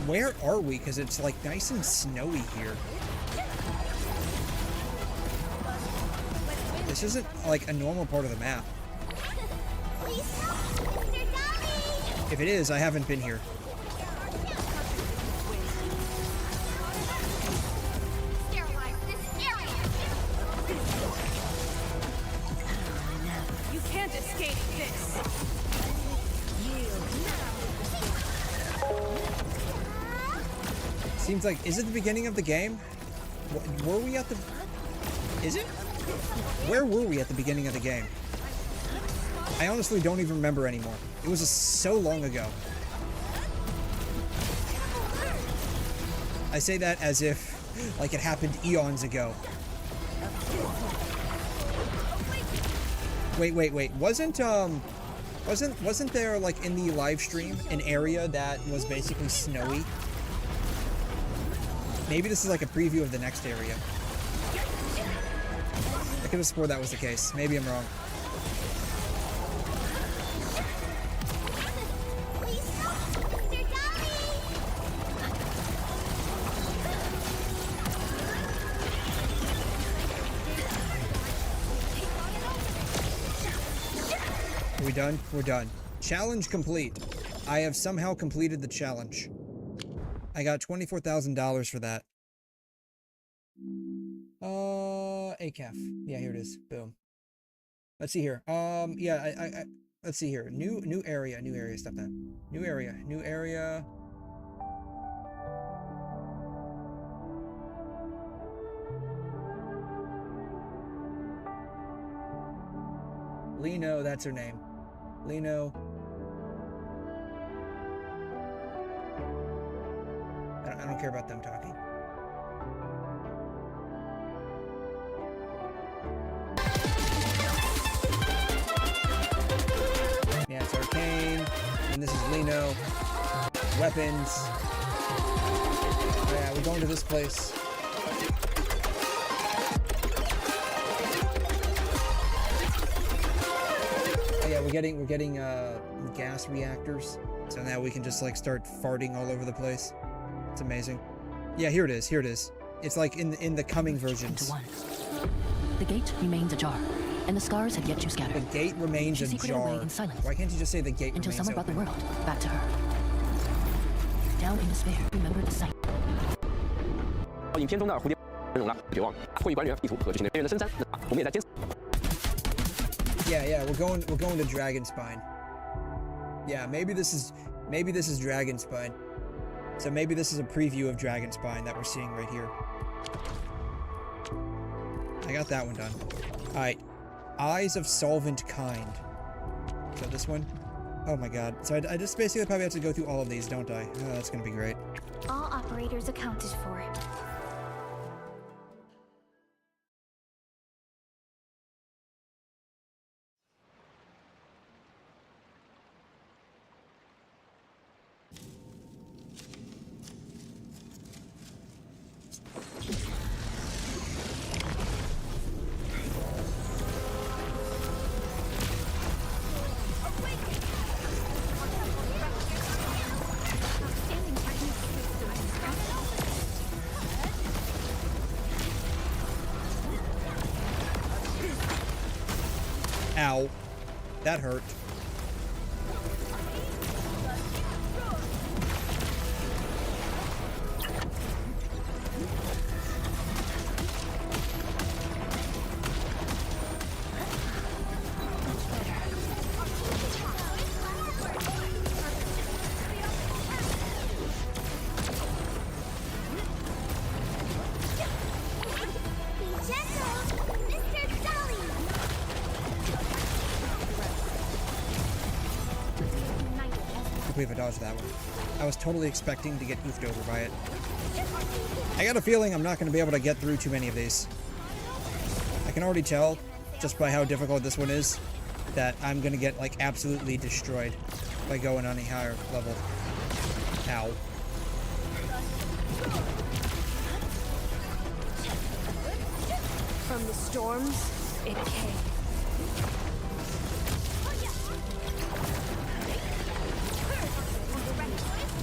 Where are we? Because it's like nice and snowy here. This isn't like a normal part of the map. If it is, I haven't been here. Seems like, is it the beginning of the game? Were we at the... Is it? Where were we at the beginning of the game? I honestly don't even remember anymore. It was so long ago. I say that as if, like, it happened eons ago. Wait. Wasn't there, like, in the live stream, an area that was basically snowy? Maybe this is like a preview of the next area. I could have swore that was the case. Maybe I'm wrong. Are we done? We're done. Challenge complete. I have somehow completed the challenge. I got $24,000 for that. ACAF. Yeah, here it is. Boom. Let's see here. Yeah, let's see here. New area. Stop that. New area. Lino, that's her name. Lino. I don't care about them talking. Yeah, it's Arcane. And this is Lino. Weapons. Oh, yeah, we're going to this place. Oh, yeah, we're getting gas reactors. So now we can just like start farting all over the place. It's amazing. Yeah, here it is. It's like in the coming versions. The gate remains ajar, and the scars have yet to scatter. The gate remains ajar. Why can't you just say the gate until remains someone brought the open? world back to her. Down in despair, remember the sight. 影片中的蝴蝶人容了，绝望，会议管理员意图和这群人的深山，我们也在监视。 Yeah, we're going to Dragon Spine. Yeah, maybe this is Dragon Spine. So maybe this is a preview of Dragon Spine that we're seeing right here. I got that one done. Alright. Eyes of Solvent Kind. So this one? Oh my god. So I just basically probably have to go through all of these, don't I? Oh, that's gonna be great. All operators accounted for. Ow. That hurt. We have a dodge that one. I was totally expecting to get oofed over by it. I got a feeling I'm not going to be able to get through too many of these. I can already tell, just by how difficult this one is, that I'm going to get, like, absolutely destroyed by going on a higher level. Ow. From the storms, it came.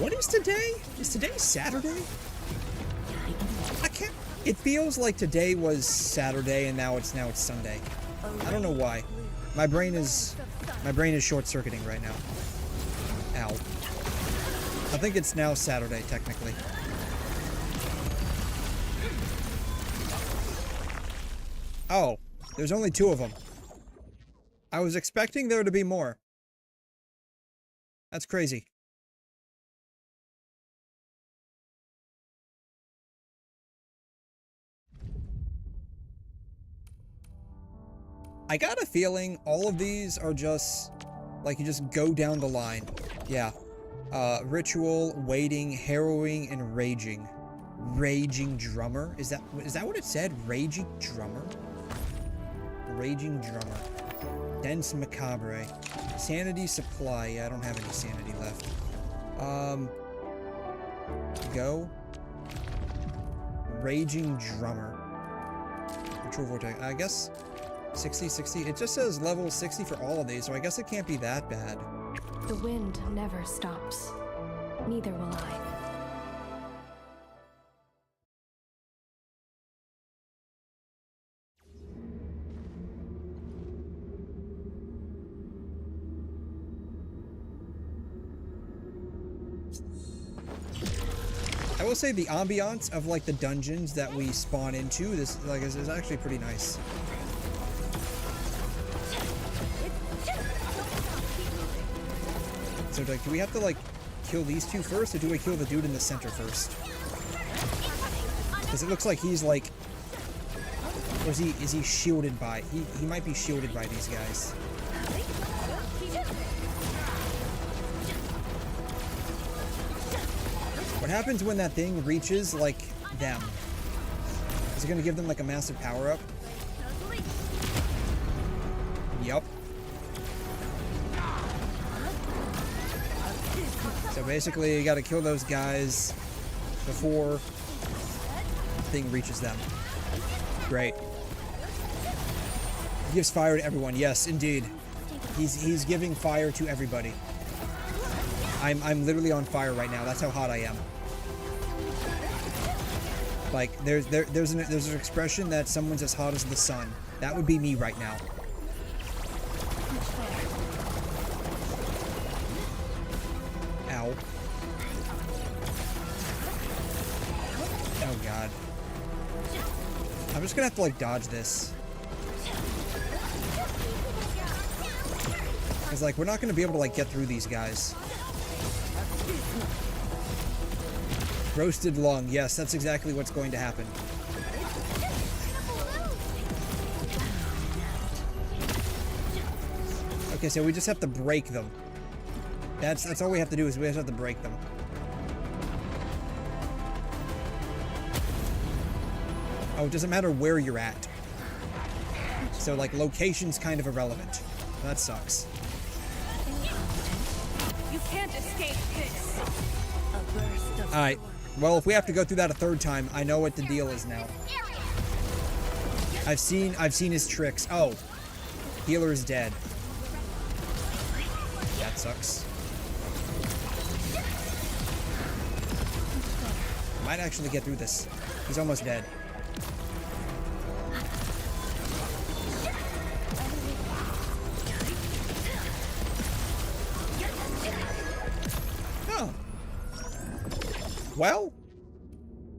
What is today? Is today Saturday? I can't. It feels like today was Saturday and now it's Sunday. I don't know why. My brain is short-circuiting right now. Ow. I think it's now Saturday technically. Oh, there's only 2 of them. I was expecting there to be more. That's crazy. I got a feeling all of these are just, like, you just go down the line. Yeah. Ritual, waiting, harrowing, and raging. Raging drummer? Is that what it said? Raging drummer? Raging drummer. Dense macabre. Sanity supply. Yeah, I don't have any sanity left. Go. Raging drummer. Ritual vortex. I guess 60. It just says level 60 for all of these, so I guess it can't be that bad. The wind never stops. Neither will I. I will say the ambiance of like the dungeons that we spawn into is actually pretty nice. So like, do we have to like kill these two first, or do we kill the dude in the center first? Because it looks like he's like, or is he shielded by? He might be shielded by these guys. What happens when that thing reaches, like, them? Is it going to give them, like, a massive power-up? Yup. So basically, you gotta kill those guys before the thing reaches them. Great. He gives fire to everyone. Yes, indeed. He's giving fire to everybody. I'm literally on fire right now. That's how hot I am. Like, there's an expression that someone's as hot as the sun. That would be me right now. Ow. Oh god. I'm just gonna have to like dodge this. Cause like we're not gonna be able to like get through these guys. Roasted lung. Yes, that's exactly what's going to happen. Okay, so we just have to break them. That's all we have to do, is we just have to break them. Oh, it doesn't matter where you're at. So like location's kind of irrelevant. That sucks. You can't escape this. Alright. Well, if we have to go through that a third time, I know what the deal is now. I've seen his tricks. Oh. Healer is dead. That sucks. Might actually get through this. He's almost dead. Well,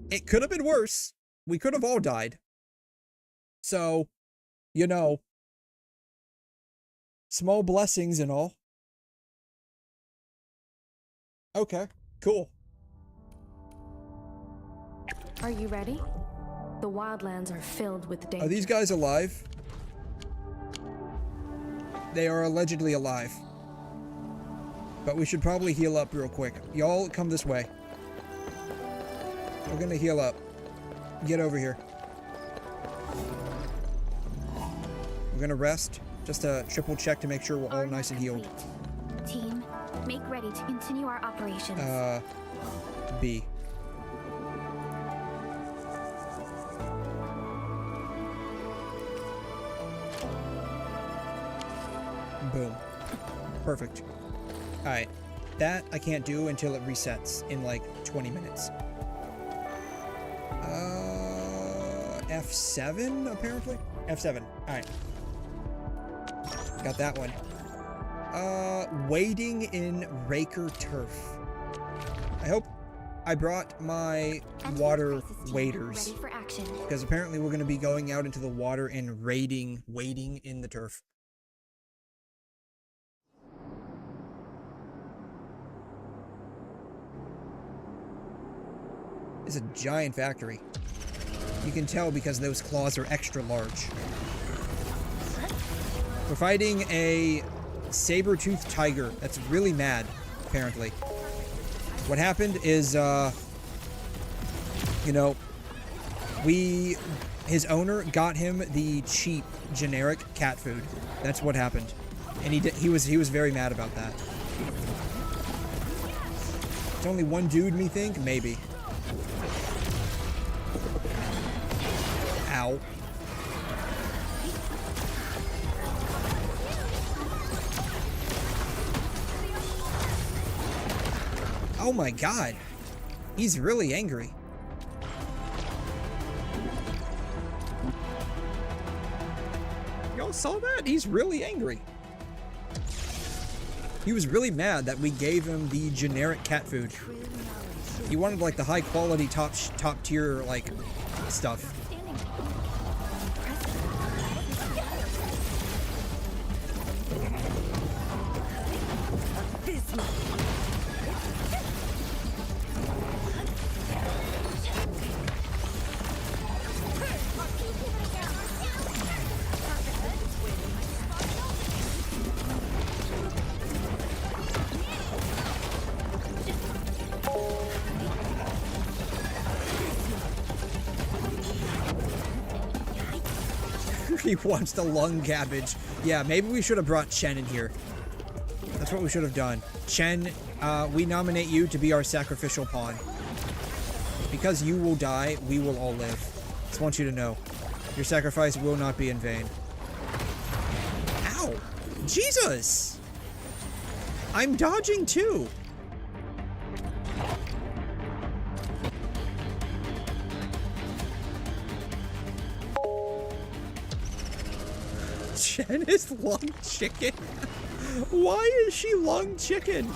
it could have been worse. We could have all died. So, you know, small blessings and all. Okay, cool. Are you ready? The wildlands are filled with danger. Are these guys alive? They are allegedly alive. But we should probably heal up real quick. Y'all come this way. We're gonna heal up. Get over here. We're gonna rest. Just to triple check to make sure we're all nice and healed. Team, make ready to continue our operations. B. Boom. Perfect. Alright. That I can't do until it resets in like 20 minutes. F7 apparently? F7. Alright. Got that one. Wading in Raker turf. I hope I brought my water waders. Ready for action. Because apparently we're going to be going out into the water and wading in the turf. It's a giant factory. You can tell because those claws are extra large. We're fighting a saber-toothed tiger that's really mad, apparently. What happened is, you know, his owner got him the cheap, generic cat food. That's what happened. And he was very mad about that. It's only one dude, me think? Maybe. Ow. Oh my god. He's really angry. Y'all saw that? He's really angry. He was really mad that we gave him the generic cat food. He wanted like the high quality top tier like stuff. He wants the lung cabbage. Yeah, maybe we should have brought Chen in here. That's what we should have done. Chen, we nominate you to be our sacrificial pawn. Because you will die, we will all live. Just want you to know. Your sacrifice will not be in vain. Ow! Jesus! I'm dodging too! Chen is lung chicken? Why is she lung chicken?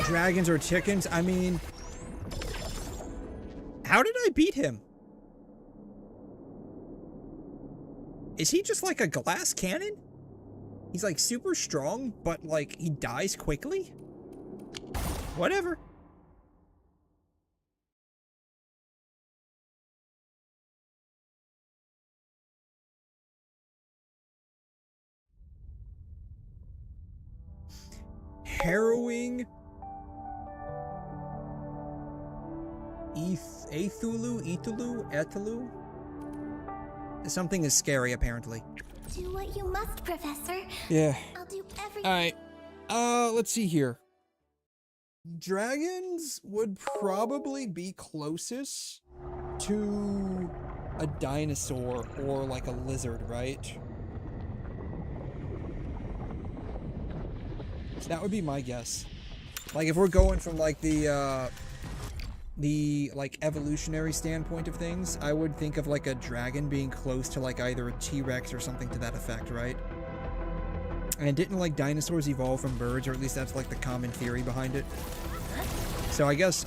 Dragons or chickens? I mean, how did I beat him? Is he just like a glass cannon? He's like super strong, but like he dies quickly? Whatever. Harrowing Ethulu? Something is scary, apparently. Do what you must, Professor. Yeah. I'll do everything. Alright. Let's see here. Dragons would probably be closest to a dinosaur or like a lizard, right? That would be my guess. Like if we're going from like the like evolutionary standpoint of things, I would think of like a dragon being close to like either a T-Rex or something to that effect, right? And didn't like dinosaurs evolve from birds, or at least that's like the common theory behind it. So I guess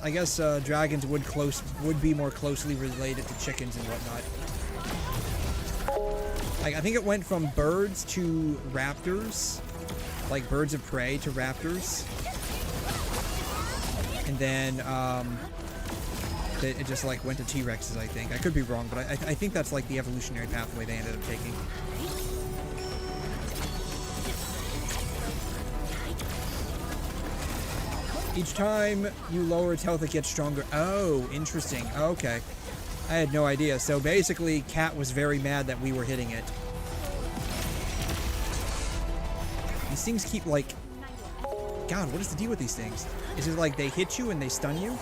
dragons would be more closely related to chickens and whatnot. Like I think it went from birds to raptors, like birds of prey to raptors, and then it just like went to T-Rexes, I think. I could be wrong, but I think that's like the evolutionary pathway they ended up taking. Each time you lower its health, it gets stronger. Oh, interesting. Okay. I had no idea. So basically, Cat was very mad that we were hitting it. These things keep like... god, what is the deal with these things? Is it like they hit you and they stun you?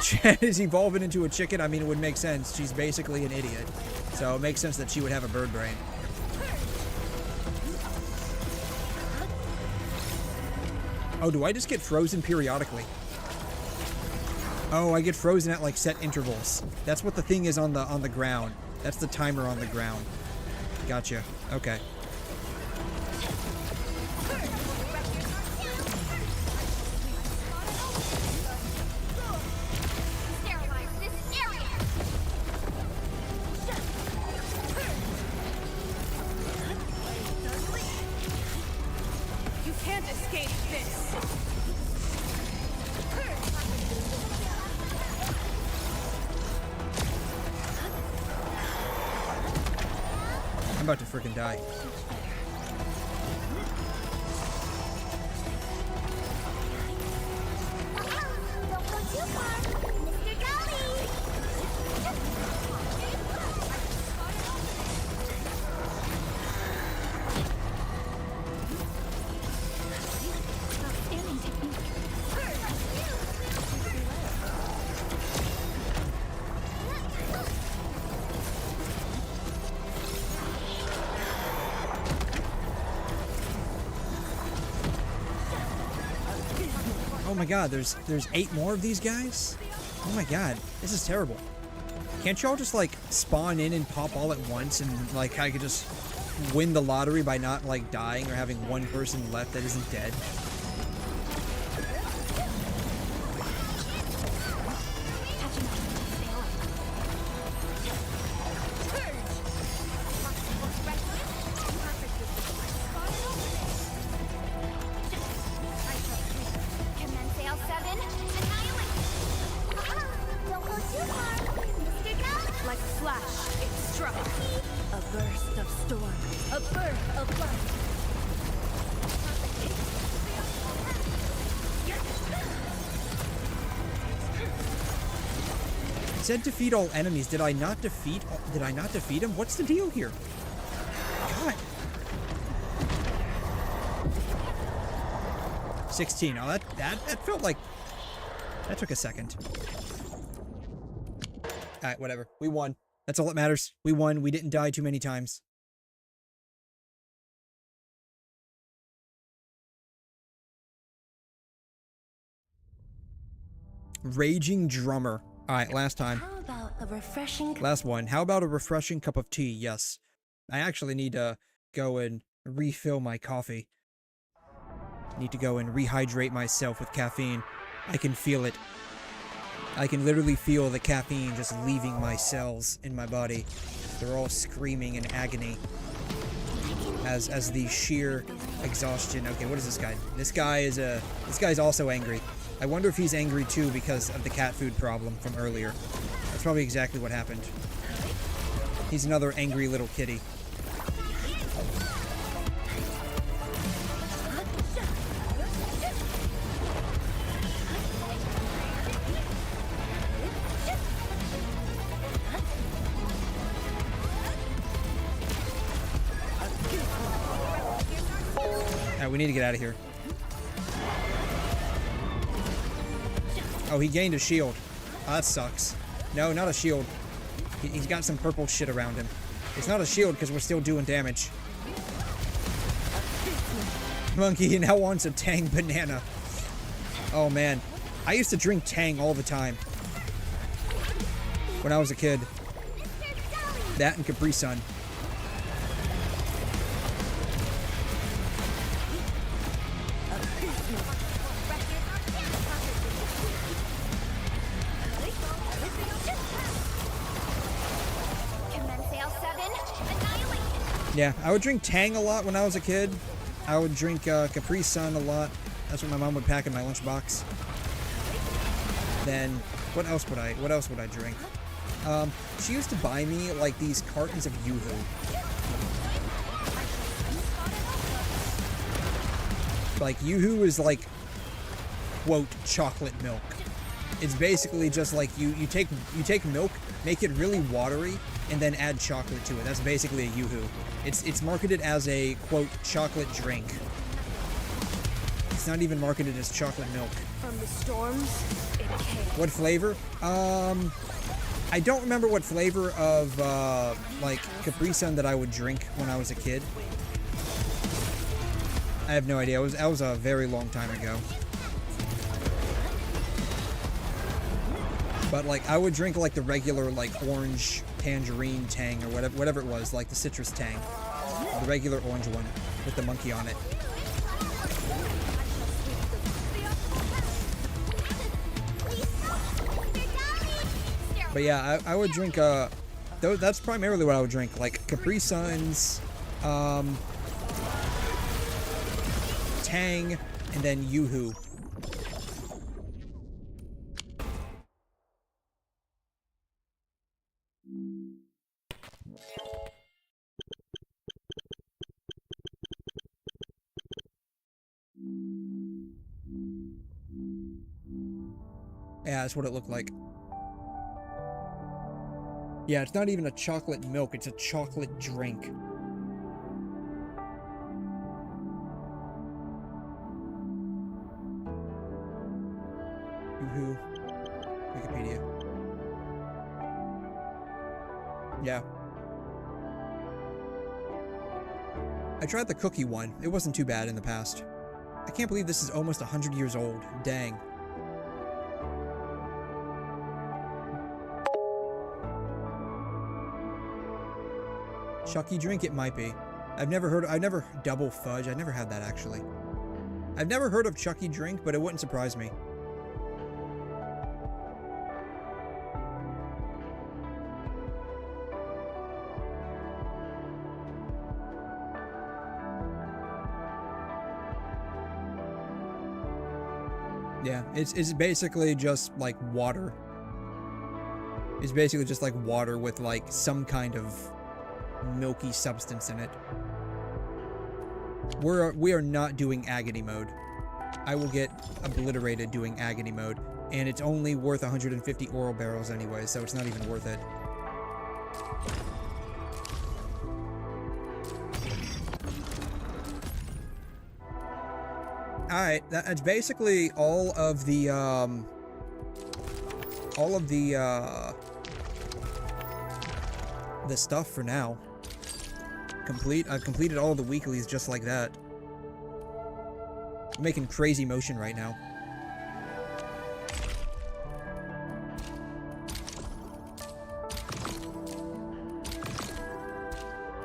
Chad is evolving into a chicken. I mean, it would make sense. She's basically an idiot. So it makes sense that she would have a bird brain. Oh, do I just get frozen periodically? Oh, I get frozen at like set intervals. That's what the thing is on the ground. That's the timer on the ground. Gotcha. Okay. You can't escape this. I'm about to freaking die. Oh my god, there's 8 more of these guys? Oh my god, this is terrible. Can't y'all just like spawn in and pop all at once and like I could just win the lottery by not like dying or having one person left that isn't dead? Like a flash, it struck. A burst of storm, a birth of life. It said defeat all enemies. Did I not defeat him? What's the deal here? God. 16. Oh, that felt like that took a second. Alright, whatever. We won. That's all that matters. We won. We didn't die too many times. Raging Drummer. Alright, last time. How about a refreshing... Last one. How about a refreshing cup of tea? Yes. I actually need to go and refill my coffee. Need to go and rehydrate myself with caffeine. I can feel it. I can literally feel the caffeine just leaving my cells in my body. They're all screaming in agony as the sheer exhaustion. Okay, what is this guy? This guy's also angry. I wonder if he's angry too because of the cat food problem from earlier. That's probably exactly what happened. He's another angry little kitty. We need to get out of here. Oh, he gained a shield. Oh, that sucks. No, not a shield. He's got some purple shit around him. It's not a shield because we're still doing damage. Monkey now wants a Tang banana. Oh man. I used to drink Tang all the time when I was a kid. That and Capri-Sun. Yeah, I would drink Tang a lot when I was a kid. I would drink Capri-Sun a lot. That's what my mom would pack in my lunchbox. Then, what else would I drink? She used to buy me like these cartons of Yoo-hoo. Like Yoo-hoo is like, quote, chocolate milk. It's basically just like you take milk, make it really watery, and then add chocolate to it. That's basically a Yoo-hoo. It's marketed as a, quote, chocolate drink. It's not even marketed as chocolate milk. From the storms, it came. What flavor? I don't remember what flavor of, like, Capri-Sun that I would drink when I was a kid. I have no idea. That was a very long time ago. But, like, I would drink, like, the regular, like, orange tangerine tang or whatever it was, like the citrus tang. The regular orange one with the monkey on it. But yeah, I would drink, that's primarily what I would drink, like Capri-Suns, Tang, and then Yoo-hoo. Yeah, that's what it looked like. Yeah, it's not even a chocolate milk, it's a chocolate drink. Yoo-hoo. Wikipedia. Yeah. I tried the cookie one. It wasn't too bad in the past. I can't believe this is almost 100 years old. Dang. Chucky drink? It might be. I've never double fudge. I never had that actually. I've never heard of Chucky drink, but it wouldn't surprise me. Yeah, it's basically just like water. It's basically just like water with like some kind of milky substance in it. We are not doing agony mode. I will get obliterated doing agony mode, and it's only worth 150 oral barrels anyway, so it's not even worth it. Alright, that's basically all of the stuff for now. I've completed all the weeklies just like that. I'm making crazy motion right now.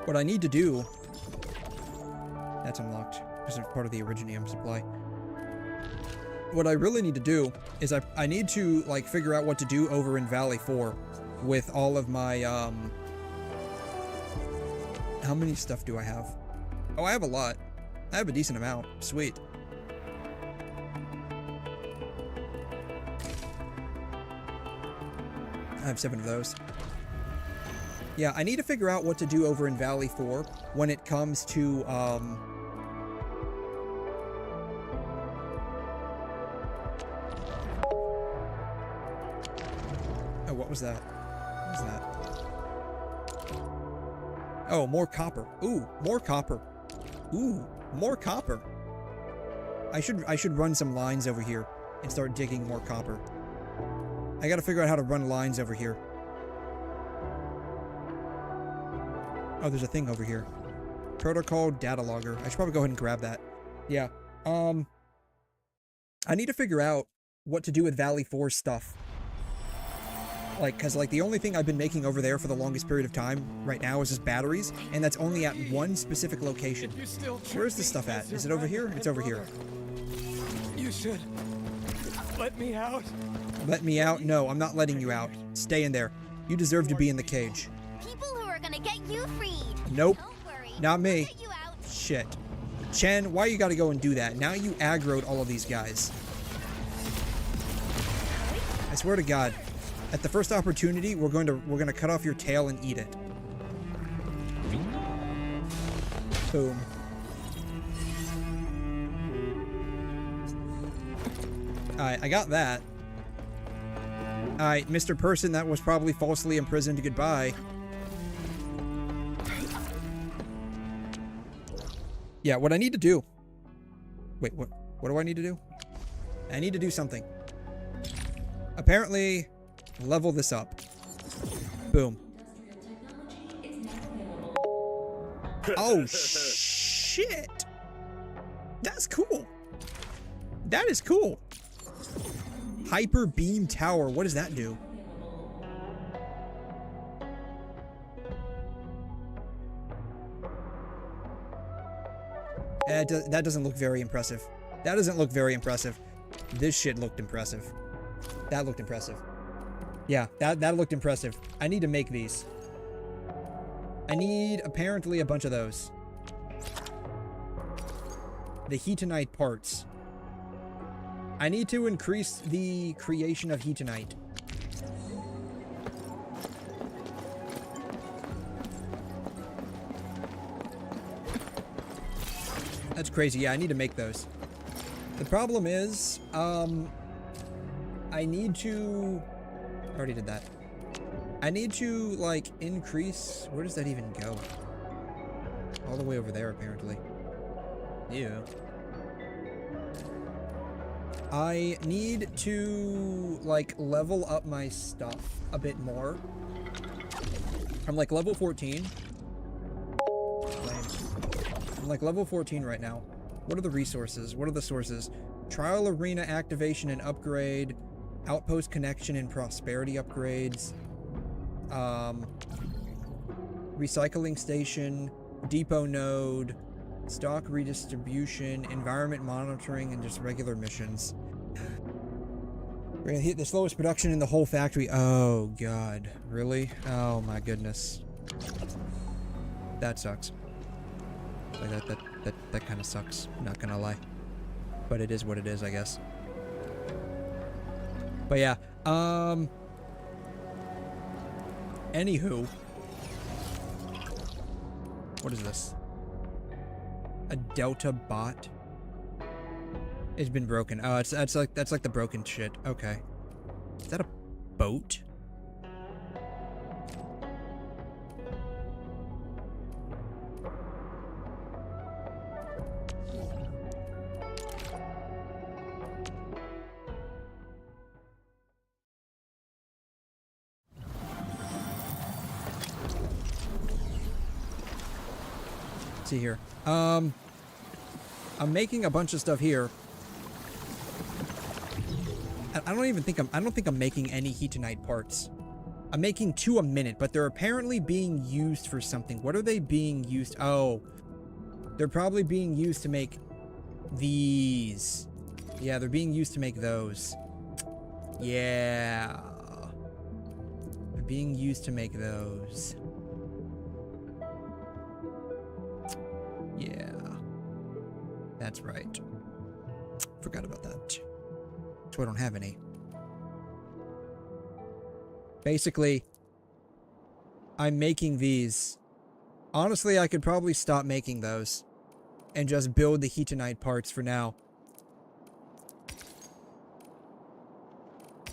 What I need to do... That's unlocked. This is part of the Originium supply. What I really need to do is I need to, like, figure out what to do over in Valley 4 with all of my, How many stuff do I have? Oh, I have a lot. I have a decent amount. Sweet. I have 7 of those. Yeah, I need to figure out what to do over in Valley 4 when it comes to, Oh, what was that? What was that? Oh, more copper. Ooh, more copper. Ooh, more copper. I should run some lines over here and start digging more copper. I gotta figure out how to run lines over here. Oh, there's a thing over here. Protocol data logger. I should probably go ahead and grab that. Yeah. I need to figure out what to do with Valley 4 stuff. Like, cause like the only thing I've been making over there for the longest period of time right now is just batteries, and that's only at one specific location. Where's this stuff at? Is it over here? It's over here. You should let me out. Let me out? No, I'm not letting you out. Stay in there. You deserve to be in the cage. People who are gonna get you freed. Nope. Don't worry. Not me. We'll get you out. Shit. Chen, why you gotta go and do that? Now you aggroed all of these guys. I swear to God. At the first opportunity, we're gonna cut off your tail and eat it. Boom. Alright, I got that. Alright, Mr. Person that was probably falsely imprisoned, goodbye. Yeah, what I need to do... Wait, what? What do I need to do? I need to do something. Apparently, level this up. Boom. Oh, shit. That's cool. That is cool. Hyper beam tower. What does that do? That doesn't look very impressive. That doesn't look very impressive. This shit looked impressive. That looked impressive. Yeah, that looked impressive. I need to make these. I need, apparently, a bunch of those. The 𝘬𝘬𝘦 parts. I need to increase the creation of 𝘬𝘬𝘦. That's crazy. Yeah, I need to make those. The problem is, I need to... I already did that. I need to, like, increase... Where does that even go? All the way over there, apparently. Yeah. I need to, like, level up my stuff a bit more. I'm, like, level 14. I'm, like, level 14 right now. What are the resources? What are the sources? Trial Arena activation and upgrade. Outpost connection and prosperity upgrades. Recycling station. Depot node. Stock redistribution. Environment monitoring and just regular missions. We're gonna hit the slowest production in the whole factory. Oh god. Really? Oh my goodness. That sucks. Like that kind of sucks. Not gonna lie. But it is what it is, I guess. But yeah, anywho. What is this? A Delta bot? It's been broken. Oh, that's like the broken shit. Okay. Is that a boat? Let's see here. I'm making a bunch of stuff here. I don't think I'm making any 𝘬𝘬𝘦 parts. I'm making 2 a minute, but they're apparently being used for something. What are they being used? Oh, they're probably being used to make these. Yeah, they're being used to make those. Yeah. They're being used to make those. Yeah. That's right. Forgot about that. So I don't have any. Basically, I'm making these. Honestly, I could probably stop making those and just build the 𝘬𝘬𝘦 parts for now.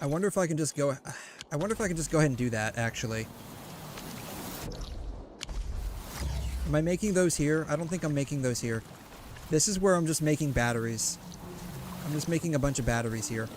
I wonder if I can just go ahead and do that, actually. Am I making those here? I don't think I'm making those here. This is where I'm just making batteries. I'm just making a bunch of batteries here.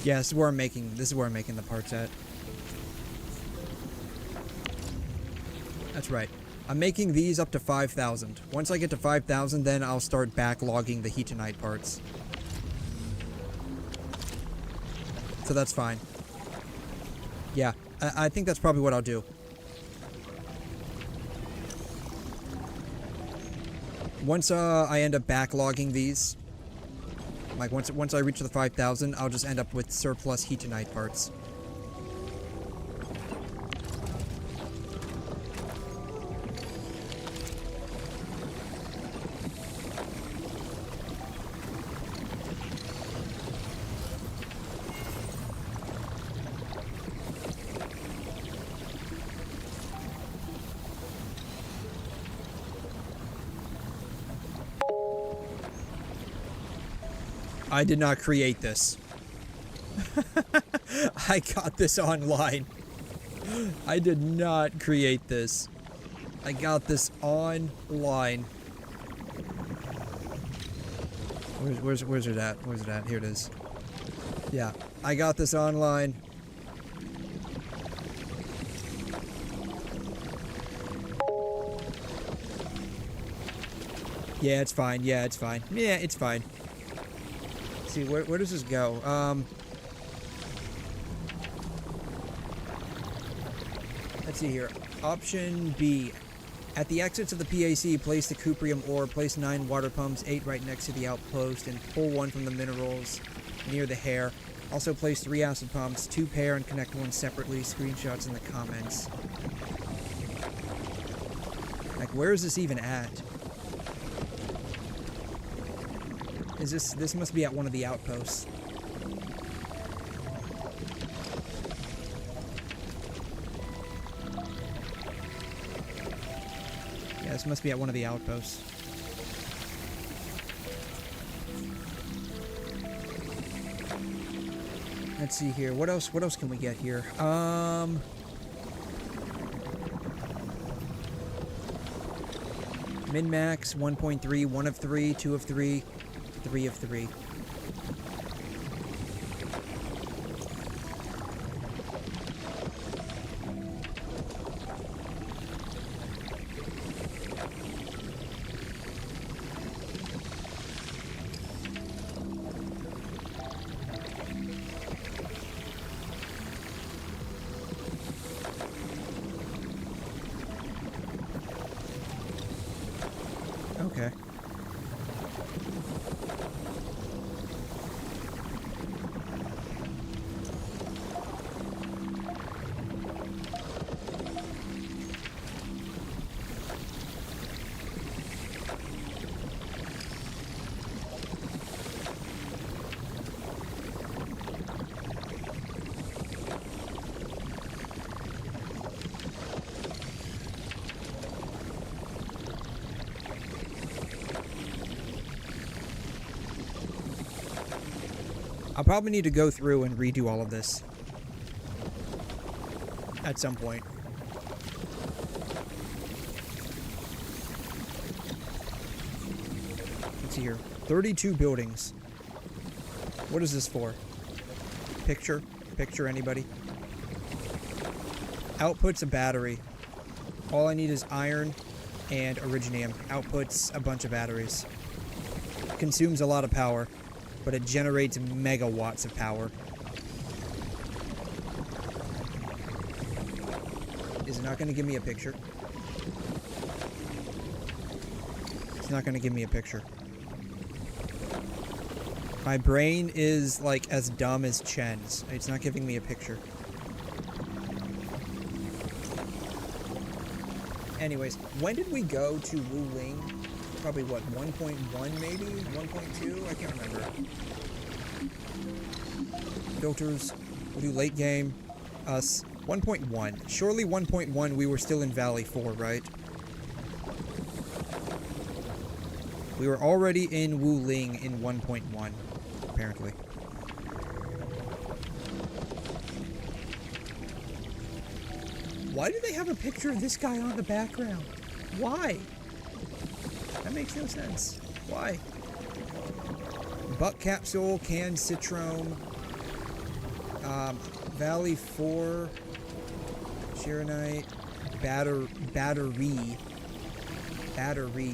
Yeah, this is where I'm making the parts at. That's right. I'm making these up to 5,000. Once I get to 5,000, then I'll start backlogging the 𝘬𝘬𝘦 parts. So that's fine. Yeah, I think that's probably what I'll do. Once I end up backlogging these, Like, once I reach the 5,000, I'll just end up with surplus 𝘬𝘬𝘦 parts. I did not create this. I got this online. I did not create this. I got this online. Where's it at? Where's it at? Here it is. Yeah, I got this online. Yeah, it's fine. Yeah, it's fine. Yeah, it's fine. See, where does this go? Let's see here. Option B. At the exits of the PAC, place the cuprium ore, place 9 water pumps, 8 right next to the outpost, and pull 1 from the minerals near the hair. Also place 3 acid pumps, 2 pair, and connect 1 separately. Screenshots in the comments. Like, where is this even at? Is this must be at one of the outposts. Yeah, this must be at one of the outposts. Let's see here. What else can we get here? Min-max 1.3, 1 of 3, 2 of 3. 3 of 3. Okay. I'll probably need to go through and redo all of this at some point. Let's see here. 32 buildings. What is this for? Picture? Picture, anybody? Outputs a battery. All I need is iron and originium. Outputs a bunch of batteries. Consumes a lot of power, but it generates megawatts of power. Is it not going to give me a picture? It's not going to give me a picture. My brain is like as dumb as Chen's. It's not giving me a picture. Anyways, when did we go to WuLing? Probably what, 1.1 maybe? 1.2? I can't remember. Filters. We'll do late game. Us. 1.1. Surely 1.1 we were still in Valley 4, right? We were already in WuLing in 1.1, apparently. Why do they have a picture of this guy on the background? Why? That makes no sense. Why? Buck capsule, canned citrome, Valley 4, Chironite, battery,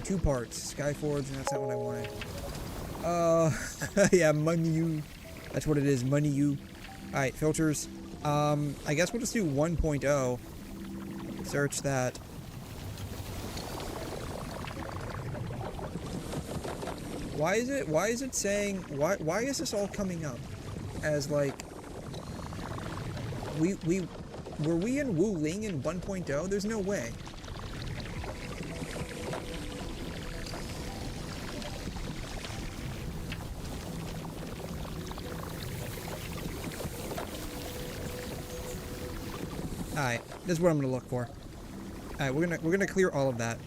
2 parts, Skyforge, and that's not what I wanted. Yeah, money. That's what it is, money. Alright, filters. I guess we'll just do 1.0. Search that. Why is it saying, why is this all coming up as like, were we in Wu Ling in 1.0? There's no way. Alright, this is what I'm gonna look for. Alright, we're gonna clear all of that.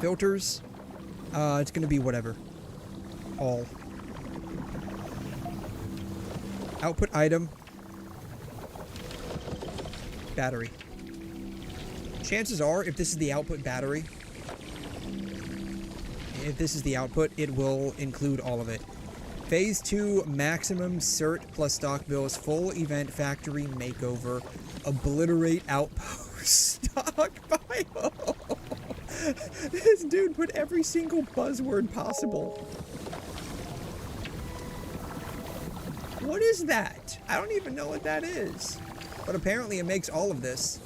Filters. It's gonna be whatever. All. Output item. Battery. Chances are, if this is the output battery, if this is the output, it will include all of it. Phase 2 maximum cert plus stock bills, full event factory makeover, obliterate outpost, stockpile. This dude put every single buzzword possible. What is that? I don't even know what that is. But apparently it makes all of this.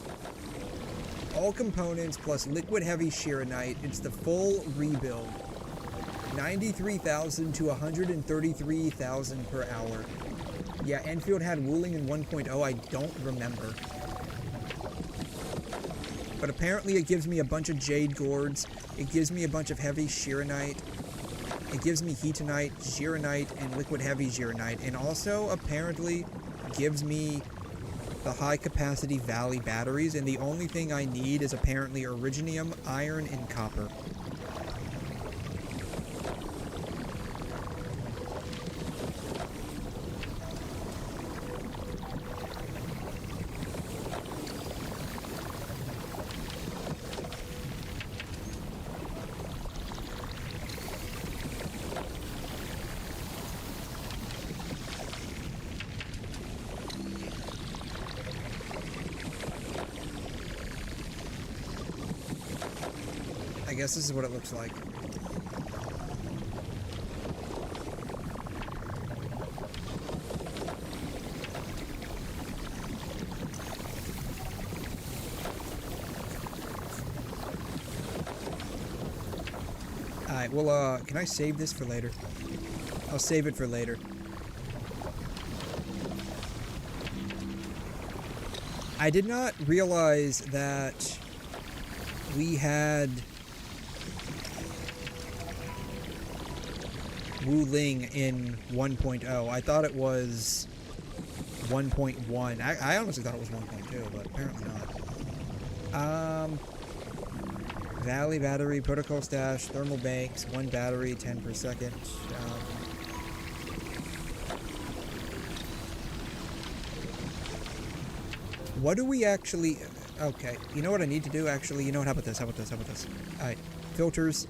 All components plus liquid heavy Sheeranite. It's the full rebuild. 93,000 to 133,000 per hour. Yeah, Enfield had Wuling in 1.0. I don't remember. But apparently it gives me a bunch of Jade Gourds. It gives me a bunch of heavy Sheeranite. It gives me Heatonite, Sheeranite, and liquid heavy Sheeranite. And also apparently gives me the high capacity Valley batteries. And the only thing I need is apparently Originium, iron, and copper. I guess this is what it looks like. Alright, well, can I save this for later? I'll save it for later. I did not realize that we had Wu Ling in 1.0. I thought it was 1.1. I honestly thought it was 1.2, but apparently not. Valley battery, protocol stash, thermal banks, 1 battery, 10 per second. What do we actually... Okay, you know what I need to do, actually? You know what? How about this? How about this? How about this? Alright, filters.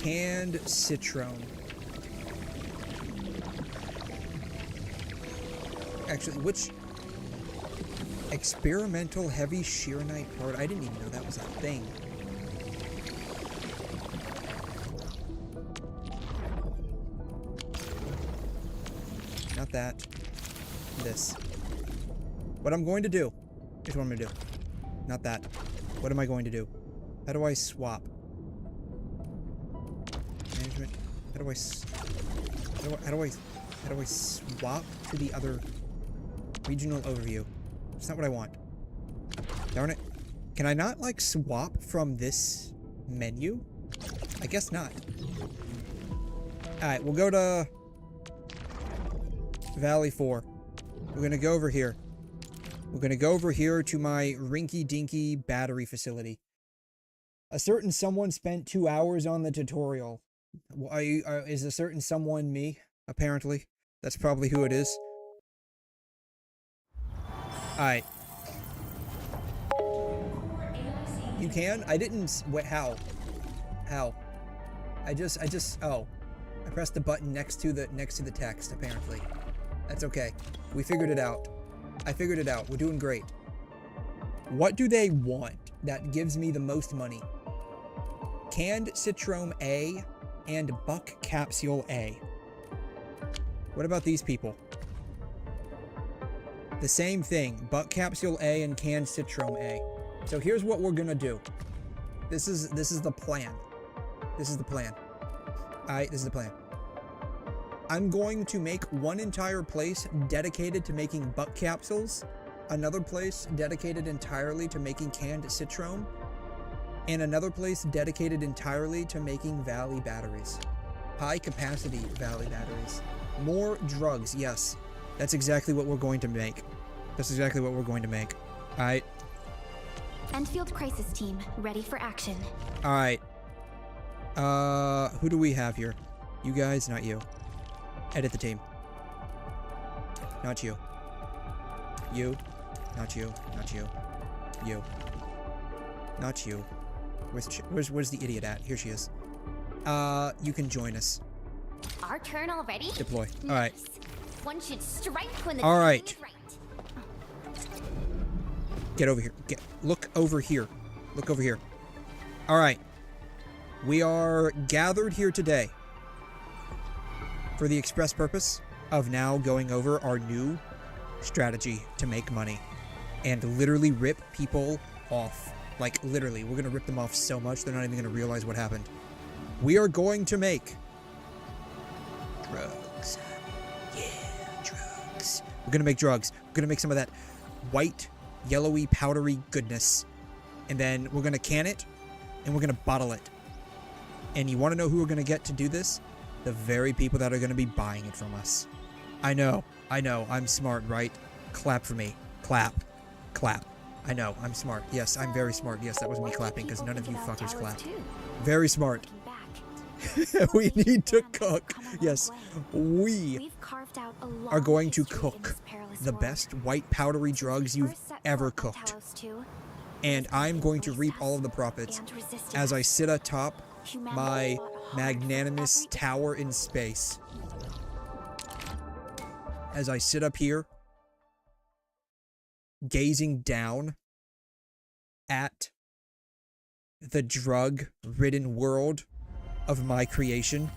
Canned citron. Actually, which... Experimental heavy Sheeranite part? I didn't even know that was a thing. Not that. This. What I'm going to do. Here's what I'm going to do. Not that. What am I going to do? How do I swap? Management. How do I swap to the other regional overview? It's not what I want. Darn it. Can I not, like, swap from this menu? I guess not. Alright, we'll go to Valley 4. We're gonna go over here. We're gonna go over here to my rinky-dinky battery facility. A certain someone spent 2 hours on the tutorial. Is a certain someone me? Apparently. That's probably who it is. Alright. You can? I didn't... Wait, how? How? I just... Oh. I pressed the button next to the text, apparently. That's okay. We figured it out. I figured it out. We're doing great. What do they want that gives me the most money? Canned Citron A and 𝘵𝘁𝘻𝘖. What about these people? The same thing, 𝘵𝘁𝘻𝘖 and 𝘐𝘮 So here's what we're gonna do. This is the plan. This is the plan. Alright, this is the plan. I'm going to make one entire place dedicated to making butt capsules, another place dedicated entirely to making canned citron, and another place dedicated entirely to making valley batteries. High capacity valley batteries. More drugs, yes. That's exactly what we're going to make. That's exactly what we're going to make. Alright. Endfield crisis team, ready for action. Alright. Who do we have here? You guys, not you. Edit the team. Not you. You. Not you. Not you. You. Not you. Where's the idiot at? Here she is. You can join us. Our turn already? Deploy. Alright. One should strike when the Alright. timing is right. Get over here. Look over here. Look over here. Alright. We are gathered here today for the express purpose of now going over our new strategy to make money and literally rip people off. Like, literally, we're gonna rip them off so much they're not even gonna realize what happened. We are going to make drugs. Yeah, drugs. We're gonna make drugs. We're gonna make some of that white, yellowy, powdery goodness. And then we're gonna can it, and we're gonna bottle it. And you wanna know who we're gonna get to do this? The very people that are gonna be buying it from us. I know, I'm smart, right? Clap for me. Clap. Clap. I know, I'm smart. Yes, I'm very smart. Yes, that was me clapping, because none of you fuckers clap. Very smart. We need to cook. Yes, we are going to cook the best white powdery drugs you've ever cooked. And I'm going to reap all of the profits as I sit atop my magnanimous tower in space. As I sit up here, gazing down at the drug-ridden world of my creation,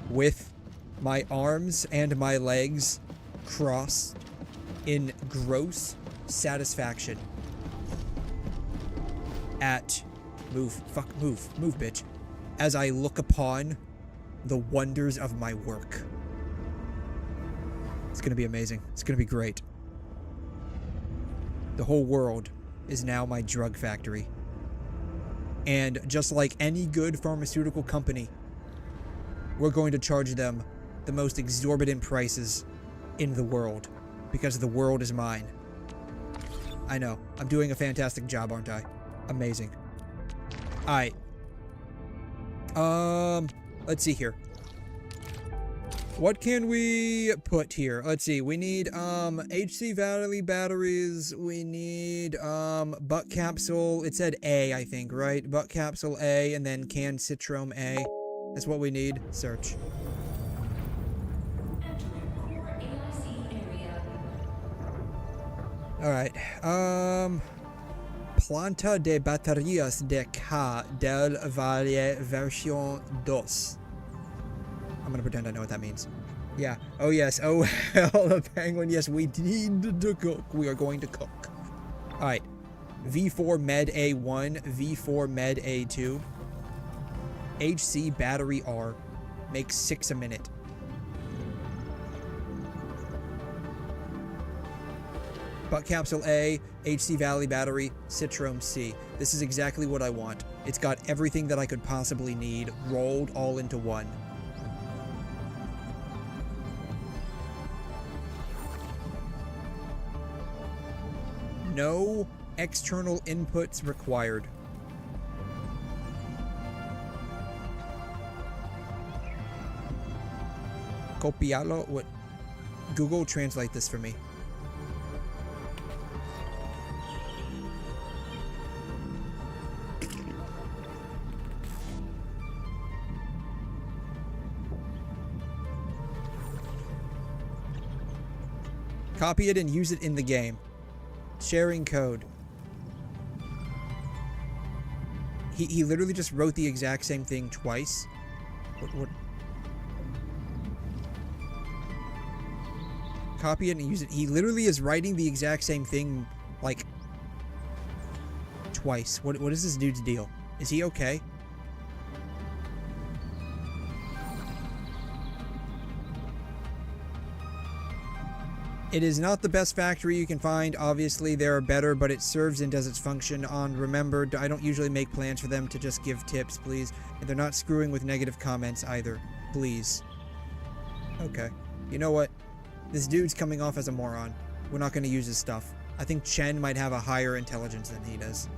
with my arms and my legs crossed in gross satisfaction at move, bitch, as I look upon the wonders of my work. It's gonna be amazing. It's gonna be great. The whole world is now my drug factory. And just like any good pharmaceutical company, we're going to charge them the most exorbitant prices in the world, because the world is mine. I know. I'm doing a fantastic job, aren't I? Amazing. Alright. Let's see here. What can we put here? Let's see. We need, HC Valley batteries. We need, butt capsule. It said A, I think, right? Butt capsule A, and then canned citron A. That's what we need. Search. Alright. Planta de baterías de 𝘐𝘮 versión 2. I'm gonna pretend I know what that means. Yeah. Oh yes. Oh hell, the penguin. Yes, we need to cook. We are going to cook. Alright. 𝘕𝘠𝘬𝘐1, 𝘕𝘠𝘬𝘐2. HC battery R. Makes 6 a minute. Butt capsule A, HC Valley battery, citron C. This is exactly what I want. It's got everything that I could possibly need, rolled all into one. No external inputs required. Copiarlo? What? Google translate this for me. Copy it and use it in the game. Sharing code. He literally just wrote the exact same thing twice. What? Copy it and use it. He literally is writing the exact same thing, like, twice. What is this dude's deal? Is he okay? It is not the best factory you can find. Obviously, there are better, but it serves and does its function on. Remember, I don't usually make plans for them to just give tips, please. And they're not screwing with negative comments either. Please. Okay. You know what? This dude's coming off as a moron. We're not going to use his stuff. I think Chen might have a higher intelligence than he does.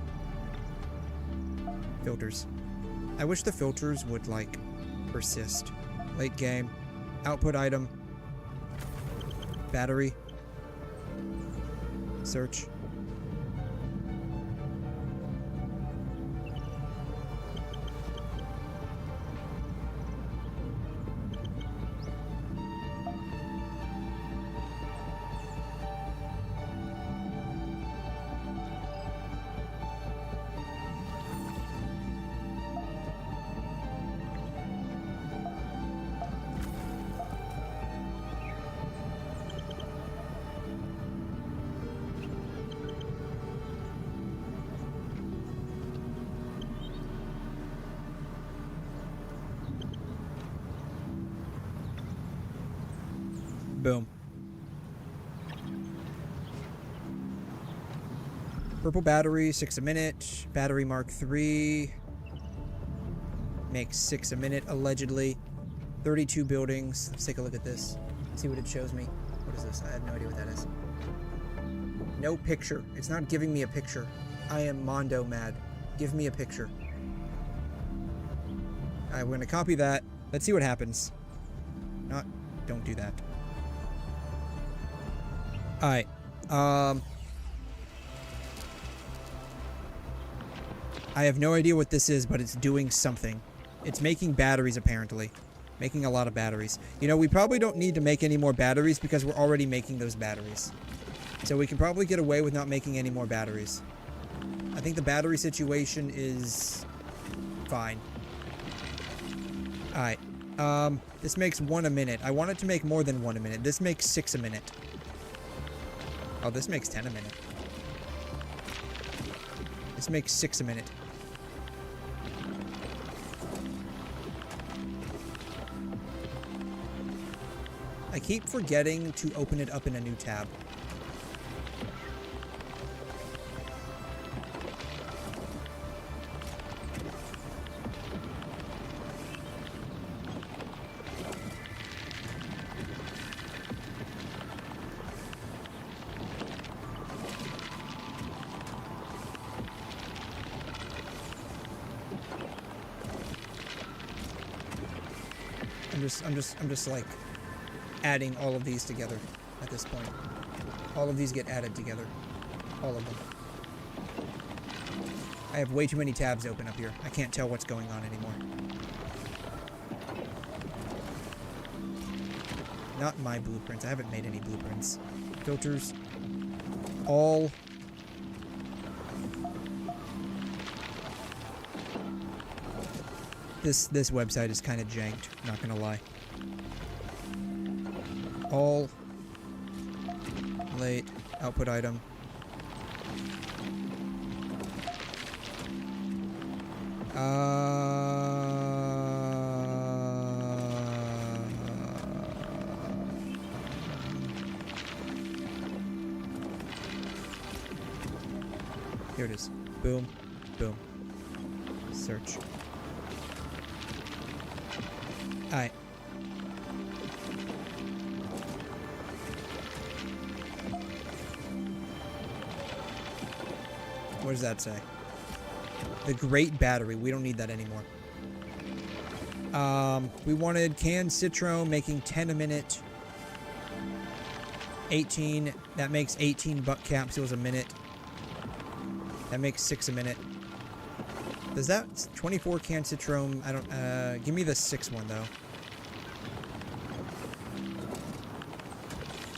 Filters. I wish the filters would, like, persist. Late game. Output item. Battery. Search. Boom. Purple battery, 6 a minute. Battery Mark III. Makes 6 a minute, allegedly. 32 buildings. Let's take a look at this. See what it shows me. What is this? I have no idea what that is. No picture. It's not giving me a picture. I am Mondo mad. Give me a picture. Alright, we're gonna copy that. Let's see what happens. Don't do that. Alright, I have no idea what this is, but it's doing something. It's making batteries, apparently. Making a lot of batteries. You know, we probably don't need to make any more batteries because we're already making those batteries. So we can probably get away with not making any more batteries. I think the battery situation is fine. Alright, this makes 1 a minute. I want it to make more than 1 a minute. This makes 6 a minute. Oh, this makes 10 a minute. This makes 6 a minute. I keep forgetting to open it up in a new tab. I'm just like adding all of these together at this point. All of these get added together. All of them. I have way too many tabs open up here. I can't tell what's going on anymore. Not my blueprints. I haven't made any blueprints. Filters. All. This website is kind of janked, not gonna lie. All. Late. Output item. Here it is. Boom. Boom. Search. Alright. What does that say? The great battery. We don't need that anymore. We wanted canned citron making 10 a minute. 18. That makes 18 buck capsules a minute. That makes 6 a minute. Does that 24 canned citron? I don't. Give me the 6 one though.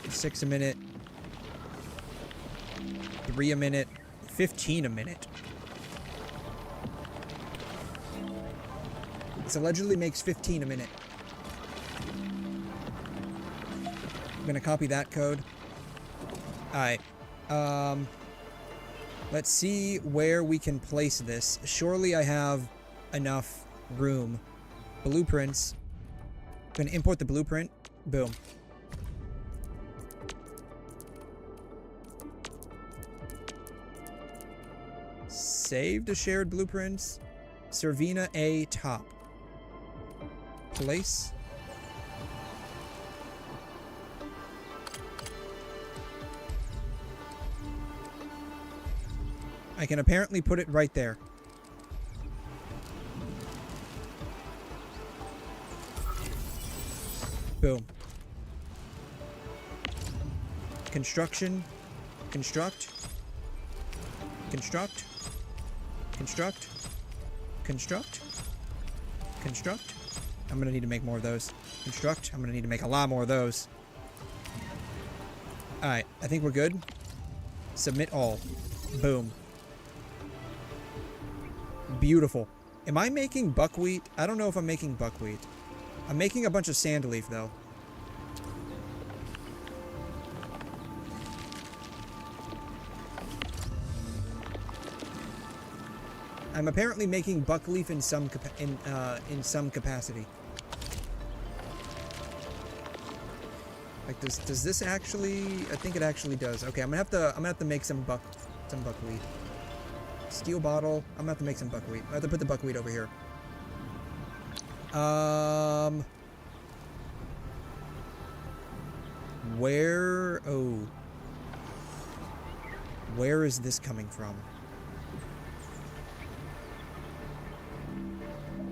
6 a minute. 3 a minute. 15 a minute. This allegedly makes 15 a minute. I'm gonna copy that code. Alright. Let's see where we can place this. Surely I have enough room. Blueprints. I'm gonna import the blueprint. Boom. Save to shared blueprints. Servina A top. Place. I can apparently put it right there. Boom. Construction. Construct. Construct. Construct. Construct. Construct. I'm gonna need to make more of those. Construct. I'm gonna need to make a lot more of those. Alright, I think we're good. Submit all. Boom. Beautiful. Am I making buckwheat? I don't know if I'm making buckwheat. I'm making a bunch of sand leaf, though. I'm apparently making buckleaf in some capacity. Like, does this actually? I think it actually does. Okay, I'm gonna have to make some buckwheat. Steel bottle. I'm gonna have to make some buckwheat. I have to put the buckwheat over here. Where? Oh. Where is this coming from?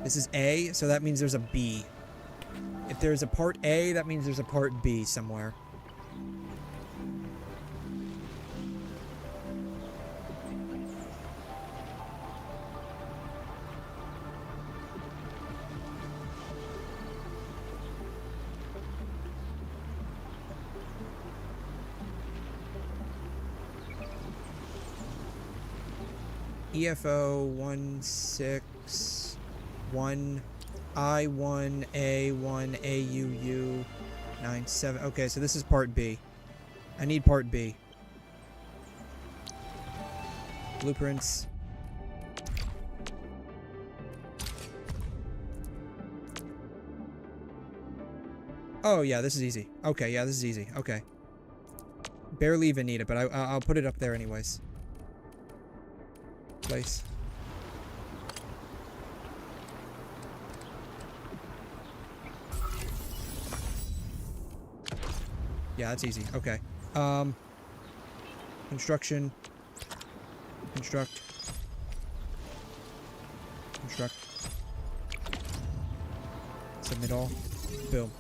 This is A, so that means there's a B. If there's a part A, that means there's a part B somewhere. EFO 161 I1 A1 AUU 97. Okay, so this is part B. I need part B. Blueprints. Oh yeah, this is easy. Okay, yeah, this is easy. Okay. Barely even need it, but I'll put it up there anyways. Place. Yeah, that's easy. Okay. Construction. Construct. Construct. Submit all. Boom.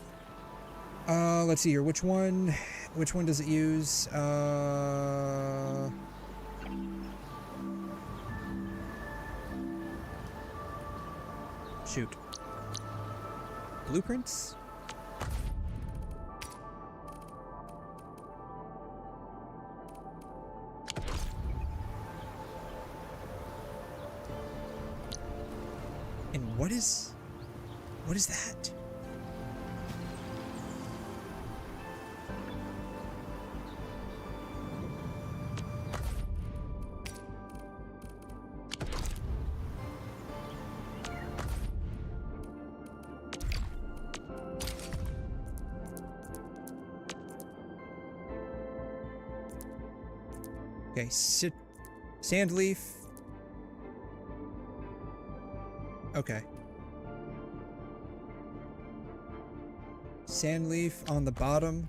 Let's see here. Which one does it use? Shoot. Blueprints? And what is that? Okay, sand leaf. Okay. Sand leaf on the bottom.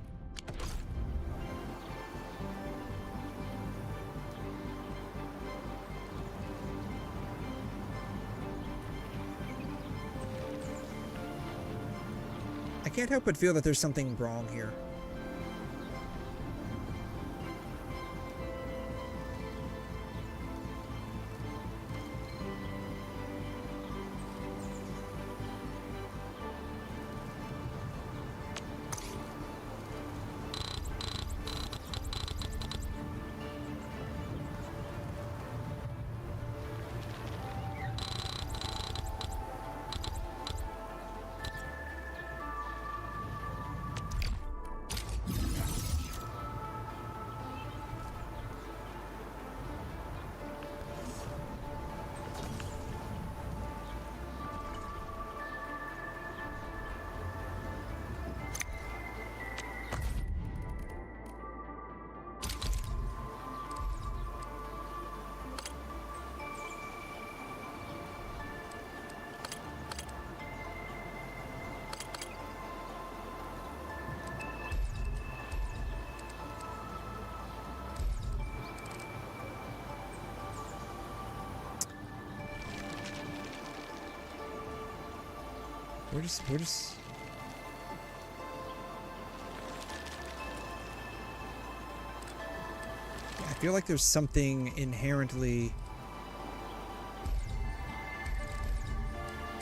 I can't help but feel that there's something wrong here. We're just... I feel like there's something inherently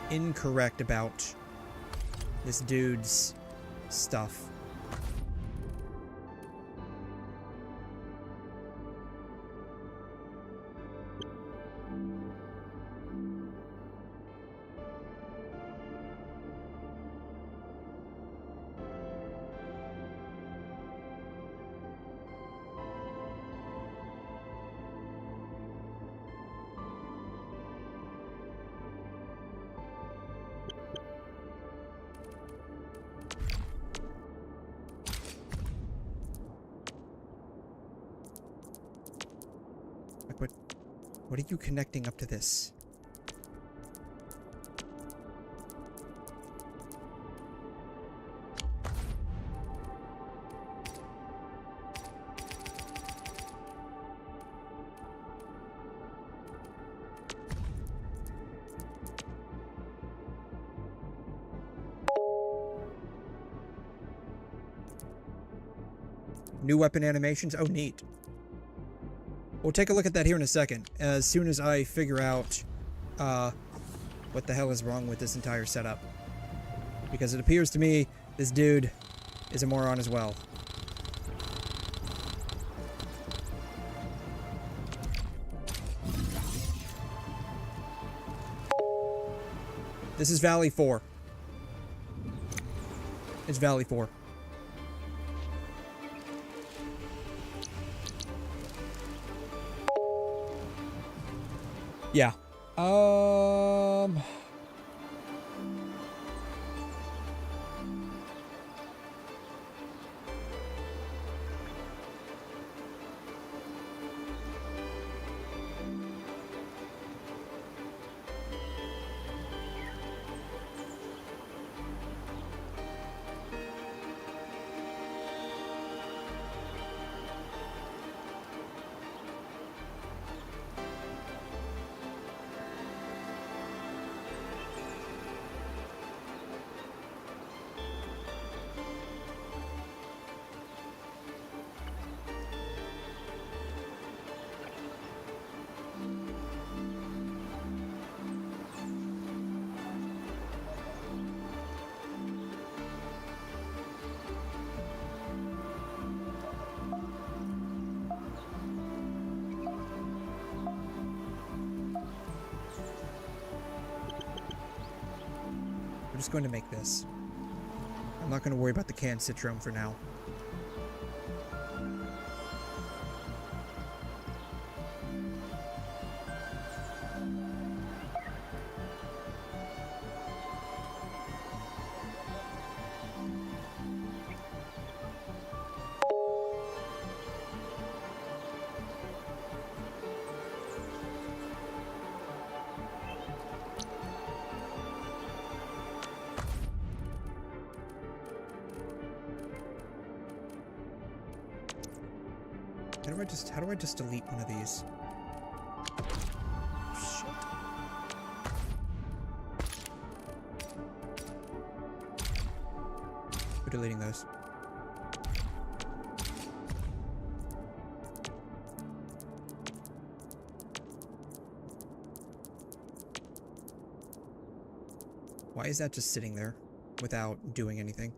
incorrect about this dude's stuff. What are you connecting up to this? New weapon animations? Oh, neat. We'll take a look at that here in a second, as soon as I figure out what the hell is wrong with this entire setup. Because it appears to me this dude is a moron as well. This is Valley 4. It's Valley 4. Yeah. I'm just going to make this. I'm not going to worry about the canned citron for now. How do I just delete one of these? Shit. We're deleting those. Why is that just sitting there without doing anything?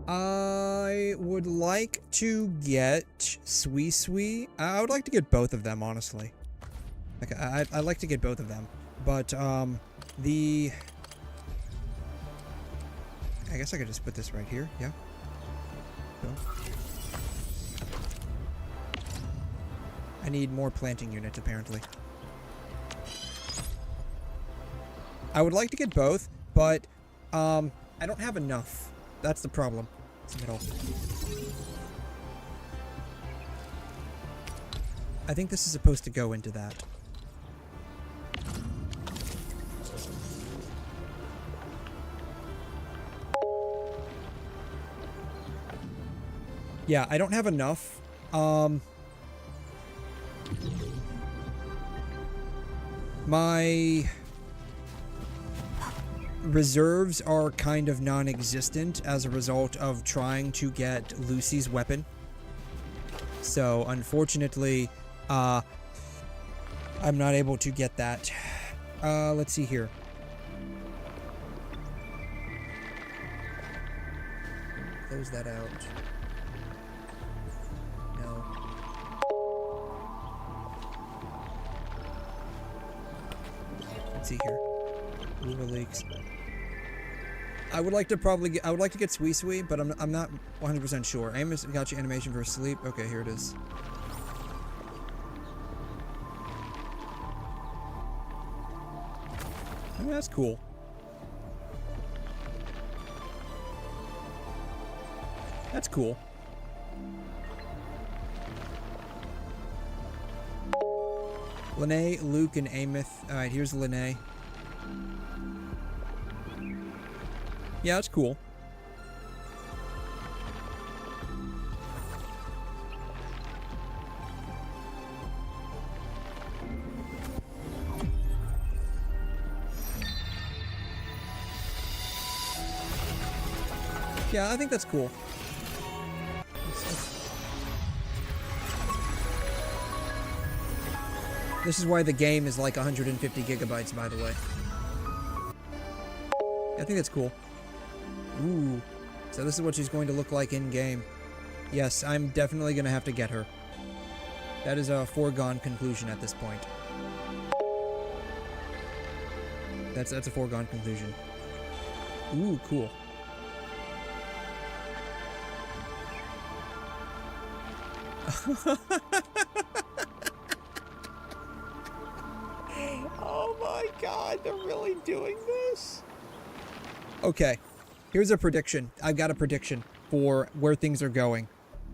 I would like to get 𝘬𝘬𝘬𝘬. I would like to get both of them, honestly. Like, I'd like to get both of them. But, I guess I could just put this right here, yeah. Cool. I need more planting units, apparently. I would like to get both, but, I don't have enough. That's the problem. It's the middle. I think this is supposed to go into that. Yeah, I don't have enough. My reserves are kind of non-existent as a result of trying to get Lucy's weapon. So, unfortunately, I'm not able to get that. Let's see here. Close that out. No. Let's see here. WuWa leaks. I would like to get 𝘬𝘬𝘦𝘺, but I'm not 100% sure. Amos got you animation for sleep. Okay, here it is. Oh, that's cool. That's cool. Linnea, Luke, and Amos. Alright, here's Linnea. Yeah, that's cool. Yeah, I think that's cool. This is why the game is like 150 gigabytes, by the way. I think that's cool. Ooh. So this is what she's going to look like in-game. Yes, I'm definitely going to have to get her. That is a foregone conclusion at this point. That's a foregone conclusion. Ooh, cool. Oh my god, they're really doing this? Okay, here's a prediction. I've got a prediction for where things are going.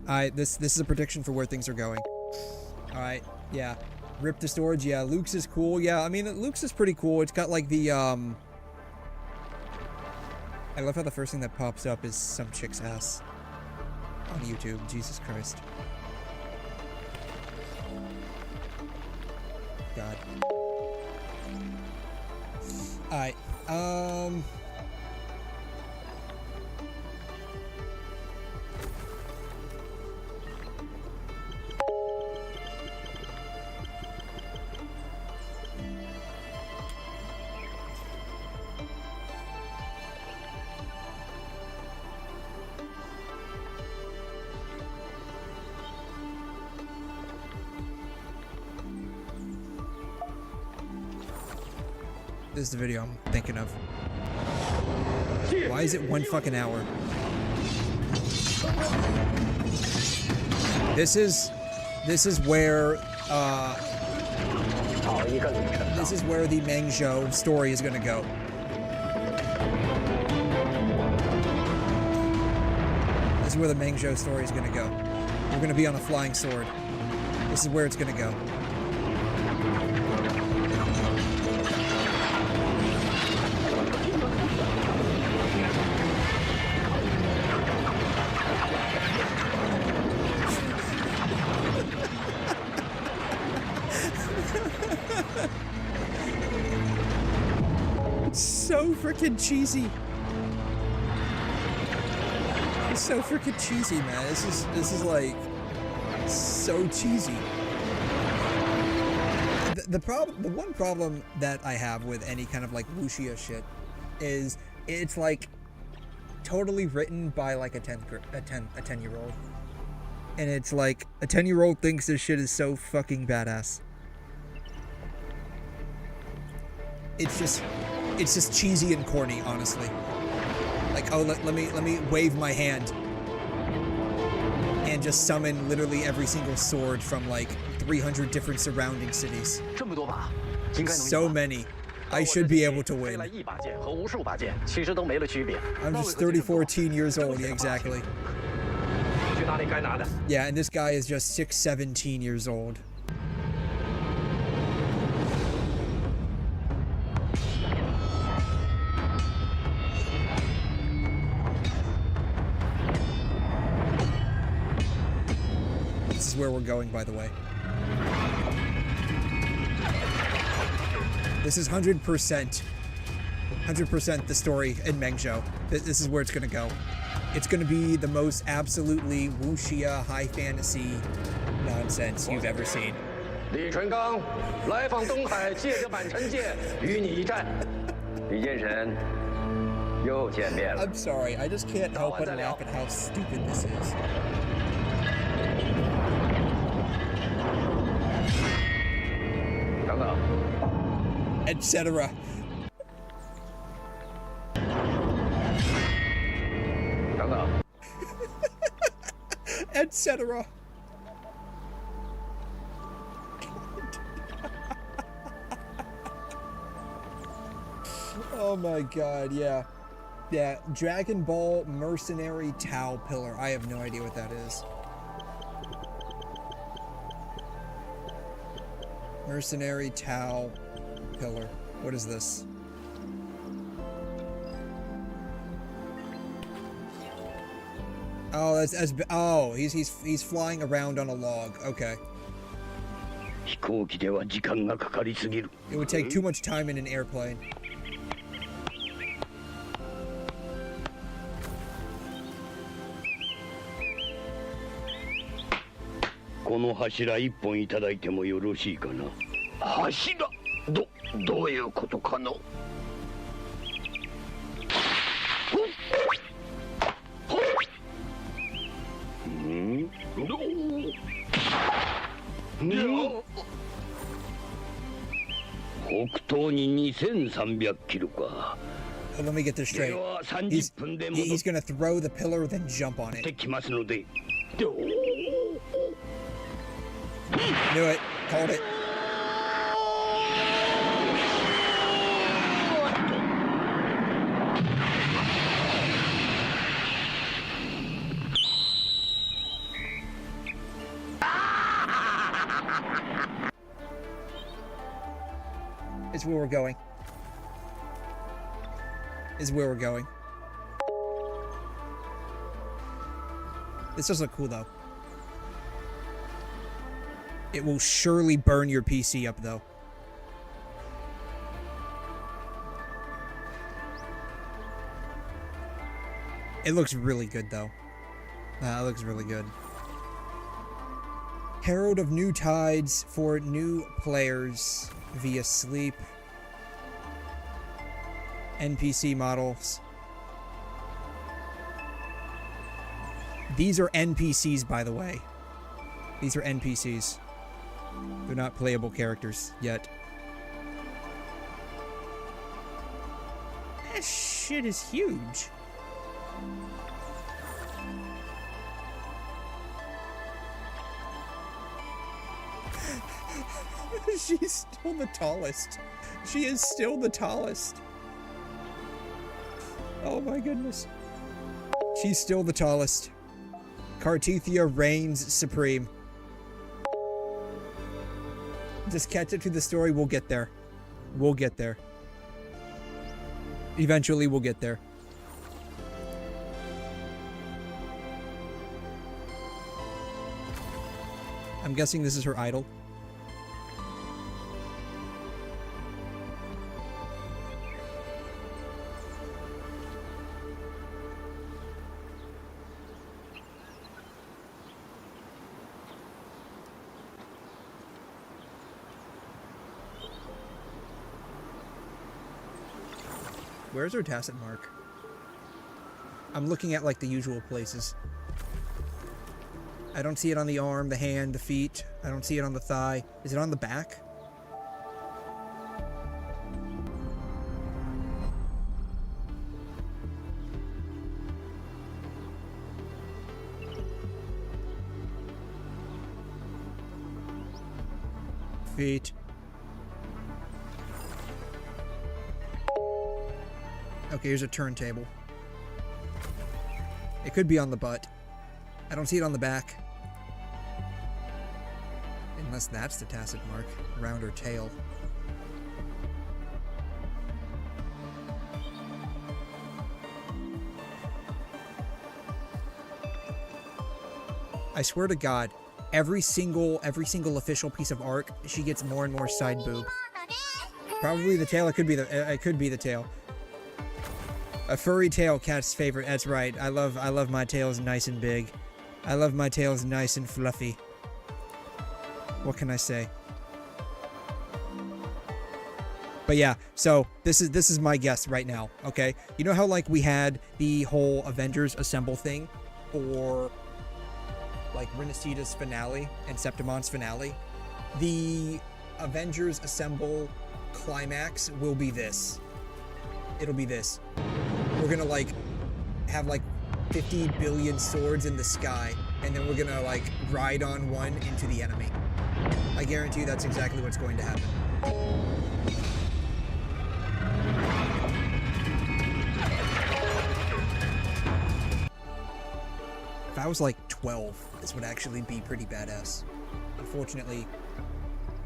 This is a prediction for where things are going. Alright, yeah. Rip to storage, yeah. Luke's is cool. Yeah, I mean, Luke's is pretty cool. It's got like the, I love how the first thing that pops up is some chick's ass on YouTube. Jesus Christ. God. Alright, this is the video I'm thinking of. Why is it 1 fucking hour? This is where the 𝘵𝘗 story is gonna go. This is where the 𝘵𝘗 story is gonna go. We're gonna be on a flying sword. This is where it's gonna go. So freaking cheesy. It's so freaking cheesy, man. This is like so cheesy. The one problem that I have with any kind of like wuxia shit is it's like totally written by like a 10-year-old. And it's like a 10-year-old thinks this shit is so fucking badass. It's just cheesy and corny, honestly. Like, oh, let me wave my hand and just summon literally every single sword from like 300 different surrounding cities. So many. I should be able to win. I'm just 14 years old, yeah, exactly. Yeah, and this guy is just 17 years old. where we're going, by the way. This is 100% the story in 𝘵𝘲. This is where it's gonna go. It's gonna be the most absolutely wuxia high fantasy nonsense you've ever seen. 李淳罡来访东海，借着满城界与你一战。李剑神，又见面了。 I'm sorry, I just can't help but laugh at how stupid this is. Etc. Etc. Oh my god, yeah. Yeah, Dragon Ball Mercenary Tau Pillar. I have no idea what that is. Mercenary Tau Pillar. What is this? Oh, oh, he's flying around on a log. Okay. It would take too much time in an airplane. Let me get this straight. He's gonna throw the pillar, then jump on it. Knew it. Called it. Is where we're going. Is where we're going. This does look cool, though. It will surely burn your PC up, though. It looks really good, though. It looks really good. Herald of New Tides for new players via sleep. NPC models. These are NPCs, by the way. These are NPCs. They're not playable characters yet. That shit is huge. She's still the tallest. She is still the tallest. Oh my goodness. She's still the tallest. Cartethia reigns supreme. Just catch up to the story, we'll get there. We'll get there. Eventually we'll get there. I'm guessing this is her idol. Where's her tacit mark? I'm looking at like the usual places. I don't see it on the arm, the hand, the feet. I don't see it on the thigh. Is it on the back? Feet. Okay, here's a turntable. It could be on the butt. I don't see it on the back. Unless that's the tacit mark. Around her tail. I swear to God, every single official piece of arc, she gets more and more side boob. Probably the tail. It could be the tail. A furry tail, cat's favorite. That's right. I love my tails nice and big. I love my tails nice and fluffy. What can I say? But yeah, so this is my guess right now, okay? You know how like we had the whole Avengers Assemble thing, or like Renacita's finale and Septimon's finale? The Avengers Assemble climax will be this. It'll be this. We're gonna like have like 50 billion swords in the sky, and then we're gonna like ride on one into the enemy. I guarantee you that's exactly what's going to happen. If I was like 12, this would actually be pretty badass. Unfortunately,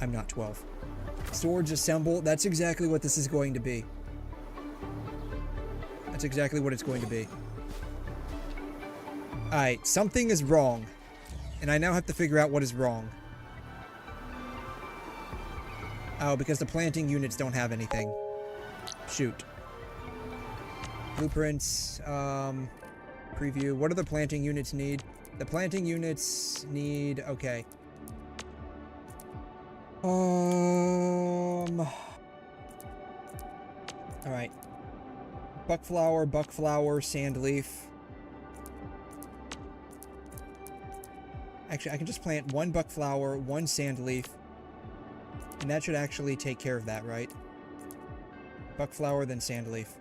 I'm not 12. Swords assemble, that's exactly what this is going to be. That's exactly what it's going to be. Alright, something is wrong. And I now have to figure out what is wrong. Oh, because the planting units don't have anything. Shoot. Blueprints, preview. What do the planting units need? The planting units need... Okay. Alright. Buckflower, sand leaf. Actually, I can just plant one buckflower, one sand leaf. And that should actually take care of that, right? Buckflower, then sand leaf.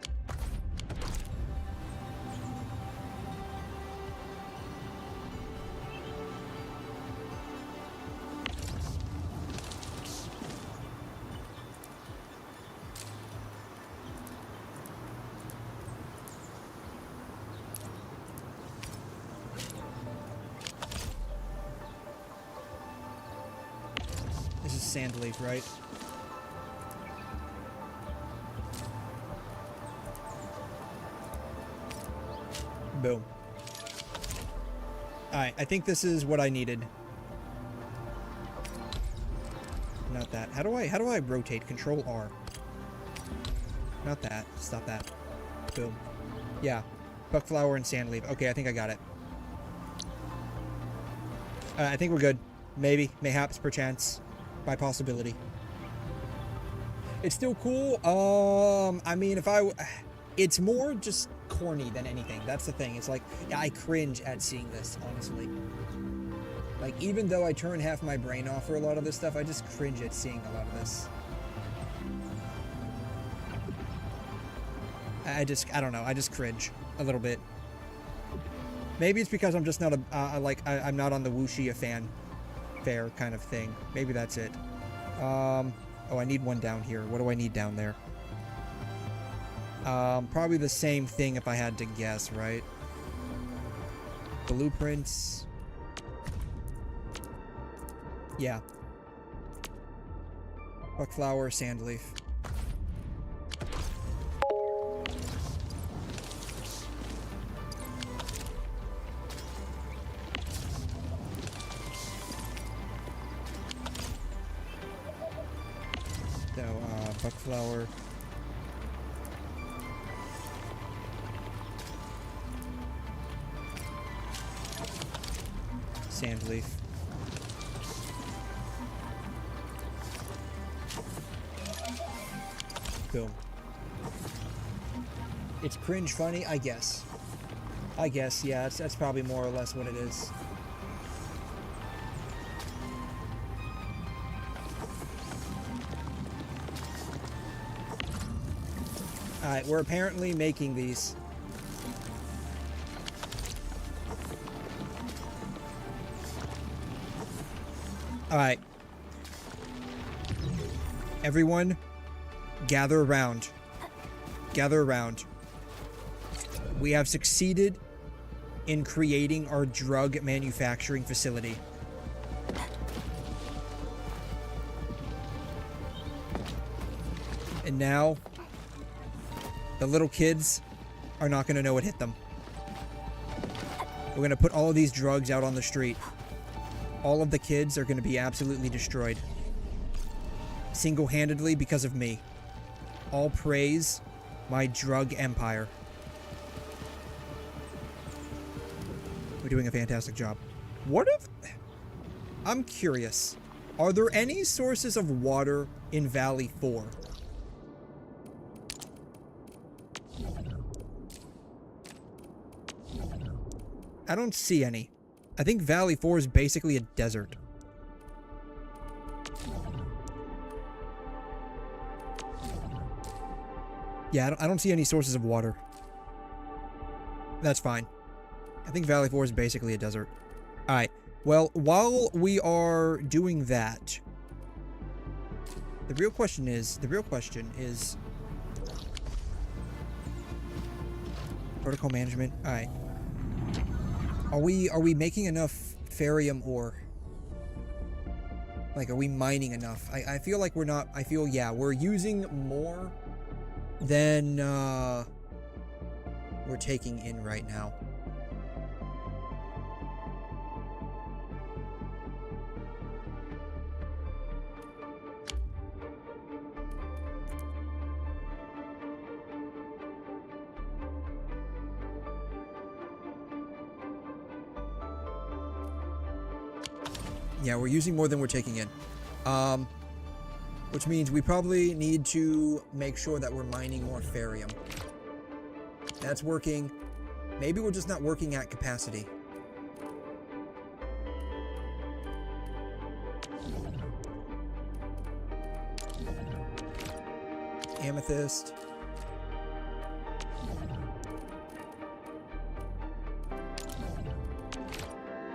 Sand leaf, right? Boom. Alright, I think this is what I needed. Not that. How do I rotate? Control R. Not that. Stop that. Boom. Yeah. Buckflower and sand leaf. Okay, I think I got it. I think we're good. Maybe. Mayhaps. Perchance. By possibility. It's still cool. I mean, it's more just corny than anything. That's the thing. It's like, yeah, I cringe at seeing this, honestly. Like, even though I turn half my brain off for a lot of this stuff, I just cringe at seeing a lot of this. I don't know. I just cringe a little bit. Maybe it's because I'm just not I'm not on the Wuxia fan fair kind of thing. Maybe that's it. Oh, I need one down here. What do I need down there? Probably the same thing if I had to guess, right? Blueprints. Yeah. Buckflower, sand leaf. Buckflower. Sand leaf. Boom. It's cringe funny, I guess. Yeah, that's probably more or less what it is. Alright, we're apparently making these. Alright. Everyone, gather around. Gather around. We have succeeded in creating our drug manufacturing facility. And now, the little kids are not going to know what hit them. We're going to put all of these drugs out on the street. all of the kids are going to be absolutely destroyed. Single-handedly because of me. All praise my drug empire. We're doing a fantastic job. What if... I'm curious. Are there any sources of water in Valley 4? I don't see any. I think Valley 4 is basically a desert. Yeah, I don't see any sources of water. That's fine. I think Valley 4 is basically a desert. Alright. Well, while we are doing that, the real question is protocol management. Alright. Are we making enough ferrium ore? Like, are we mining enough? I feel like we're not. I feel, yeah, we're using more than we're taking in right now. Yeah, we're using more than we're taking in. Which means we probably need to make sure that we're mining more ferrium. That's working. Maybe we're just not working at capacity. Amethyst.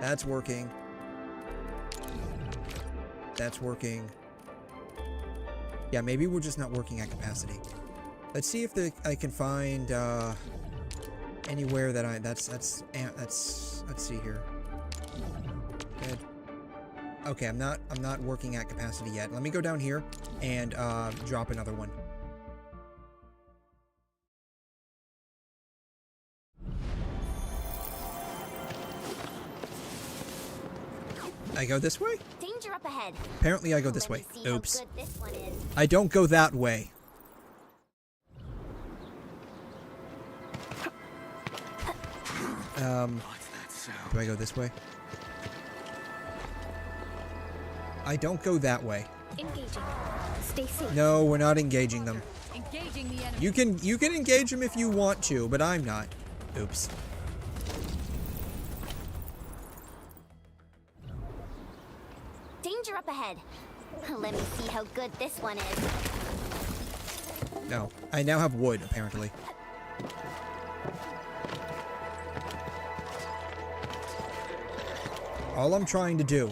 That's working. That's working. Yeah, maybe we're just not working at capacity. Let's see if I can find anywhere that let's see here. Good. Okay, I'm not working at capacity yet. Let me go down here and drop another one. I go this way? Danger up ahead. Apparently I go this way. Oops. I don't go that way. Do I go this way? I don't go that way. Engaging. Stay safe. No, we're not engaging them. Engaging the enemy. You can engage them if you want to, but I'm not. Oops. Danger up ahead. Let me see how good this one is. No, I now have wood, apparently. All I'm trying to do...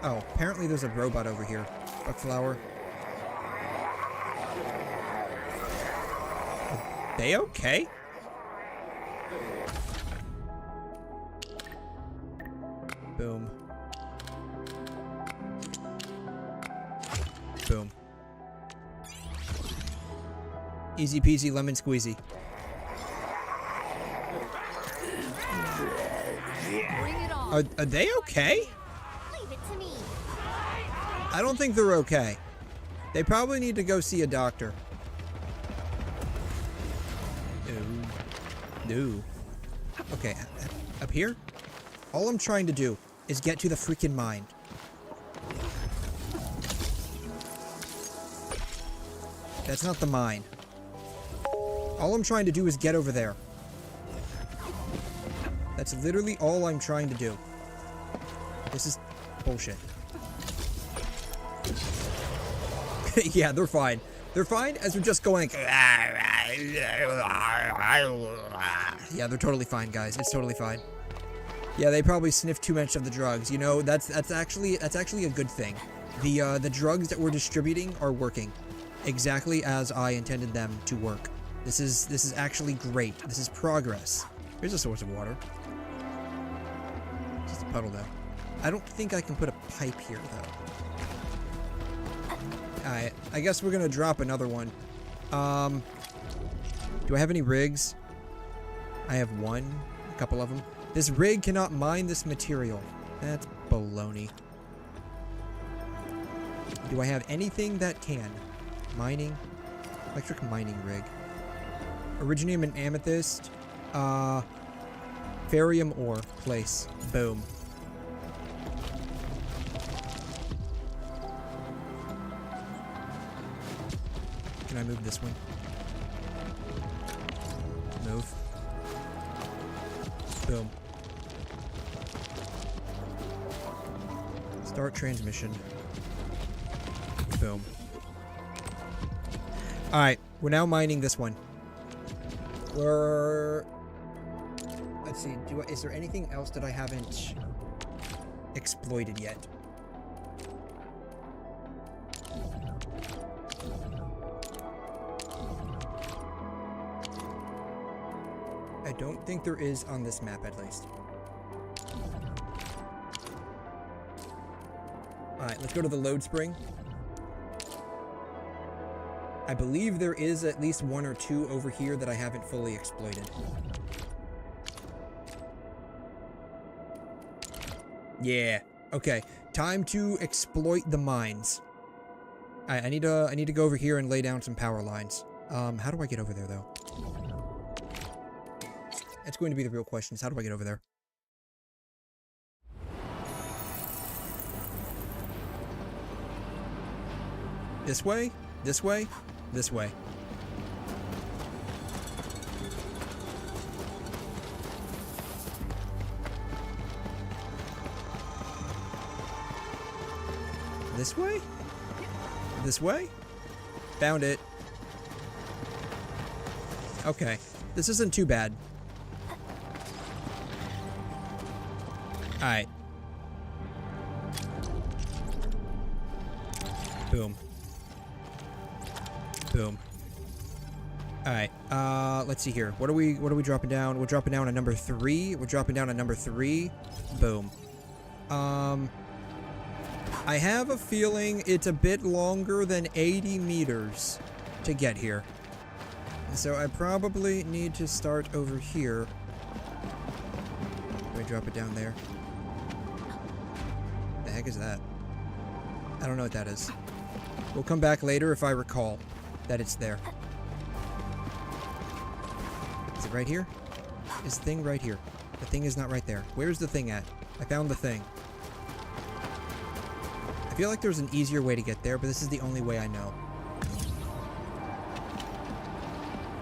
Oh, apparently there's a robot over here. Buckflower. Are they okay? Boom. Boom. Easy peasy lemon squeezy. Bring it on. Are they okay? Leave it to me. I don't think they're okay. They probably need to go see a doctor. No. Okay, up here? All I'm trying to do is get to the freaking mine. That's not the mine. All I'm trying to do is get over there. That's literally all I'm trying to do. This is bullshit. Yeah, they're fine. They're fine as we're just going... Yeah, they're totally fine, guys. It's totally fine. Yeah, they probably sniffed too much of the drugs. You know, that's actually a good thing. The drugs that we're distributing are working exactly as I intended them to work. This is actually great. This is progress. Here's a source of water. Just a puddle though. I don't think I can put a pipe here though. Alright, I guess we're gonna drop another one. Do I have any rigs? I have one, a couple of them. This rig cannot mine this material. That's baloney. Do I have anything that can? Mining? Electric mining rig. Originium and amethyst. Ferrium ore. Place. Boom. Can I move this one? Move. Boom. Start transmission. Boom. Alright, we're now mining this one. Let's see, is there anything else that I haven't exploited yet? I don't think there is on this map, at least. Alright, let's go to the load spring. I believe there is at least one or two over here that I haven't fully exploited. Yeah. Okay. Time to exploit the mines. Alright, I need to go over here and lay down some power lines. How do I get over there, though? That's going to be the real question, is how do I get over there? This way? This way? This way. This way? This way? Found it. Okay. This isn't too bad. Alright. Boom. Boom. Alright, let's see here. What are we dropping down? We're dropping down at number 3. We're dropping down at number 3. Boom. I have a feeling it's a bit longer than 80 meters to get here. So I probably need to start over here. Let me drop it down there. The heck is that? I don't know what that is. We'll come back later if I recall that it's there. Is it right here? Is the thing right here? The thing is not right there. Where's the thing at? I found the thing. I feel like there's an easier way to get there, but this is the only way I know.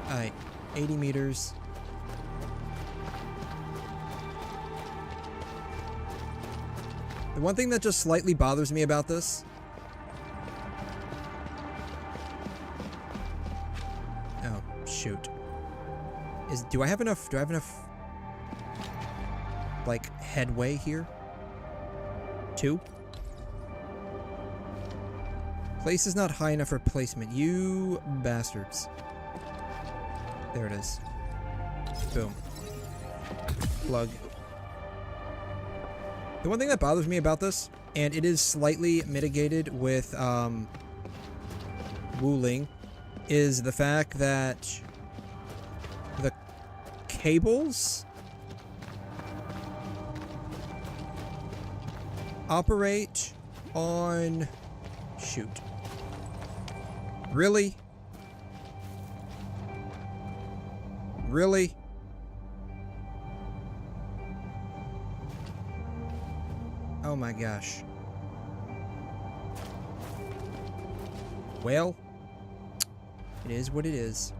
Alright, 80 meters. The one thing that just slightly bothers me about this... Oh, shoot. Do I have enough, like, headway here? 2? Place is not high enough for placement. You bastards. There it is. Boom. Plug. The one thing that bothers me about this, and it is slightly mitigated with Wuling, is the fact that the cables operate on... Shoot. Really? Really? Oh my gosh. Well, it is what it is.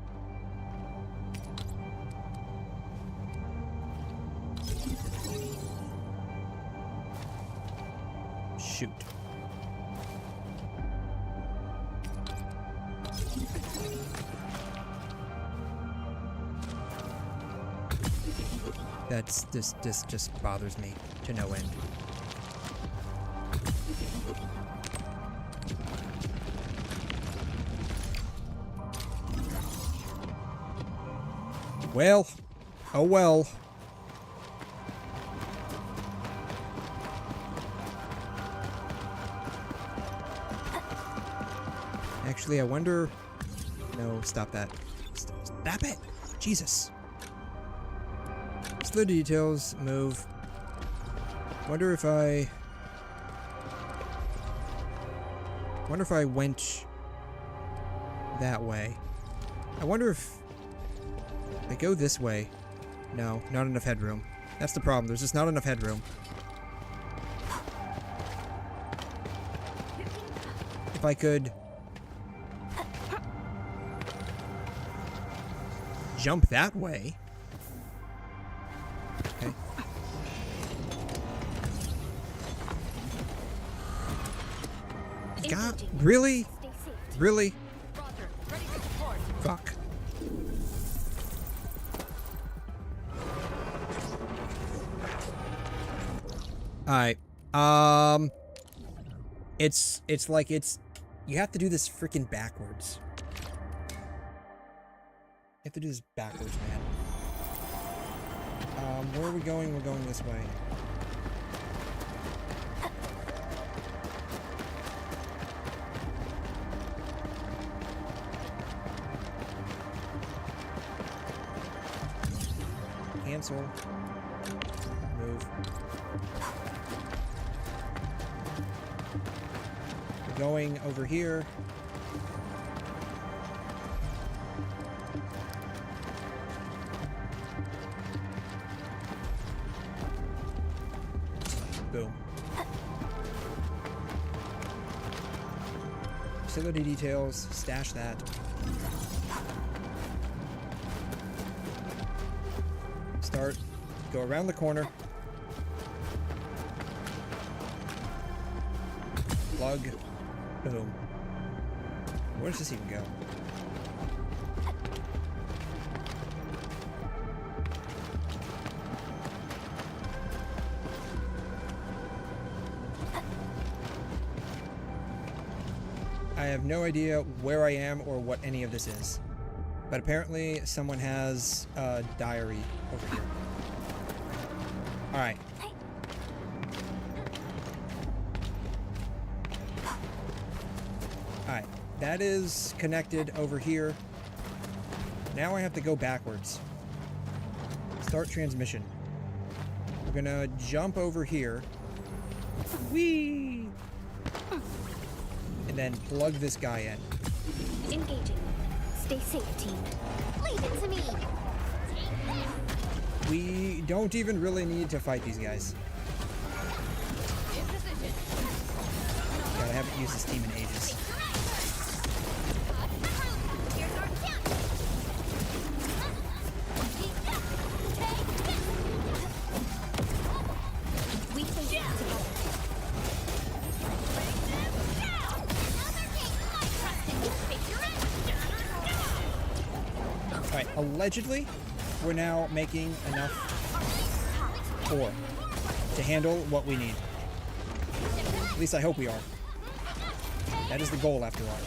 Shoot. This just bothers me to no end. Well, oh well. Actually, I wonder... No, stop that. Stop it! Jesus. The details, move. Wonder if I... wonder if I went that way. I wonder if I go this way. No, not enough headroom. That's the problem. There's just not enough headroom. If I could jump that way. Okay. God, really? Really? Fuck. Alright. It's like you have to do this freaking backwards. You have to do this backwards, man. Where are we going? We're going this way. Cancel. Move. We're going over here. Boom. Facility details. Stash that. Start. Go around the corner. Plug. Boom. Where does this even go? I have no idea where I am or what any of this is. But apparently someone has a diary over here. Alright. Alright. That is connected over here. Now I have to go backwards. Start transmission. We're gonna jump over here. Whee! And then plug this guy in. Engaging. Stay safe, team. Leave it to me. We don't even really need to fight these guys. God, I haven't used this team in ages. Alright, allegedly, we're now making enough ore to handle what we need. At least I hope we are. That is the goal, after all.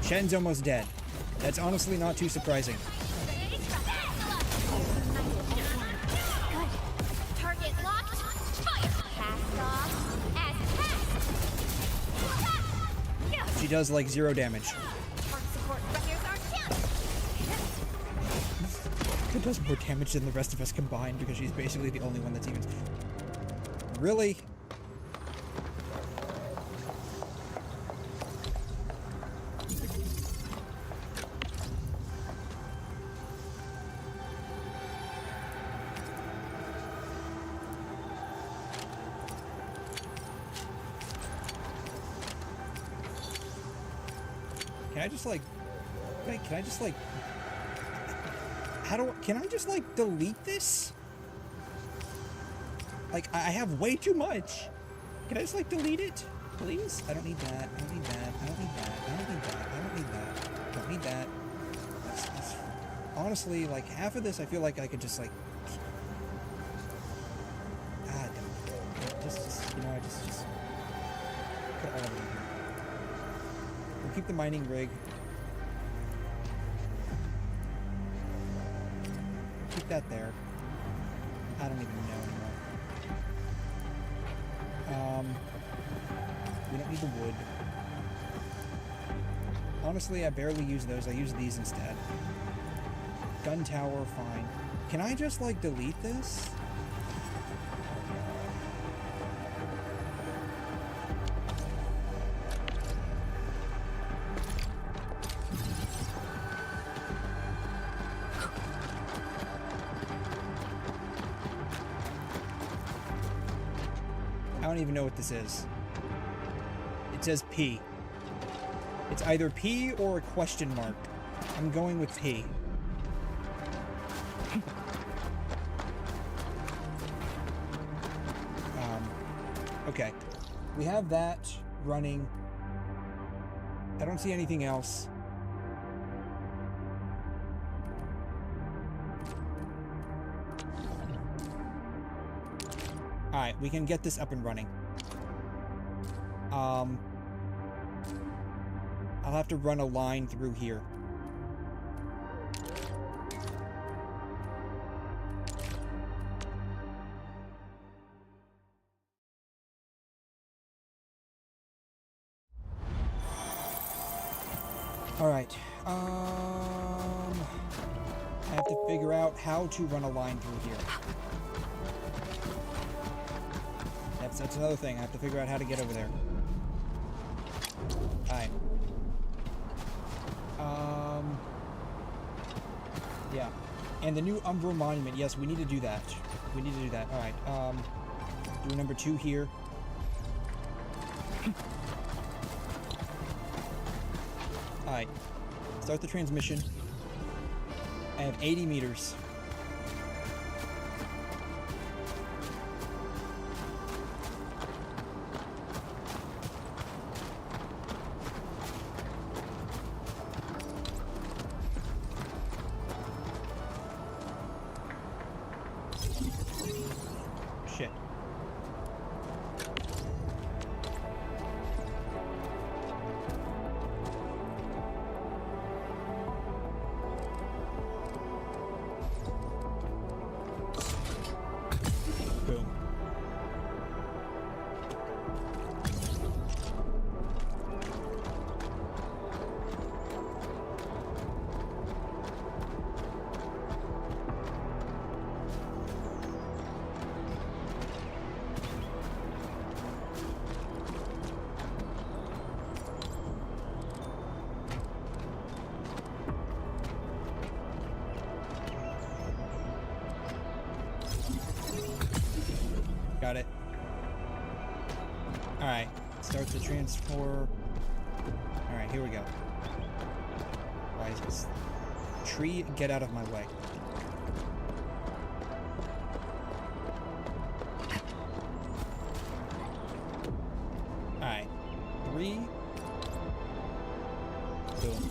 Shen's almost dead. That's honestly not too surprising. Target locked. Fire. Cast off. As cast. She does like 0 damage. It does more damage than the rest of us combined because she's basically the only one that's even... Really? Can I just like... Wait, can I just like... Can I just, like, delete this? Like, I have way too much. Can I just, like, delete it? Please? I don't need that. I don't need that. I don't need that. I don't need that. I don't need that. I don't need that. That's honestly, like, half of this I feel like I could just, like... Ah, just you know, I just... Put all of it in here. We'll keep the mining rig. Keep that there. I don't even know anymore. We don't need the wood. Honestly, I barely use those. I use these instead. Gun tower, fine. Can I just, like, delete this? don't even know what this is. It says P. It's either P or a question mark. I'm going with P. Okay. We have that running. I don't see anything else. Alright, we can get this up and running. I'll have to run a line through here. Alright, I have to figure out how to run a line through here. That's another thing. I have to figure out how to get over there. Alright. Yeah. And the new Umbral Monument. Yes, we need to do that. We need to do that. Alright. Do number 2 here. Alright. Start the transmission. I have 80 meters. Shit. Boom. Got it. Alright. Start the transfer. Alright, here we go. Why is this tree? Get out of my way. Alright. 3. Boom.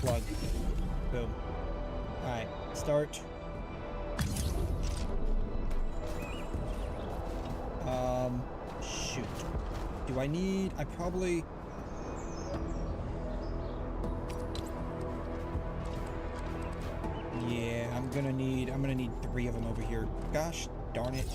Plug. Boom. Alright. Start. Shoot. Do I need... I probably... Yeah, I'm gonna need 3 of them over here. Gosh darn it.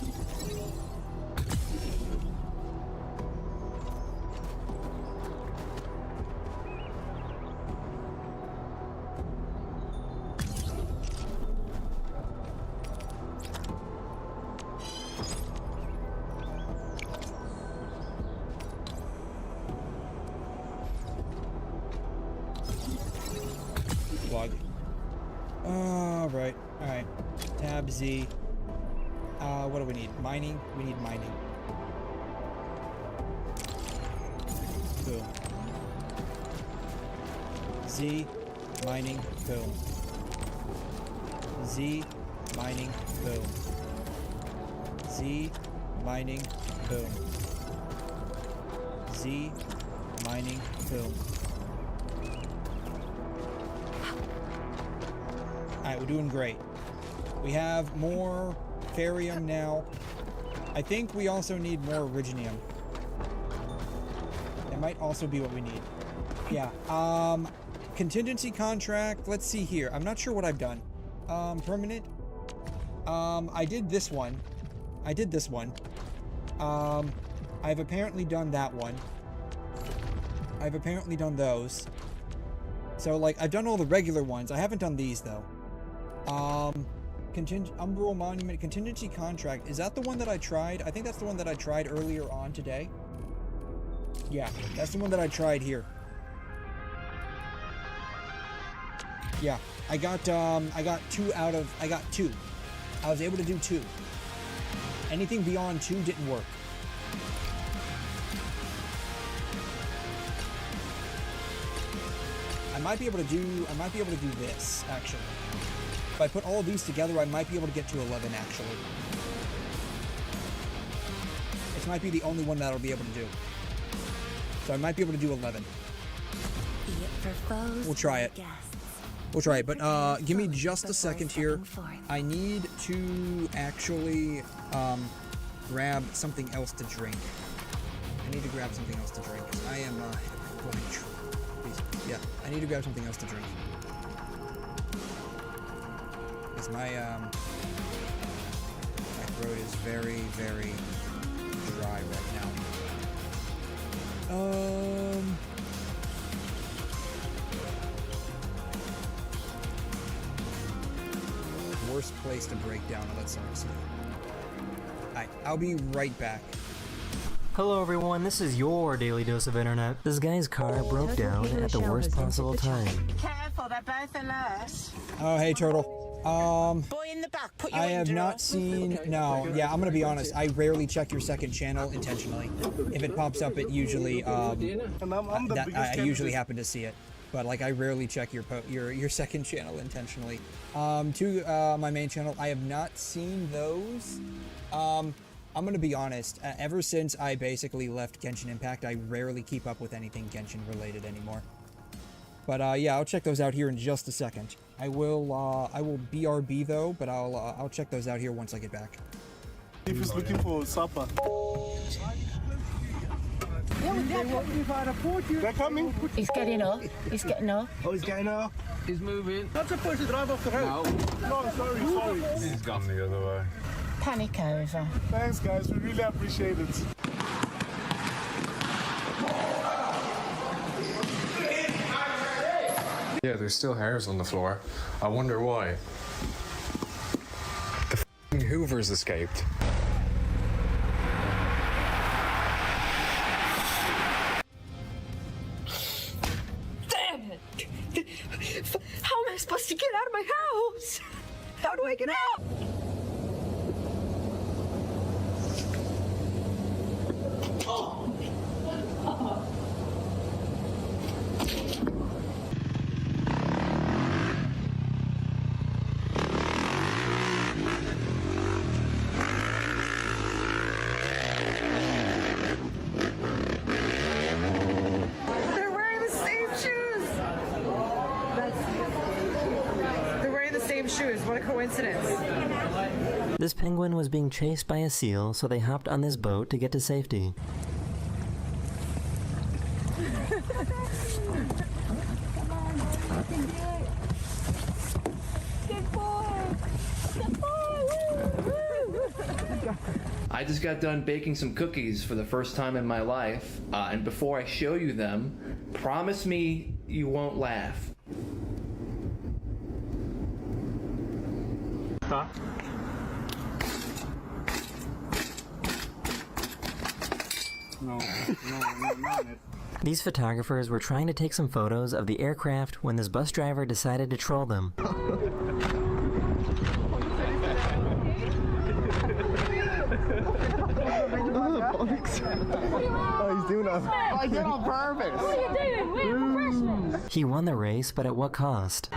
Plug. Alright. Alright. Tab Z. What do we need? Mining? We need mining. Boom. Z. Mining. Boom. Z. Mining. Boom. Z. Mining. Boom. Z. Mining. Boom. Alright, we're doing great. We have more Farium now. I think we also need more Originium. That might also be what we need. Yeah. Contingency contract. Let's see here. I'm not sure what I've done. Permanent. I did this one. I've apparently done that one. I've apparently done those. So, like, I've done all the regular ones. I haven't done these, though. Umbral Monument Contingency Contract. Is that the one that I tried? I think that's the one that I tried earlier on today. Yeah, that's the one that I tried here. Yeah, I got 2 out of... I got 2. I was able to do 2. Anything beyond 2 didn't work. I might be able to do this, actually. If I put all of these together, I might be able to get to 11, actually. This might be the only one that I'll be able to do. So I might be able to do 11. We'll try it. We'll try it, but give me just a second here. I need to actually grab something else to drink. I need to grab something else to drink. I am yeah, I need to grab something else to drink. Because my throat is very, very dry right now. Worst place to break down. Let's see. Alright, I'll be right back. Hello everyone, this is your daily dose of internet. This guy's car broke down at the worst possible time. Careful, they're both alert. Oh, hey Turtle. Boy in the back, put your I have window not up. seen. No, yeah, I'm gonna be honest. I rarely check your second channel intentionally. If it pops up, it usually I usually happen to see it. But like I rarely check your second channel intentionally. To my main channel, I have not seen those. I'm gonna be honest. Ever since I basically left Genshin Impact, I rarely keep up with anything Genshin related anymore. But yeah, I'll check those out here in just a second. I will BRB though, but I'll check those out here once I get back. If he's looking for supper. They're coming. He's getting up. He's getting up. Oh, he's getting up. He's moving. Not supposed to drive off the road. No, sorry. He's gone the other way. Panic over. Thanks, guys. We really appreciate it. Yeah, there's still hairs on the floor. I wonder why. The f***ing Hoovers escaped. Damn it! How am I supposed to get out of my house? How do I get out? What a coincidence. This penguin was being chased by a seal, so they hopped on this boat to get to safety. I just got done baking some cookies for the first time in my life, and before I show you them, promise me you won't laugh. Huh? No. These photographers were trying to take some photos of the aircraft when this bus driver decided to troll them. Oh, he's doing it. I did on purpose. What are you doing? We're professionals. He won the race, but at what cost?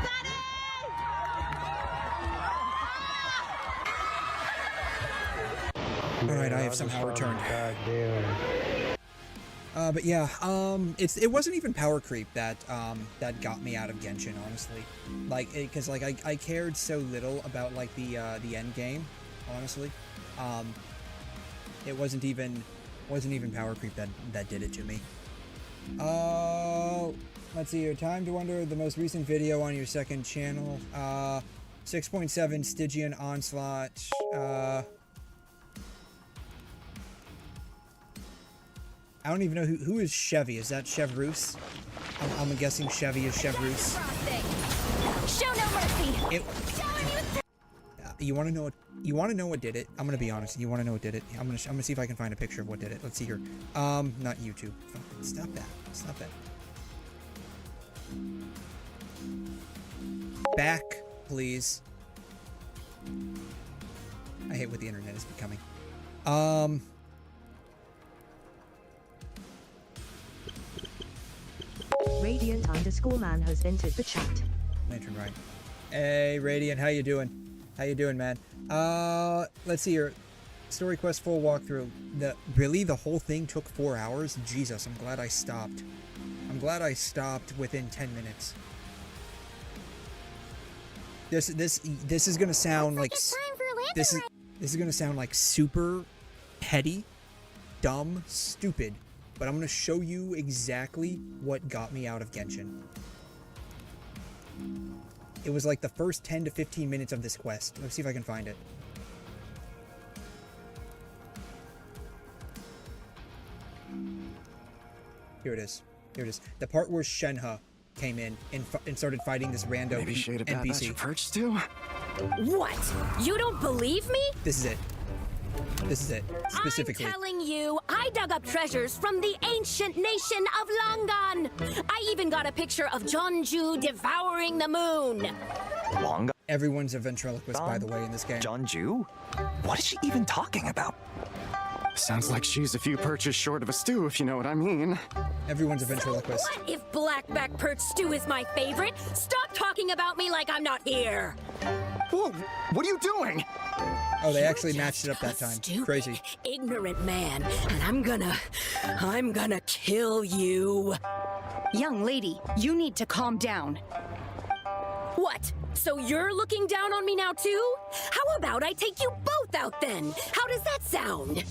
Alright, I have somehow returned. But yeah, it wasn't even power creep that got me out of Genshin, honestly. Like, because like I cared so little about like the end game, honestly. It wasn't even power creep that did it to me. Let's see here. Time to wonder the most recent video on your second channel. 6.7 Stygian Onslaught. I don't even know who is Chevy. Is that Chevroos? I'm guessing Chevy is Chevroos. Show no mercy. You want to know what did it? I'm gonna be honest. You want to know what did it? I'm gonna see if I can find a picture of what did it. Let's see here. Not YouTube. Stop that. Stop that. Back, please. I hate what the internet is becoming. @Radiant_man has entered the chat. Lantern right. Hey, Radiant, how you doing? How you doing, man? Let's see here. Story quest full walkthrough. Really? The whole thing took 4 hours? Jesus, I'm glad I stopped. I'm glad I stopped within 10 minutes. This is gonna sound like this is gonna sound like super petty, dumb, stupid, but I'm gonna show you exactly what got me out of Genshin. It was like the first 10 to 15 minutes of this quest. Let's see if I can find it. Here it is. Here it is. The part where Shenhe came in and started fighting this random NPC. What? You don't believe me? This is it. This is it, specifically. I'm telling you, I dug up treasures from the ancient nation of Langan. I even got a picture of Jeonju devouring the moon. Langan? Everyone's a ventriloquist, by the way, in this game. Jeonju? What is she even talking about? Sounds like she's a few perches short of a stew, if you know what I mean. Everyone's a ventriloquist. What if blackback perch stew is my favorite? Stop talking about me like I'm not here. Whoa, what are you doing? Oh, they actually matched it up that time. Stupid, Crazy. ignorant man, and I'm gonna kill you. Young lady, you need to calm down. What? So you're looking down on me now too? How about I take you both out then? How does that sound?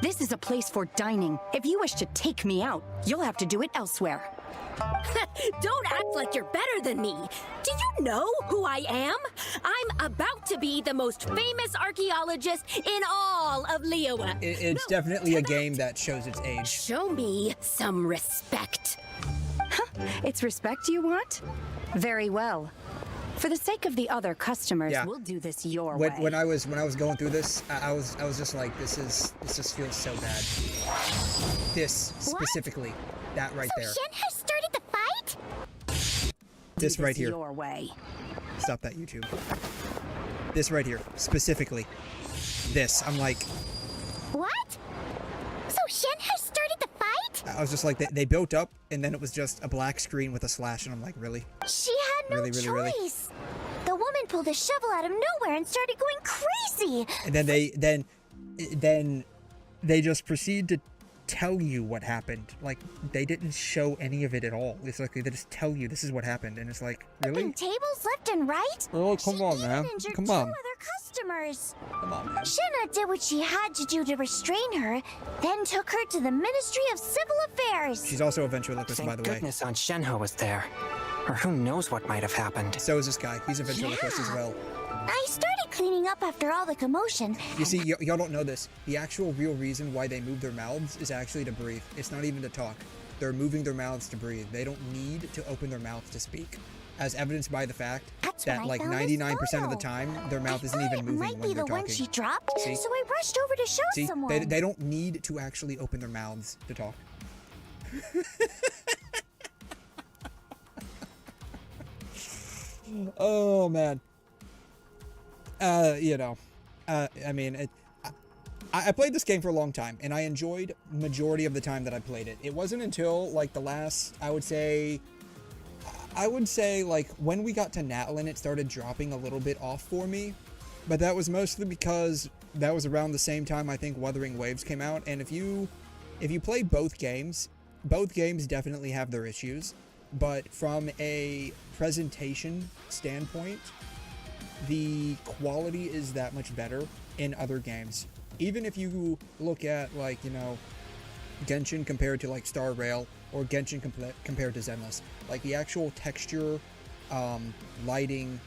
This is a place for dining. If you wish to take me out, you'll have to do it elsewhere. Don't act like you're better than me. Do you know who I am? I'm about to be the most famous archaeologist in all of Liyue. It's definitely a game that shows its age. Show me some respect. It's respect you want? Very well. For the sake of the other customers, we'll do this your way. When I was going through this, I was just like, this just feels so bad. This specifically, that right there. Shen has started the fight? This right here. Your way. Stop that, YouTube. This right here, specifically. This, I'm like. What? So Shen has started the fight? I was just like, they built up, and then it was just a black screen with a slash, and I'm like, really? She had no choice. Really? The woman pulled a shovel out of nowhere and started going crazy. And then they just proceed to tell you what happened. Like, they didn't show any of it at all. It's like they just tell you this is what happened, and it's like, really? And tables left and right? Oh, come on, man. Come on. Two other customers. Come on, man. Shenhe did what she had to do to restrain her, then took her to the Ministry of Civil Affairs. She's also a ventriloquist, by the way. Thank goodness Aunt Shenhe was there. Or who knows what might have happened. So is this guy. He's a ventriloquist as well. I started cleaning up after all the commotion. You see, y'all don't know this. The actual real reason why they move their mouths is actually to breathe. It's not even to talk. They're moving their mouths to breathe. They don't need to open their mouths to speak. As evidenced by the fact that like 99% of the time, their mouth isn't even moving when they're talking. It might be the one she dropped, See? so I rushed over to show someone. They don't need to actually open their mouths to talk. Oh, man. You know, I mean, I played this game for a long time, and I enjoyed majority of the time that I played it. It wasn't until, like, the last, I would say, like, when we got to Natlan, it started dropping a little bit off for me. But that was mostly because that was around the same time I think Wuthering Waves came out, and if you play both games definitely have their issues. But from a presentation standpoint, the quality is that much better in other games. Even if you look at, like, you know, Genshin compared to, like, Star Rail, or Genshin compared to Zenless, like, the actual texture, lighting,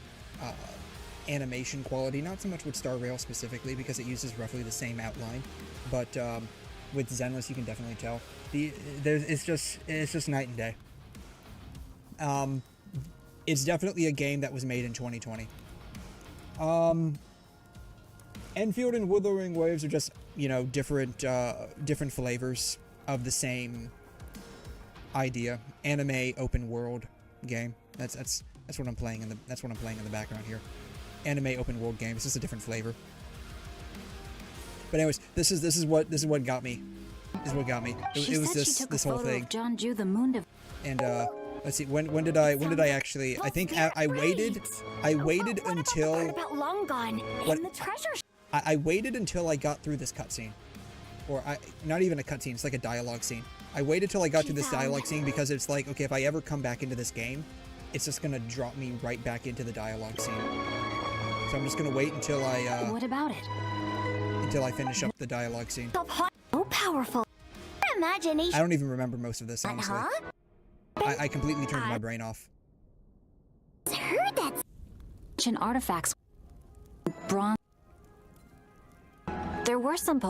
animation quality, not so much with Star Rail specifically, because it uses roughly the same outline, but with Zenless you can definitely tell. It's just night and day. It's definitely a game that was made in 2020. Endfield and Wuthering Waves are just, you know, different flavors of the same idea. Anime open world game. That's what I'm playing in the background here. Anime open world game. It's just a different flavor. But anyways, this is what got me. This is what got me. It was this whole thing. Jeonju the moon. And Let's see. When did I actually? I think I waited until. About long gone What? in the treasure. I waited until I got through this cutscene, or not even a cutscene. It's like a dialogue scene. I waited till I got through this dialogue scene because it's like, okay, if I ever come back into this game, it's just gonna drop me right back into the dialogue scene. So I'm just gonna wait until I. What about it? Until I finish up the dialogue scene. So powerful. Imagination. I don't even remember most of this, honestly. I completely turned my brain off. Heard that. Ancient artifacts. Bronze. There were some.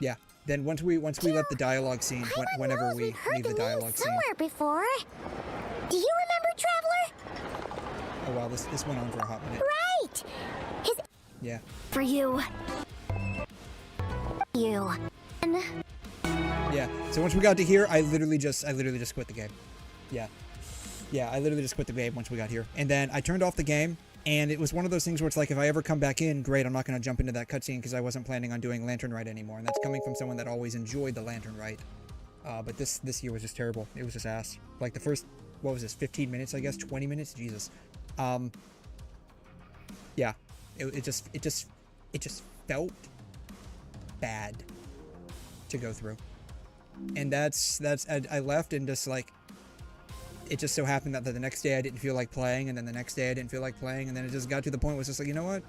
Yeah. Then once we let the dialogue scene, whenever we leave the dialogue scene. Somewhere before. Do you remember, Traveler? Oh wow, this went on for a hot minute. Right. His. Yeah. For you. You. Yeah. So once we got to here, I literally just quit the game. Yeah. Yeah, I literally just quit the game once we got here. And then I turned off the game, and it was one of those things where it's like, if I ever come back in, great, I'm not going to jump into that cutscene because I wasn't planning on doing Lantern Rite anymore. And that's coming from someone that always enjoyed the Lantern Rite. But this year was just terrible. It was just ass. Like the first, what was this, 15 minutes, I guess? 20 minutes? Jesus. Yeah. It just felt bad to go through. And I left and just like, it just so happened that the next day I didn't feel like playing, and then the next day I didn't feel like playing, and then it just got to the point where it was just like, you know what?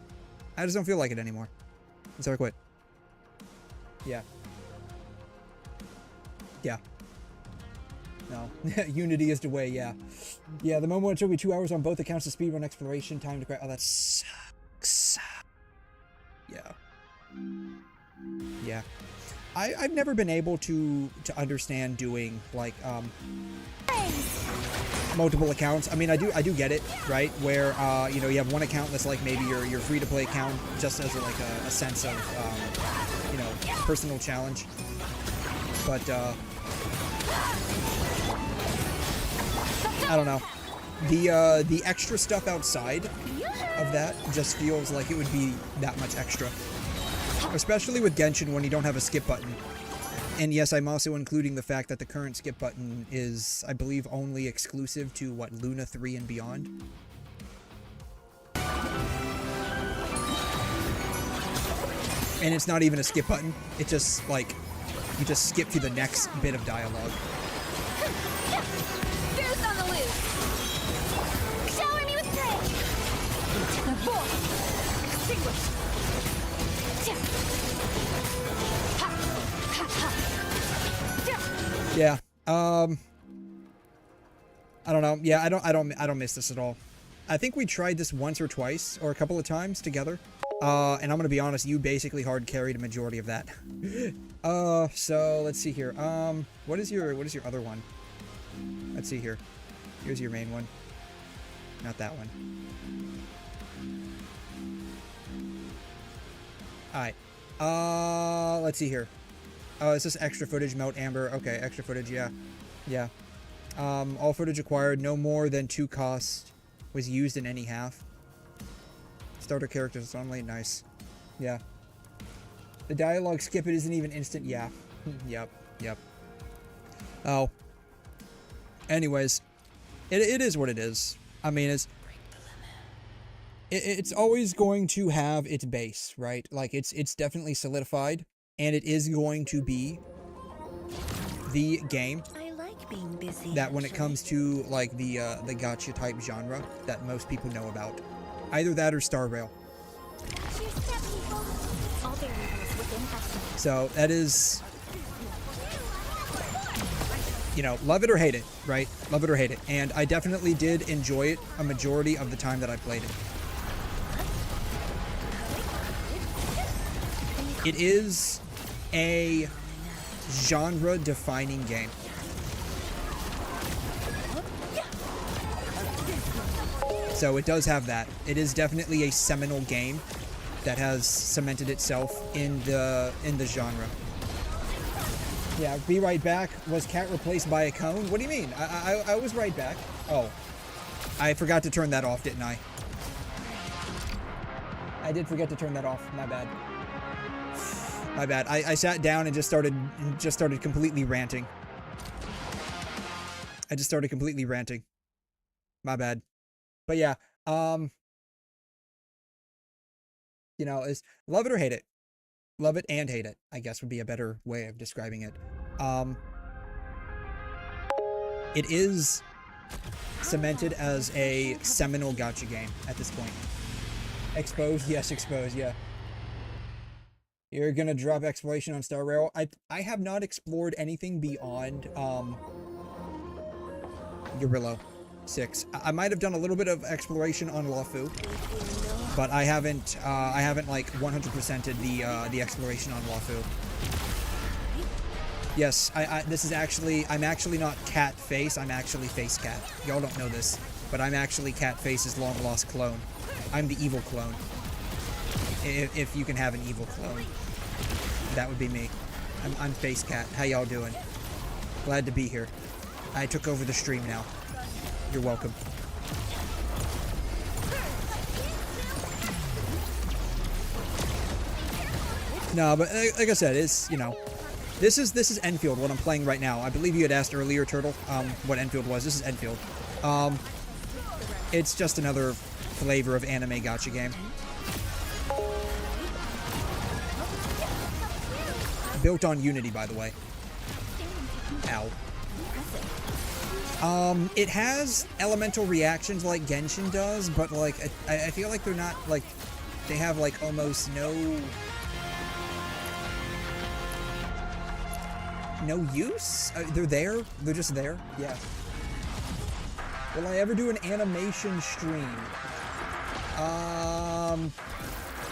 I just don't feel like it anymore. And so I quit. Yeah. Yeah. No. Unity is the way, yeah. Yeah, the moment it took me 2 hours on both accounts to speedrun exploration time to crack. Oh, that sucks. Yeah. Yeah. I've never been able to understand doing like multiple accounts. I mean, I do get it, right? Where you know, you have one account that's like maybe your free to play account, just as like a sense of you know, personal challenge. But I don't know. The extra stuff outside of that just feels like it would be that much extra. Especially with Genshin when you don't have a skip button. And yes, I'm also including the fact that the current skip button is, I believe, only exclusive to, what, Luna 3 and beyond? And it's not even a skip button. It just, like, you just skip to the next bit of dialogue. Goose on the loose. Shower me with praise. The void. Extinguished. Yeah. I don't know. Yeah, I don't miss this at all. I think we tried this once or twice or a couple of times together. And I'm gonna be honest, you basically hard carried a majority of that. So let's see here. What is your other one? Let's see here. Here's your main one. Not that one. Alright. Let's see here. Oh, is this extra footage, Melt Amber? Okay, extra footage, yeah. Yeah. All footage acquired, no more than 2 costs was used in any half. Starter characters only, nice. Yeah. The dialogue skip it isn't even instant, yeah. Yep. Oh. Anyways. It is what it is. I mean, it's always going to have its base, right? Like, it's definitely solidified. And it is going to be the game being busy. That when it comes to like the gacha type genre that most people know about, either that or Star Rail. So that is, you know, love it or hate it, right? Love it or hate it. And I definitely did enjoy it a majority of the time that I played it. It is a genre-defining game. So it does have that. It is definitely a seminal game that has cemented itself in the genre. Yeah, be right back. Was cat replaced by a cone? What do you mean? I was right back. Oh, I forgot to turn that off, didn't I? I did forget to turn that off. My bad. My bad. I sat down and just started completely ranting. I just started completely ranting. My bad. But yeah, you know, is love it or hate it. Love it and hate it, I guess would be a better way of describing it. It is cemented as a seminal gacha game at this point. Exposed? Yes, exposed, yeah. You're gonna drop exploration on Star Rail? I have not explored anything beyond, 𝘬𝘠𝘦𝘺 6. I might have done a little bit of exploration on Lawfu, but I haven't like 100%ed the exploration on Lawfu. Yes, this is actually, I'm actually not Cat Face, I'm actually Face Cat. Y'all don't know this, but I'm actually Cat Face's long-lost clone. I'm the evil clone. If you can have an evil clone, that would be me. I'm Face Cat. How y'all doing? Glad to be here. I took over the stream now. You're welcome. No, but like I said, it's, you know, this is Endfield, what I'm playing right now. I believe you had asked earlier, Turtle, what Endfield was. This is Endfield. It's just another flavor of anime gacha game. Built on Unity, by the way. Ow. It has elemental reactions like Genshin does, but like I feel like they're not like, they have like almost no use. They're there. They're just there. Yeah. Will I ever do an animation stream?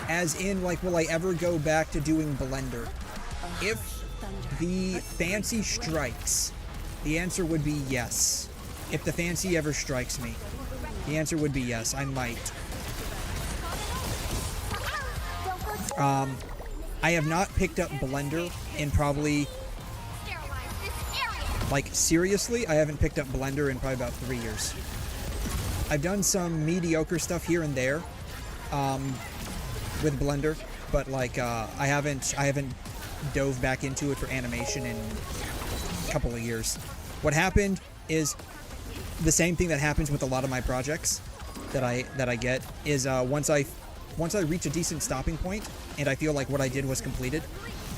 As in, like, will I ever go back to doing Blender? If the fancy strikes, the answer would be yes. If the fancy ever strikes me, the answer would be yes, I might. I have not picked up Blender in probably, like, seriously, I haven't picked up Blender in probably about 3 years. I've done some mediocre stuff here and there, with Blender, but like, I haven't dove back into it for animation in a couple of years. What happened is the same thing that happens with a lot of my projects that I get is once I reach a decent stopping point and I feel like what I did was completed,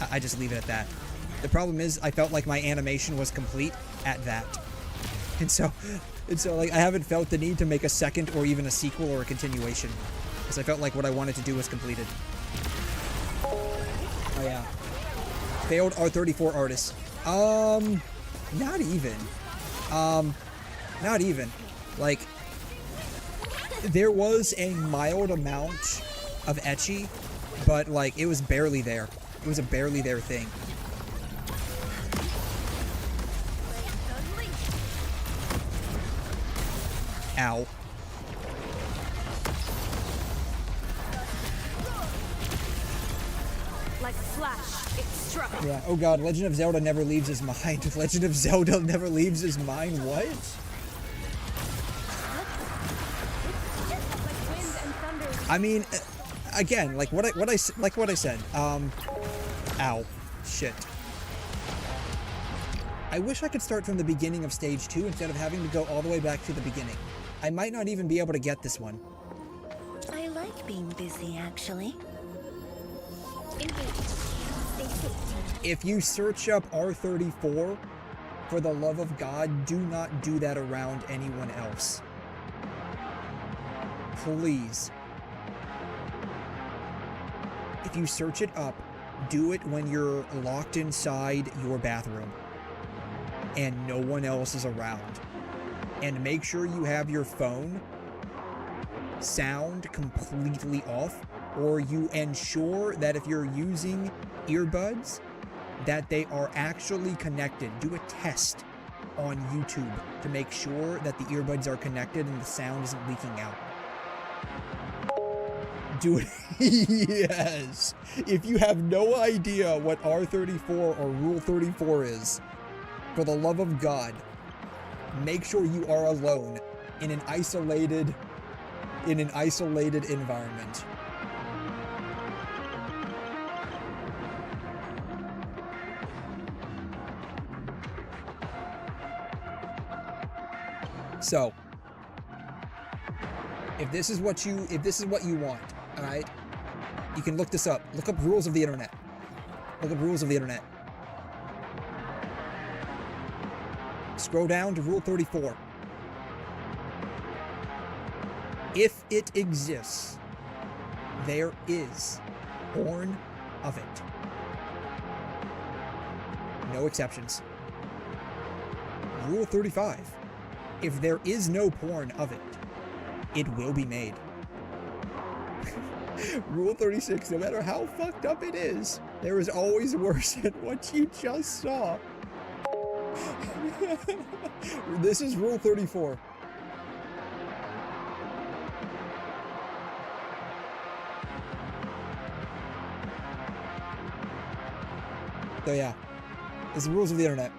I just leave it at that. The problem is I felt like my animation was complete at that. And so like I haven't felt the need to make a second or even a sequel or a continuation, because I felt like what I wanted to do was completed. Oh yeah. Failed R34 artist. Not even. Not even. Like, there was a mild amount of ecchi, but like it was barely there. It was a barely there thing. Ow. Like a flash, it struck. Yeah. Oh god, Legend of Zelda never leaves his mind. Legend of Zelda never leaves his mind. What? I mean, again, like what I said. Ow. Shit. I wish I could start from the beginning of stage 2 instead of having to go all the way back to the beginning. I might not even be able to get this one. I like being busy, actually. If you search up R34, for the love of God, do not do that around anyone else. Please. If you search it up, do it when you're locked inside your bathroom and no one else is around. And make sure you have your phone sound completely off, or you ensure that if you're using earbuds, that they are actually connected. Do a test on YouTube to make sure that the earbuds are connected and the sound isn't leaking out. Do it. Yes. If you have no idea what R34 or Rule 34 is, for the love of God, make sure you are alone in an isolated environment. So, if this is what you want, all right, you can look this up. Look up rules of the internet. Look up rules of the internet. Scroll down to Rule 34. If it exists, there is porn of it. No exceptions. Rule 35. If there is no porn of it, it will be made. Rule 36. No matter how fucked up it is, there is always worse than what you just saw. This is Rule 34. So yeah, it's the rules of the internet.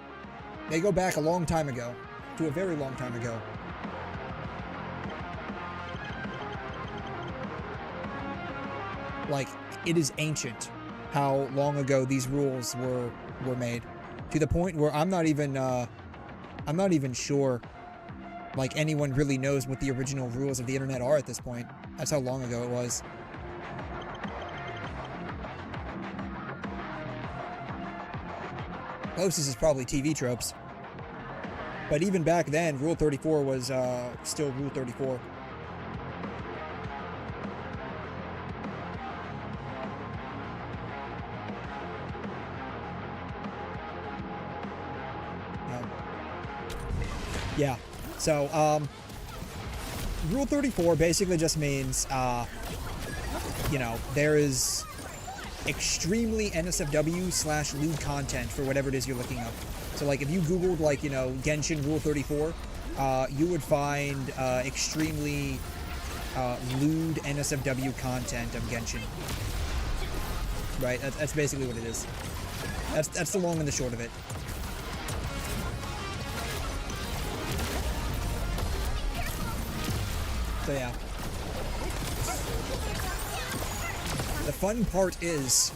They go back a long time ago, to a very long time ago. Like, it is ancient how long ago these rules were made, to the point where I'm not even sure like anyone really knows what the original rules of the internet are at this point. That's how long ago it was. Closest is probably TV tropes. But even back then, Rule 34 was still Rule 34. Yeah, so, Rule 34 basically just means, you know, there is extremely NSFW/lewd content for whatever it is you're looking up. So, like, if you Googled, like, you know, Genshin Rule 34, you would find, extremely, lewd NSFW content of Genshin. Right? That's basically what it is. That's the long and the short of it. So yeah. The fun part is,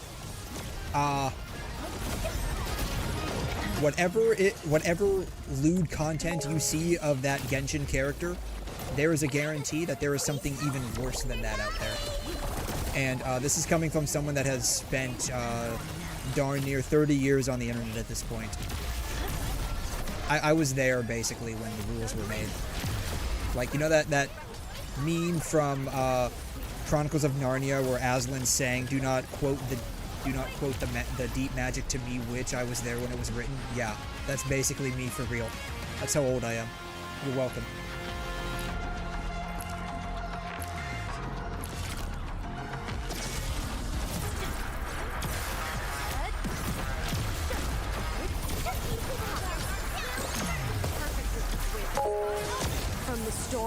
whatever lewd content you see of that Genshin character, there is a guarantee that there is something even worse than that out there. And this is coming from someone that has spent darn near 30 years on the internet at this point. I was there basically when the rules were made. Like, you know that meme from Chronicles of Narnia where Aslan's saying, "Do not quote the deep magic to me, which I was there when it was written." Yeah, that's basically me for real. That's how old I am. You're welcome.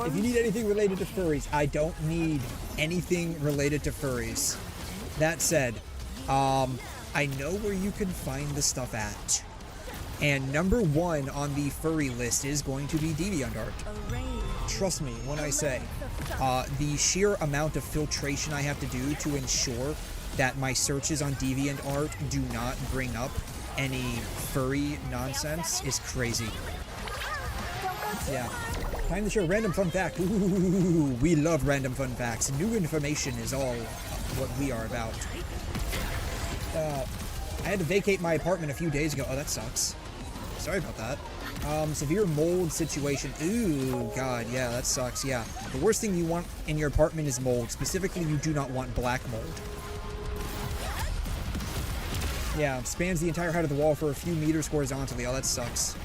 If you need anything related to furries, I don't need anything related to furries. That said, I know where you can find the stuff at. And number one on the furry list is going to be DeviantArt. Trust me when I say, the sheer amount of filtration I have to do to ensure that my searches on DeviantArt do not bring up any furry nonsense is crazy. Yeah. Time to share a random fun fact. Ooh, we love random fun facts. New information is all what we are about. I had to vacate my apartment a few days ago. Oh, that sucks. Sorry about that. Severe mold situation. Ooh, God, yeah, that sucks, yeah. The worst thing you want in your apartment is mold. Specifically, you do not want black mold. Yeah, spans the entire height of the wall for a few meters horizontally. Oh, that sucks.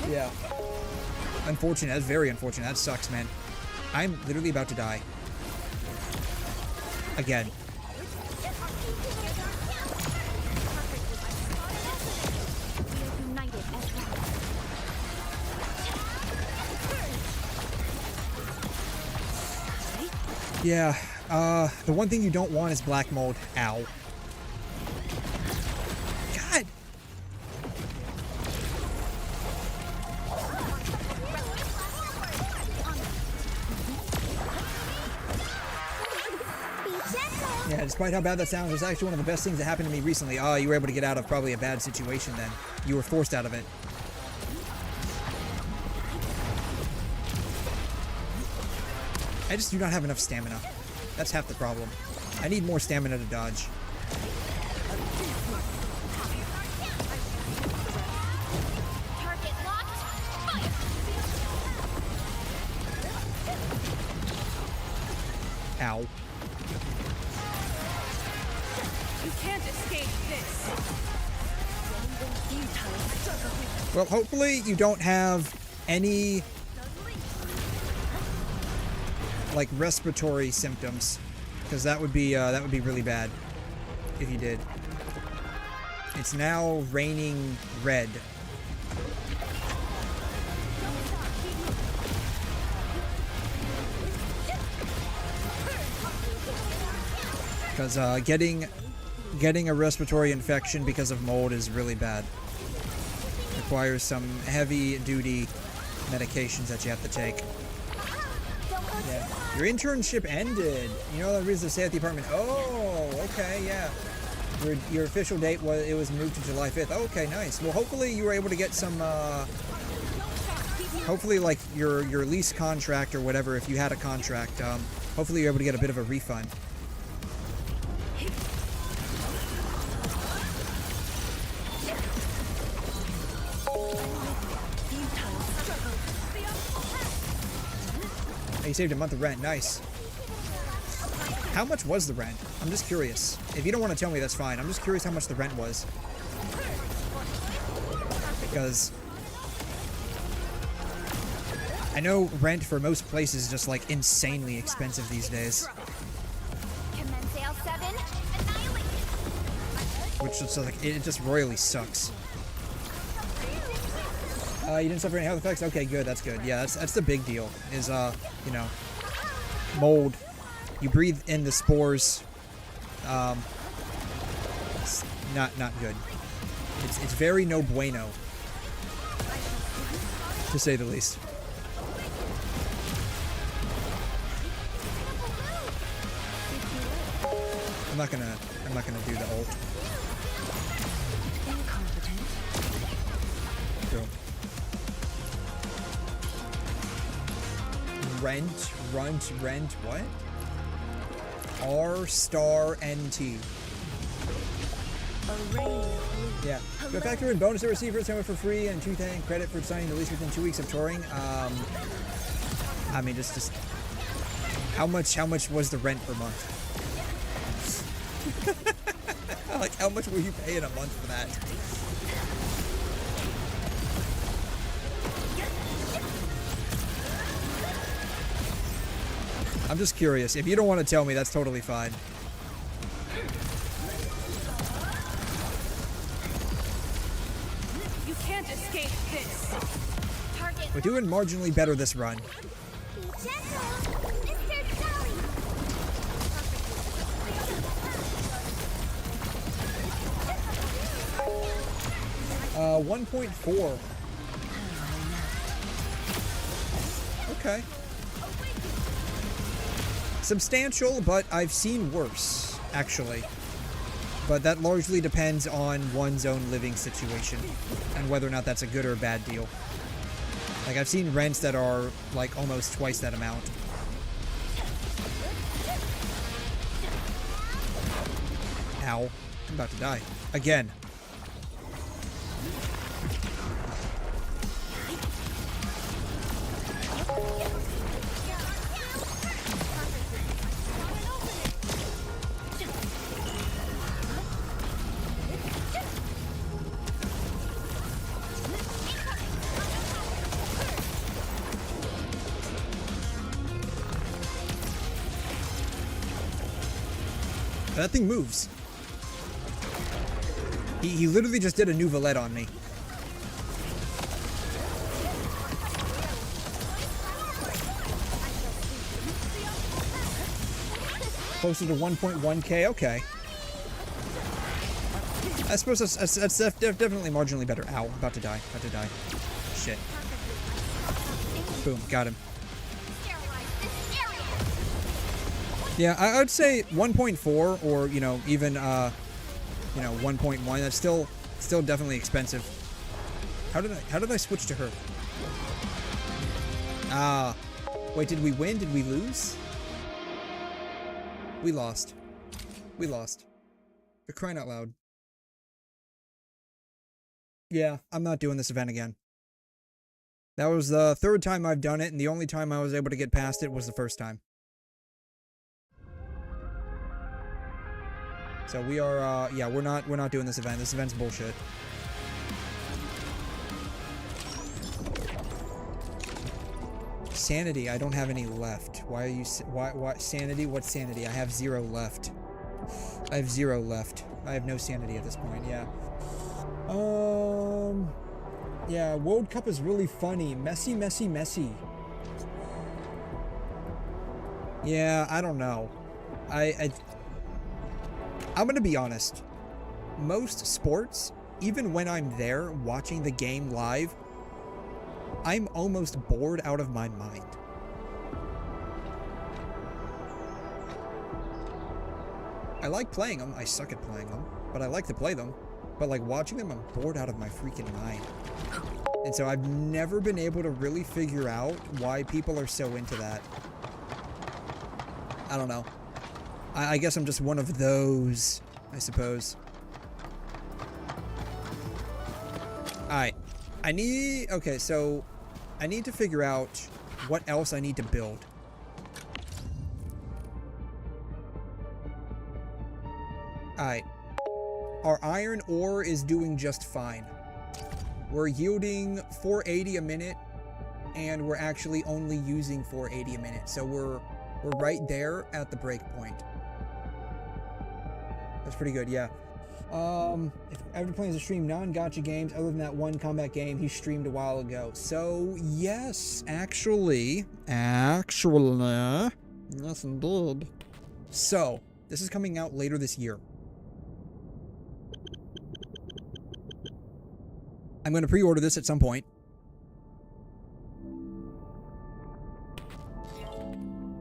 Yeah. Unfortunate. That's very unfortunate. That sucks, man. I'm literally about to die. Again. Yeah. The one thing you don't want is black mold. Ow. God. Yeah, Yeah, despite how bad that sounds, it's actually one of the best things that happened to me recently. Ah, you were able to get out of probably a bad situation then. You were forced out of it. I just do not have enough stamina. That's half the problem. I need more stamina to dodge. Target locked. Fire. Ow. You can't escape this. Well, hopefully you don't have any like respiratory symptoms, because that would be really bad if you did. It's now raining red. Because getting a respiratory infection because of mold is really bad. Requires some heavy-duty medications that you have to take. Yeah. Your internship ended. You know the reason to stay at the apartment. Oh, okay, yeah. Your official date was moved to July 5th. Okay, nice. Well, hopefully you were able to get some. Hopefully, like your lease contract or whatever, if you had a contract. Hopefully you're able to get a bit of a refund. You saved a month of rent. Nice. How much was the rent? I'm just curious. If you don't want to tell me, that's fine. I'm just curious how much the rent was. Because I know rent for most places is just like insanely expensive these days. Which is like, it just royally sucks. You didn't suffer any health effects? Okay, good, that's good. Yeah, that's the big deal, is, you know, mold. You breathe in the spores. It's not good. It's very no bueno, to say the least. I'm not gonna do the ult. Go. Rent, what? R*NT. Yeah. Go factor in bonus to receive for for free and 210 credit for signing the lease within 2 weeks of touring. I mean, just how much was the rent per month? Like, how much will you pay in a month for that? I'm just curious. If you don't want to tell me, that's totally fine. You can't escape this. We're doing marginally better this run. 1.4. Okay. Substantial, but I've seen worse, actually. But that largely depends on one's own living situation and whether or not that's a good or a bad deal. Like, I've seen rents that are, like, almost twice that amount. Ow. I'm about to die. Again. That thing moves. He literally just did a new Valette on me. Closer to 1.1k, okay. I suppose that's definitely marginally better. Ow, about to die, Shit. Boom, got him. Yeah, I would say 1.4 or, you know, even, you know, 1.1. That's still definitely expensive. How did I switch to her? Ah. Wait, did we win? Did we lose? We lost. We lost. For crying out loud. Yeah, I'm not doing this event again. That was the third time I've done it, and the only time I was able to get past it was the first time. So we are, yeah, we're not doing this event. This event's bullshit. Sanity, I don't have any left. Why are you, why, sanity? What's sanity? I have 0 left. I have 0 left. I have no sanity at this point, yeah. Yeah, World Cup is really funny. Messy, messy, messy. Yeah, I don't know. I'm gonna be honest. Most sports, even when I'm there watching the game live, I'm almost bored out of my mind. I like playing them. I suck at playing them, but I like to play them. But like watching them, I'm bored out of my freaking mind. And so I've never been able to really figure out why people are so into that. I don't know. I guess I'm just one of those, I suppose. Alright. Okay, so I need to figure out what else I need to build. Alright. Our iron ore is doing just fine. We're yielding 480 a minute, and we're actually only using 480 a minute. So we're right there at the break point. That's pretty good, yeah. If ever plans to stream non-gacha games other than that one combat game he streamed a while ago. So yes, actually, yes indeed. So this is coming out later this year. I'm going to pre-order this at some point.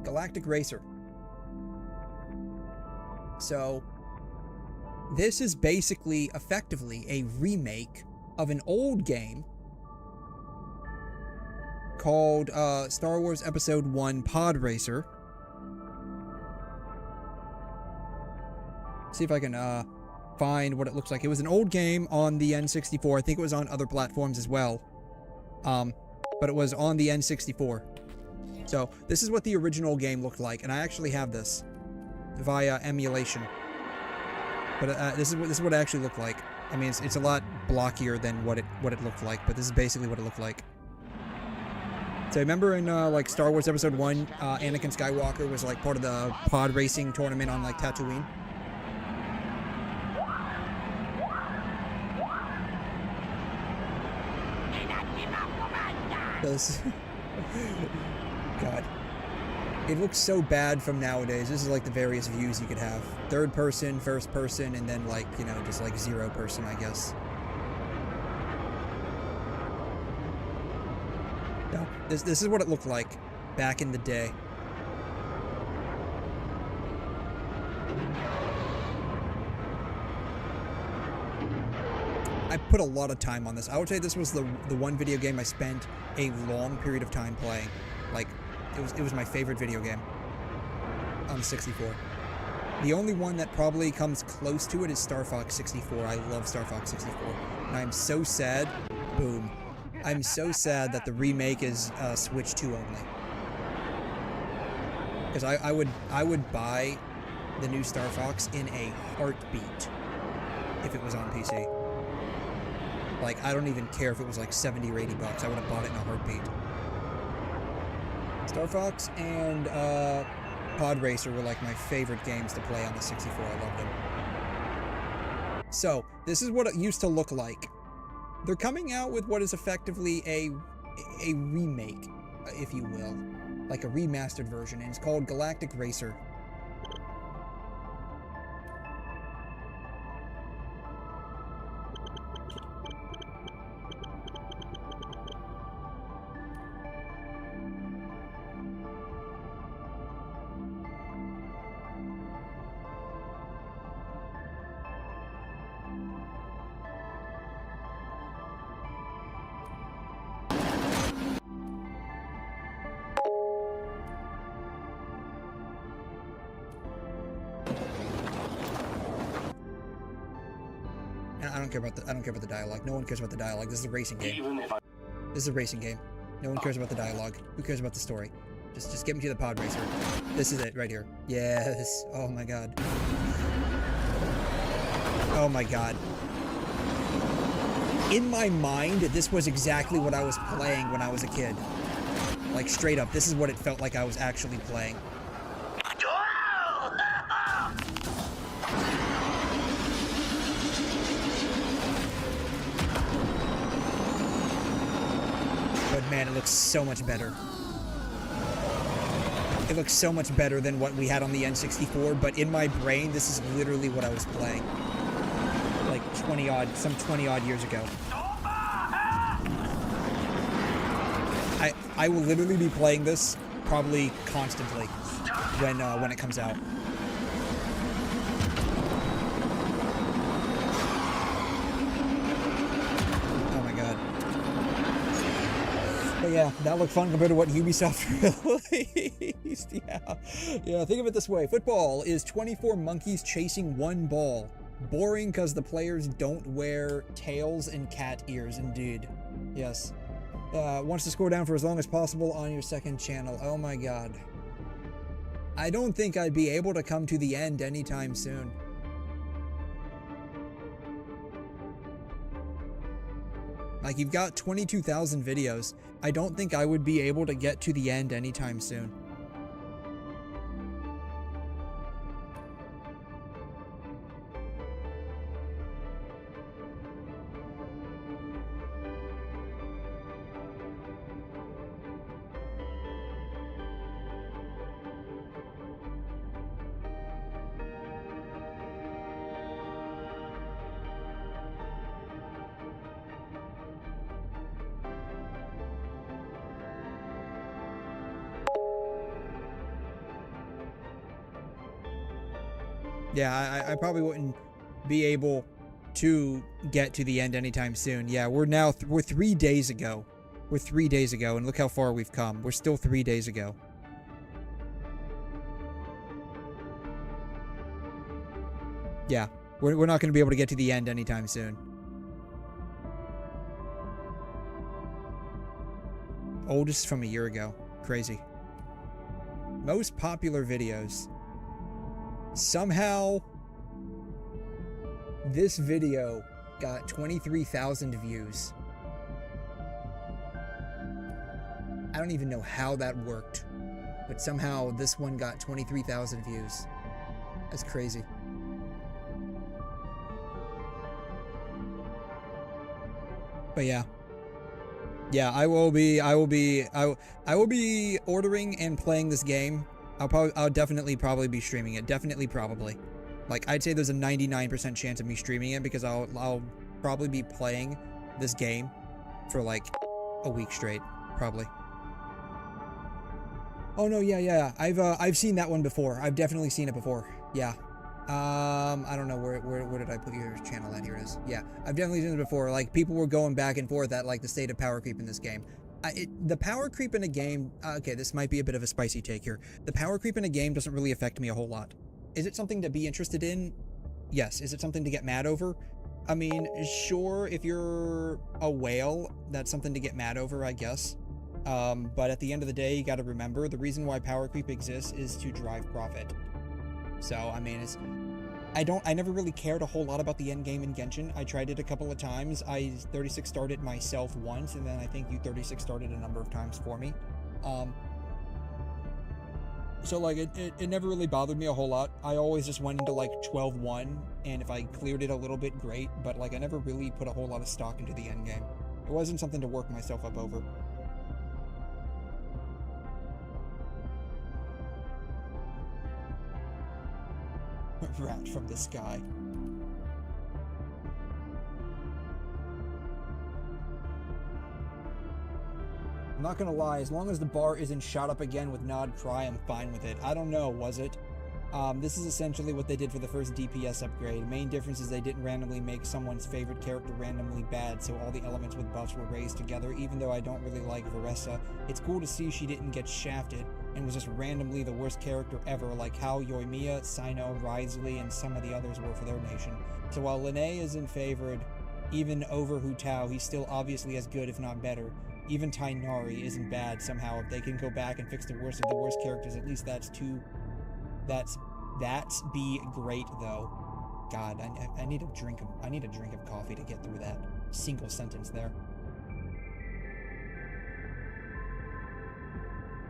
Galactic Racer. So this is basically, effectively, a remake of an old game called Star Wars Episode 1 Pod Racer. See if I can find what it looks like. It was an old game on the N64. I think it was on other platforms as well. But it was on the N64. So this is what the original game looked like, and I actually have this via emulation. But this is what it actually looked like. I mean, it's a lot blockier than what it looked like, but this is basically what it looked like. So remember in like Star Wars Episode 1, Anakin Skywalker was like part of the pod racing tournament on like Tatooine. This God. It looks so bad from nowadays. This is like the various views you could have. Third person, first person, and then like, you know, just like 0 person, I guess. No, this is what it looked like back in the day. I put a lot of time on this. I would say this was the one video game I spent a long period of time playing. Like, it was my favorite video game on 64. The only one that probably comes close to it is Star Fox 64. I love Star Fox 64. And I'm so sad, boom. I'm so sad that the remake is Switch 2 only. Because I would buy the new Star Fox in a heartbeat if it was on PC. Like, I don't even care if it was like 70 or 80 bucks. I would have bought it in a heartbeat. Star Fox and Pod Racer were like my favorite games to play on the 64. I loved them. So, this is what it used to look like. They're coming out with what is effectively a remake, if you will. Like a remastered version, and it's called Galactic Racer. don't care about the dialogue. No one cares about the dialogue. This is a racing game. Even if I... This is a racing game. No one cares about the dialogue. Who cares about the story? Just get me to the pod racer. This is it right here. Yes. Oh my god. Oh my god. In my mind, this was exactly what I was playing when I was a kid. Like, straight up, this is what it felt like I was actually playing. But man, it looks so much better. It looks so much better than what we had on the N64, but in my brain, this is literally what I was playing. Like 20 odd years ago. I will literally be playing this probably constantly when it comes out. Oh my god. But yeah, that looked fun compared to what Ubisoft released. Yeah, think of it this way. Football is 24 monkeys chasing one ball. Boring because the players don't wear tails and cat ears, indeed. Yes. Wants to scroll down for as long as possible on your second channel. Oh my god. I don't think I'd be able to come to the end anytime soon. Like, you've got 22,000 videos. I don't think I would be able to get to the end anytime soon. Yeah, I probably wouldn't be able to get to the end anytime soon. Yeah, we're 3 days ago. We're 3 days ago, and look how far we've come. We're still 3 days ago. Yeah, we're not going to be able to get to the end anytime soon. Oldest from a year ago. Crazy. Most popular videos. Somehow, this video got 23,000 views. I don't even know how that worked, but somehow this one got 23,000 views. That's crazy. But yeah. Yeah, I will be ordering and playing this game. I'll definitely probably be streaming it. Definitely, probably. Like, I'd say there's a 99% chance of me streaming it because I'll probably be playing this game for like a week straight, probably. Oh no, yeah. I've seen that one before. I've definitely seen it before. Yeah. I don't know where did I put your channel at? Here it is. Yeah, I've definitely seen it before. Like, people were going back and forth at like the state of power creep in this game. The power creep in a game, okay, this might be a bit of a spicy take here. The power creep in a game doesn't really affect me a whole lot. Is it something to be interested in? Yes. Is it something to get mad over? I mean, sure, if you're a whale, that's something to get mad over, I guess. But at the end of the day, you gotta remember, the reason why power creep exists is to drive profit. So, I mean, I never really cared a whole lot about the end game in Genshin. I tried it a couple of times. I 36 started myself once, and then I think you 36 started a number of times for me. So like, it never really bothered me a whole lot. I always just went into like 12-1, and if I cleared it a little bit, great, but like, I never really put a whole lot of stock into the end game. It wasn't something to work myself up over. Rat from the sky. I'm not gonna lie, as long as the bar isn't shot up again with Nod Cry, I'm fine with it. I don't know, was it? This is essentially what they did for the first DPS upgrade. The main difference is they didn't randomly make someone's favorite character randomly bad, so all the elements with buffs were raised together. Even though I don't really like Veressa, it's cool to see she didn't get shafted and was just randomly the worst character ever, like how 𝘠𝘬𝘕, Cyno, Wriothesley, and some of the others were for their nation. So while Linnea isn't favored, Even over 𝘬𝘬𝘳, he's still obviously as good, if not better. Even Tighnari isn't bad somehow. If they can go back and fix the worst of the worst characters, at least that's be great though. God, I need a drink of coffee to get through that single sentence there.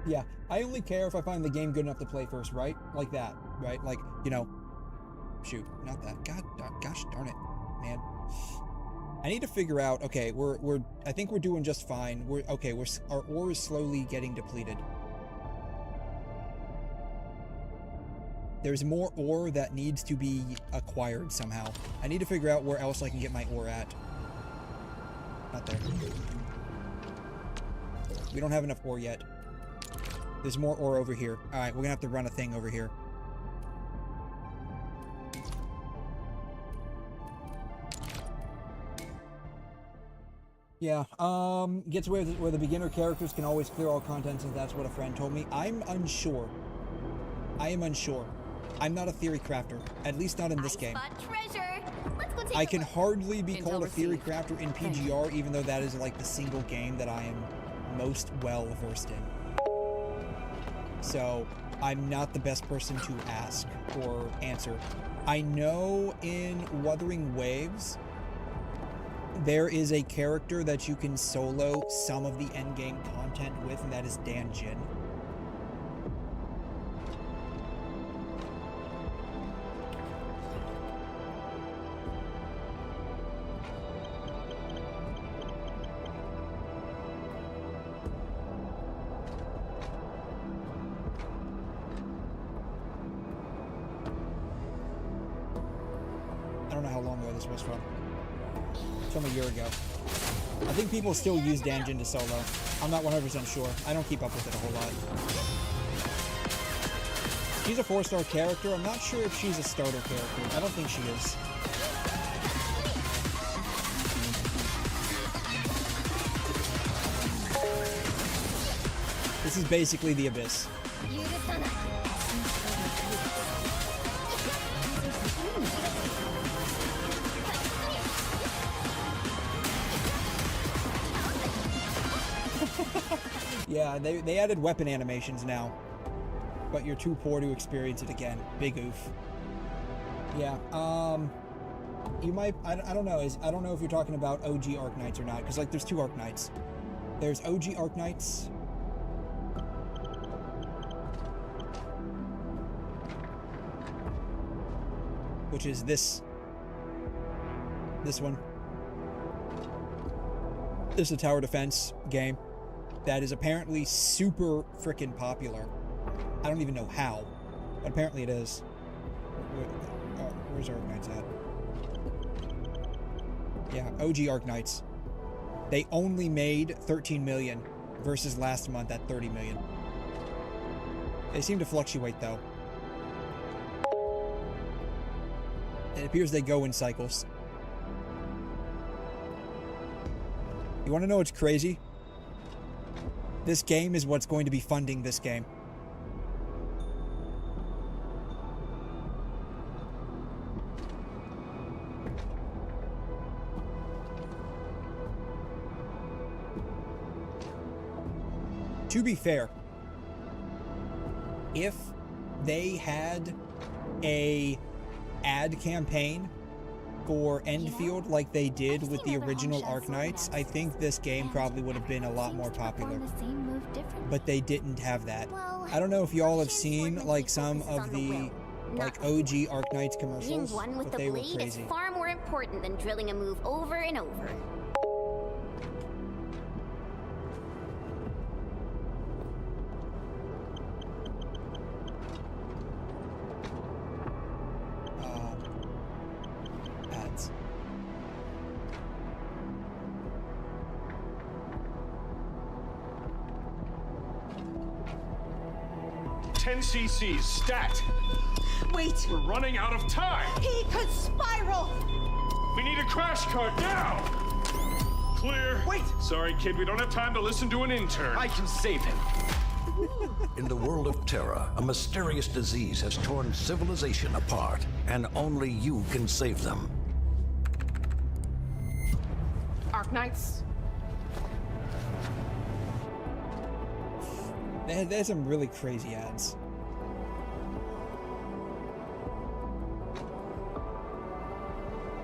Yeah, I only care if I find the game good enough to play first, right? Like that, right? Like, you know, shoot, not that. Gosh darn it, man. I need to figure out, okay, I think we're doing just fine. Our ore is slowly getting depleted. There's more ore that needs to be acquired somehow. I need to figure out where else I can get my ore at. Not there. We don't have enough ore yet. There's more ore over here. Alright, we're gonna have to run a thing over here. Yeah, gets where the beginner characters can always clear all contents, and that's what a friend told me. I'm unsure. I am unsure. I'm not a theory crafter, at least not in this game. I can hardly be called a theory crafter in PGR, even though that is like the single game that I am most well versed in. So, I'm not the best person to ask or answer. I know in Wuthering Waves, there is a character that you can solo some of the endgame content with, and that is Dan Jin. I don't know how long ago this was from. From a year ago. I think people still use Dan Jin to solo. I'm not 100% sure. I don't keep up with it a whole lot. She's a 4-star character. I'm not sure if she's a starter character. I don't think she is. This is basically the Abyss. Yeah, they added weapon animations now, but you're too poor to experience it again. Big oof. Yeah, you might, I don't know, I don't know if you're talking about OG Arknights or not, because like there's two Arknights. There's OG Arknights. Which is this one. This is a tower defense game that is apparently super freaking popular. I don't even know how, but apparently it is. Where's Arknights at? Yeah, OG Arknights. They only made 13 million versus last month at 30 million. They seem to fluctuate though. It appears they go in cycles. You want to know what's crazy? This game is what's going to be funding this game. To be fair, if they had a ad campaign for Endfield like they did with the original Arknights, I think this game probably would have been a lot more popular. But they didn't have that. I don't know if y'all have seen like some of the like OG Arknights commercials, but they were crazy. Is far more important than drilling a move over and over. Ads. cc's stat. Wait. We're running out of time. He could spiral. We need a crash cart now. Clear. Wait. Sorry, kid. We don't have time to listen to an intern. I can save him. In the world of Terra, a mysterious disease has torn civilization apart, and only you can save them. Arknights. There's some really crazy ads.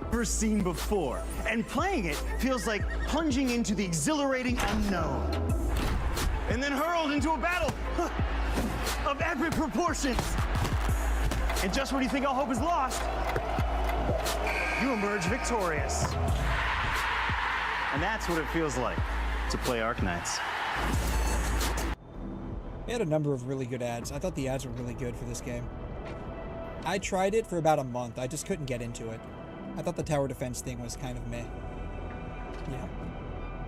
Never seen before, and playing it feels like plunging into the exhilarating unknown, and then hurled into a battle of epic proportions. And just when you think all hope is lost, you emerge victorious. And that's what it feels like to play Arknights. They had a number of really good ads. I thought the ads were really good for this game. I tried it for about a month. I just couldn't get into it. I thought the tower defense thing was kind of meh. Yeah.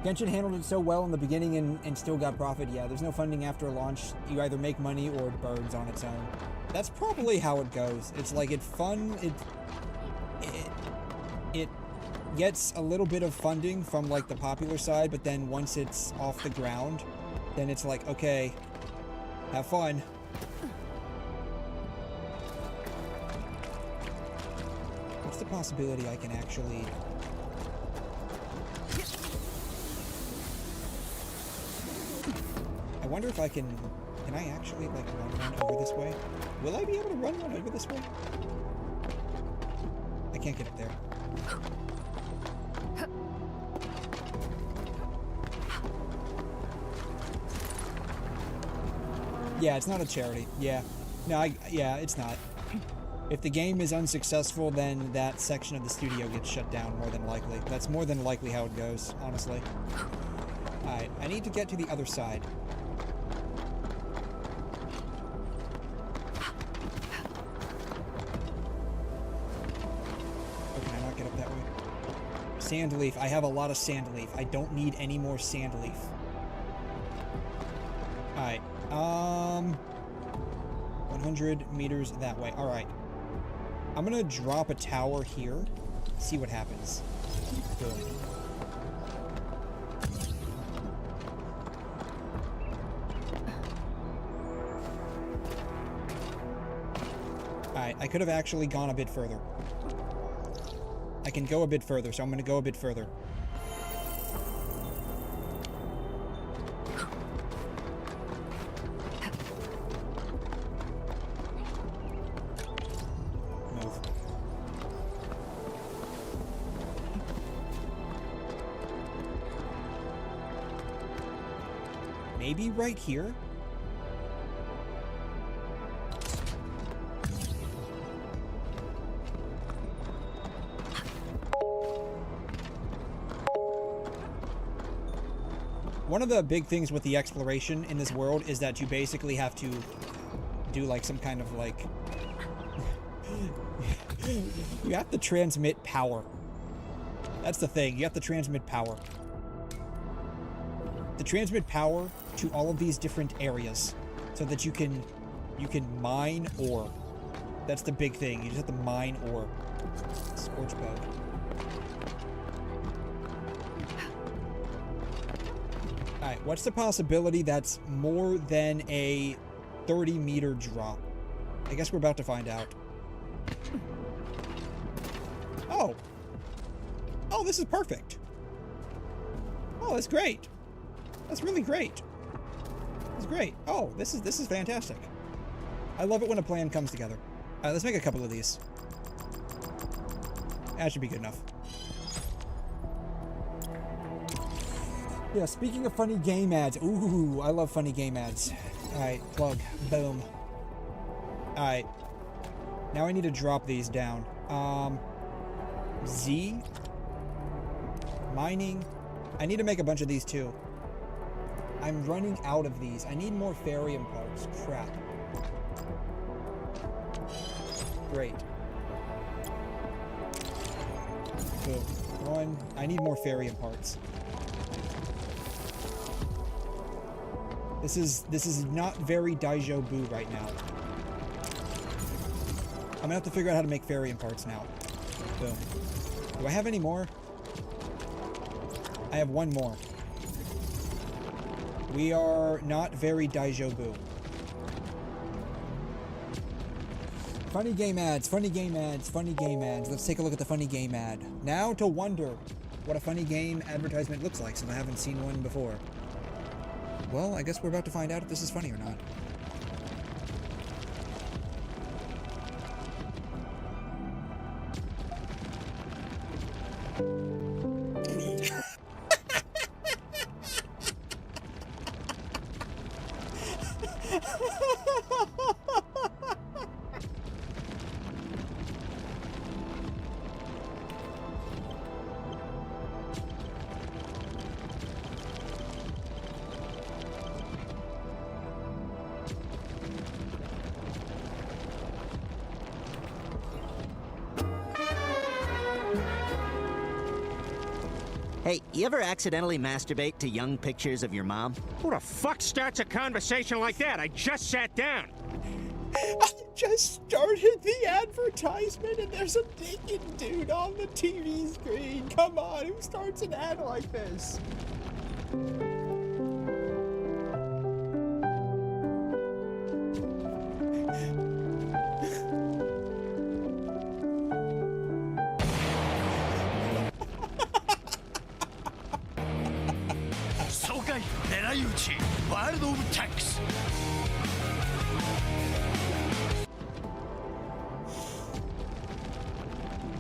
Genshin handled it so well in the beginning and still got profit. Yeah, there's no funding after launch. You either make money or it burns on its own. That's probably how it goes. It's like it gets a little bit of funding from like the popular side, but then once it's off the ground, then it's like, okay, have fun. What's the possibility I can actually... I wonder if I can I actually like run over this way? Will I be able to run over this way? I can't get up there. Yeah, it's not a charity. Yeah. No, yeah, it's not. If the game is unsuccessful, then that section of the studio gets shut down, more than likely. That's more than likely how it goes, honestly. Alright, I need to get to the other side. Oh, can I not get up that way? Sandleaf. I have a lot of sandleaf. I don't need any more sandleaf. Alright. 100 meters that way. Alright. I'm gonna drop a tower here. See what happens. Boom. Alright, I could have actually gone a bit further. I can go a bit further, so I'm gonna go a bit further. Maybe right here? One of the big things with the exploration in this world is that you basically have to do like some kind of like... you have to transmit power. That's the thing, you have to transmit power. To transmit power to all of these different areas so that you can mine ore. That's the big thing. You just have to mine ore. Scorch bug. Alright, what's the possibility that's more than a 30-meter drop? I guess we're about to find out. Oh! Oh, this is perfect! Oh, that's great! That's really great. That's great. Oh, this is fantastic. I love it when a plan comes together. Alright, let's make a couple of these. That should be good enough. Yeah, speaking of funny game ads. Ooh, I love funny game ads. Alright, plug. Boom. Alright. Now I need to drop these down. Z. Mining. I need to make a bunch of these too. I'm running out of these. I need more Therium parts. Crap. Great. Good. One. I need more Therium parts. This is not very 𝘠𝘩𝘬𝘏 right now. I'm gonna have to figure out how to make Therium parts now. Boom. Do I have any more? I have one more. We are not very 𝘠𝘩𝘏𝑏. Funny game ads, funny game ads, funny game ads. Let's take a look at the funny game ad. Now to wonder, what a funny game advertisement looks like, since I haven't seen one before. Well, I guess we're about to find out if this is funny or not. Hey, you ever accidentally masturbate to young pictures of your mom? Who the fuck starts a conversation like that? I just sat down. I just started the advertisement and there's a naked dude on the TV screen. Come on, who starts an ad like this? 𝘬𝘩𝘦𝘕𝘖𝘛 𝘬𝘩𝘦𝘵𝘩𝘦.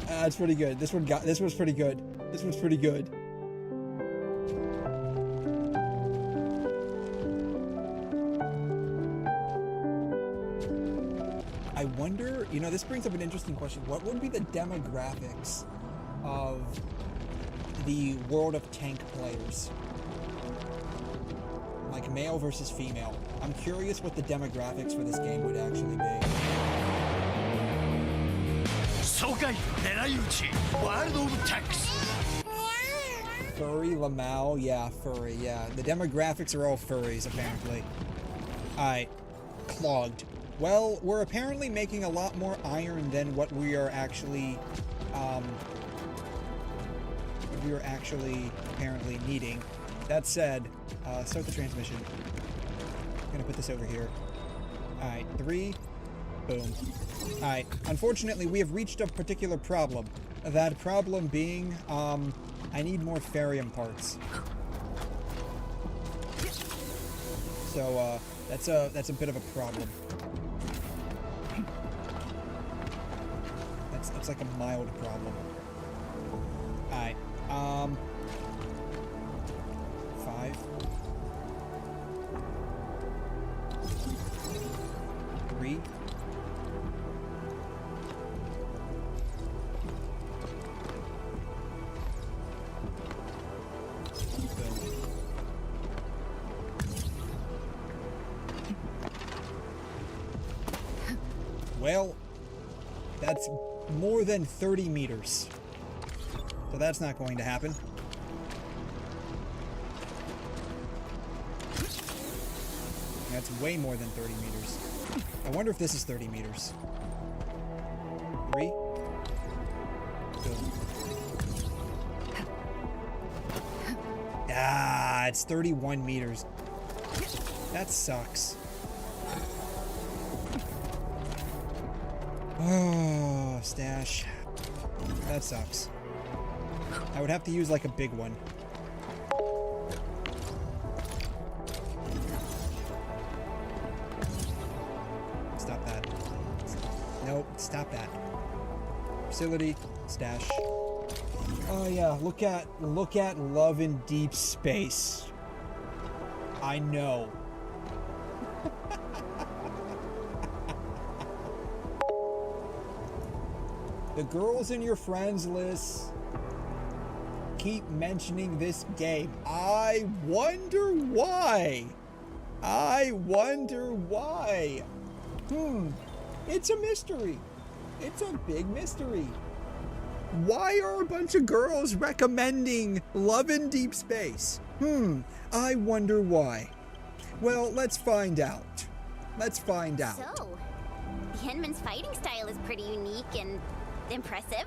That's pretty good. This was pretty good. This was pretty good. I wonder, you know, this brings up an interesting question. What would be the demographics of the World of Tank players? Like male versus female. I'm curious what the demographics for this game would actually be. 𝘬𝘩𝘦𝘕𝘖𝘛 𝘬𝘩𝘦𝘺. Furry, Lamau, yeah, furry, yeah. The demographics are all furries, apparently. Alright. Clogged. Well, we're apparently making a lot more iron than what we are actually, apparently needing. That said, start the transmission. I'm gonna put this over here. Alright, 3. Boom. Alright, unfortunately, we have reached a particular problem. That problem being, I need more ferrium parts. So, that's a bit of a problem. That's like a mild problem. Alright, 5. 3. Well, that's more than 30 meters. So that's not going to happen. That's way more than 30 meters. I wonder if this is 30 meters. 3. 2. Ah, it's 31 meters. That sucks. Oh, stash. That sucks. I would have to use like a big one. Stop that. Nope, stop that. Facility, stash. Oh yeah, look at Love in Deep Space. I know. The girls in your friends list keep mentioning this game. I wonder why. I wonder why. It's a mystery. It's a big mystery. Why are a bunch of girls recommending Love in Deep Space? I wonder why. Well, let's find out. Let's find out. So, Hinman's fighting style is pretty unique and impressive.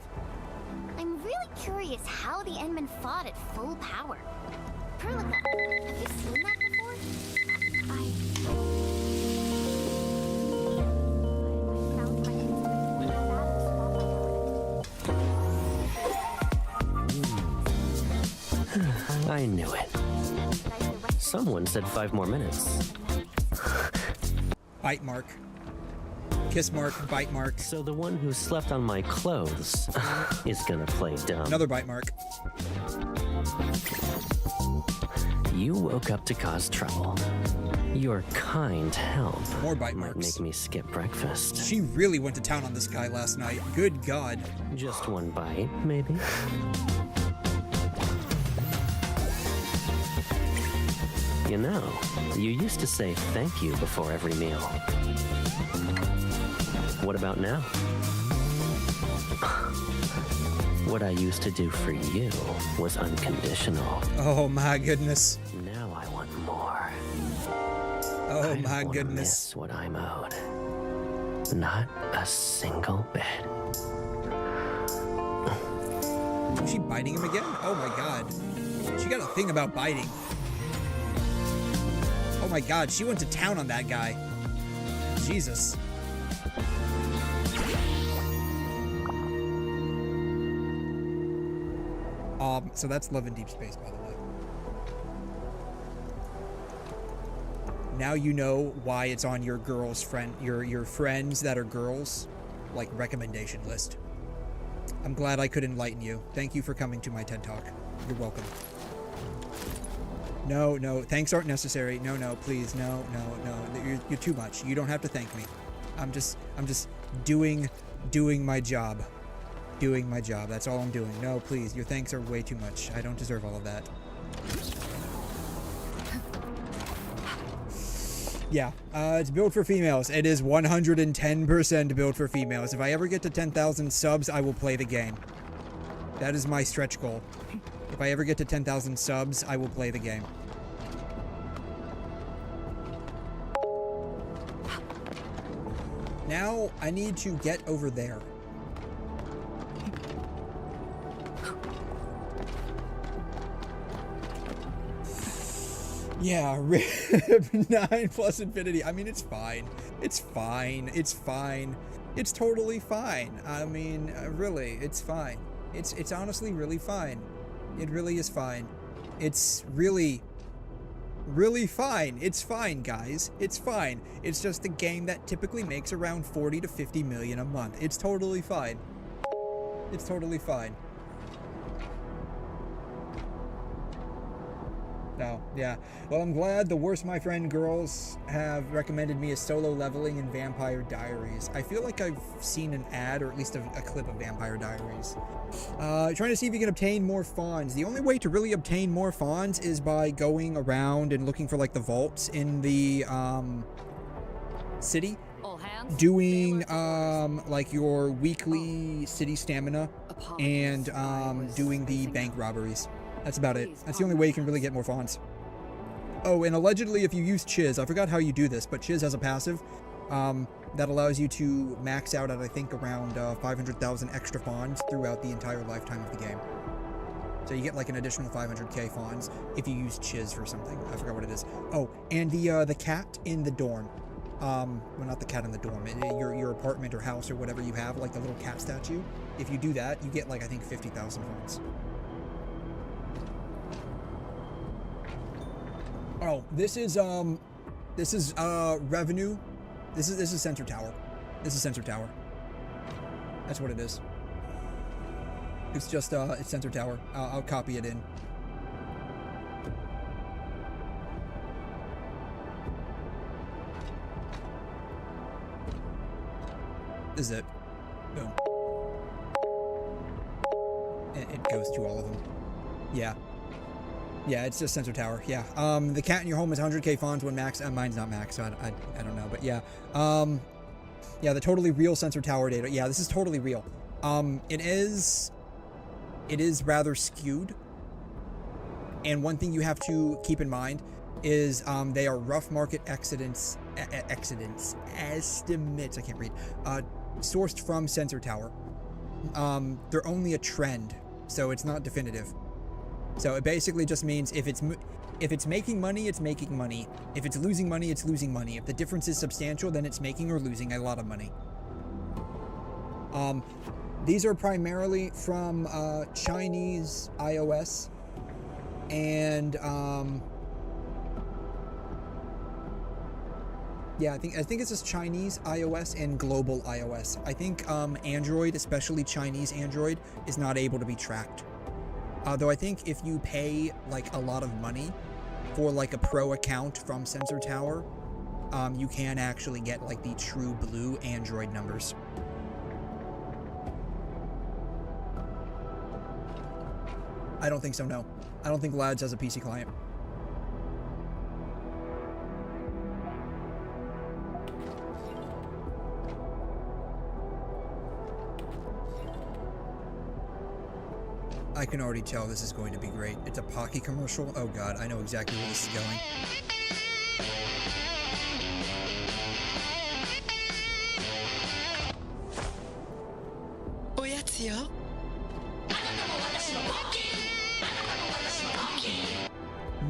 I'm really curious how the Endmen fought at full power. Perlica, have you seen that before? I knew it. Someone said 5 more minutes. Bite mark. Kiss mark, bite mark. So the one who slept on my clothes is gonna play dumb. Another bite mark. You woke up to cause trouble. Your kind help More bite might marks. make me skip breakfast. She really went to town on this guy last night. Good God. Just one bite, maybe? You know, you used to say thank you before every meal. What about now? What I used to do for you was unconditional. Oh my goodness. Now I want more. Oh I don't my wanna goodness. miss what I'm owed. Not a single bit. Is she biting him again? Oh my God. She got a thing about biting. Oh my God, she went to town on that guy. Jesus. So that's Love in Deep Space, by the way. Now you know why it's on your girls' friend, your friends that are girls, like, recommendation list. I'm glad I could enlighten you. Thank you for coming to my TED Talk. You're welcome. No, no, thanks aren't necessary. No, no, please, no, no, no. You're too much. You don't have to thank me. I'm just doing my job. Doing my job. That's all I'm doing. No, please. Your thanks are way too much. I don't deserve all of that. Yeah, it's built for females. It is 110% built for females. If I ever get to 10,000 subs, I will play the game. That is my stretch goal. If I ever get to 10,000 subs, I will play the game. Now, I need to get over there. Yeah, RIP 9 plus infinity. I mean, it's fine. It's fine. It's fine. It's totally fine. I mean, really, it's fine. It's honestly really fine. It really is fine. It's really fine. It's fine, guys. It's fine. It's just a game that typically makes around 40 to 50 million a month. It's totally fine. It's totally fine. No, yeah. Well, I'm glad the Worst My Friend girls have recommended me a solo leveling in Vampire Diaries. I feel like I've seen an ad, or at least a clip of Vampire Diaries. Trying to see if you can obtain more fawns. The only way to really obtain more fawns is by going around and looking for, like, the vaults in the, city. Doing, like, your weekly city stamina and, doing the bank robberies. That's about it. That's the only way you can really get more fawns. Oh, and allegedly if you use 𝘗, I forgot how you do this, but 𝘗 has a passive that allows you to max out at, I think, around 500,000 extra fawns throughout the entire lifetime of the game. So you get like an additional 500k fawns if you use 𝘗 for something. I forgot what it is. Oh, and the cat in the dorm. Well, not the cat in the dorm. Your apartment or house or whatever you have, like the little cat statue. If you do that, you get like, I think, 50,000 fawns. Oh, this is revenue. This is Sensor Tower. This is Sensor Tower. That's what it is. It's just it's Sensor Tower. I'll copy it in. This is it. Boom. It goes to all of them. Yeah. Yeah, it's just Sensor Tower. Yeah. The cat in your home is 100k fawns when max. Mine's not max, so I don't know. But yeah. Yeah, the totally real Sensor Tower data. Yeah, this is totally real. It is rather skewed. And one thing you have to keep in mind is they are rough market estimates. I can't read. Sourced from Sensor Tower. They're only a trend, so it's not definitive. So it basically just means if it's making money, it's making money. If it's losing money, it's losing money. If the difference is substantial, then it's making or losing a lot of money. These are primarily from Chinese iOS. And yeah, I think it's just Chinese iOS and global iOS. I think Android, especially Chinese Android, is not able to be tracked. Though I think if you pay like a lot of money for like a pro account from Sensor Tower, you can actually get like the true blue Android numbers. I don't think so, no. I don't think Lads has a PC client. I can already tell this is going to be great. It's a Pocky commercial. Oh god, I know exactly where this is going.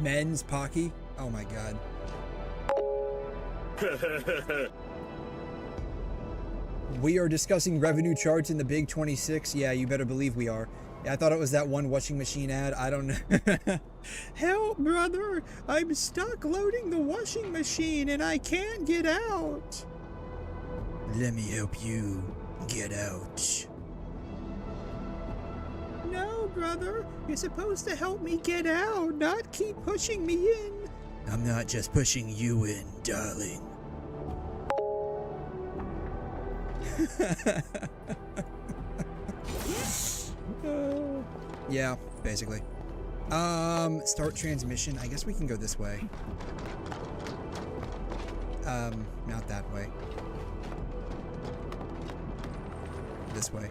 Men's Pocky? Oh my god. We are discussing revenue charts in the Big 26. Yeah, you better believe we are. I thought it was that one washing machine ad. I don't know. Help, brother! I'm stuck loading the washing machine and I can't get out. Let me help you get out. No, brother. You're supposed to help me get out, not keep pushing me in. I'm not just pushing you in, darling. Yeah, basically. Start transmission. I guess we can go this way. Not that way. This way.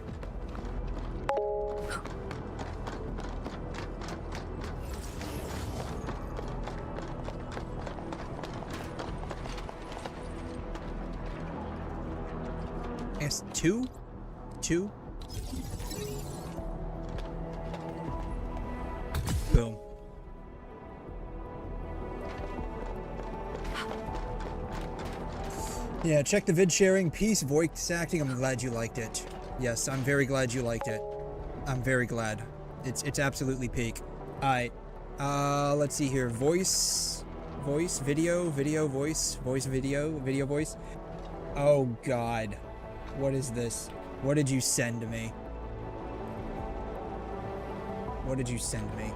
Yes, two? Boom. Yeah, check the vid sharing. Peace, voice acting. I'm glad you liked it. Yes, I'm very glad you liked it. I'm very glad. It's absolutely peak. Alright. Let's see here. Voice, video, voice, video, voice. Oh god. What is this? What did you send to me? What did you send me?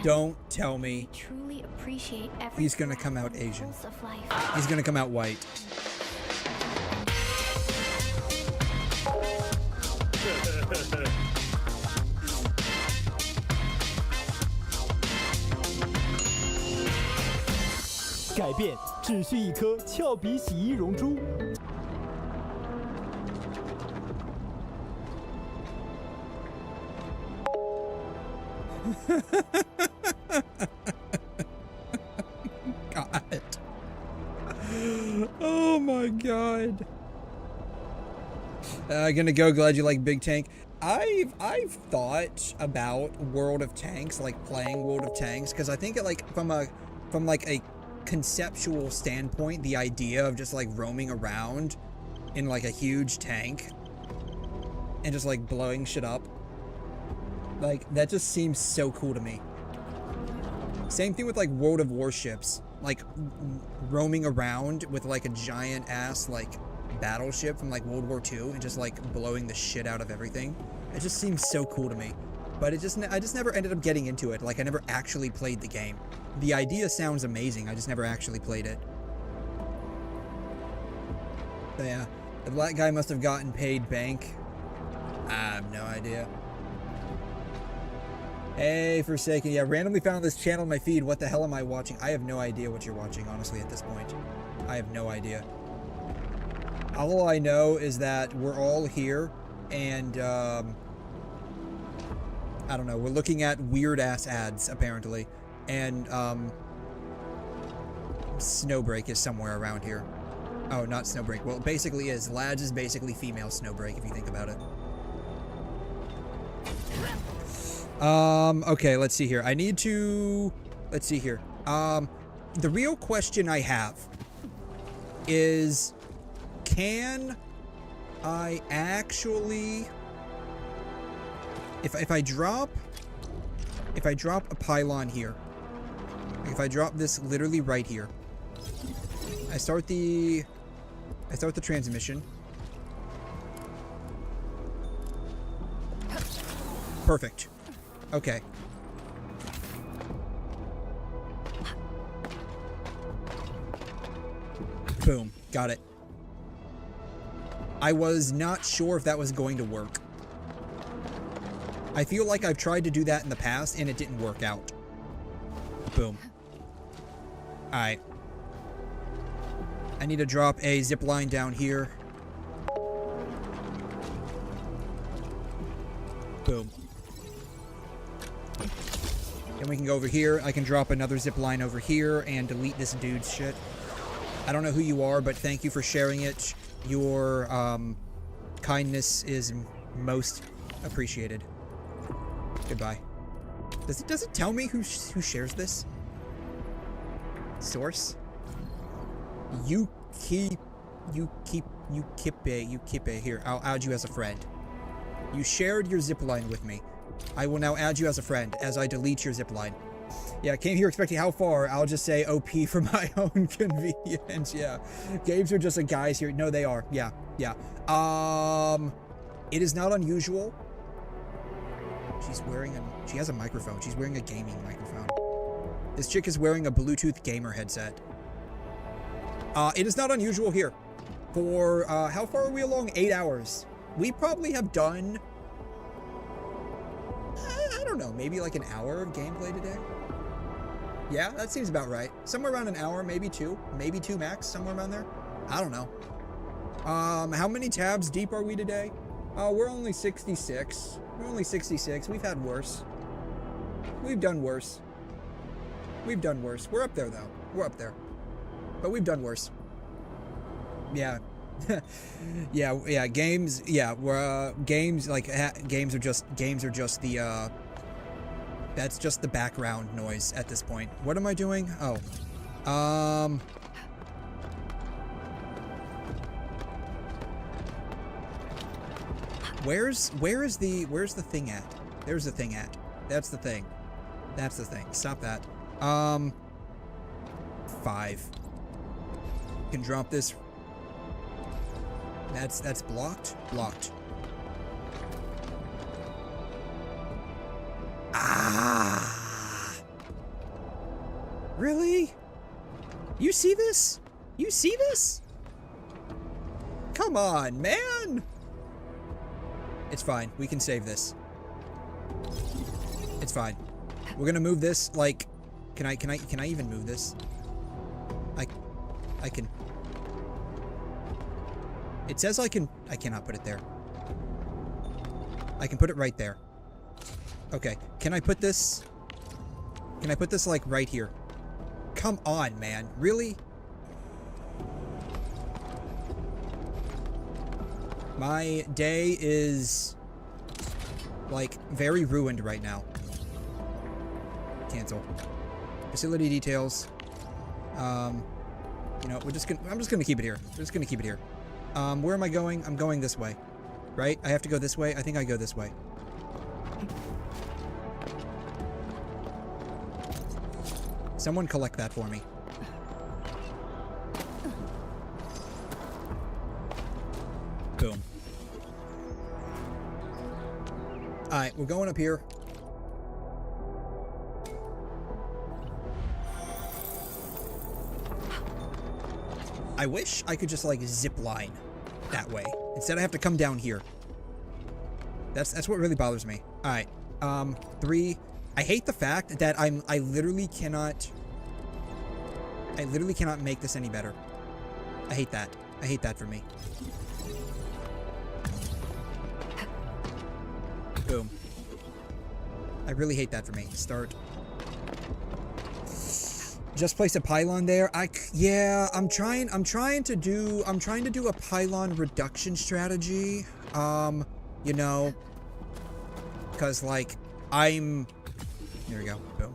Don't tell me truly appreciate he's gonna come out Asian. He's gonna come out white. ☕只需一颗俏皮洗衣溶珠。God. Oh my god. Gonna go. Glad you like Big Tank. I've thought about World of Tanks, like playing World of Tanks, because I think it, like from a conceptual standpoint, the idea of just like roaming around in like a huge tank and just like blowing shit up, like that just seems so cool to me. Same thing with like World of Warships, like roaming around with like a giant ass like battleship from like World War II and just like blowing the shit out of everything. It just seems so cool to me. But I just never ended up getting into it. Like I never actually played the game. The idea sounds amazing. I just never actually played it. So yeah, the black guy must have gotten paid bank. I have no idea. Hey, Forsaken. Yeah, randomly found this channel in my feed. What the hell am I watching? I have no idea what you're watching, honestly, at this point. I have no idea. All I know is that we're all here, and, I don't know, we're looking at weird-ass ads, apparently. And, Snowbreak is somewhere around here. Oh, not Snowbreak. Well, it basically is. Lads is basically female Snowbreak, if you think about it. Okay, let's see here. I need to... Let's see here. The real question I have is... Can I actually... If I drop a pylon here, if I drop this literally right here, I start the transmission. Perfect. Okay. Boom. Got it. I was not sure if that was going to work. I feel like I've tried to do that in the past and it didn't work out. Boom. Alright. I need to drop a zip line down here. Boom. Then we can go over here. I can drop another zip line over here and delete this dude's shit. I don't know who you are, but thank you for sharing it. Your kindness is most appreciated. Goodbye. Does it tell me who shares this? Source? 𝘬𝘰𝘮𝘬𝘬𝘬𝘬𝘬. Here, I'll add you as a friend. You shared your zipline with me. I will now add you as a friend as I delete your zipline. Yeah, came here expecting how far. I'll just say OP for my own convenience. Yeah. Games are just like guys here. No, they are. Yeah. Yeah. It is not unusual. She has a microphone. She's wearing a gaming microphone. This chick is wearing a Bluetooth gamer headset. It is not unusual here. For, how far are we along? 8 hours. We probably have done... I don't know, maybe like an hour of gameplay today? Yeah, that seems about right. Somewhere around an hour, maybe two max, somewhere around there. I don't know. How many tabs deep are we today? We're only 66. We're only 66. We've had worse. We've done worse. We've done worse. We're up there, though. We're up there. But we've done worse. Yeah. yeah, games, yeah, games, like, games are just the, that's just the background noise at this point. What am I doing? Oh. Where's the thing at? There's the thing at. That's the thing. That's the thing. Stop that. 5. Can drop this. That's blocked. Blocked. Ah! Really? You see this? You see this? Come on, man! It's fine. We can save this. It's fine. We're gonna move this, like... Can I even move this? I can... It says I cannot put it there. I can put it right there. Okay. Can I put this... Can I put this, like, right here? Come on, man. Really? My day is, like, very ruined right now. Cancel. Facility details. You know, I'm just gonna keep it here. We're just gonna keep it here. Where am I going? I'm going this way. Right? I have to go this way? I think I go this way. Someone collect that for me. Boom. Alright, we're going up here. I wish I could just, like, zip line that way. Instead, I have to come down here. That's what really bothers me. Alright. 3. I hate the fact that I literally cannot make this any better. I hate that. I hate that for me. Boom. I really hate that for me. Start. Just place a pylon there. Yeah, I'm trying to do a pylon reduction strategy. You know, because like there we go. Boom.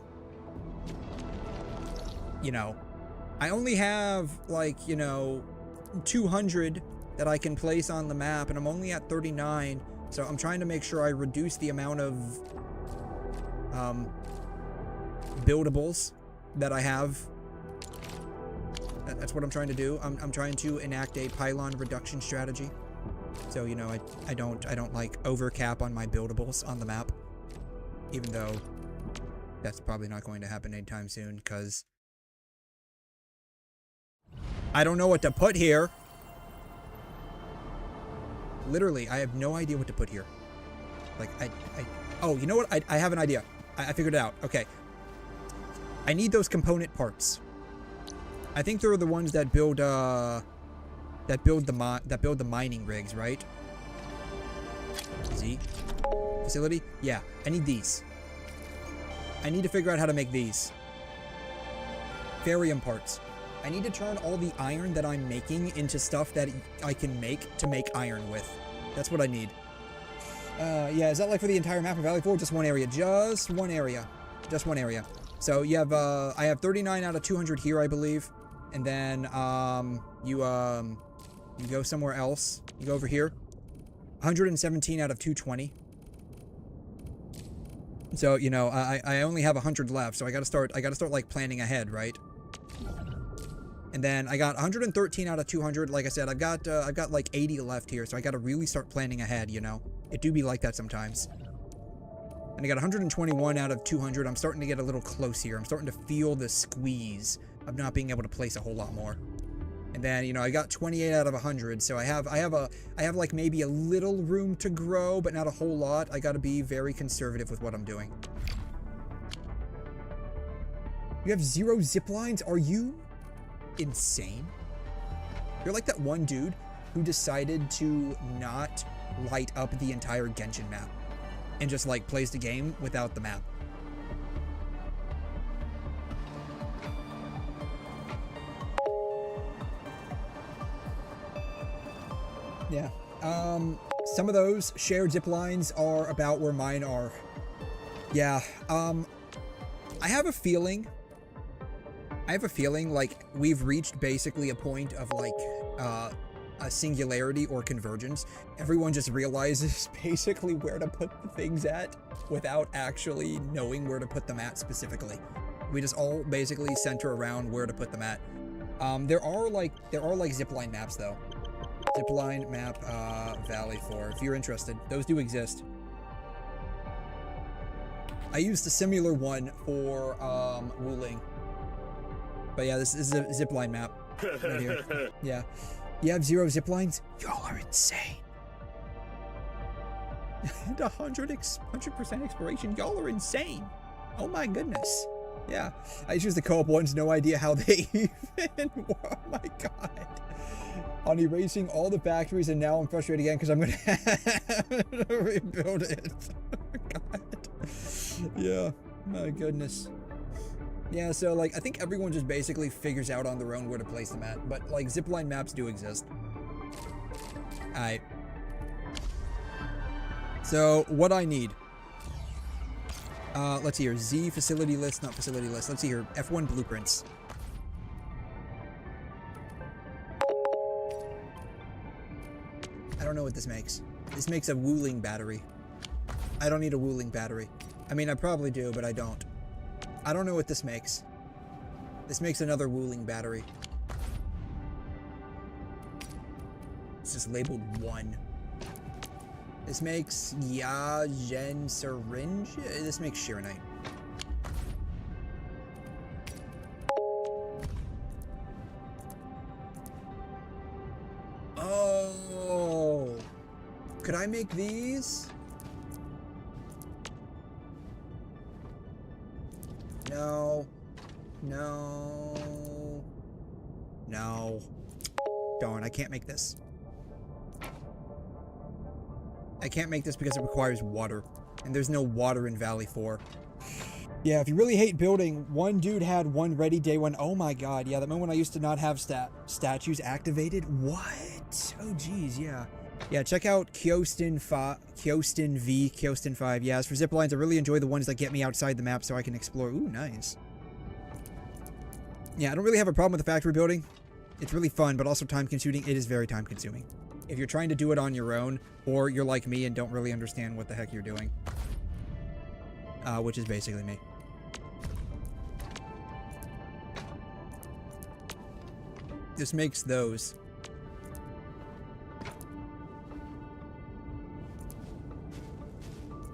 You know, I only have like, you know, 200 that I can place on the map, and I'm only at 39. So I'm trying to make sure I reduce the amount of buildables that I have. That's what I'm trying to do. I'm trying to enact a pylon reduction strategy. So, you know, I don't like overcap on my buildables on the map. Even though that's probably not going to happen anytime soon, because I don't know what to put here. Literally, I have no idea what to put here. Like, oh, you know what? I have an idea. I figured it out. Okay. I need those component parts. I think they're the ones that build the mining rigs, right? Z facility? Yeah, I need these. I need to figure out how to make these. Barium parts. I need to turn all the iron that I'm making into stuff that I can make to make iron with. That's what I need. Yeah, is that like for the entire map of Valley 4? Just one area. Just one area. Just one area. So you have, I have 39 out of 200 here, I believe. And then, you go somewhere else. You go over here. 117 out of 220. So, you know, I only have 100 left, so I gotta start like planning ahead, right? And then I got 113 out of 200. Like I said, I've got like 80 left here, so I gotta really start planning ahead, you know? It do be like that sometimes. And I got 121 out of 200. I'm starting to get a little close here. I'm starting to feel the squeeze of not being able to place a whole lot more. And then, you know, I got 28 out of 100, so I have like maybe a little room to grow, but not a whole lot. I gotta be very conservative with what I'm doing. You have 0 zip lines? Are you insane? You're like that one dude who decided to not light up the entire Genshin map and just like plays the game without the map. Yeah. Some of those shared zip lines are about where mine are. Yeah. I have a feeling like we've reached basically a point of like a singularity or convergence. Everyone just realizes basically where to put the things at without actually knowing where to put them at specifically. We just all basically center around where to put them at. There are like zipline maps though. Zipline map, Valley 4, if you're interested. Those do exist. I used a similar one for, Wuling. But yeah, this is a zipline map. Right here. Yeah. You have 0 ziplines? Y'all are insane. And 100% exploration? Y'all are insane. Oh my goodness. Yeah. I choose the co-op ones, no idea how they even work. Oh my god. On erasing all the factories, and now I'm frustrated again because I'm gonna have to rebuild it. God. Yeah, my goodness. Yeah, so like I think everyone just basically figures out on their own where to place them at, but like zipline maps do exist. Alright. So what I need. Let's see here. Z facility list, not facility list. Let's see here. F1 blueprints. I don't know what this makes. This makes a Wuling battery. I don't need a Wuling battery. I mean, I probably do, but I don't. I don't know what this makes. This makes another Wuling battery. It's just labeled 1. This makes 𝘧𝘢𝘬𝘳. This makes 𝘕𝑎𝑛ite. Oh, could I make these? No. No. No. Darn, I can't make this. I can't make this because it requires water. And there's no water in Valley 4. Yeah, if you really hate building, one dude had one ready day one. Oh my god, yeah, that moment I used to not have statues activated. What? Oh geez, yeah. Yeah, check out 𝘬𝘮 V, 5. Yeah, as for ziplines, I really enjoy the ones that get me outside the map so I can explore. Ooh, nice. Yeah, I don't really have a problem with the factory building. It's really fun, but also time-consuming. It is very time-consuming. If you're trying to do it on your own, or you're like me and don't really understand what the heck you're doing. Which is basically me. This makes those.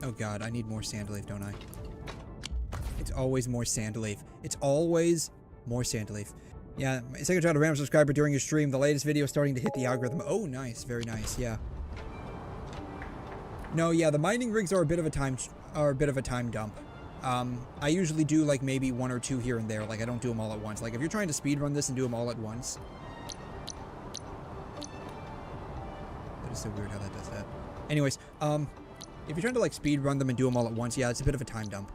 Oh god, I need more sand leaf, don't I? It's always more sand leaf. It's always more sand leaf. Yeah, my second child, a random subscriber during your stream. The latest video starting to hit the algorithm. Oh, nice. Very nice. Yeah. No, yeah, the mining rigs are a bit of a time dump. I usually do like maybe 1 or 2 here and there. Like I don't do them all at once. Like if you're trying to speedrun this and do them all at once. That is so weird how that does that. Anyways, if you're trying to like speedrun them and do them all at once, yeah, it's a bit of a time dump.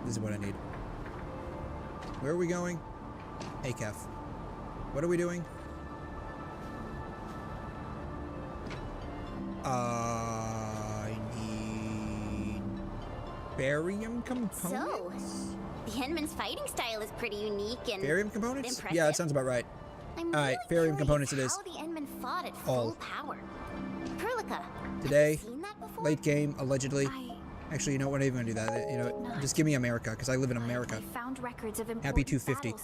This is what I need. Where are we going? ACAF. What are we doing? I need barium components. So, the Henman's fighting style is pretty unique and barium components? impressive. Yeah, that sounds about right. Alright, barium components it is. How the Enman fought at full power. Perlica, today, late game, allegedly. Actually, you know what? I'm even gonna do that. You know, just give me America, because I live in America. Found records of Happy 250.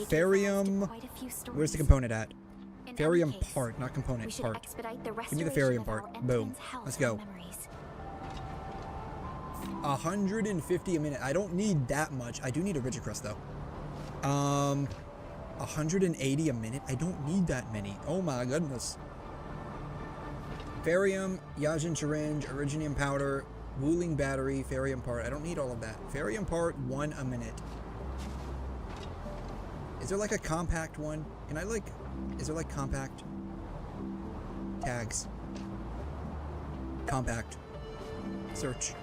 Farium. Where's the component at? Farium part, not component, part. Give me the Farium part. Boom. Let's go. 150 a minute. I don't need that much. I do need a Ridgecrest though. 180 a minute. I don't need that many. Oh my goodness. Farium, Yajin syringe, Originium powder, Wuling battery, Farium part. I don't need all of that. Farium part, 1 a minute. Is there like a compact one? Can I like... Is there like compact tags? Compact. Search.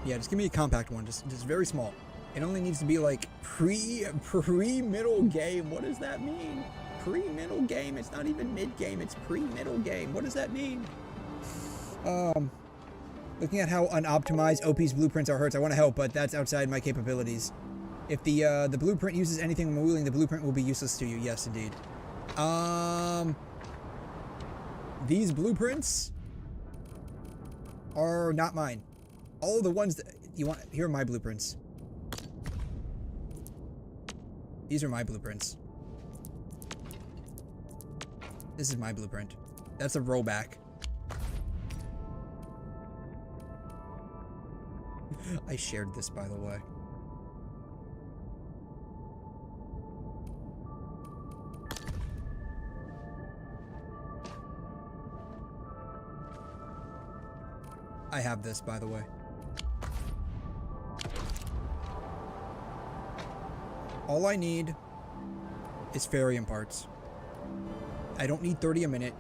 Yeah, just give me a compact one. Just very small. It only needs to be like pre-middle game. What does that mean? Pre-middle game. It's not even mid-game. It's pre-middle game. What does that mean? Looking at how unoptimized OP's blueprints are hurts. I want to help, but that's outside my capabilities. If the blueprint uses anything from Wuling, the blueprint will be useless to you. Yes, indeed. These blueprints are not mine. All the ones that you want, here are my blueprints. These are my blueprints. This is my blueprint. That's a rollback. I shared this, by the way. I have this, by the way. All I need is Farium parts. I don't need 30 a minute.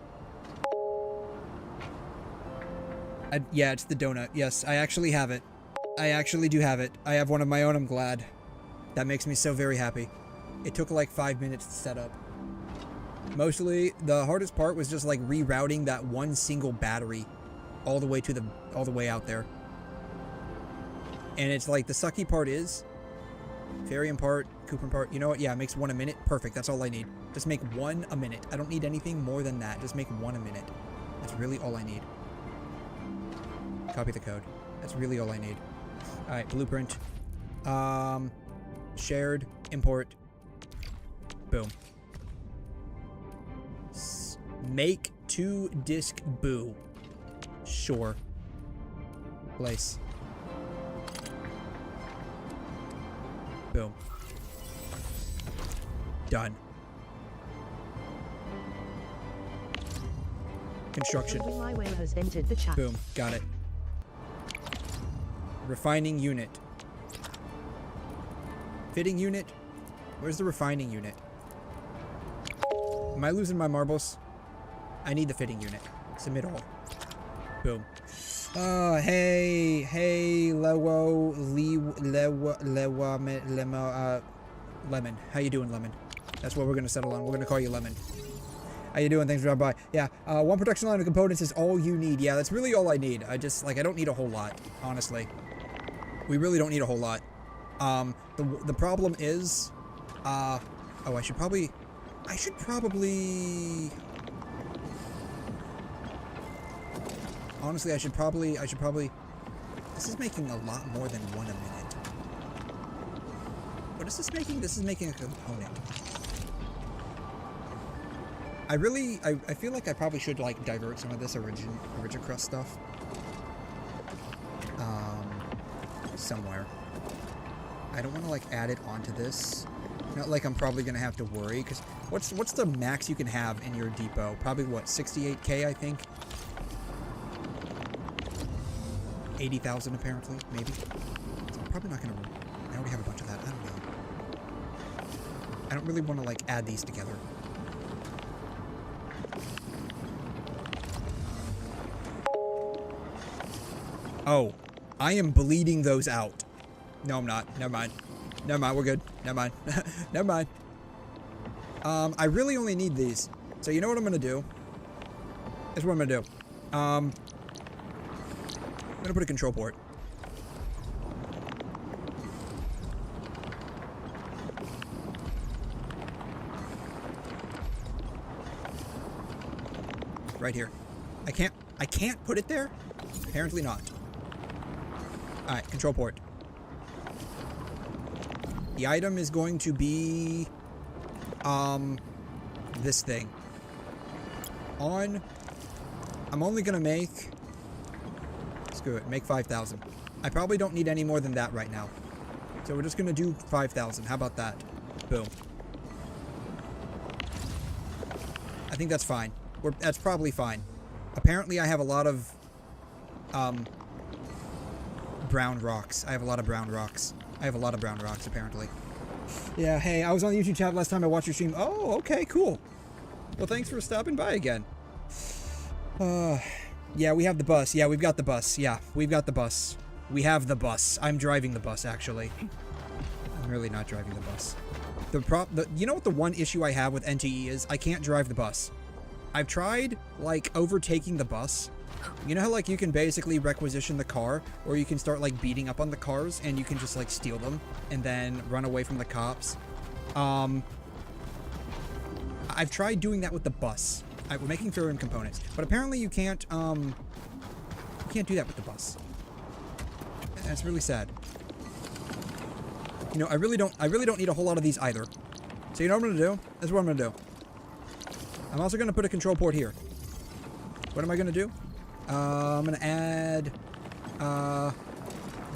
Yeah, it's the donut. Yes, I actually have it. I actually do have it. I have one of my own, I'm glad. That makes me so very happy. It took like 5 minutes to set up. Mostly, the hardest part was just like rerouting that one single battery all the way to all the way out there. And it's like the sucky part is Farium part, Cooper part. You know what? Yeah, it makes 1 a minute. Perfect. That's all I need. Just make 1 a minute. I don't need anything more than that. Just make 1 a minute. That's really all I need. Copy the code. That's really all I need. All right, blueprint. Shared, import. Boom. Make 2 disk boo. Sure. Place. Boom. Done. Construction. 𝘬𝘬𝘦𝘐 has entered the chat. Boom. Got it. Refining unit. Fitting unit. Where's the refining unit? Am I losing my marbles? I need the fitting unit. Submit all. Boom. Hey, Lemon. How you doing, Lemon? That's what we're gonna settle on. We're gonna call you Lemon. How you doing? Thanks for dropping by. Yeah, one production line of components is all you need. Yeah, that's really all I need. I just, like, I don't need a whole lot, honestly. We really don't need a whole lot. The problem is, oh, I should probably, honestly, I should probably, this is making a lot more than 1 a minute. What is this making? This is making a component. I feel like I probably should, like, divert some of this Origicrust stuff. Somewhere. I don't want to, like, add it onto this. Not like I'm probably going to have to worry, because what's the max you can have in your depot? Probably, what, 68K, I think? 80,000, apparently, maybe? So I'm probably not going to... I already have a bunch of that. I don't know. I don't really want to, like, add these together. Oh, I am bleeding those out. No, I'm not. Never mind. Never mind, we're good. Never mind. Never mind. I really only need these. So you know what I'm gonna do? That's what I'm gonna do. I'm gonna put a control port. Right here. I can't put it there? Apparently not. Alright, control port. The item is going to be this thing. I'm only gonna make, screw it, make 5,000. I probably don't need any more than that right now. So we're just gonna do 5,000. How about that? Boom. I think that's fine. That's probably fine. Apparently I have a lot of brown rocks. I have a lot of brown rocks, apparently. Yeah, hey, I was on the YouTube chat last time I watched your stream. Oh, okay, cool. Well, thanks for stopping by again. Yeah, we have the bus. Yeah, we've got the bus. Yeah, we've got the bus. We have the bus. I'm driving the bus, actually. I'm really not driving the bus. You know what the one issue I have with NTE is? I can't drive the bus. I've tried, like, overtaking the bus. You know how, like, you can basically requisition the car, or you can start, like, beating up on the cars, and you can just, like, steal them, and then run away from the cops? I've tried doing that with the bus. We're making Thorium components, but apparently you can't do that with the bus. That's really sad. You know, I really don't need a whole lot of these either. So you know what I'm gonna do? This is what I'm gonna do. I'm also gonna put a control port here. What am I gonna do? I'm gonna add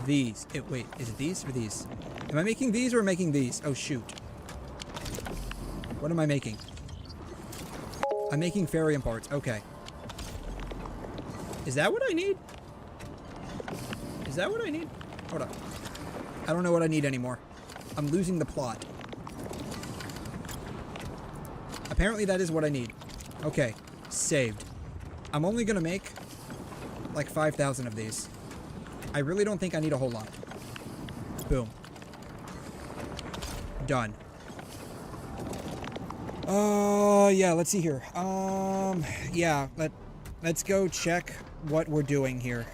these. Wait, is it these or these? Am I making these or making these? Oh shoot. What am I making? I'm making Thorium parts. Okay. Is that what I need? Is that what I need? Hold on. I don't know what I need anymore. I'm losing the plot. Apparently that is what I need. Okay. Saved. I'm only gonna make like 5,000 of these. I really don't think I need a whole lot. Boom. Done. Yeah, let's see here. Yeah, let's go check what we're doing here.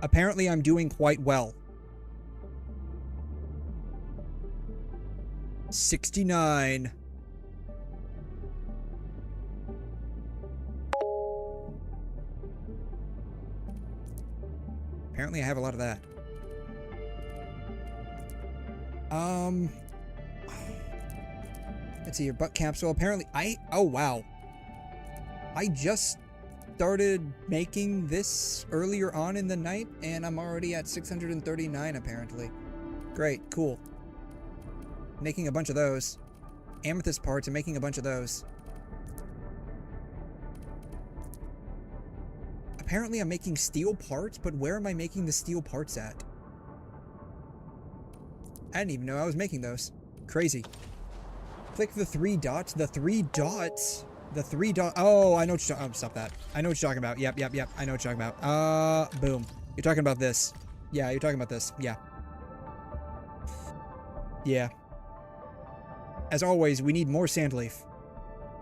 Apparently I'm doing quite well. 69. Apparently I have a lot of that. Let's see your butt capsule. Apparently oh wow. I just started making this earlier on in the night and I'm already at 639 apparently. Great, cool. Making a bunch of those. Amethyst parts and making a bunch of those. Apparently I'm making steel parts, but where am I making the steel parts at? I didn't even know I was making those. Crazy. Click the 3 dots. The 3 dots. The 3 dots. Oh, I know what you're talking about. Stop that. I know what you're talking about. Yep. I know what you're talking about. Boom. You're talking about this. Yeah, you're talking about this. Yeah. Yeah. As always, we need more sandleaf.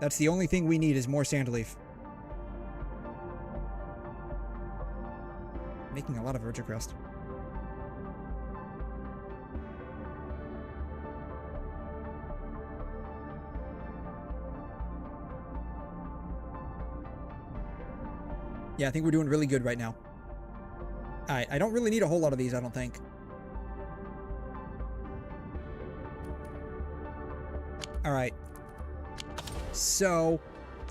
That's the only thing we need is more sandleaf. Making a lot of virtue crust. Yeah, I think we're doing really good right now. Alright, I don't really need a whole lot of these, I don't think. Alright. So,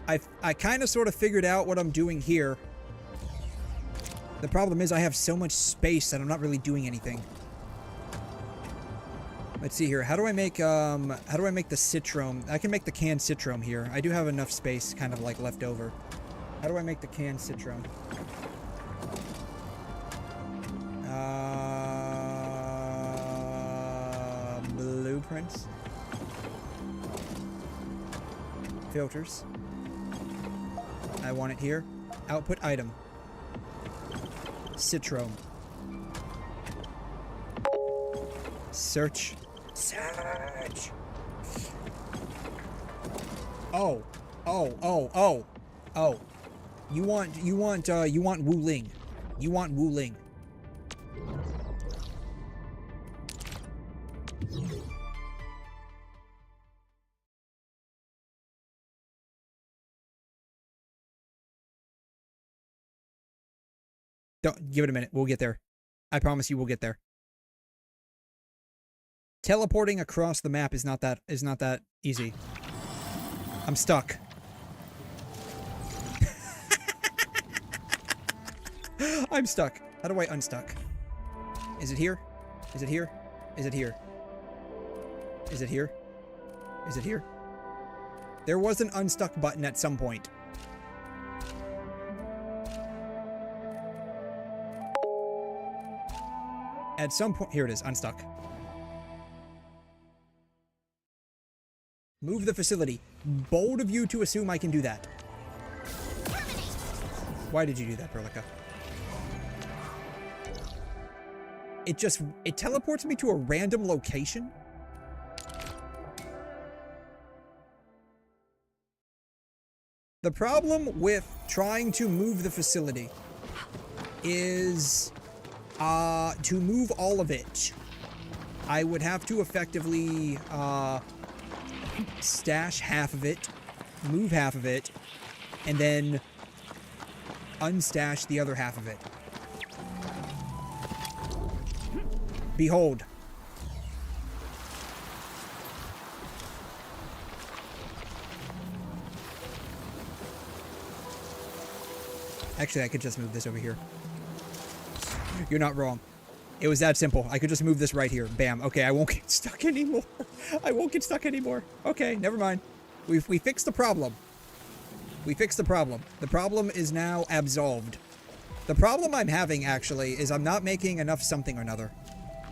I kind of sort of figured out what I'm doing here. The problem is I have so much space that I'm not really doing anything. Let's see here. How do I make the 𝘬𝘬𝘕? I can make the canned 𝘬𝘬𝘕 here. I do have enough space kind of like left over. How do I make the canned 𝘬𝘬𝘕? Blueprints. Filters. I want it here. Output item. 𝘬𝘬𝘕. Search. Search. Oh. You want WuLing. You want WuLing. Don't give it a minute. We'll get there. I promise you we'll get there. Teleporting across the map is not that easy. I'm stuck. I'm stuck. How do I unstuck? Is it here? Is it here? Is it here? Is it here? Is it here? There was an unstuck button at some point. At some point, here it is, unstuck. Move the facility. Bold of you to assume I can do that. Why did you do that, prolly? It teleports me to a random location? The problem with trying to move the facility is to move all of it, I would have to effectively stash half of it, move half of it, and then unstash the other half of it. Behold. Actually, I could just move this over here. You're not wrong. It was that simple. I could just move this right here. Bam. Okay, I won't get stuck anymore. I won't get stuck anymore. Okay, never mind. We fixed the problem. We fixed the problem. The problem is now absolved. The problem I'm having, actually, is I'm not making enough something or another.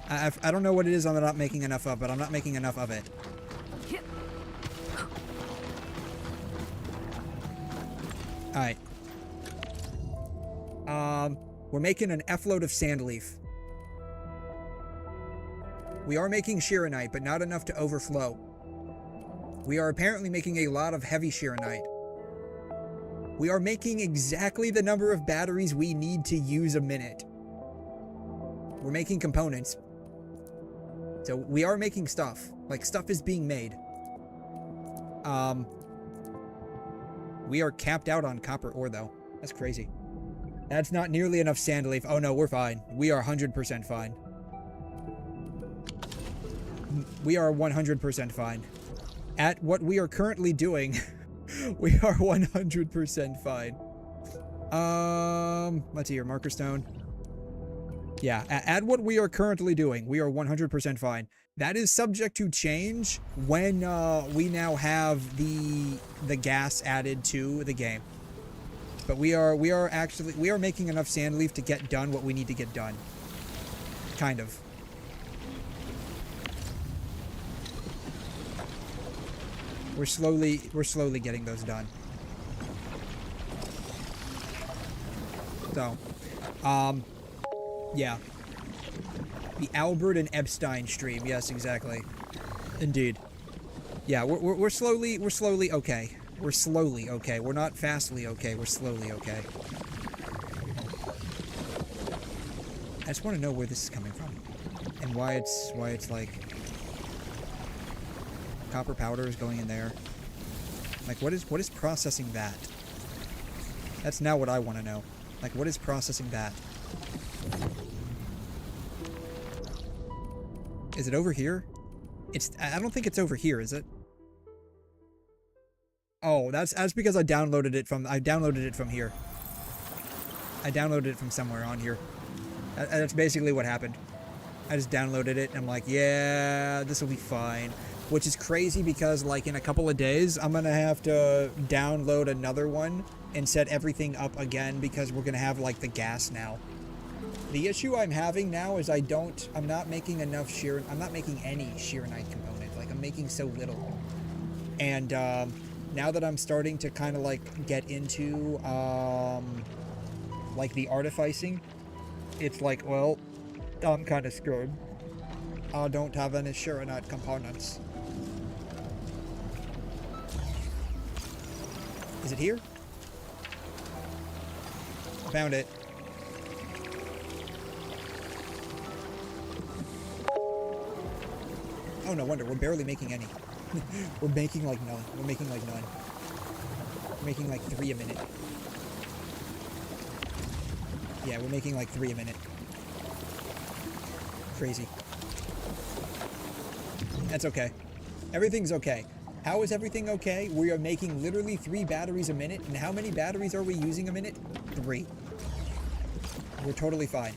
I don't know what it is I'm not making enough of, but I'm not making enough of it. Alright. We're making an F-load of sandleaf. We are making 𝘧𝘬𝘕, but not enough to overflow. We are apparently making a lot of heavy 𝘧𝘬𝘕. We are making exactly the number of batteries we need to use a minute. We're making components. So we are making stuff. Like, stuff is being made. We are capped out on copper ore, though. That's crazy. That's not nearly enough sandleaf. Oh no, we're fine. We are 100% fine. We are 100% fine. At what we are currently doing, we are 100% fine. Let's see here, marker stone. Yeah, at what we are currently doing, we are 100% fine. That is subject to change when we now have the gas added to the game. But we are making enough sandleaf to get done what we need to get done. Kind of. We're slowly getting those done. So, yeah. The Albert and Epstein stream. Yes, exactly. Indeed. Yeah, we're slowly okay. We're slowly okay. We're not fastly okay. We're slowly okay. I just want to know where this is coming from, and why it's like copper powder is going in there. Like, what is processing that? That's now what I want to know. Like, what is processing that? Is it over here? I don't think it's over here, is it? Oh, that's because I downloaded it from here. I downloaded it from somewhere on here. That's basically what happened. I just downloaded it and I'm like, yeah, this will be fine. Which is crazy because, like, in a couple of days, I'm gonna have to download another one and set everything up again because we're gonna have, like, the gas now. The issue I'm having now is I'm not making enough I'm not making any 𝘧𝘬𝘦 component. Like, I'm making so little. And, now that I'm starting to kind of, like, get into, like, the artificing, it's like, well, I'm kind of screwed. I don't have any 𝘧𝘬𝘦 components. Is it here? Found it. Oh, no wonder. We're barely making any. We're making like none. We're making like none. We're making like 3 a minute. Yeah, we're making like 3 a minute. Crazy. That's okay. Everything's okay. How is everything okay? We are making literally 3 batteries a minute. And how many batteries are we using a minute? 3. We're totally fine.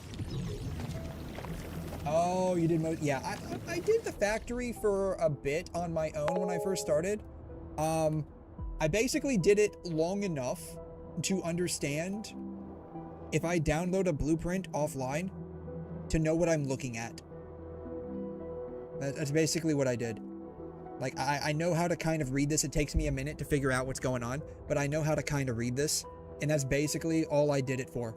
Oh, you did yeah, I did the factory for a bit on my own when I first started. I basically did it long enough to understand if I download a blueprint offline to know what I'm looking at. That's basically what I did. Like, I know how to kind of read this. It takes me a minute to figure out what's going on, but I know how to kind of read this, and that's basically all I did it for.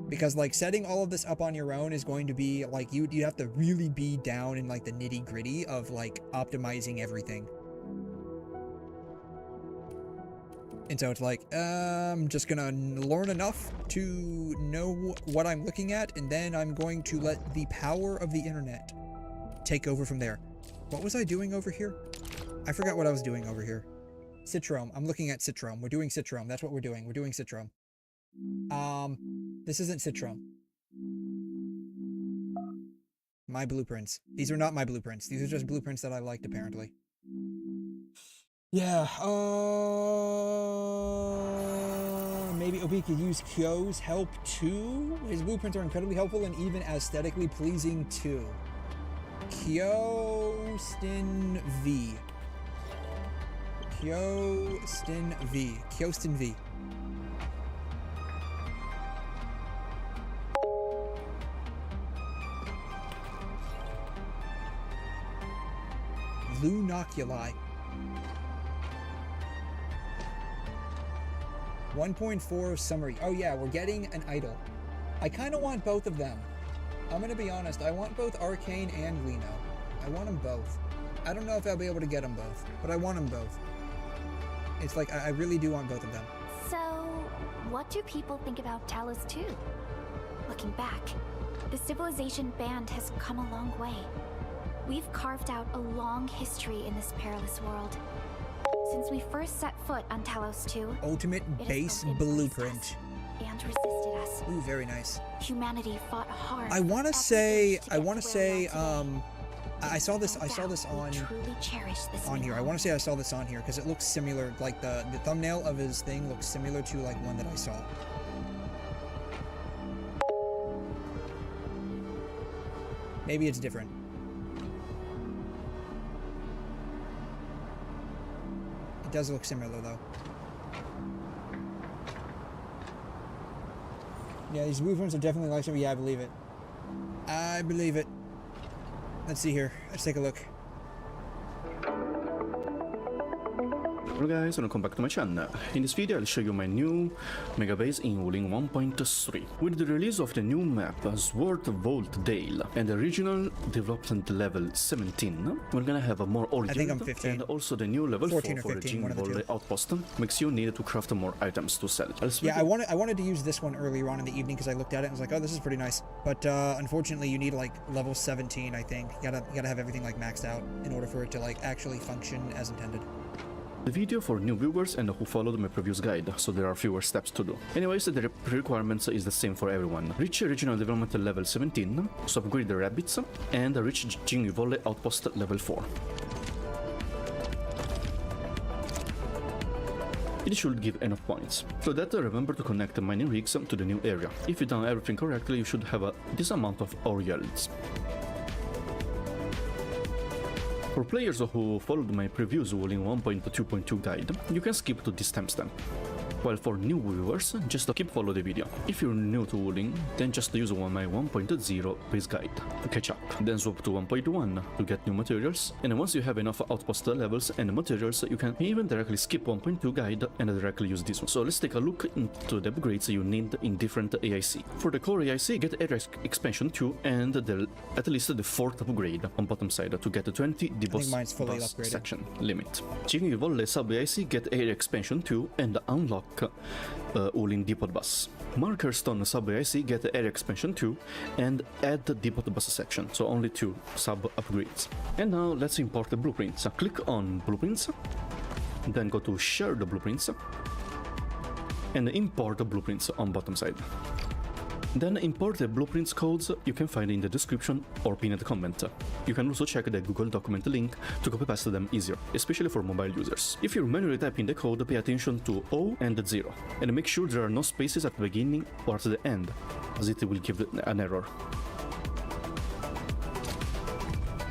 Because, like, setting all of this up on your own is going to be, like, you have to really be down in, like, the nitty-gritty of, like, optimizing everything. And so it's like, I'm just gonna learn enough to know what I'm looking at, and then I'm going to let the power of the internet take over from there. What was I doing over here? I forgot what I was doing over here. 𝘧𝘬𝘏. I'm looking at 𝘧𝘬𝘏. We're doing 𝘧𝘬𝘏. That's what we're doing. We're doing 𝘧𝘬𝘏. This isn't 𝘧𝘬𝘏. My blueprints. These are not my blueprints. These are just blueprints that I liked, apparently. Yeah, maybe Obi could use Kyo's help too? His blueprints are incredibly helpful and even aesthetically pleasing too. 𝘬𝘗 𝘬𝘗. 𝘬𝘦𝘢𝘬𝘦. 1.4 summary. Oh yeah, we're getting an idol. I kind of want both of them. I'm gonna be honest, I want both Arcane and Lino. I want them both. I don't know if I'll be able to get them both, but I want them both. It's like, I really do want both of them. So, what do people think about Talos 2? Looking back, the civilization band has come a long way. We've carved out a long history in this perilous world. Since we first set foot on Talos 2, ultimate base blueprint. And resisted us. Ooh, very nice. Humanity fought hard. I want to say, I saw this on here. I want to say I saw this on here because it looks similar. Like the thumbnail of his thing looks similar to like one that I saw. Maybe it's different. It does look similar though. Yeah, these blueprints are definitely like some. Yeah, I believe it. I believe it. Let's see here. Let's take a look. Hello guys, welcome back to my channel. In this video I'll show you my new mega base in Wuling 1.3. With the release of the new map 𝘧𝘬𝘬𝘦𝘺 and the regional development level 17, we're gonna have a more original and also the new level 4 for the 𝘤𝘩𝘦𝘺 outpost makes you need to craft more items to sell. Yeah, I wanted to use this one earlier on in the evening because I looked at it and was like, oh, this is pretty nice. But unfortunately you need like level 17, I think. You gotta have everything like maxed out in order for it to like actually function as intended. The video for new viewers and who followed my previous guide, so there are fewer steps to do. Anyways, the requirements is the same for everyone. Reach regional development level 17, so upgrade the rabbits, and reach 𝘤𝘩𝘦𝘺 outpost level 4. It should give enough points. So that remember to connect the mining rigs to the new area. If you've done everything correctly, you should have this amount of ore yields. For players who followed my previous Wuling 1.2.2 guide, you can skip to this timestamp. While for new viewers, just keep follow the video. If you're new to Wuling, then just use my 1.0 base guide to catch up. Then swap to 1.1 to get new materials, and once you have enough outpost levels and materials, you can even directly skip 1.2 guide and directly use this one. So let's take a look into the upgrades you need in different AIC. For the core AIC, get Area Expansion 2 and at least the 4th upgrade on bottom side to get the 20 boss section limit. 𝘤𝘩𝘬𝘺 sub AIC, get Area Expansion 2 and unlock Wuling depot bus. Marker Stone sub AIC, get Area Expansion 2 and add the depot bus section, so only 2 sub upgrades. And now let's import the blueprints. Click on blueprints, then go to share the blueprints and import the blueprints on bottom side. Then import the blueprints codes you can find in the description or pinned comment. You can also check the Google document link to copy paste them easier, especially for mobile users. If you're manually typing the code, pay attention to O and 0, and make sure there are no spaces at the beginning or at the end, as it will give an error.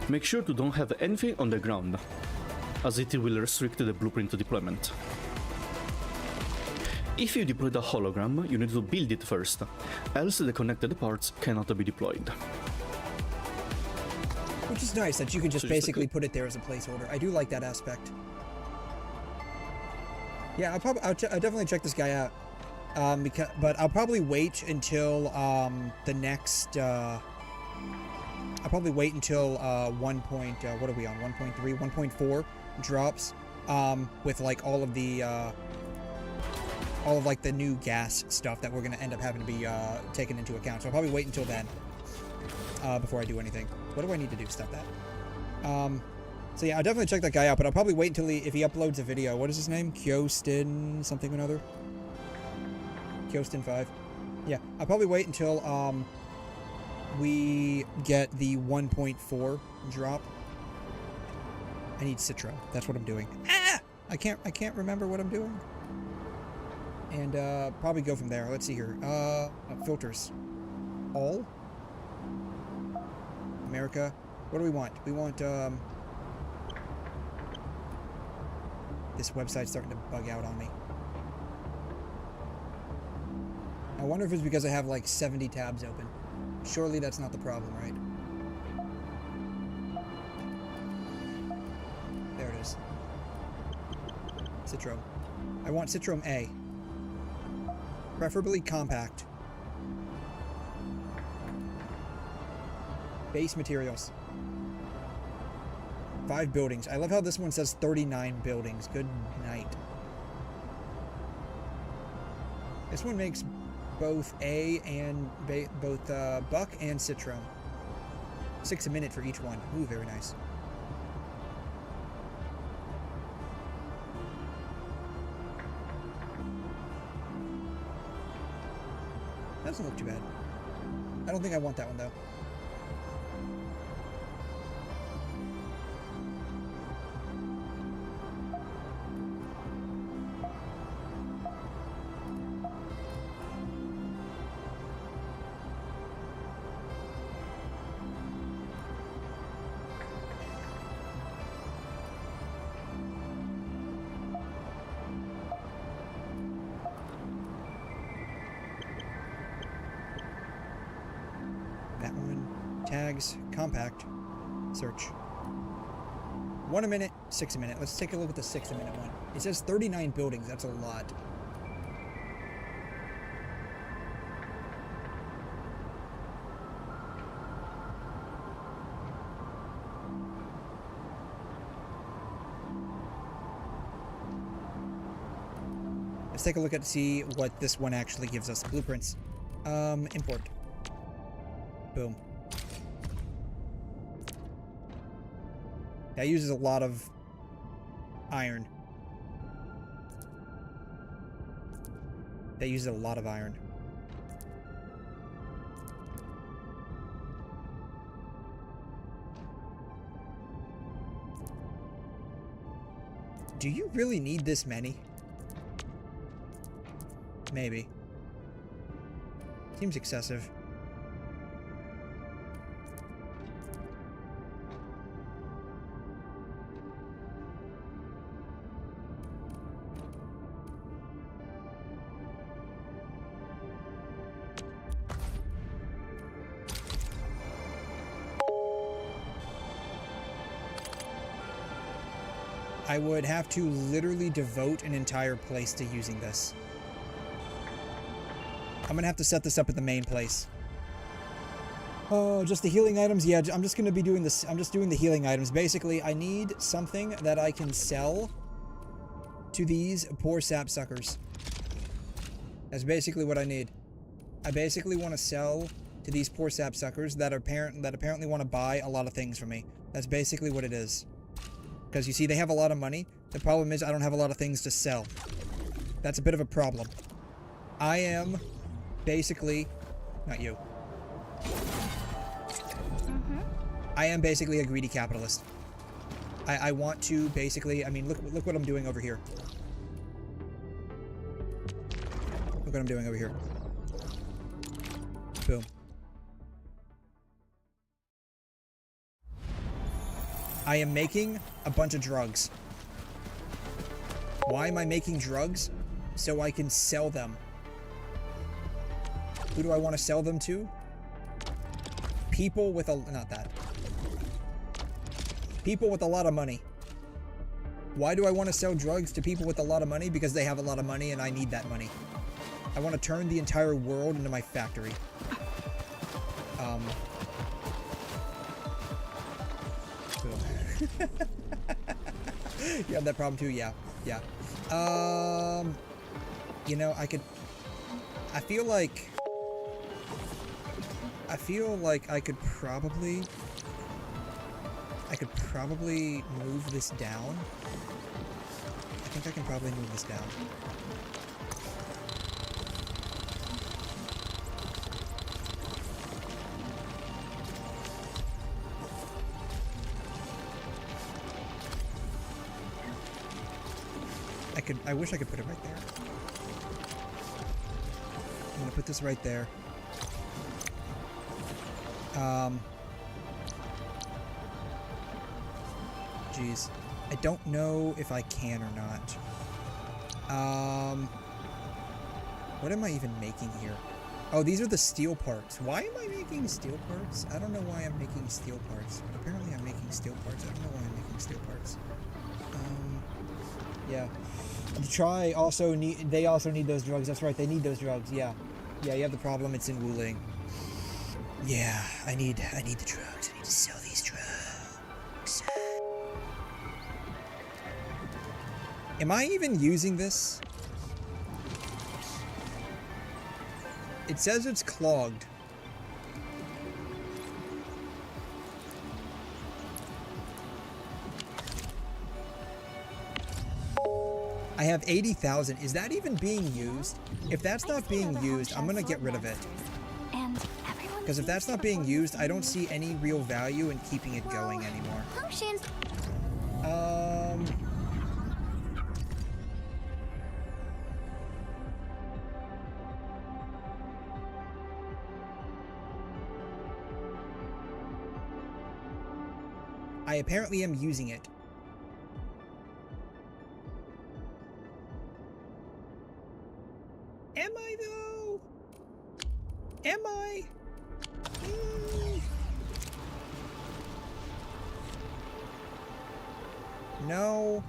Make sure to don't have anything on the ground, as it will restrict the blueprint deployment. If you deploy the hologram, you need to build it first, else the connected parts cannot be deployed. Which is nice that you can just basically put it there as a placeholder. I do like that aspect. Yeah, I'll definitely check this guy out. But I'll probably wait until the next. I'll probably wait until what are we on? 1.3, 1.4 drops. With like all of like the new gas stuff that we're gonna end up having to be taken into account. So I'll probably wait until then before I do anything. What do I need to do? Stop that. So yeah, I'll definitely check that guy out, but I'll probably wait until if he uploads a video. What is his name? 𝘐𝘮 something or another. 𝘐𝘮 5. Yeah, I'll probably wait until we get the 1.4 drop. I need 𝘧𝘬. That's what I'm doing. Ah! I can't remember what I'm doing. And probably go from there. Let's see here. Filters. All. America. What do we want? We want this website's starting to bug out on me. I wonder if it's because I have like 70 tabs open. Surely that's not the problem, right? There it is. 𝘧𝘬. I want 𝘧𝘬 A. Preferably compact. Base materials. 5 buildings. I love how this one says 39 buildings. Good night. This one makes both A and both Buck and 𝘧𝘬. 6 a minute for each one. Ooh, very nice. That doesn't look too bad. I don't think I want that one though. That one. Tags. Compact. Search. 1 a minute, 6 a minute. Let's take a look at the 6 a minute one. It says 39 buildings. That's a lot. Let's take a look at see what this one actually gives us. Blueprints. Import. Boom. That uses a lot of iron. That uses a lot of iron. Do you really need this many? Maybe. Seems excessive. I would have to literally devote an entire place to using this. I'm gonna have to set this up at the main place. Oh, just the healing items? Yeah, I'm just gonna be doing this. I'm just doing the healing items. Basically, I need something that I can sell to these poor sapsuckers. That's basically what I need. I basically want to sell to these poor sapsuckers that apparently want to buy a lot of things from me. That's basically what it is. Because you see, they have a lot of money. The problem is I don't have a lot of things to sell. That's a bit of a problem. I am basically... Not you. I am basically a greedy capitalist. I want to basically... I mean, look what I'm doing over here. Look what I'm doing over here. Boom. I am making a bunch of drugs. Why am I making drugs? So I can sell them. Who do I want to sell them to? People with a... Not that. People with a lot of money. Why do I want to sell drugs to people with a lot of money? Because they have a lot of money and I need that money. I want to turn the entire world into my factory. You have that problem too? Yeah. Yeah. You know, I feel like I could probably move this down. I think I can probably move this down. I wish I could put it right there. I'm gonna put this right there. Jeez. I don't know if I can or not. What am I even making here? Oh, these are the steel parts. Why am I making steel parts? I don't know why I'm making steel parts. But apparently I'm making steel parts. I don't know why I'm making steel parts. Yeah. The Tri also need... They also need those drugs. That's right. They need those drugs. Yeah. Yeah, you have the problem. It's in Wuling. Yeah. I need the drugs. I need to sell these drugs. Am I even using this? It says it's clogged. I have 80,000. Is that even being used? If that's not being used, I'm gonna get rid of it. Because if that's not being used, I don't see any real value in keeping it going anymore. Functions. I apparently am using it. Am I though? Am I? No.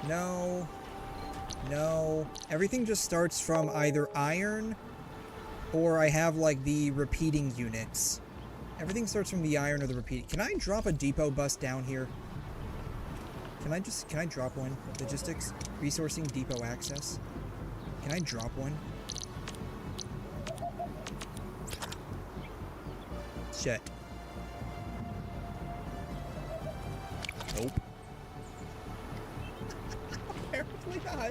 No. No. Everything just starts from either iron or I have like the repeating units. Everything starts from the iron or the repeating. Can I drop a depot bus down here? Can I drop one? Logistics, resourcing, depot access. Can I drop one? Shit. Nope. Apparently not.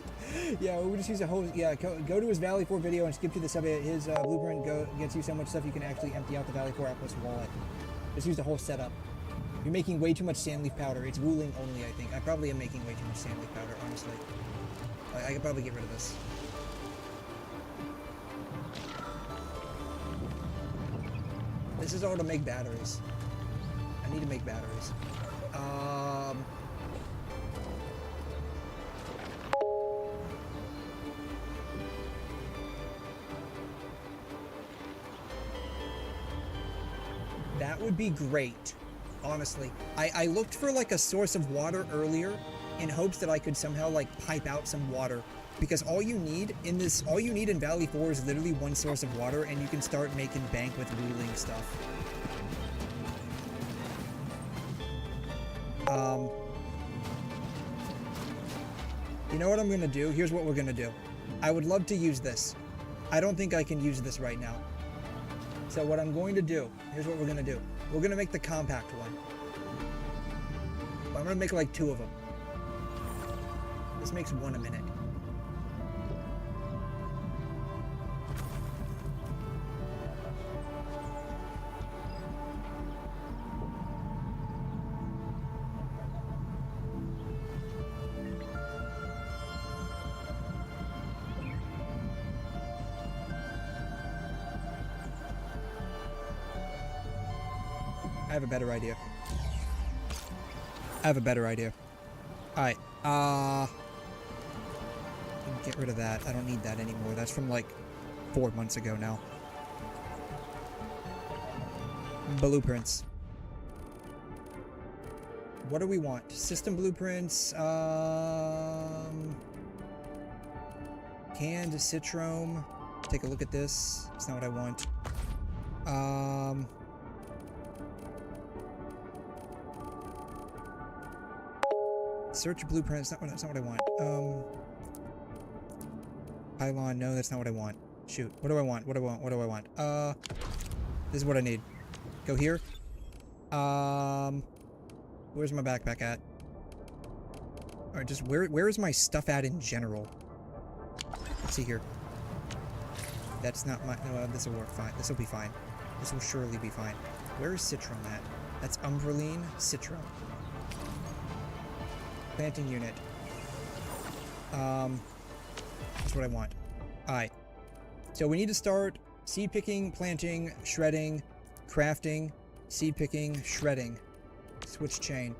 Yeah, we'll just use a hose. Yeah, go to his Valley 4 video and skip to the sub. His blueprint gets you so much stuff you can actually empty out the Valley 4 Outpost wallet. Just use the whole setup. You're making way too much sandleaf powder. It's wooling only, I think. I probably am making way too much sandleaf powder, honestly. I could probably get rid of this. This is all to make batteries. I need to make batteries. That would be great, honestly. I looked for like a source of water earlier in hopes that I could somehow like pipe out some water. Because all you need in Valley 4 is literally one source of water, and you can start making bank with wheeling stuff. You know what I'm gonna do? Here's what we're gonna do. I would love to use this. I don't think I can use this right now. So what I'm going to do, here's what we're gonna do. We're gonna make the compact one. I'm gonna make like 2 of them. This makes 1 a minute. I have a better idea. Alright, get rid of that. I don't need that anymore. That's from like 4 months ago now. Blueprints. What do we want? System blueprints, canned 𝘧𝘬𝘬𝘕. Take a look at this. It's not what I want. Search blueprints. That's not what I want. Pylon. No, that's not what I want. Shoot. What do I want? What do I want? This is what I need. Go here. Where's my backpack at? Alright, just where is my stuff at in general? Let's see here. That's not my... No, this will work fine. This will be fine. This will surely be fine. Where is 𝘧𝘬𝘬𝘕 at? That's umbraline, 𝘧𝘬𝘬𝘕. Planting unit. That's what I want. Alright. So we need to start seed picking, planting, shredding, crafting, seed picking, shredding. Switch chain.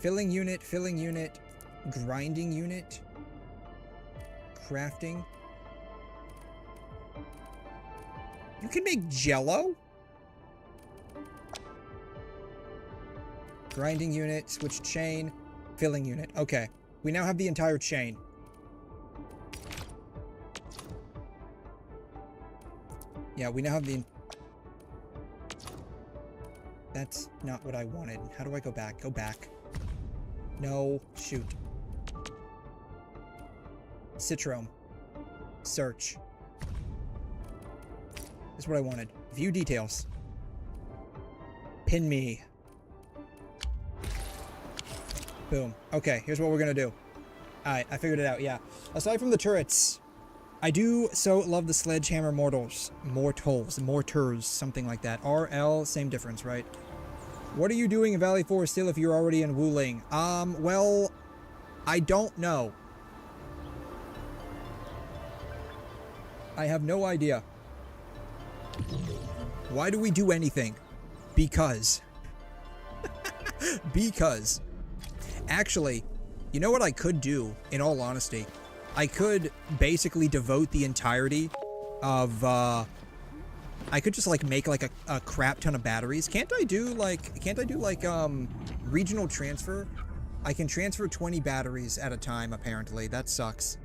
Filling unit, grinding unit, crafting. You can make jello? Grinding unit, switch chain, filling unit. Okay, we now have the entire chain. Yeah, we now have the... That's not what I wanted. How do I go back? Go back. No, shoot. 𝘧𝘬𝘬𝘬𝘕. Search. This is what I wanted. View details. Pin me. Boom. Okay, here's what we're gonna do. Alright, I figured it out, yeah. Aside from the turrets, I do so love the sledgehammer mortars, something like that. RL, same difference, right? What are you doing in Valley 4 still if you're already in Wuling? Well, I don't know. I have no idea. Why do we do anything? Because. Because. Actually, you know what I could do, in all honesty? I could basically devote the entirety of I could just like make like a crap ton of batteries. Can't I do like regional transfer? I can transfer 20 batteries at a time, apparently. That sucks.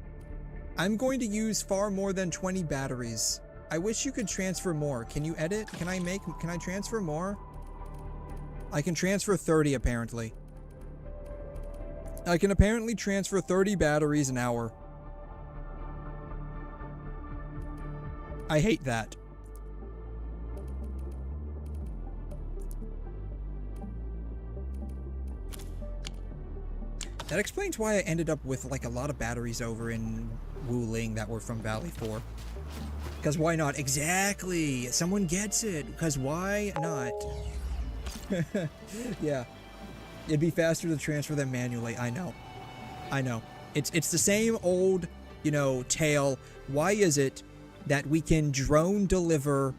I'm going to use far more than 20 batteries. I wish you could transfer more. Can you edit? Can I transfer more? I can transfer 30, apparently. I can apparently transfer 30 batteries an hour. I hate that. That explains why I ended up with like a lot of batteries over in Wuling that were from Valley 4. Because why not? Exactly! Someone gets it! Because why not? Yeah. It'd be faster to transfer them manually. I know. I know. It's the same old, you know, tale. Why is it that we can drone deliver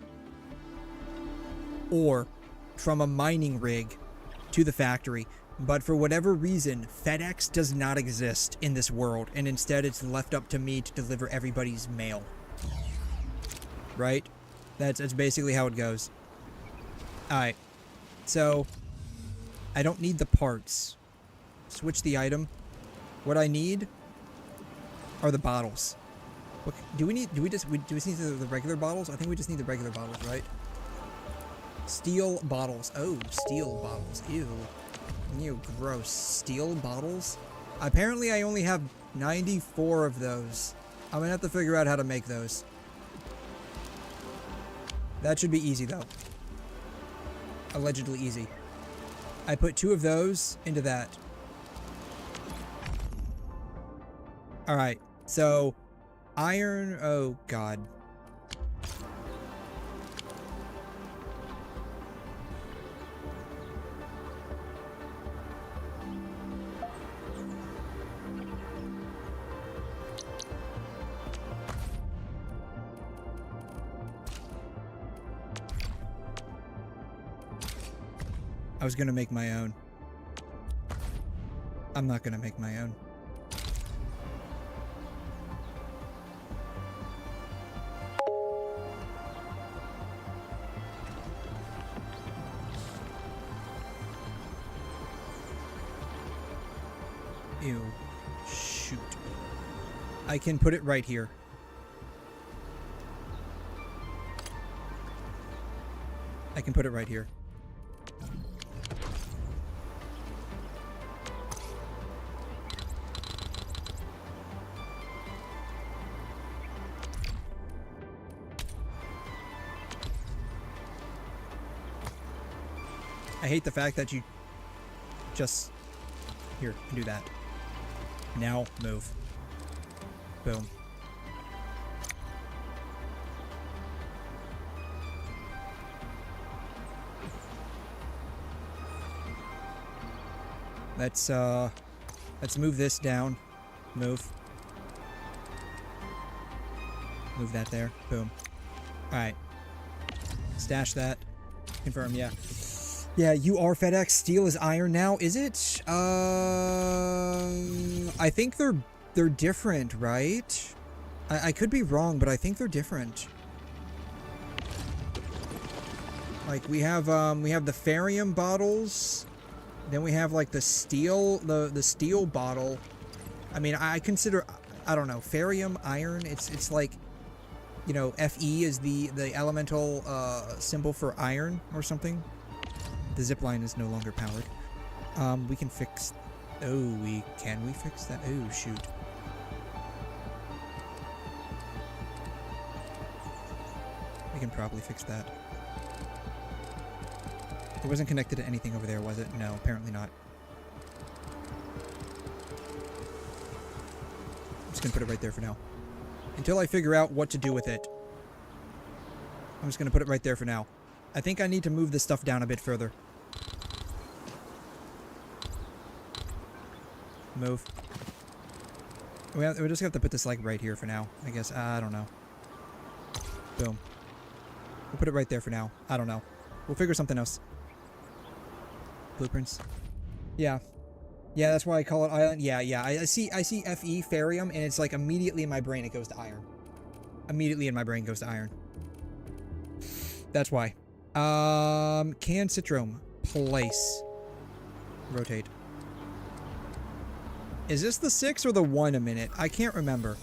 ore from a mining rig to the factory, but for whatever reason, FedEx does not exist in this world, and instead it's left up to me to deliver everybody's mail? Right? That's basically how it goes. Alright. So, I don't need the parts. Switch the item. What I need are the bottles. What, do we just need the regular bottles? I think we just need the regular bottles, right? Steel bottles. Oh, steel bottles. Ew. Ew, gross. Steel bottles? Apparently I only have 94 of those. I'm gonna have to figure out how to make those. That should be easy, though. Allegedly easy. I put 2 of those into that. Alright, so iron, oh god. I was gonna make my own. I'm not gonna make my own. Ew. Shoot. I can put it right here. I can put it right here. I hate the fact that you just... Here, do that. Now, move. Boom. Let's move this down. Move. Move that there. Boom. Alright. Stash that. Confirm, yeah. Yeah, you are FedEx. Steel is iron now, is it? I think they're different, right? I could be wrong, but I think they're different. Like we have the Farium bottles, then we have like the steel bottle. I mean, I consider, I don't know, Farium, iron. It's like, you know, Fe is the elemental symbol for iron or something. The zipline is no longer powered. We can fix... Oh, can we fix that? Oh, shoot. We can probably fix that. It wasn't connected to anything over there, was it? No, apparently not. I'm just gonna put it right there for now. Until I figure out what to do with it. I'm just gonna put it right there for now. I think I need to move this stuff down a bit further. Move. We just have to put this like right here for now, I guess. I don't know. Boom. We'll put it right there for now. I don't know. We'll figure something else. Blueprints. Yeah. Yeah, that's why I call it island. Yeah. I see Fe, Farium, and it's like immediately in my brain it goes to iron. Immediately in my brain goes to iron. That's why. Can Citrome place. Rotate. Is this the 6 or the 1 a minute? I can't remember.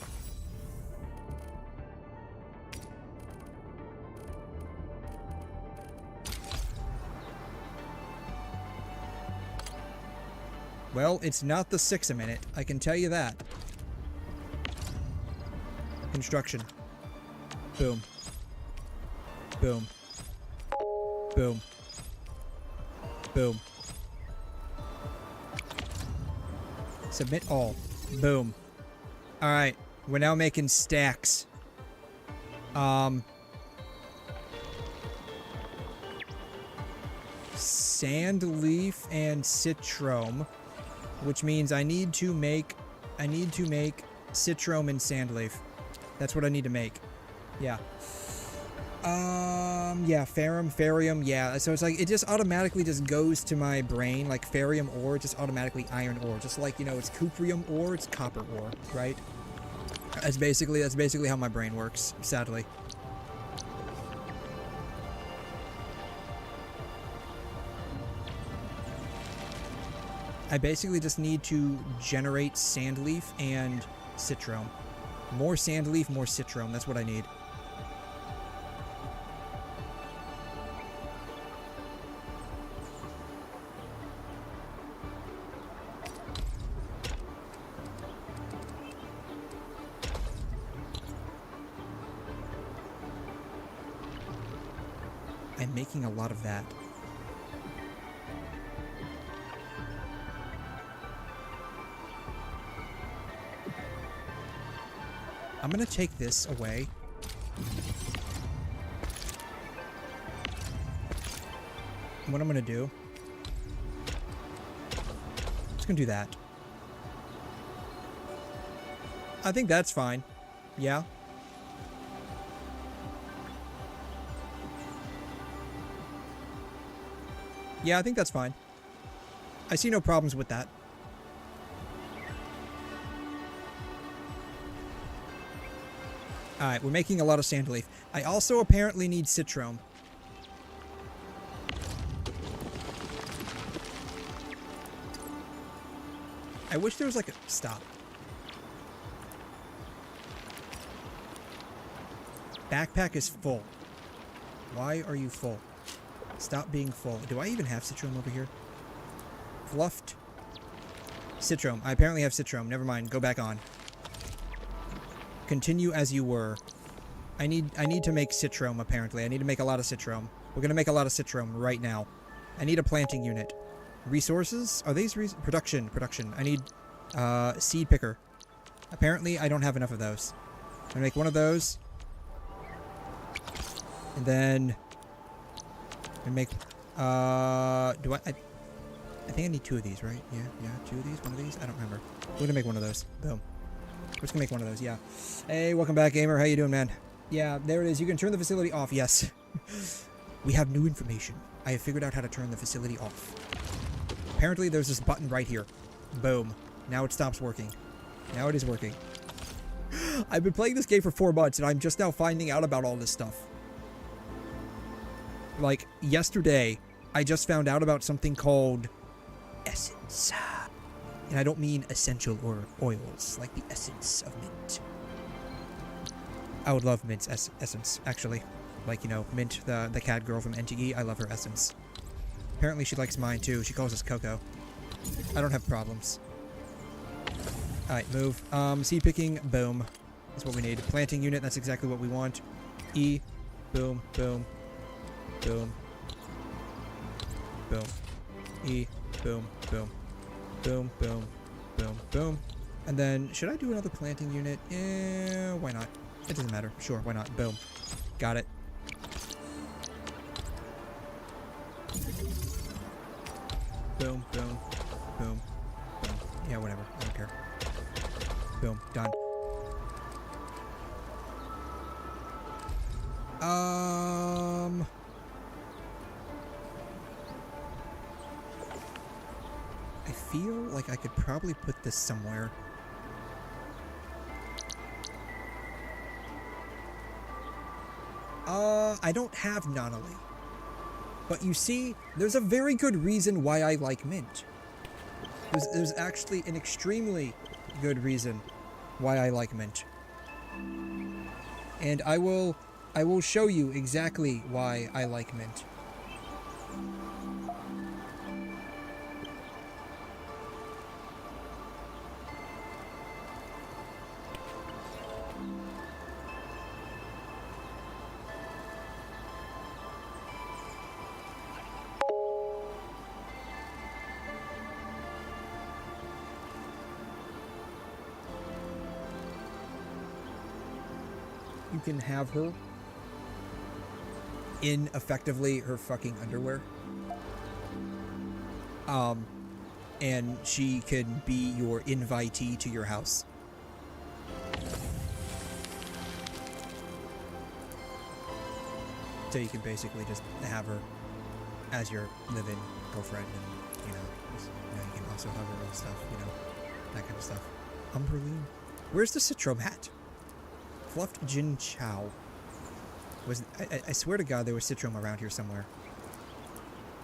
Well, it's not the 6 a minute. I can tell you that. Construction. Boom. Boom. Boom. Boom. Submit all. Boom. Alright. We're now making stacks. Sandleaf and Citrome. Which means I need to make Citrome and Sandleaf. That's what I need to make. Yeah. Yeah, Ferrum, yeah. So it's like, it just automatically just goes to my brain, like Ferrium ore, just automatically iron ore. Just like, you know, it's Cuprium ore, it's copper ore, right? That's basically how my brain works, sadly. I basically just need to generate Sandleaf and Citrome. More Sandleaf, more Citrome, that's what I need. I'm making a lot of that. I'm gonna take this away. And what I'm gonna do, just gonna do that. I think that's fine. Yeah. Yeah, I think that's fine. I see no problems with that. Alright, we're making a lot of Sandleaf. I also apparently need Citrome. I wish there was like a... Stop. Backpack is full. Why are you full? Stop being full. Do I even have Citrome over here? Fluffed. Citrome. I apparently have Citrome. Never mind. Go back on. Continue as you were. I need to make Citrome, apparently. I need to make a lot of Citrome. We're gonna make a lot of Citrome right now. I need a planting unit. Resources? Are these production? I need seed picker. Apparently, I don't have enough of those. I'm gonna make one of those. And then... and make... I think I need 2 of these, right? Yeah, 2 of these? 1 of these? I don't remember. We're gonna make one of those. Boom. We're just gonna make one of those, yeah. Hey, welcome back, gamer. How you doing, man? Yeah, there it is. You can turn the facility off. Yes. We have new information. I have figured out how to turn the facility off. Apparently, there's this button right here. Boom. Now it stops working. Now it is working. I've been playing this game for 4 months, and I'm just now finding out about all this stuff. Like, yesterday, I just found out about something called essence. And I don't mean essential or oils, like the essence of mint. I would love Mint's essence, actually. Like, you know, Mint, the cat girl from NTE, I love her essence. Apparently she likes mine, too. She calls us Coco. I don't have problems. Alright, move. Seed picking, boom. That's what we need. Planting unit, that's exactly what we want. E, boom, boom, boom, boom. E, boom, boom. Boom, boom, boom, boom. And then, should I do another planting unit? Yeah, why not? It doesn't matter. Sure, why not? Boom. Got it. Boom, boom, boom, boom. Yeah, whatever. I don't care. Boom. Done. I feel like I could probably put this somewhere. I don't have Nonali. But you see, there's a very good reason why I like mint. There's actually an extremely good reason why I like mint. And I will show you exactly why I like mint. You can have her in effectively her fucking underwear. And she can be your invitee to your house. So you can basically just have her as your live-in girlfriend, and you can also have her own stuff, that kind of stuff. Umberline, where's the Citrom hat? Fluffed Jin Chow. I swear to God there was Citrom around here somewhere.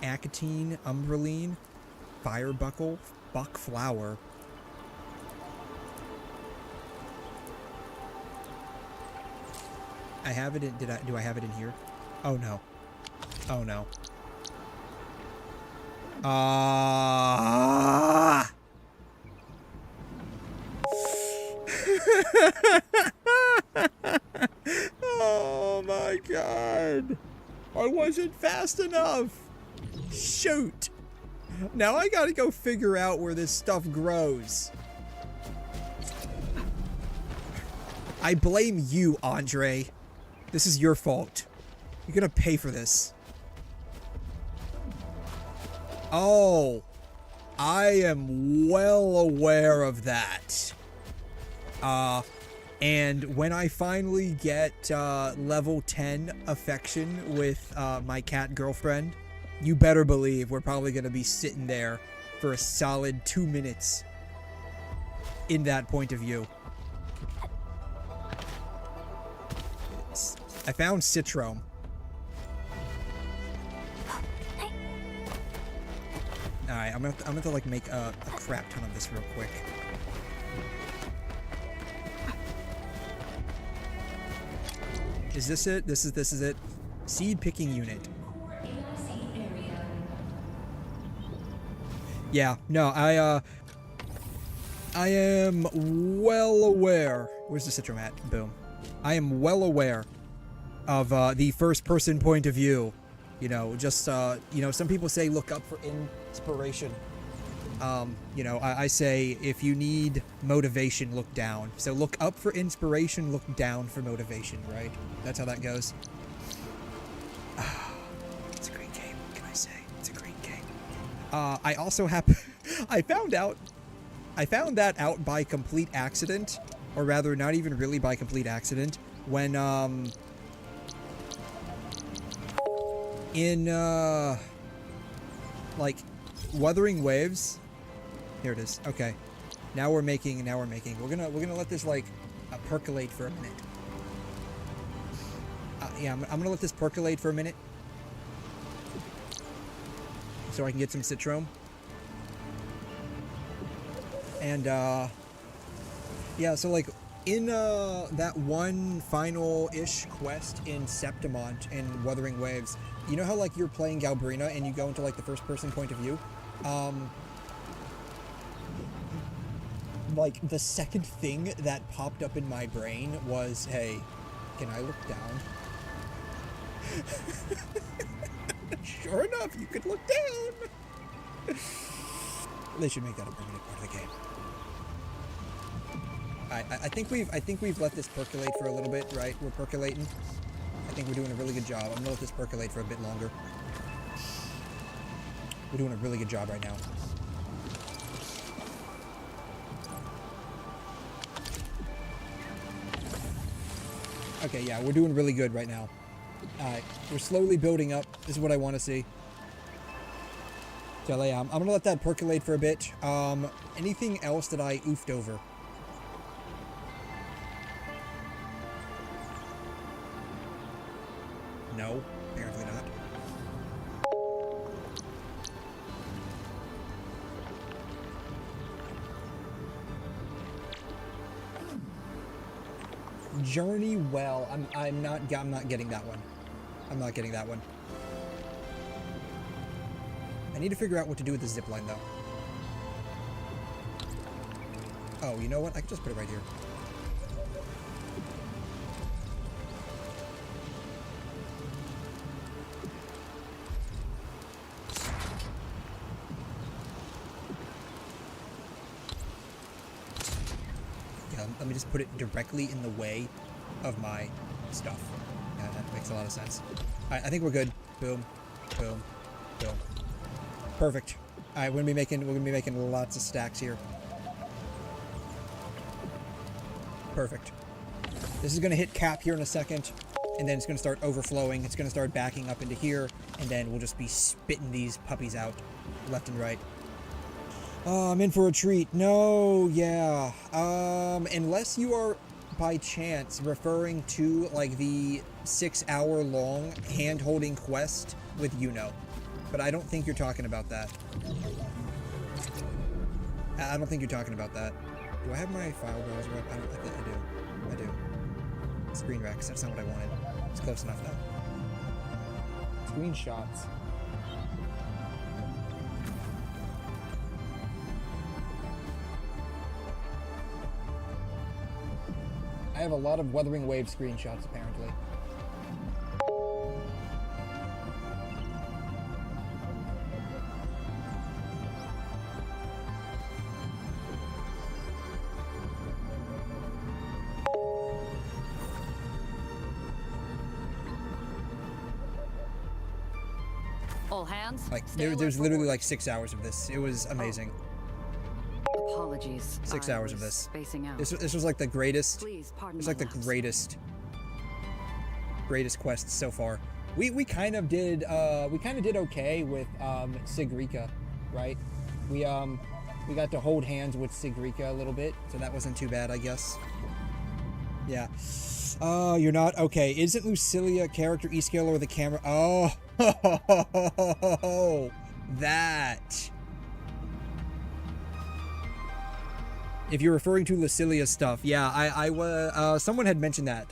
Acatine, Umberline, Firebuckle, Buck Flower. I have it in, do I have it in here? Oh no. Oh no. Oh my God. I wasn't fast enough. Shoot. Now I gotta go figure out where this stuff grows. I blame you, Andre. This is your fault. You're gonna pay for this. Oh, I am well aware of that. And when I finally get level 10 affection with my cat girlfriend, you better believe we're probably gonna be sitting there for a solid 2 minutes in that point of view. I found Citrom. Alright, I'm gonna have to like make a crap ton of this real quick. Is this it? This is it. Seed picking unit. Yeah, no, I am well aware. Where's the Citrom at? Boom. I am well aware of the first person point of view. Just some people say look up for inspiration. I say if you need motivation, look down. So look up for inspiration, look down for motivation, right? That's how that goes. It's a great game, what can I say? It's a great game. I also I found that out by complete accident, or rather not even really by complete accident, when in like Wuthering Waves. Here it is. Okay. Now we're making. We're gonna let this like percolate for a minute. Yeah, I'm gonna let this percolate for a minute, so I can get some Citrom. And yeah, so like in that one final-ish quest in Septimont in Wuthering Waves, you know how like you're playing Galbrina and you go into like the first-person point of view? Like the second thing that popped up in my brain was, hey, can I look down? Sure enough, you could look down. They should make that a permanent part of the game. I think we've let this percolate for a little bit, right? We're percolating. I think we're doing a really good job. I'm gonna let this percolate for a bit longer. We're doing a really good job right now. Okay, yeah, we're doing really good right now. We're slowly building up. This is what I want to see. So yeah, I'm gonna let that percolate for a bit. Anything else that I oofed over? No, apparently not. Journey well. I'm not getting that one. I'm not getting that one. I need to figure out what to do with the zipline though. Oh, you know what? I can just put it right here. Yeah, let me just put it directly in the way of my stuff. Yeah, that makes a lot of sense. Alright, I think we're good. Boom, boom, boom. Perfect. Alright, we're gonna be making lots of stacks here. Perfect. This is gonna hit cap here in a second, and then it's gonna start overflowing. It's gonna start backing up into here, and then we'll just be spitting these puppies out left and right. Oh, I'm in for a treat. No, yeah. Unless you are by chance referring to like the 6-hour-long hand-holding quest with Yuno. But I don't think you're talking about that. I don't think you're talking about that. Do I have my file browser up? I think I do. I do. Screen Rex, that's not what I wanted. It's close enough though. Screenshots. I have a lot of Wuthering Wave screenshots apparently. All hands. Like there's literally like 6 hours of this. It was amazing. Apologies. 6 hours of this. Spacing out. This was like the greatest. Please pardon. It's like the greatest quest so far. We kind of did okay with 𝘧𝘬𝘬𝘦, right? We got to hold hands with 𝘧𝘬𝘬𝘦 a little bit, so that wasn't too bad, I guess. Yeah. Oh, you're not okay. Isn't Lucilia character E-scale or the camera? Oh, that. If you're referring to Lucilia's stuff, yeah, I was. Someone had mentioned that,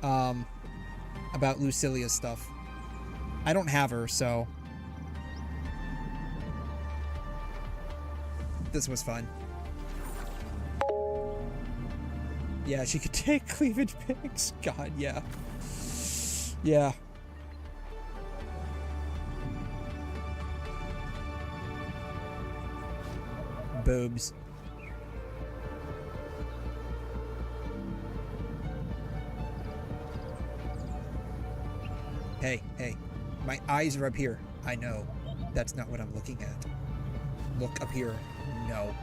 about Lucilia's stuff. I don't have her, so this was fun. Yeah, she could take cleavage pics. God, yeah. Yeah. Boobs. Hey, my eyes are up here. I know. That's not what I'm looking at. Look up here. No.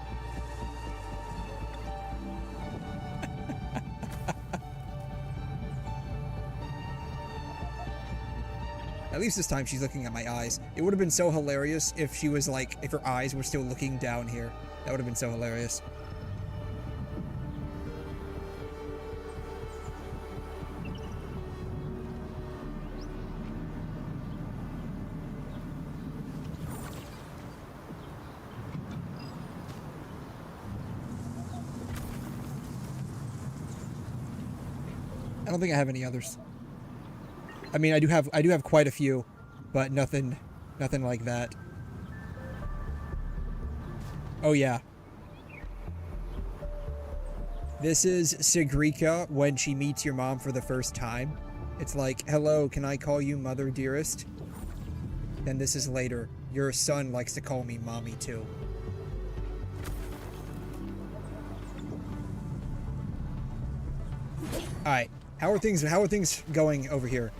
At least this time she's looking at my eyes. It would have been so hilarious if she was like, if her eyes were still looking down here. That would have been so hilarious. I don't think I have any others. I mean, I do have quite a few, but nothing like that. Oh yeah. This is 𝘧𝘬𝘬𝘬𝘦 when she meets your mom for the first time. It's like, hello, can I call you mother dearest? Then this is later. Your son likes to call me mommy too. Alright, how are things going over here?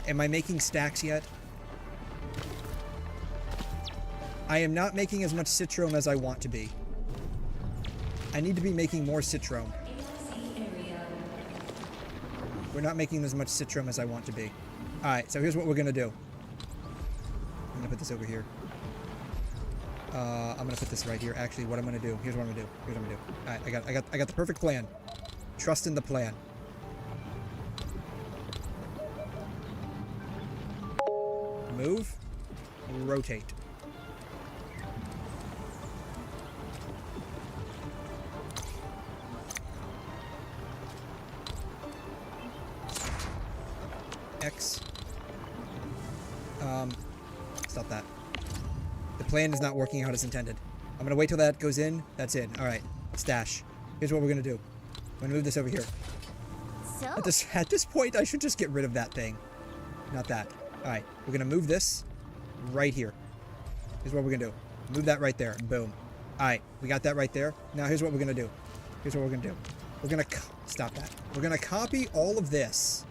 Am I making stacks yet? I am not making as much citrome as I want to be. I need to be making more citrome. We're not making as much citrome as I want to be. Alright, so here's what we're gonna do. I'm gonna put this over here. I'm gonna put this right here. Actually, what I'm gonna do, here's what I'm gonna do. Alright, I got the perfect plan. Trust in the plan. move, rotate. X. Stop that. The plan is not working out as intended. I'm gonna wait till that goes in. That's in. All right. Stash. Here's what we're gonna do. I'm gonna move this over here. So? At this point, I should just get rid of that thing. Not that. All right. We're gonna move this right here. Here's what we're gonna do. Move that right there. Boom. All right. We got that right there. Now here's what we're gonna do. Here's what we're gonna do. We're gonna stop that. We're gonna copy all of this.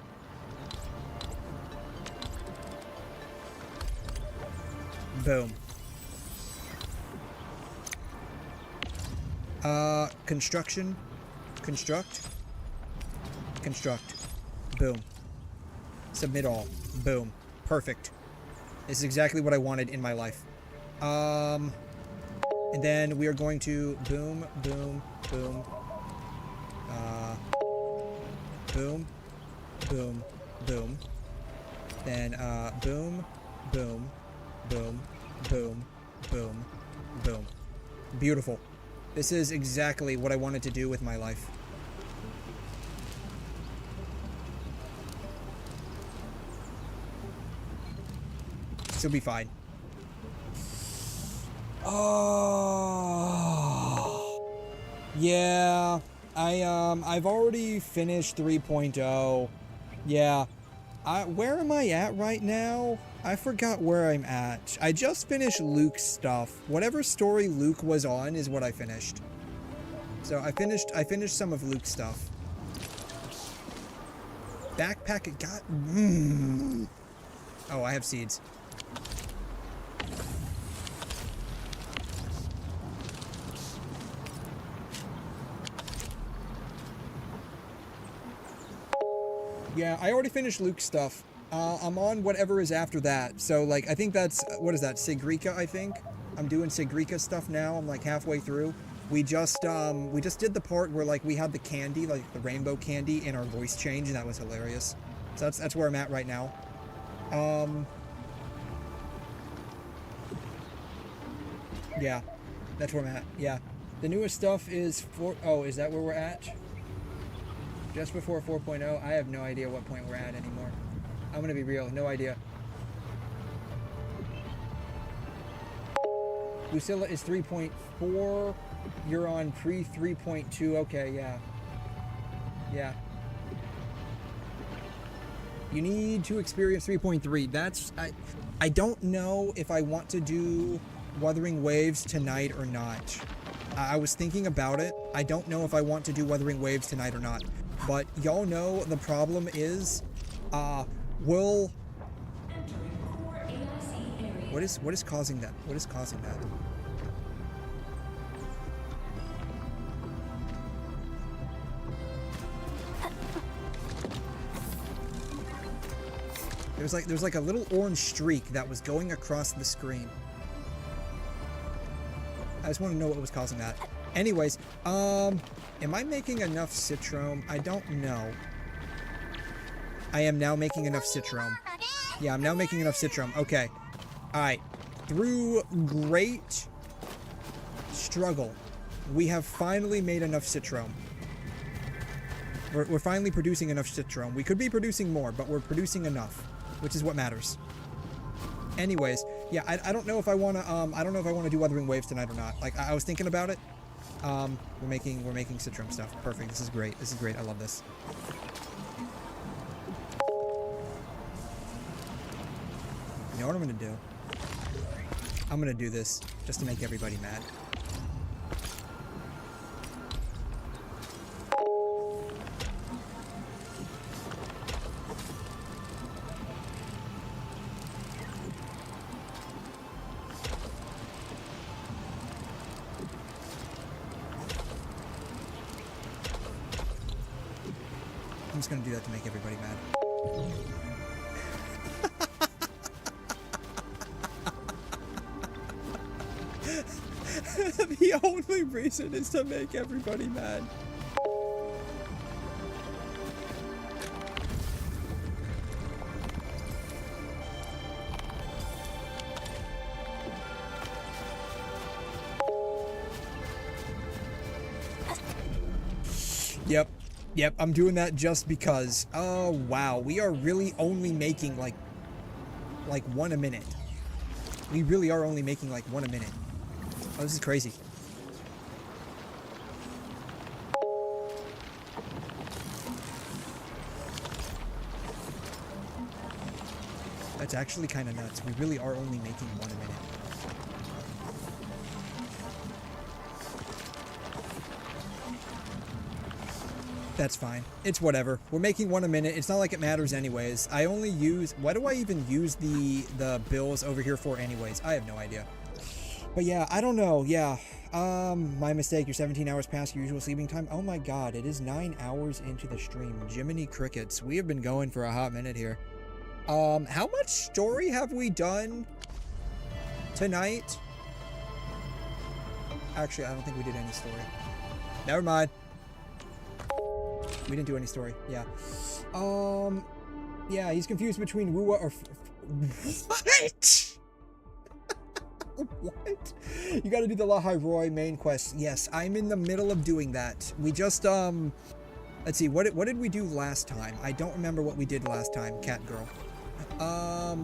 Boom. Construction. Construct. Construct. Boom. Submit all. Boom. Perfect. This is exactly what I wanted in my life. And then we are going to boom, boom, boom. Boom, boom, boom. Then, boom, boom, boom, boom, boom, boom. Beautiful. This is exactly what I wanted to do with my life. This will be fine. Oh. Yeah. I've already finished 3.0. Yeah. Where am I at right now? I forgot where I'm at. I just finished Luke's stuff. Whatever story Luke was on is what I finished. So I finished some of Luke's stuff. Backpack it got. Oh, I have seeds. Yeah, I already finished Luke's stuff. I'm on whatever is after that. So, like, I think that's, what is that, 𝘧𝘬𝘐, I think? I'm doing 𝘧𝘬𝘐 stuff now. I'm, like, halfway through. We just did the part where, like, we had the candy, like, the rainbow candy in our voice change, and that was hilarious. So that's where I'm at right now. Yeah, that's where I'm at. Yeah. The newest stuff is oh, is that where we're at? Just before 4.0, I have no idea what point we're at anymore. I'm gonna be real, no idea. Lucilla is 3.4. You're on pre 3.2. Okay, yeah. Yeah. You need to experience 3.3. That's I don't know if I want to do Wuthering Waves tonight or not. I was thinking about it. I don't know if I want to do Wuthering Waves tonight or not. But y'all know the problem is, what is causing that? What is causing that? There's like a little orange streak that was going across the screen. I just want to know what was causing that. Anyways, am I making enough Citrome? I don't know. I am now making enough Citrome. Yeah, I'm now making enough Citrome. Okay. Alright. Through great struggle, we have finally made enough Citrome. We're finally producing enough Citrome. We could be producing more, but we're producing enough, which is what matters. Anyways, yeah, I don't know if I wanna do Wuthering Waves tonight or not. Like, I was thinking about it. We're making Citrome stuff. Perfect. This is great. This is great. I love this. You know what I'm gonna do? I'm gonna do this just to make everybody mad. I'm just gonna do that to make everybody mad. The only reason is to make everybody mad. Yep. Yep, I'm doing that just because. Oh, wow. We are really only making, like 1 a minute. We really are only making, like, 1 a minute. Oh, this is crazy. That's actually kind of nuts. We really are only making 1 a minute. That's fine. It's whatever. We're making 1 a minute. It's not like it matters anyways. I only use... Why do I even use the bills over here for anyways? I have no idea. But yeah, I don't know. Yeah. My mistake. You're 17 hours past your usual sleeping time. Oh my god. It is 9 hours into the stream. Jiminy Crickets. We have been going for a hot minute here. How much story have we done tonight? Actually, I don't think we did any story. Never mind. We didn't do any story. Yeah. Yeah, he's confused between WuWa or... What? What? You gotta do the 𝘧𝘬𝘬𝘦𝘺 main quest. Yes, I'm in the middle of doing that. We just, let's see, what did we do last time? I don't remember what we did last time, cat girl.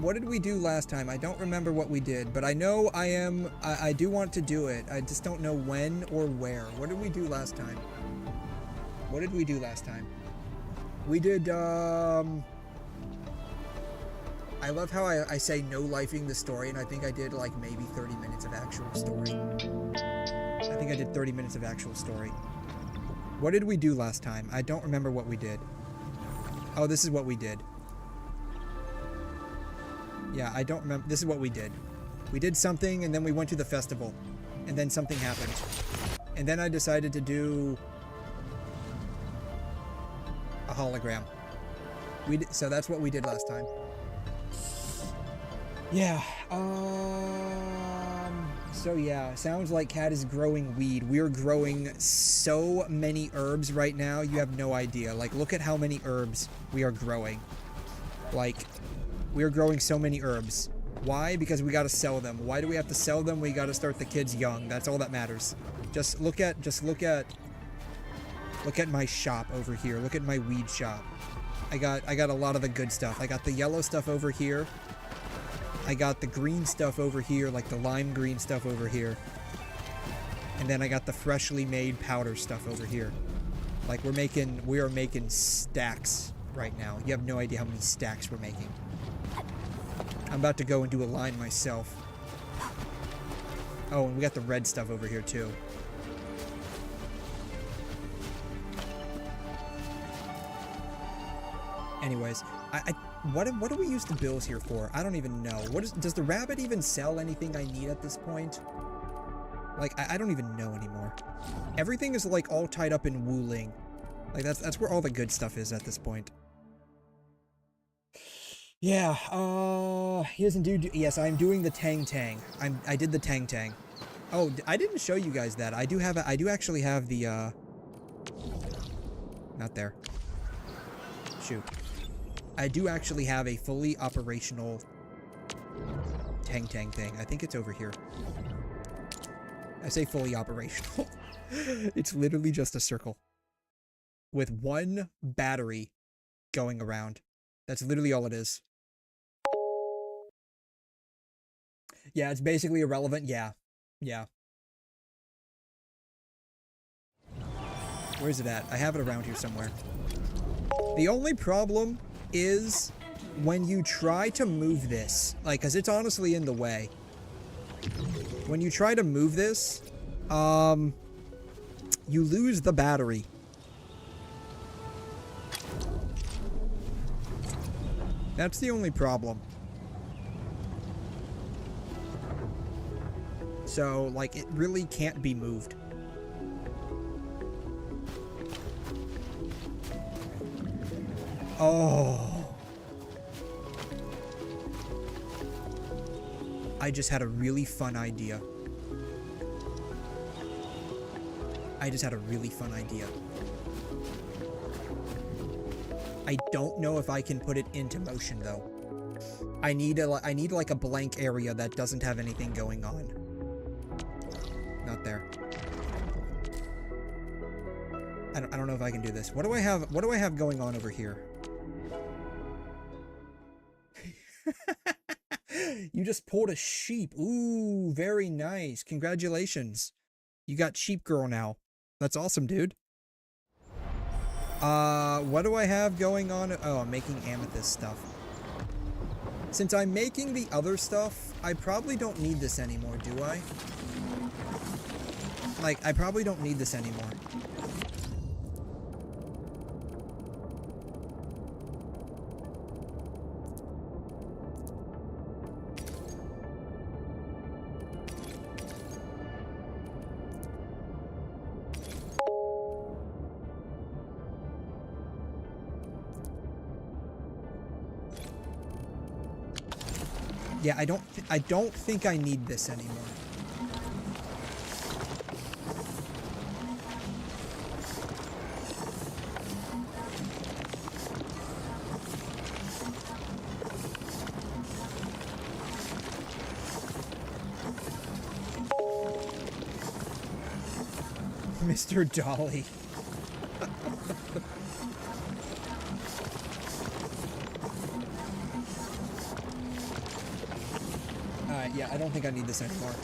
What did we do last time? I don't remember what we did, but I know I do want to do it. I just don't know when or where. What did we do last time? What did we do last time? We did, I love how I say no-lifing the story, and I think I did, like, maybe 30 minutes of actual story. I think I did 30 minutes of actual story. What did we do last time? I don't remember what we did. Oh, this is what we did. Yeah, I don't remember. This is what we did. We did something, and then we went to the festival. And then something happened. And then I decided to do... a hologram. So that's what we did last time. Yeah. So yeah, sounds like Cat is growing weed. We're growing so many herbs right now. You have no idea. Like, look at how many herbs we are growing. Like, we are growing so many herbs. Why? Because we gotta sell them. Why do we have to sell them? We gotta start the kids young. That's all that matters. Just look at my shop over here. Look at my weed shop. I got a lot of the good stuff. I got the yellow stuff over here. I got the green stuff over here, like the lime green stuff over here. And then I got the freshly made powder stuff over here. Like, we are making stacks right now. You have no idea how many stacks we're making. I'm about to go and do a line myself. Oh, and we got the red stuff over here too. Anyways, what do we use the bills here for? I don't even know. Does the rabbit even sell anything I need at this point? Like, I don't even know anymore. Everything is, like, all tied up in Wuling. Like, that's where all the good stuff is at this point. Yeah, he doesn't do... Yes, I'm doing the Tang Tang. I did the Tang Tang. Oh, I didn't show you guys that. I do actually have the, not there. Shoot. I do actually have a fully operational Tang Tang thing. I think it's over here. I say fully operational. It's literally just a circle with one battery going around. That's literally all it is. Yeah, it's basically irrelevant. Yeah. Yeah. Where is it at? I have it around here somewhere. The only problem is when you try to move this, like, because it's honestly in the way. When you try to move this, you lose the battery. That's the only problem. So, like, it really can't be moved. Oh. I just had a really fun idea. I don't know if I can put it into motion though. I need like a blank area that doesn't have anything going on. Not there. I don't know if I can do this. What do I have going on over here? You just pulled a sheep. Ooh, very nice. Congratulations. You got sheep girl now. That's awesome, dude. What do I have going on? Oh, I'm making amethyst stuff. Since I'm making the other stuff, I probably don't need this anymore, do I? Like, I probably don't need this anymore. Yeah, I don't think I need this anymore. Mr. Dolly. Yeah, I don't think I need this anymore.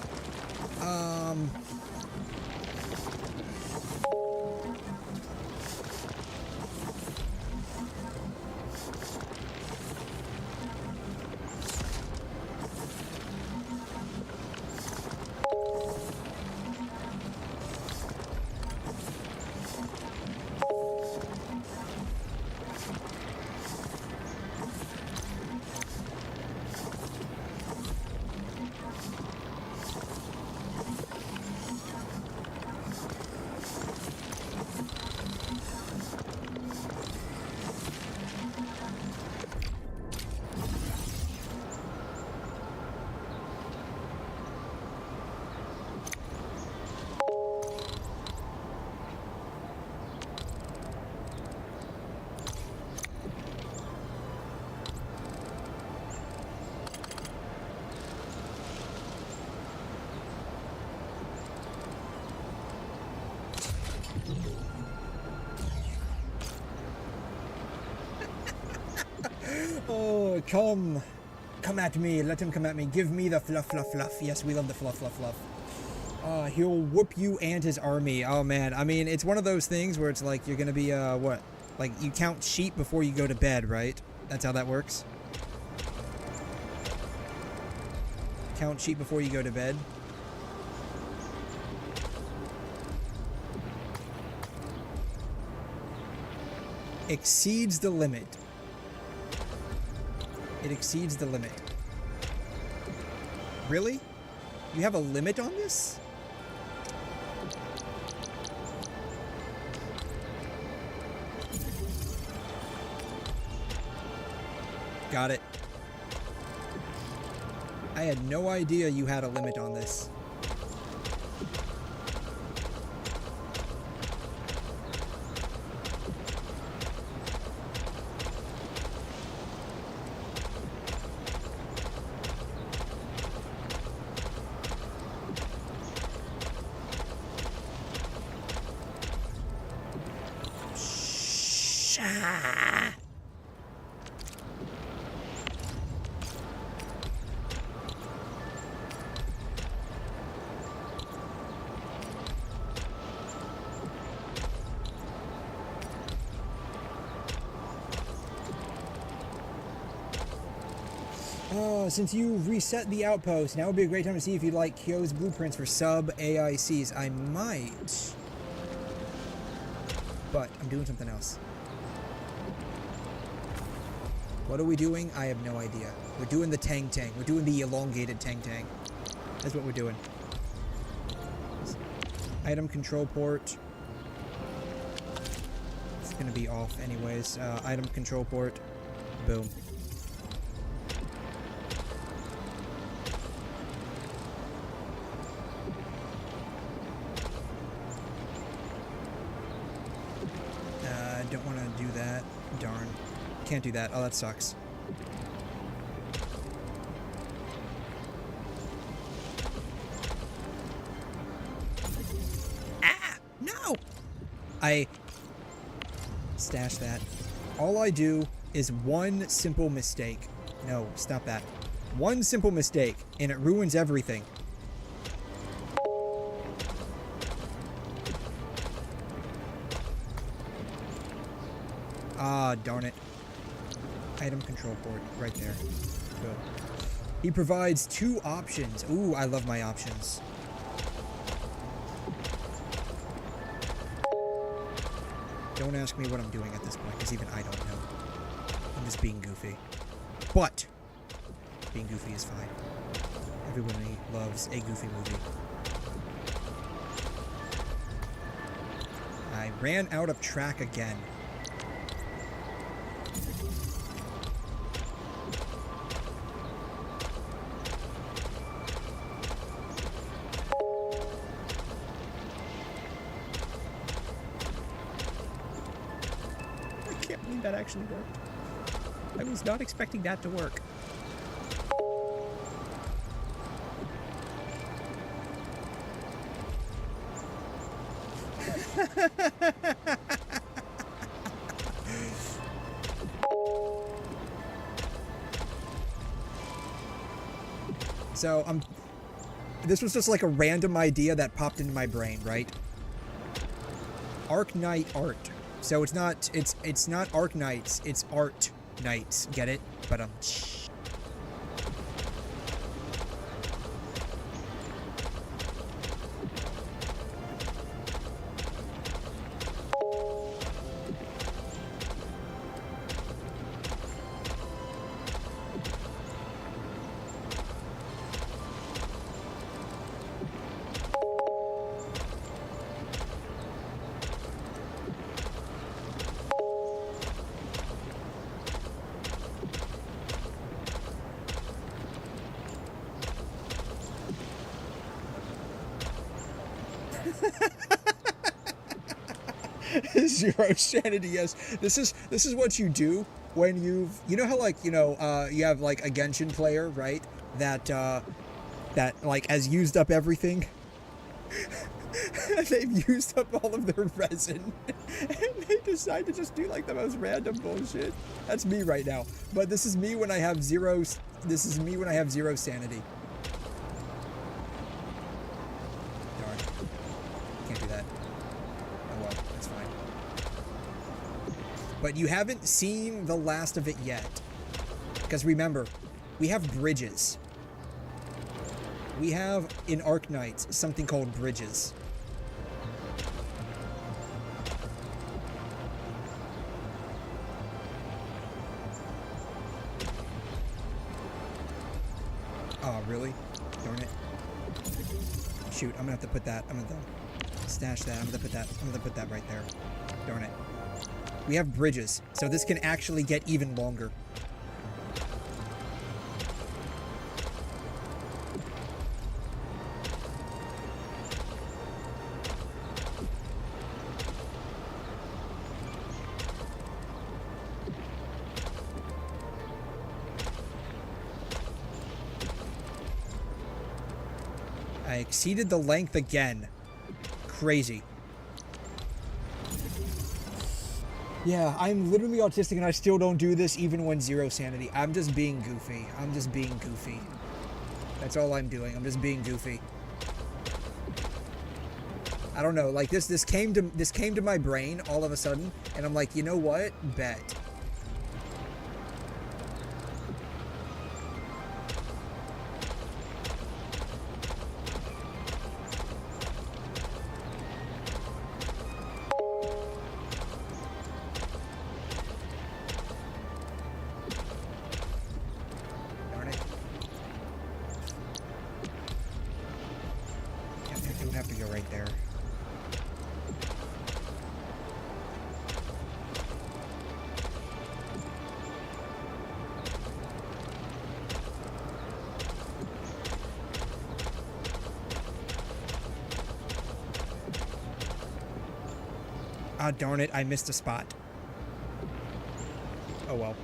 Oh, come at me. Let him come at me. Give me the fluff, fluff, fluff. Yes, we love the fluff, fluff, fluff. He'll whoop you and his army. Oh, man. I mean, it's one of those things where it's like you're going to be, what? Like, you count sheep before you go to bed, right? That's how that works? Count sheep before you go to bed. Exceeds the limit. It exceeds the limit. Really? You have a limit on this? Got it. I had no idea you had a limit on this. Since you've reset the outpost, now would be a great time to see if you'd like Kyo's blueprints for sub-AICs. I might. But I'm doing something else. What are we doing? I have no idea. We're doing the Tang Tang. We're doing the elongated Tang Tang. That's what we're doing. Item control port. It's gonna be off anyways. Item control port. Boom. Don't want to do that. Darn. Can't do that. Oh, that sucks. Ah! No! Stash that. All I do is one simple mistake. No, stop that. One simple mistake, and it ruins everything. Ah, darn it. Item control port, right there. Good. He provides 2 options. Ooh, I love my options. Don't ask me what I'm doing at this point, because even I don't know. I'm just being goofy. But being goofy is fine. Everybody loves a goofy movie. I ran out of track again. I can't believe that actually worked. I was not expecting that to work. So, this was just like a random idea that popped into my brain, right? Arknight art. So it's not Arknights, it's art knights. Get it? But Zero sanity, yes. This is what you do when you know how, like, you have like a Genshin player, right? That like has used up everything. They've used up all of their resin, and they decide to just do like the most random bullshit. That's me right now. But this is me when I have zero. This is me when I have zero sanity. Darn. Can't do that. Oh well, that's fine. But you haven't seen the last of it yet. Because remember, we have bridges. We have, in Arknights, something called bridges. Oh, really? Darn it. Shoot, I'm gonna have to put that, I'm gonna stash that, I'm gonna put that right there. Darn it. We have bridges, so this can actually get even longer. I exceeded the length again. Crazy. Yeah, I'm literally autistic and I still don't do this even when zero sanity. I'm just being goofy. I'm just being goofy. That's all I'm doing. I'm just being goofy. I don't know, like this came to my brain all of a sudden, and I'm like, you know what? Bet. Ah, darn it, I missed a spot. Oh well.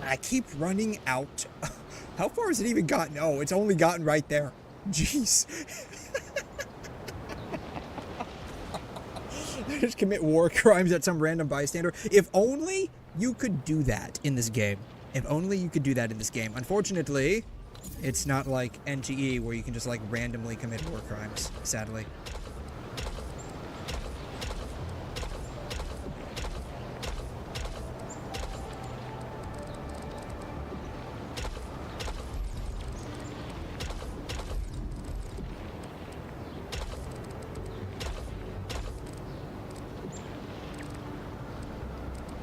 I keep running out. How far has it even gotten? Oh, it's only gotten right there. Jeez. Just commit war crimes at some random bystander. If only you could do that in this game. If only you could do that in this game. Unfortunately, it's not like NGE where you can just like randomly commit war crimes, sadly.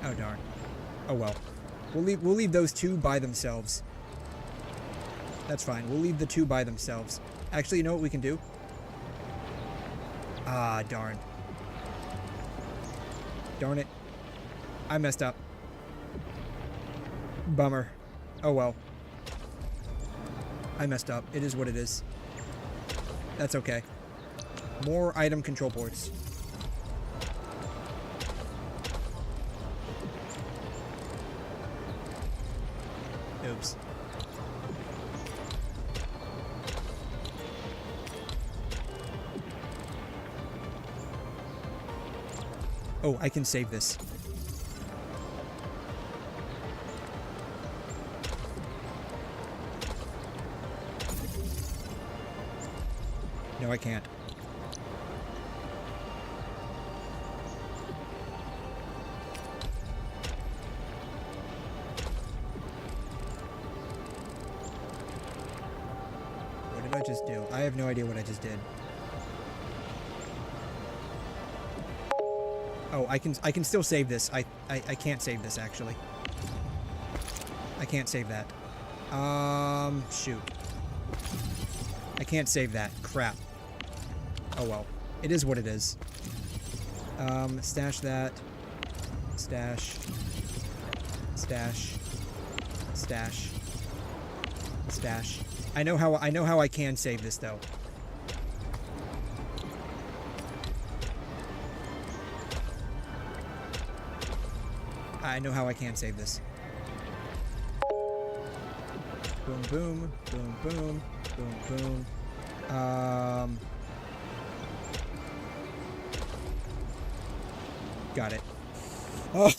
Oh darn. Oh well. We'll leave those two by themselves. That's fine. We'll leave the two by themselves. Actually, you know what we can do? Ah, darn. Darn it. I messed up. Bummer. Oh well. I messed up. It is what it is. That's okay. More item control ports. Oops. Oh, I can save this. No, I can't. What did I just do? I have no idea what I just did. Oh, I can still save this. I can't save this actually. I can't save that. Shoot. I can't save that. Crap. Oh well. It is what it is. Stash that. Stash. Stash. Stash. Stash. I know how I can save this though. I know how I can save this. Boom, boom, boom, boom, boom, boom. Got it. Oh,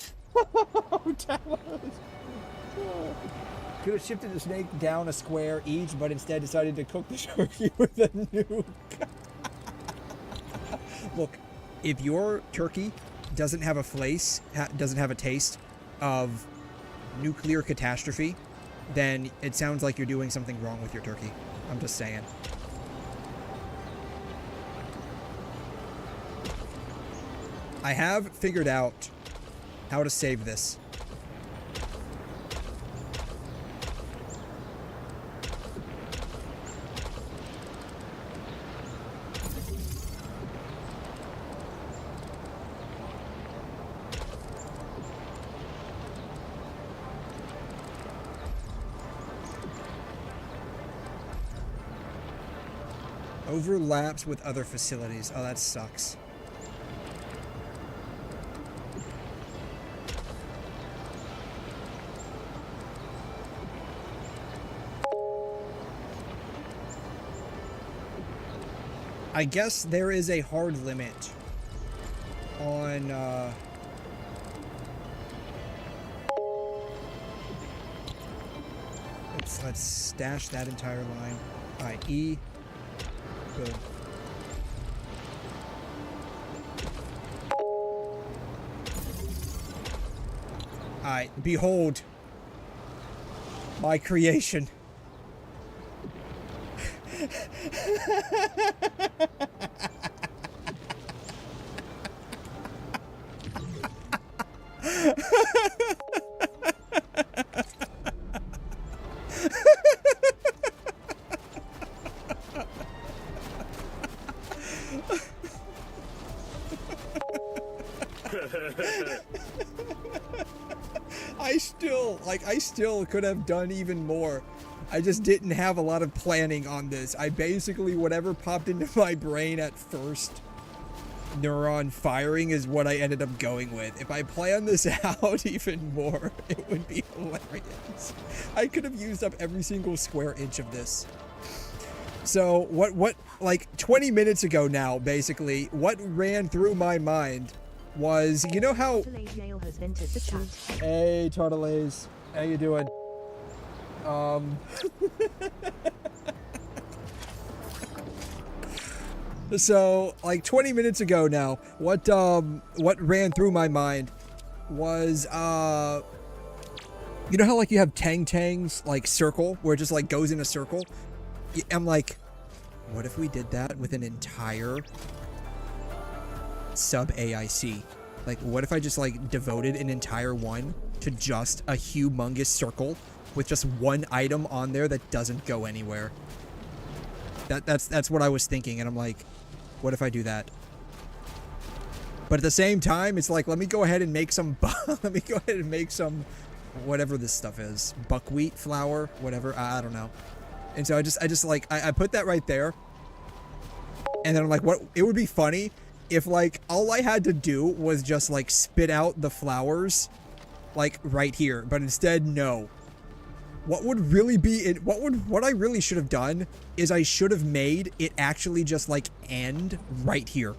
could have shifted the snake down a square each, but instead decided to cook the turkey with a nuke. Look, if your turkey doesn't have a place, doesn't have a taste of nuclear catastrophe, then it sounds like you're doing something wrong with your turkey. I'm just saying. I have figured out how to save this. Overlaps with other facilities. Oh, that sucks. I guess there is a hard limit on let's stash that entire line. Alright, E. Boom. Alright, behold my creation. I still could have done even more. I just didn't have a lot of planning on this. I basically, whatever popped into my brain at first. neuron firing is what I ended up going with. If I plan this out even more, it would be hilarious. I could have used up every single square inch of this. So what like 20 minutes ago now, basically, what ran through my mind was, you know how... Hey, Turtles. How you doing? So, like 20 minutes ago now, what ran through my mind was, you know how like you have Tang-Tang's like circle, where it just like goes in a circle? I'm like, what if we did that with an entire sub-AIC? Like, what if I just like devoted an entire one to just a humongous circle with just one item on there that doesn't go anywhere? That's what I was thinking, and I'm like, what if I do that? But at the same time, it's like, let me go ahead and make some whatever this stuff is, buckwheat flour, whatever, I don't know. And so I just like I put that right there, and then I'm like, what? It would be funny if like all I had to do was just like spit out the flowers, like right here, but instead no. What would really be it? What I really should have done is I should have made it actually just like end right here.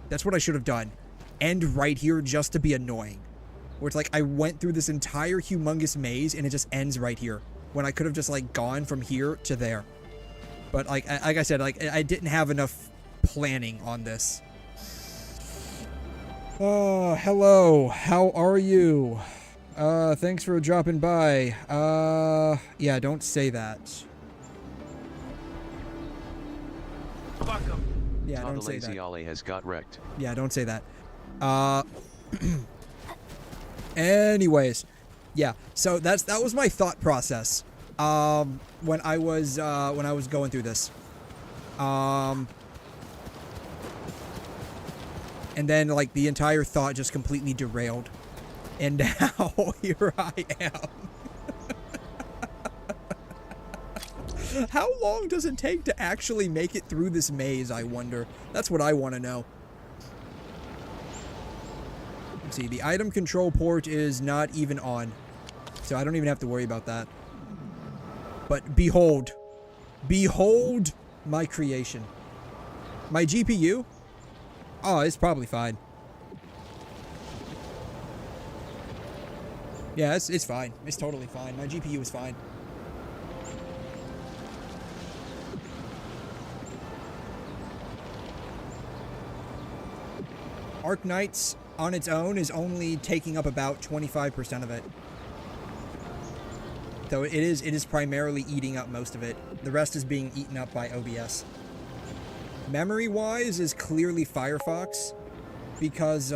That's what I should have done. End right here just to be annoying. Where it's like I went through this entire humongous maze and it just ends right here. When I could have just like gone from here to there. But like I said, like I didn't have enough planning on this. Oh, hello. How are you? Thanks for dropping by. Yeah, don't say that. Fuck him. Yeah, don't say that. 𝘬𝘬𝘦 has got wrecked. Yeah, don't say that. Anyways, yeah. So that was my thought process. When I was going through this. And then like the entire thought just completely derailed. And now here I am. How long does it take to actually make it through this maze, I wonder? That's what I want to know. Let's see, the item control port is not even on. So I don't even have to worry about that. But behold. Behold my creation. My GPU? Oh, it's probably fine. Yeah, it's fine. It's totally fine. My GPU is fine. Arknights on its own is only taking up about 25% of it. So it is primarily eating up most of it. The rest is being eaten up by OBS. Memory-wise is clearly Firefox because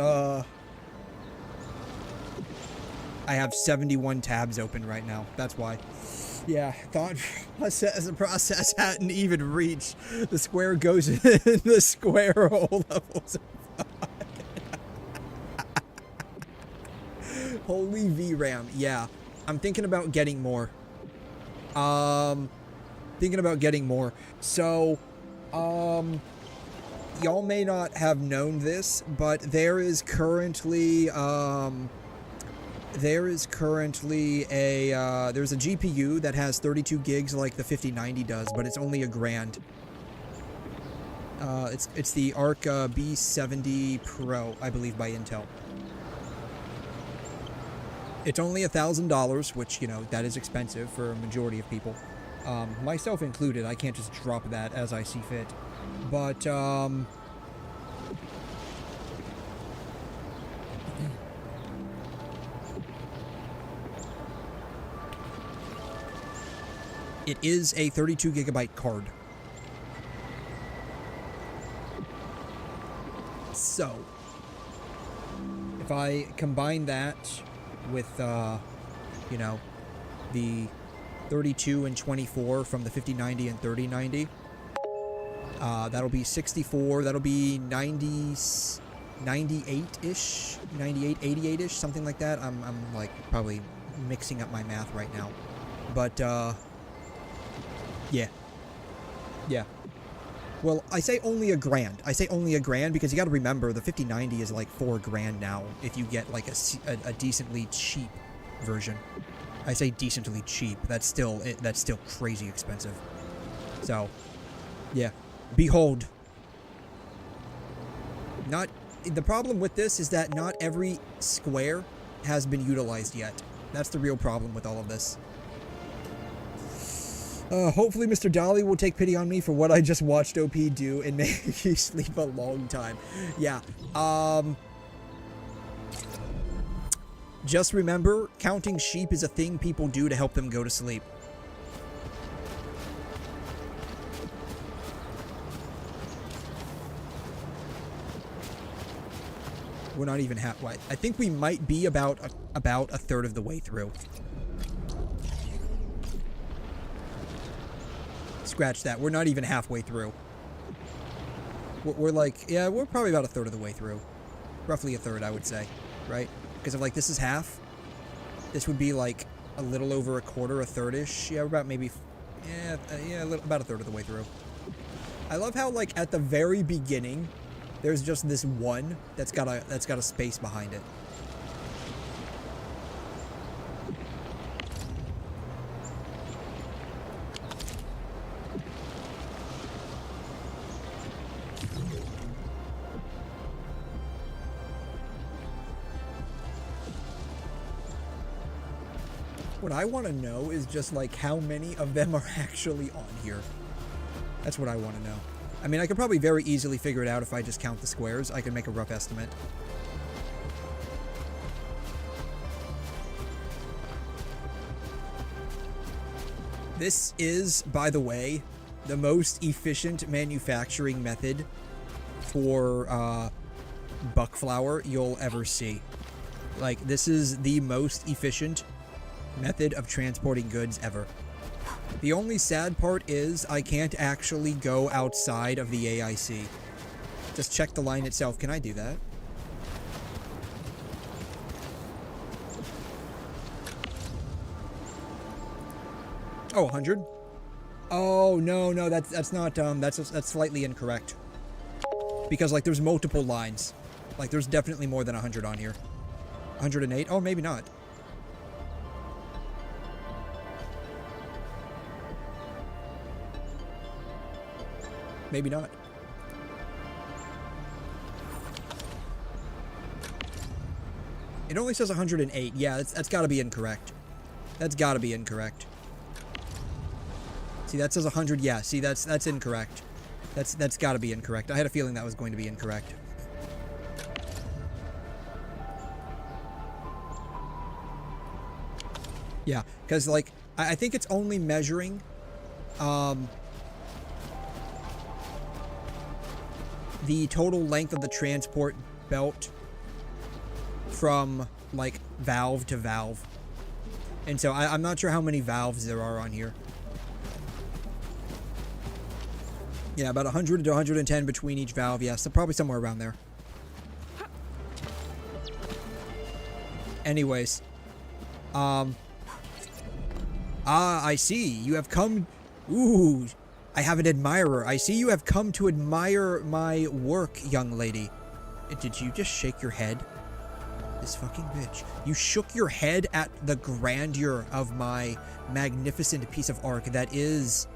I have 71 tabs open right now. That's why. Yeah, thought process hadn't even reached the square goes in the square hole levels. Holy VRAM. Yeah, I'm thinking about getting more. So, y'all may not have known this, but there is currently there's a GPU that has 32 gigs like the 5090 does, but it's only $1,000. It's the B70 Pro, I believe, by Intel. It's only $1,000, which, you know, that is expensive for a majority of people. Myself included. I can't just drop that as I see fit. But, it is a 32 gigabyte card. So, if I combine that with, you know, the 32 and 24 from the 5090 and 3090, that'll be 64, that'll be 98-ish, 88-ish, something like that. I'm like probably mixing up my math right now. But, yeah. Well, I say only $1,000. I say only $1,000 because you got to remember the 5090 is like $4,000 now if you get like a decently cheap version. I say decently cheap. That's still crazy expensive. So, yeah. Behold. The problem with this is that not every square has been utilized yet. That's the real problem with all of this. Hopefully Mr. Dolly will take pity on me for what I just watched OP do and make you sleep a long time. Yeah. Just remember, counting sheep is a thing people do to help them go to sleep. We're not even halfway. I think we might be about a third of the way through. Scratch that. We're not even halfway through. We're like, yeah, we're probably about a third of the way through. Roughly a third, I would say. Right? Because if, like, this is half, this would be, like, a little over a quarter, a third-ish. Yeah, we're about maybe, about a third of the way through. I love how, like, at the very beginning, there's just this one that's got a space behind it. What I want to know is just like how many of them are actually on here. That's what I want to know. I mean, I could probably very easily figure it out if I just count the squares. I can make a rough estimate. This is, by the way, the most efficient manufacturing method for buck flour you'll ever see. Like, this is the most efficient method of transporting goods ever. The only sad part is I can't actually go outside of the AIC. Just check the line itself. Can I do that? Oh, 100? Oh, no, that's not, that's slightly incorrect. Because, like, there's multiple lines. Like, there's definitely more than 100 on here. 108? Oh, maybe not. Maybe not. It only says 108. Yeah, that's got to be incorrect. That's got to be incorrect. See, that says 100. Yeah, see, that's incorrect. That's got to be incorrect. I had a feeling that was going to be incorrect. Yeah, because, like, I think it's only measuring, the total length of the transport belt from, like, valve to valve. And so I'm not sure how many valves there are on here. Yeah, about 100 to 110 between each valve. Yes, so probably somewhere around there. Anyways. I see. You have come... Ooh... I have an admirer. I see you have come to admire my work, young lady. Did you just shake your head? This fucking bitch. You shook your head at the grandeur of my magnificent piece of art that is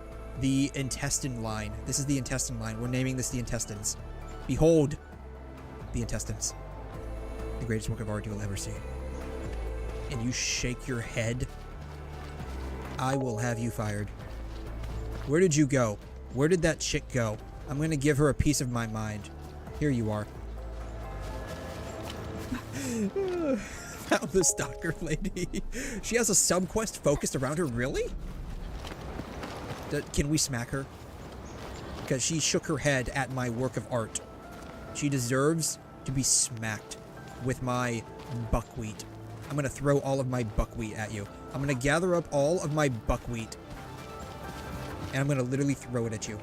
the intestine line. This is the intestine line. We're naming this the intestines. Behold, the intestines. The greatest work of art you will ever see. And you shake your head? I will have you fired. Where did you go? Where did that chick go? I'm gonna give her a piece of my mind. Here you are. Found the stalker lady. She has a sub-quest focused around her. Really? Can we smack her? Because she shook her head at my work of art. She deserves to be smacked with my buckwheat. I'm gonna throw all of my buckwheat at you. I'm gonna gather up all of my buckwheat. And I'm gonna literally throw it at you.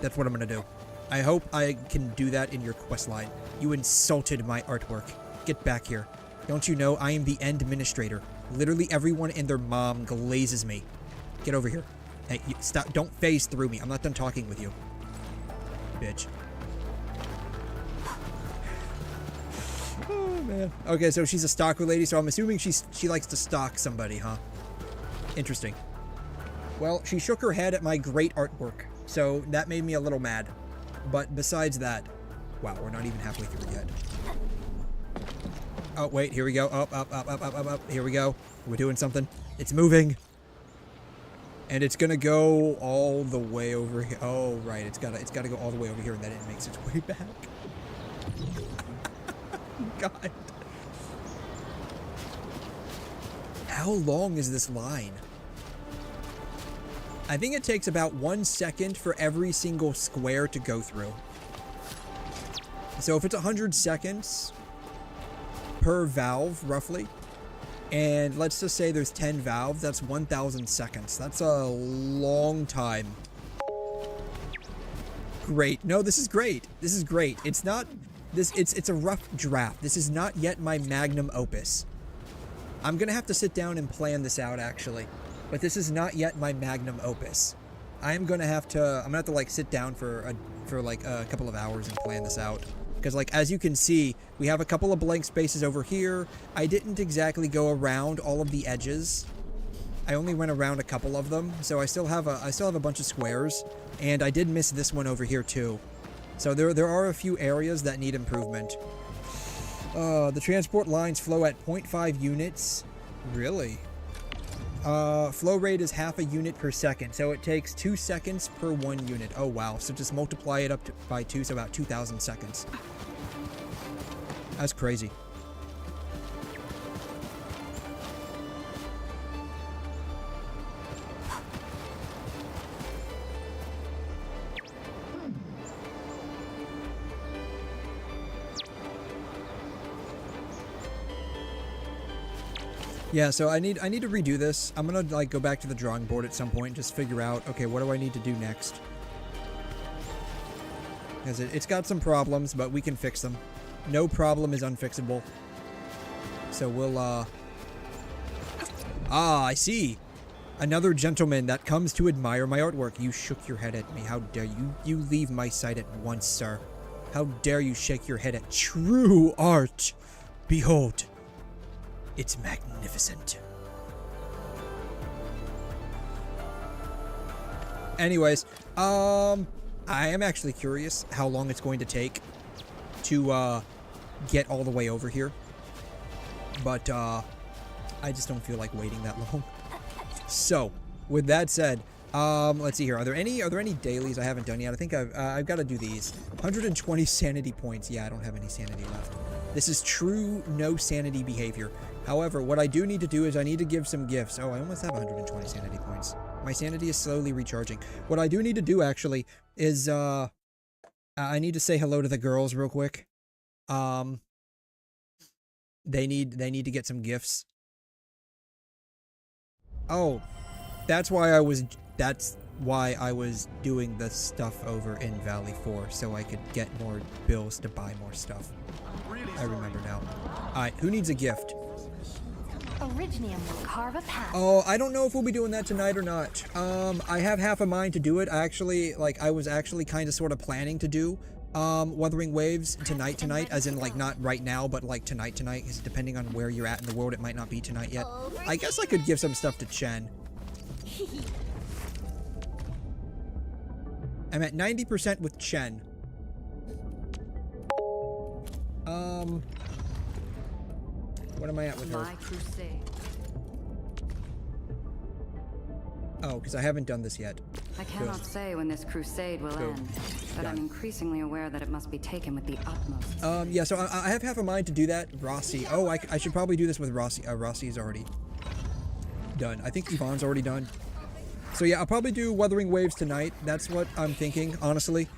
That's what I'm gonna do. I hope I can do that in your quest line. You insulted my artwork. Get back here. Don't you know I am the end administrator? Literally everyone and their mom glazes me. Get over here. Hey, stop! Don't phase through me. I'm not done talking with you. bitch. Oh, man. Okay, so she's a stalker lady, so I'm assuming she likes to stalk somebody, huh? Interesting. Well, she shook her head at my great artwork, so that made me a little mad. But besides that, wow, we're not even halfway through yet. Oh, wait, here we go. Up, up, up, up, up, up, up. Here we go. We're doing something. It's moving. And it's gonna go all the way over here. Oh, right. It's gotta go all the way over here, and then it makes its way back. God. How long is this line? I think it takes about 1 second for every single square to go through. So if it's 100 seconds per valve, roughly, and let's just say there's 10 valves, that's 1,000 seconds. That's a long time. Great. No, this is great. This is great. It's not... It's a rough draft. This is not yet my magnum opus. I'm gonna have to sit down and plan this out, actually. But this is not yet my magnum opus. I'm gonna have to like sit down for like a couple of hours and plan this out. Because, like, as you can see, we have a couple of blank spaces over here. I didn't exactly go around all of the edges. I only went around a couple of them, so I still have a bunch of squares, and I did miss this one over here too. So there are a few areas that need improvement. The transport lines flow at 0.5 units. Really? Flow rate is half a unit per second, so it takes 2 seconds per 1 unit. Oh wow, so just multiply it up by 2, so about 2,000 seconds. That's crazy. Yeah, so I need to redo this. I'm gonna like go back to the drawing board at some point and just figure out, okay, what do I need to do next? Because it's got some problems, but we can fix them. No problem is unfixable. So we'll, Ah, I see! Another gentleman that comes to admire my artwork. You shook your head at me. How dare you? You leave my sight at once, sir. How dare you shake your head at true art? Behold. It's magnificent. Anyways, I am actually curious how long it's going to take to get all the way over here. But I just don't feel like waiting that long. So, with that said, let's see here. Are there any dailies I haven't done yet? I think I've got to do these. 120 sanity points. Yeah, I don't have any sanity left. This is true no sanity behavior. However, what I do need to do is I need to give some gifts. Oh, I almost have 120 sanity points. My sanity is slowly recharging. What I do need to do, actually, is, I need to say hello to the girls real quick. They need to get some gifts. Oh, that's why I was doing the stuff over in Valley 4, so I could get more bills to buy more stuff. I remember now. Alright, who needs a gift? Originium will carve a path. Oh, I don't know if we'll be doing that tonight or not. I have half a mind to do it. I was actually kind of sort of planning to do Wuthering Waves tonight, as in like not right now, but like tonight, because depending on where you're at in the world, it might not be tonight yet. I guess I could give some stuff to Chen. I'm at 90% with Chen. What am I at with her? My crusade. Oh, because I haven't done this yet. I cannot say when this crusade will end, but I'm increasingly aware that it must be taken with the utmost. Yeah, so I have half a mind to do that. Rossi. Oh, I should probably do this with Rossi. Rossi is already done. I think Yvonne's already done. So yeah, I'll probably do Wuthering Waves tonight. That's what I'm thinking, honestly.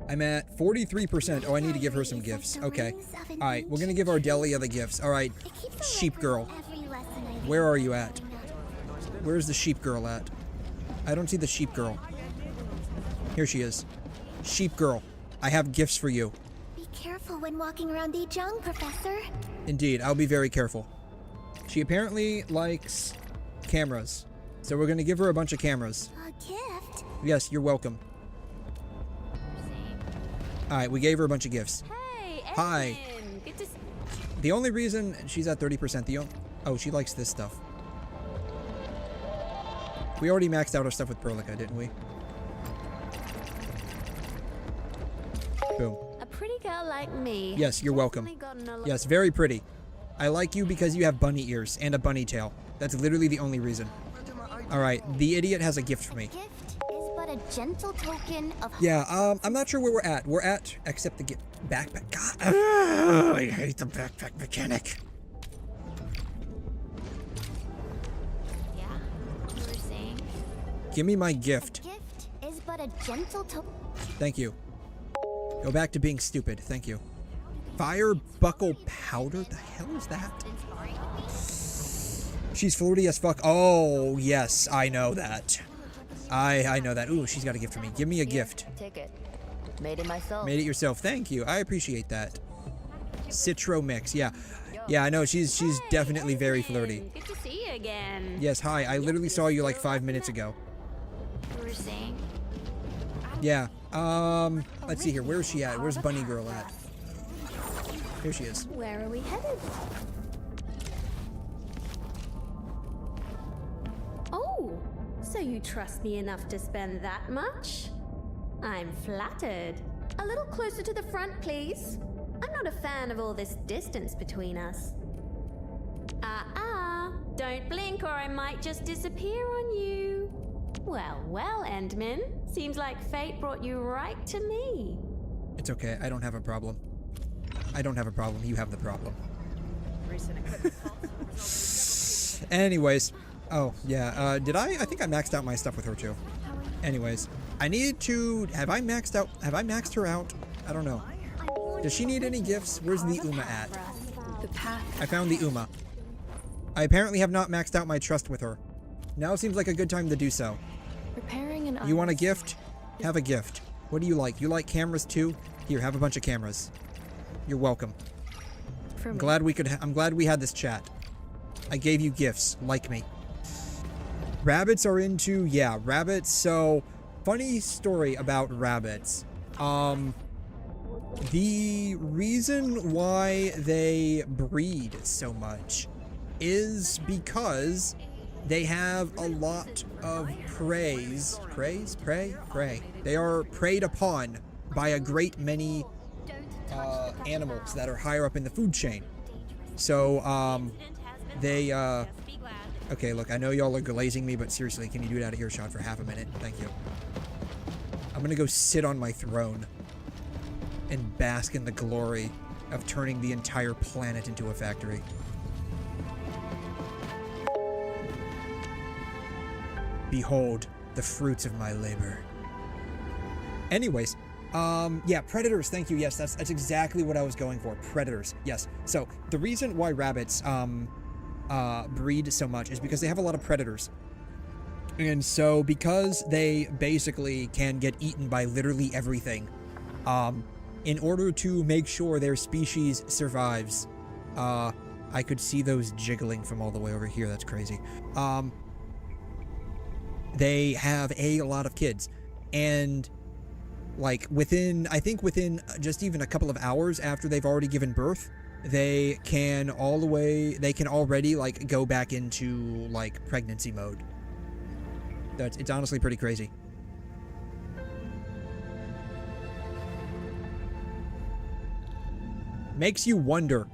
I'm at 43%. Oh, I need to give her some gifts. Okay. Alright, we're gonna give Ardelia the gifts. Alright, Sheep Girl. Where are you at? Where's the Sheep Girl at? I don't see the Sheep Girl. Here she is. Sheep Girl, I have gifts for you. Be careful when walking around 𝘠𝘠, Professor. Indeed, I'll be very careful. She apparently likes cameras. So we're gonna give her a bunch of cameras. A gift? Yes, you're welcome. Alright, we gave her a bunch of gifts. Hey, Hi. Good to The only reason she's at 30%, oh, she likes this stuff. We already maxed out our stuff with Prolly, didn't we? Boom. A pretty girl like me. Yes, you're welcome. Yes, very pretty. I like you because you have bunny ears and a bunny tail. That's literally the only reason. Alright, the idiot has a gift for me. Gift is but a gentle token of... Yeah, I'm not sure where we're at. We're at, except the backpack. God, I hate the backpack mechanic. Yeah, you were saying? Give me my gift. Gift is but a gentle token... Thank you. Go back to being stupid. Thank you. Fire buckle powder? The hell is that? She's flirty as fuck. Oh, yes, I know that. I know that. Ooh, she's got a gift for me. Give me a gift. Take it. Made it myself. Made it yourself. Thank you. I appreciate that. Citro mix. Yeah. Yeah, I know. She's definitely very flirty. Good to see you again. Yes, hi. I literally saw you like 5 minutes ago. You were saying? Yeah. Let's see here. Where's she at? Where's Bunny Girl at? Here she is. Where are we headed? Oh, so you trust me enough to spend that much? I'm flattered. A little closer to the front, please. I'm not a fan of all this distance between us. Don't blink or I might just disappear on you. Well, Endman. Seems like fate brought you right to me. It's okay. I don't have a problem. I don't have a problem. You have the problem. Anyways. Oh, yeah. I think I maxed out my stuff with her too. Anyways. I need to... Have I maxed her out? I don't know. Does she need any gifts? Where's the 𝘠𝘠𝘠 at? I found the 𝘠𝘠𝘠. I apparently have not maxed out my trust with her. Now seems like a good time to do so. You want a gift? Have a gift. What do you like? You like cameras too? Here, have a bunch of cameras. You're welcome. I'm glad we had this chat. I gave you gifts. Like me. Rabbits are into... Yeah, rabbits. So, funny story about rabbits. The reason why they breed so much is because they have a lot of prey. They are preyed upon by a great many animals that are higher up in the food chain. So, okay, look, I know y'all are glazing me, but seriously, can you do it out of earshot for half a minute? Thank you. I'm gonna go sit on my throne and bask in the glory of turning the entire planet into a factory. Behold the fruits of my labor. Anyways, yeah, predators, thank you. Yes, that's exactly what I was going for. Predators, yes. So, the reason why rabbits, breed so much is because they have a lot of predators. And so, because they basically can get eaten by literally everything, in order to make sure their species survives, I could see those jiggling from all the way over here. That's crazy. They have a lot of kids, and like within just even a couple of hours after they've already given birth, they can already like go back into like pregnancy mode. It's honestly pretty crazy. Makes you wonder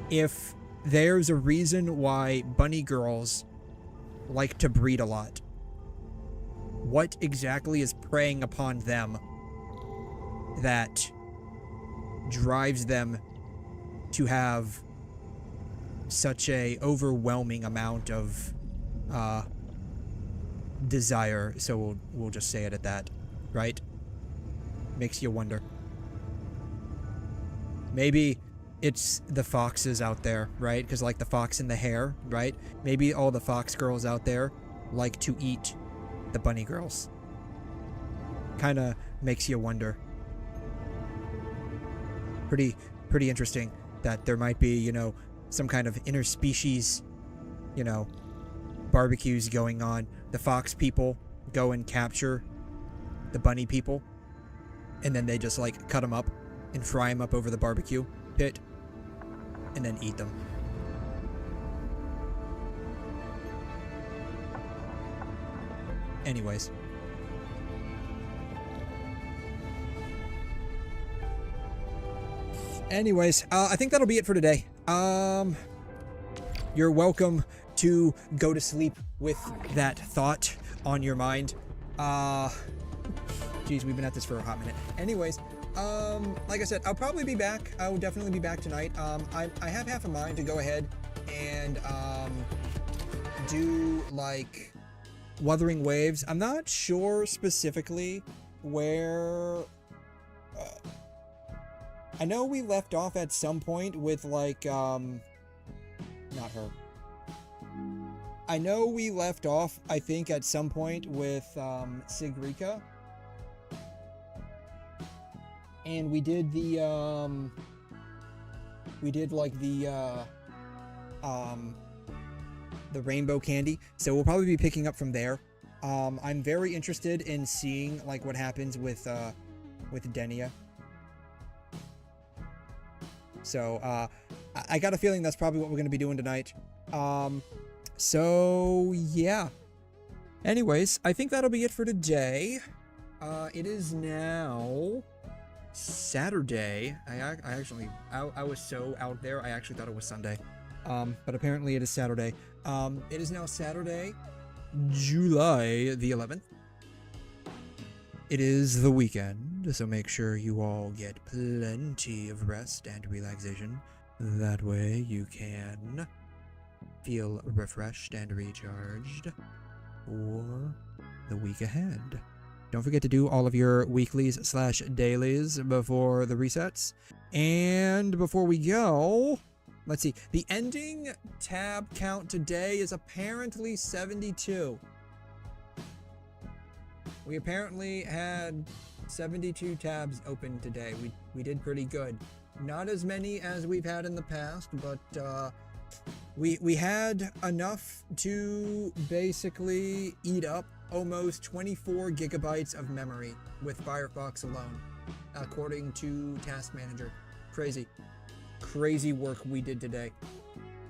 if there's a reason why bunny girls like to breed a lot. What exactly is preying upon them that drives them to have such a overwhelming amount of desire? So we'll just say it at that, right? Makes you wonder. Maybe it's the foxes out there, right? Because like the fox and the hare, right? Maybe all the fox girls out there like to eat the bunny girls. Kind of makes you wonder. Pretty interesting that there might be, you know, some kind of interspecies, you know, barbecues going on the fox people go and capture the bunny people, and then they just like cut them up and fry them up over the barbecue pit and then eat them. Anyways. I think that'll be it for today. You're welcome to go to sleep with that thought on your mind. Geez, we've been at this for a hot minute. Anyways, like I said, I'll probably be back. I will definitely be back tonight. I have half a mind to go ahead and do like Wuthering Waves. I'm not sure specifically where. I know we left off at some point with like not her. I know we left off, I think, at some point with Sigrika. And we did the rainbow candy. So we'll probably be picking up from there. I'm very interested in seeing like what happens with Denia. So I got a feeling that's probably what we're going to be doing tonight. So yeah. Anyways, I think that'll be it for today. It is now Saturday. I was so out there, I actually thought it was Sunday. But apparently it is Saturday. It is now Saturday, July the 11th. It is the weekend, so make sure you all get plenty of rest and relaxation. That way you can feel refreshed and recharged for the week ahead. Don't forget to do all of your weeklies/dailies before the resets. And before we go, let's see. The ending tab count today is apparently 72. We apparently had 72 tabs open today. We did pretty good. Not as many as we've had in the past, but we had enough to basically eat up almost 24 gigabytes of memory with Firefox alone, according to Task Manager. Crazy work we did today.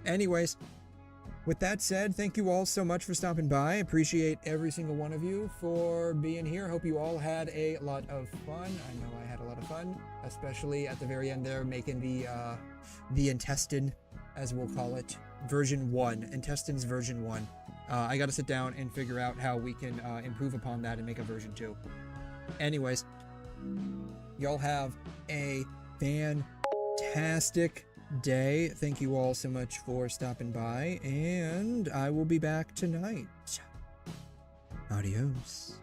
Anyways, with that said, thank you all so much for stopping by. Appreciate every single one of you for being here. Hope you all had a lot of fun. I know I had a lot of fun, especially at the very end there, making the intestine, as we'll call it, version 1. Intestines version 1. I got to sit down and figure out how we can improve upon that and make a version 2. Anyways, y'all have a fantastic day. Thank you all so much for stopping by, and I will be back tonight. Adios.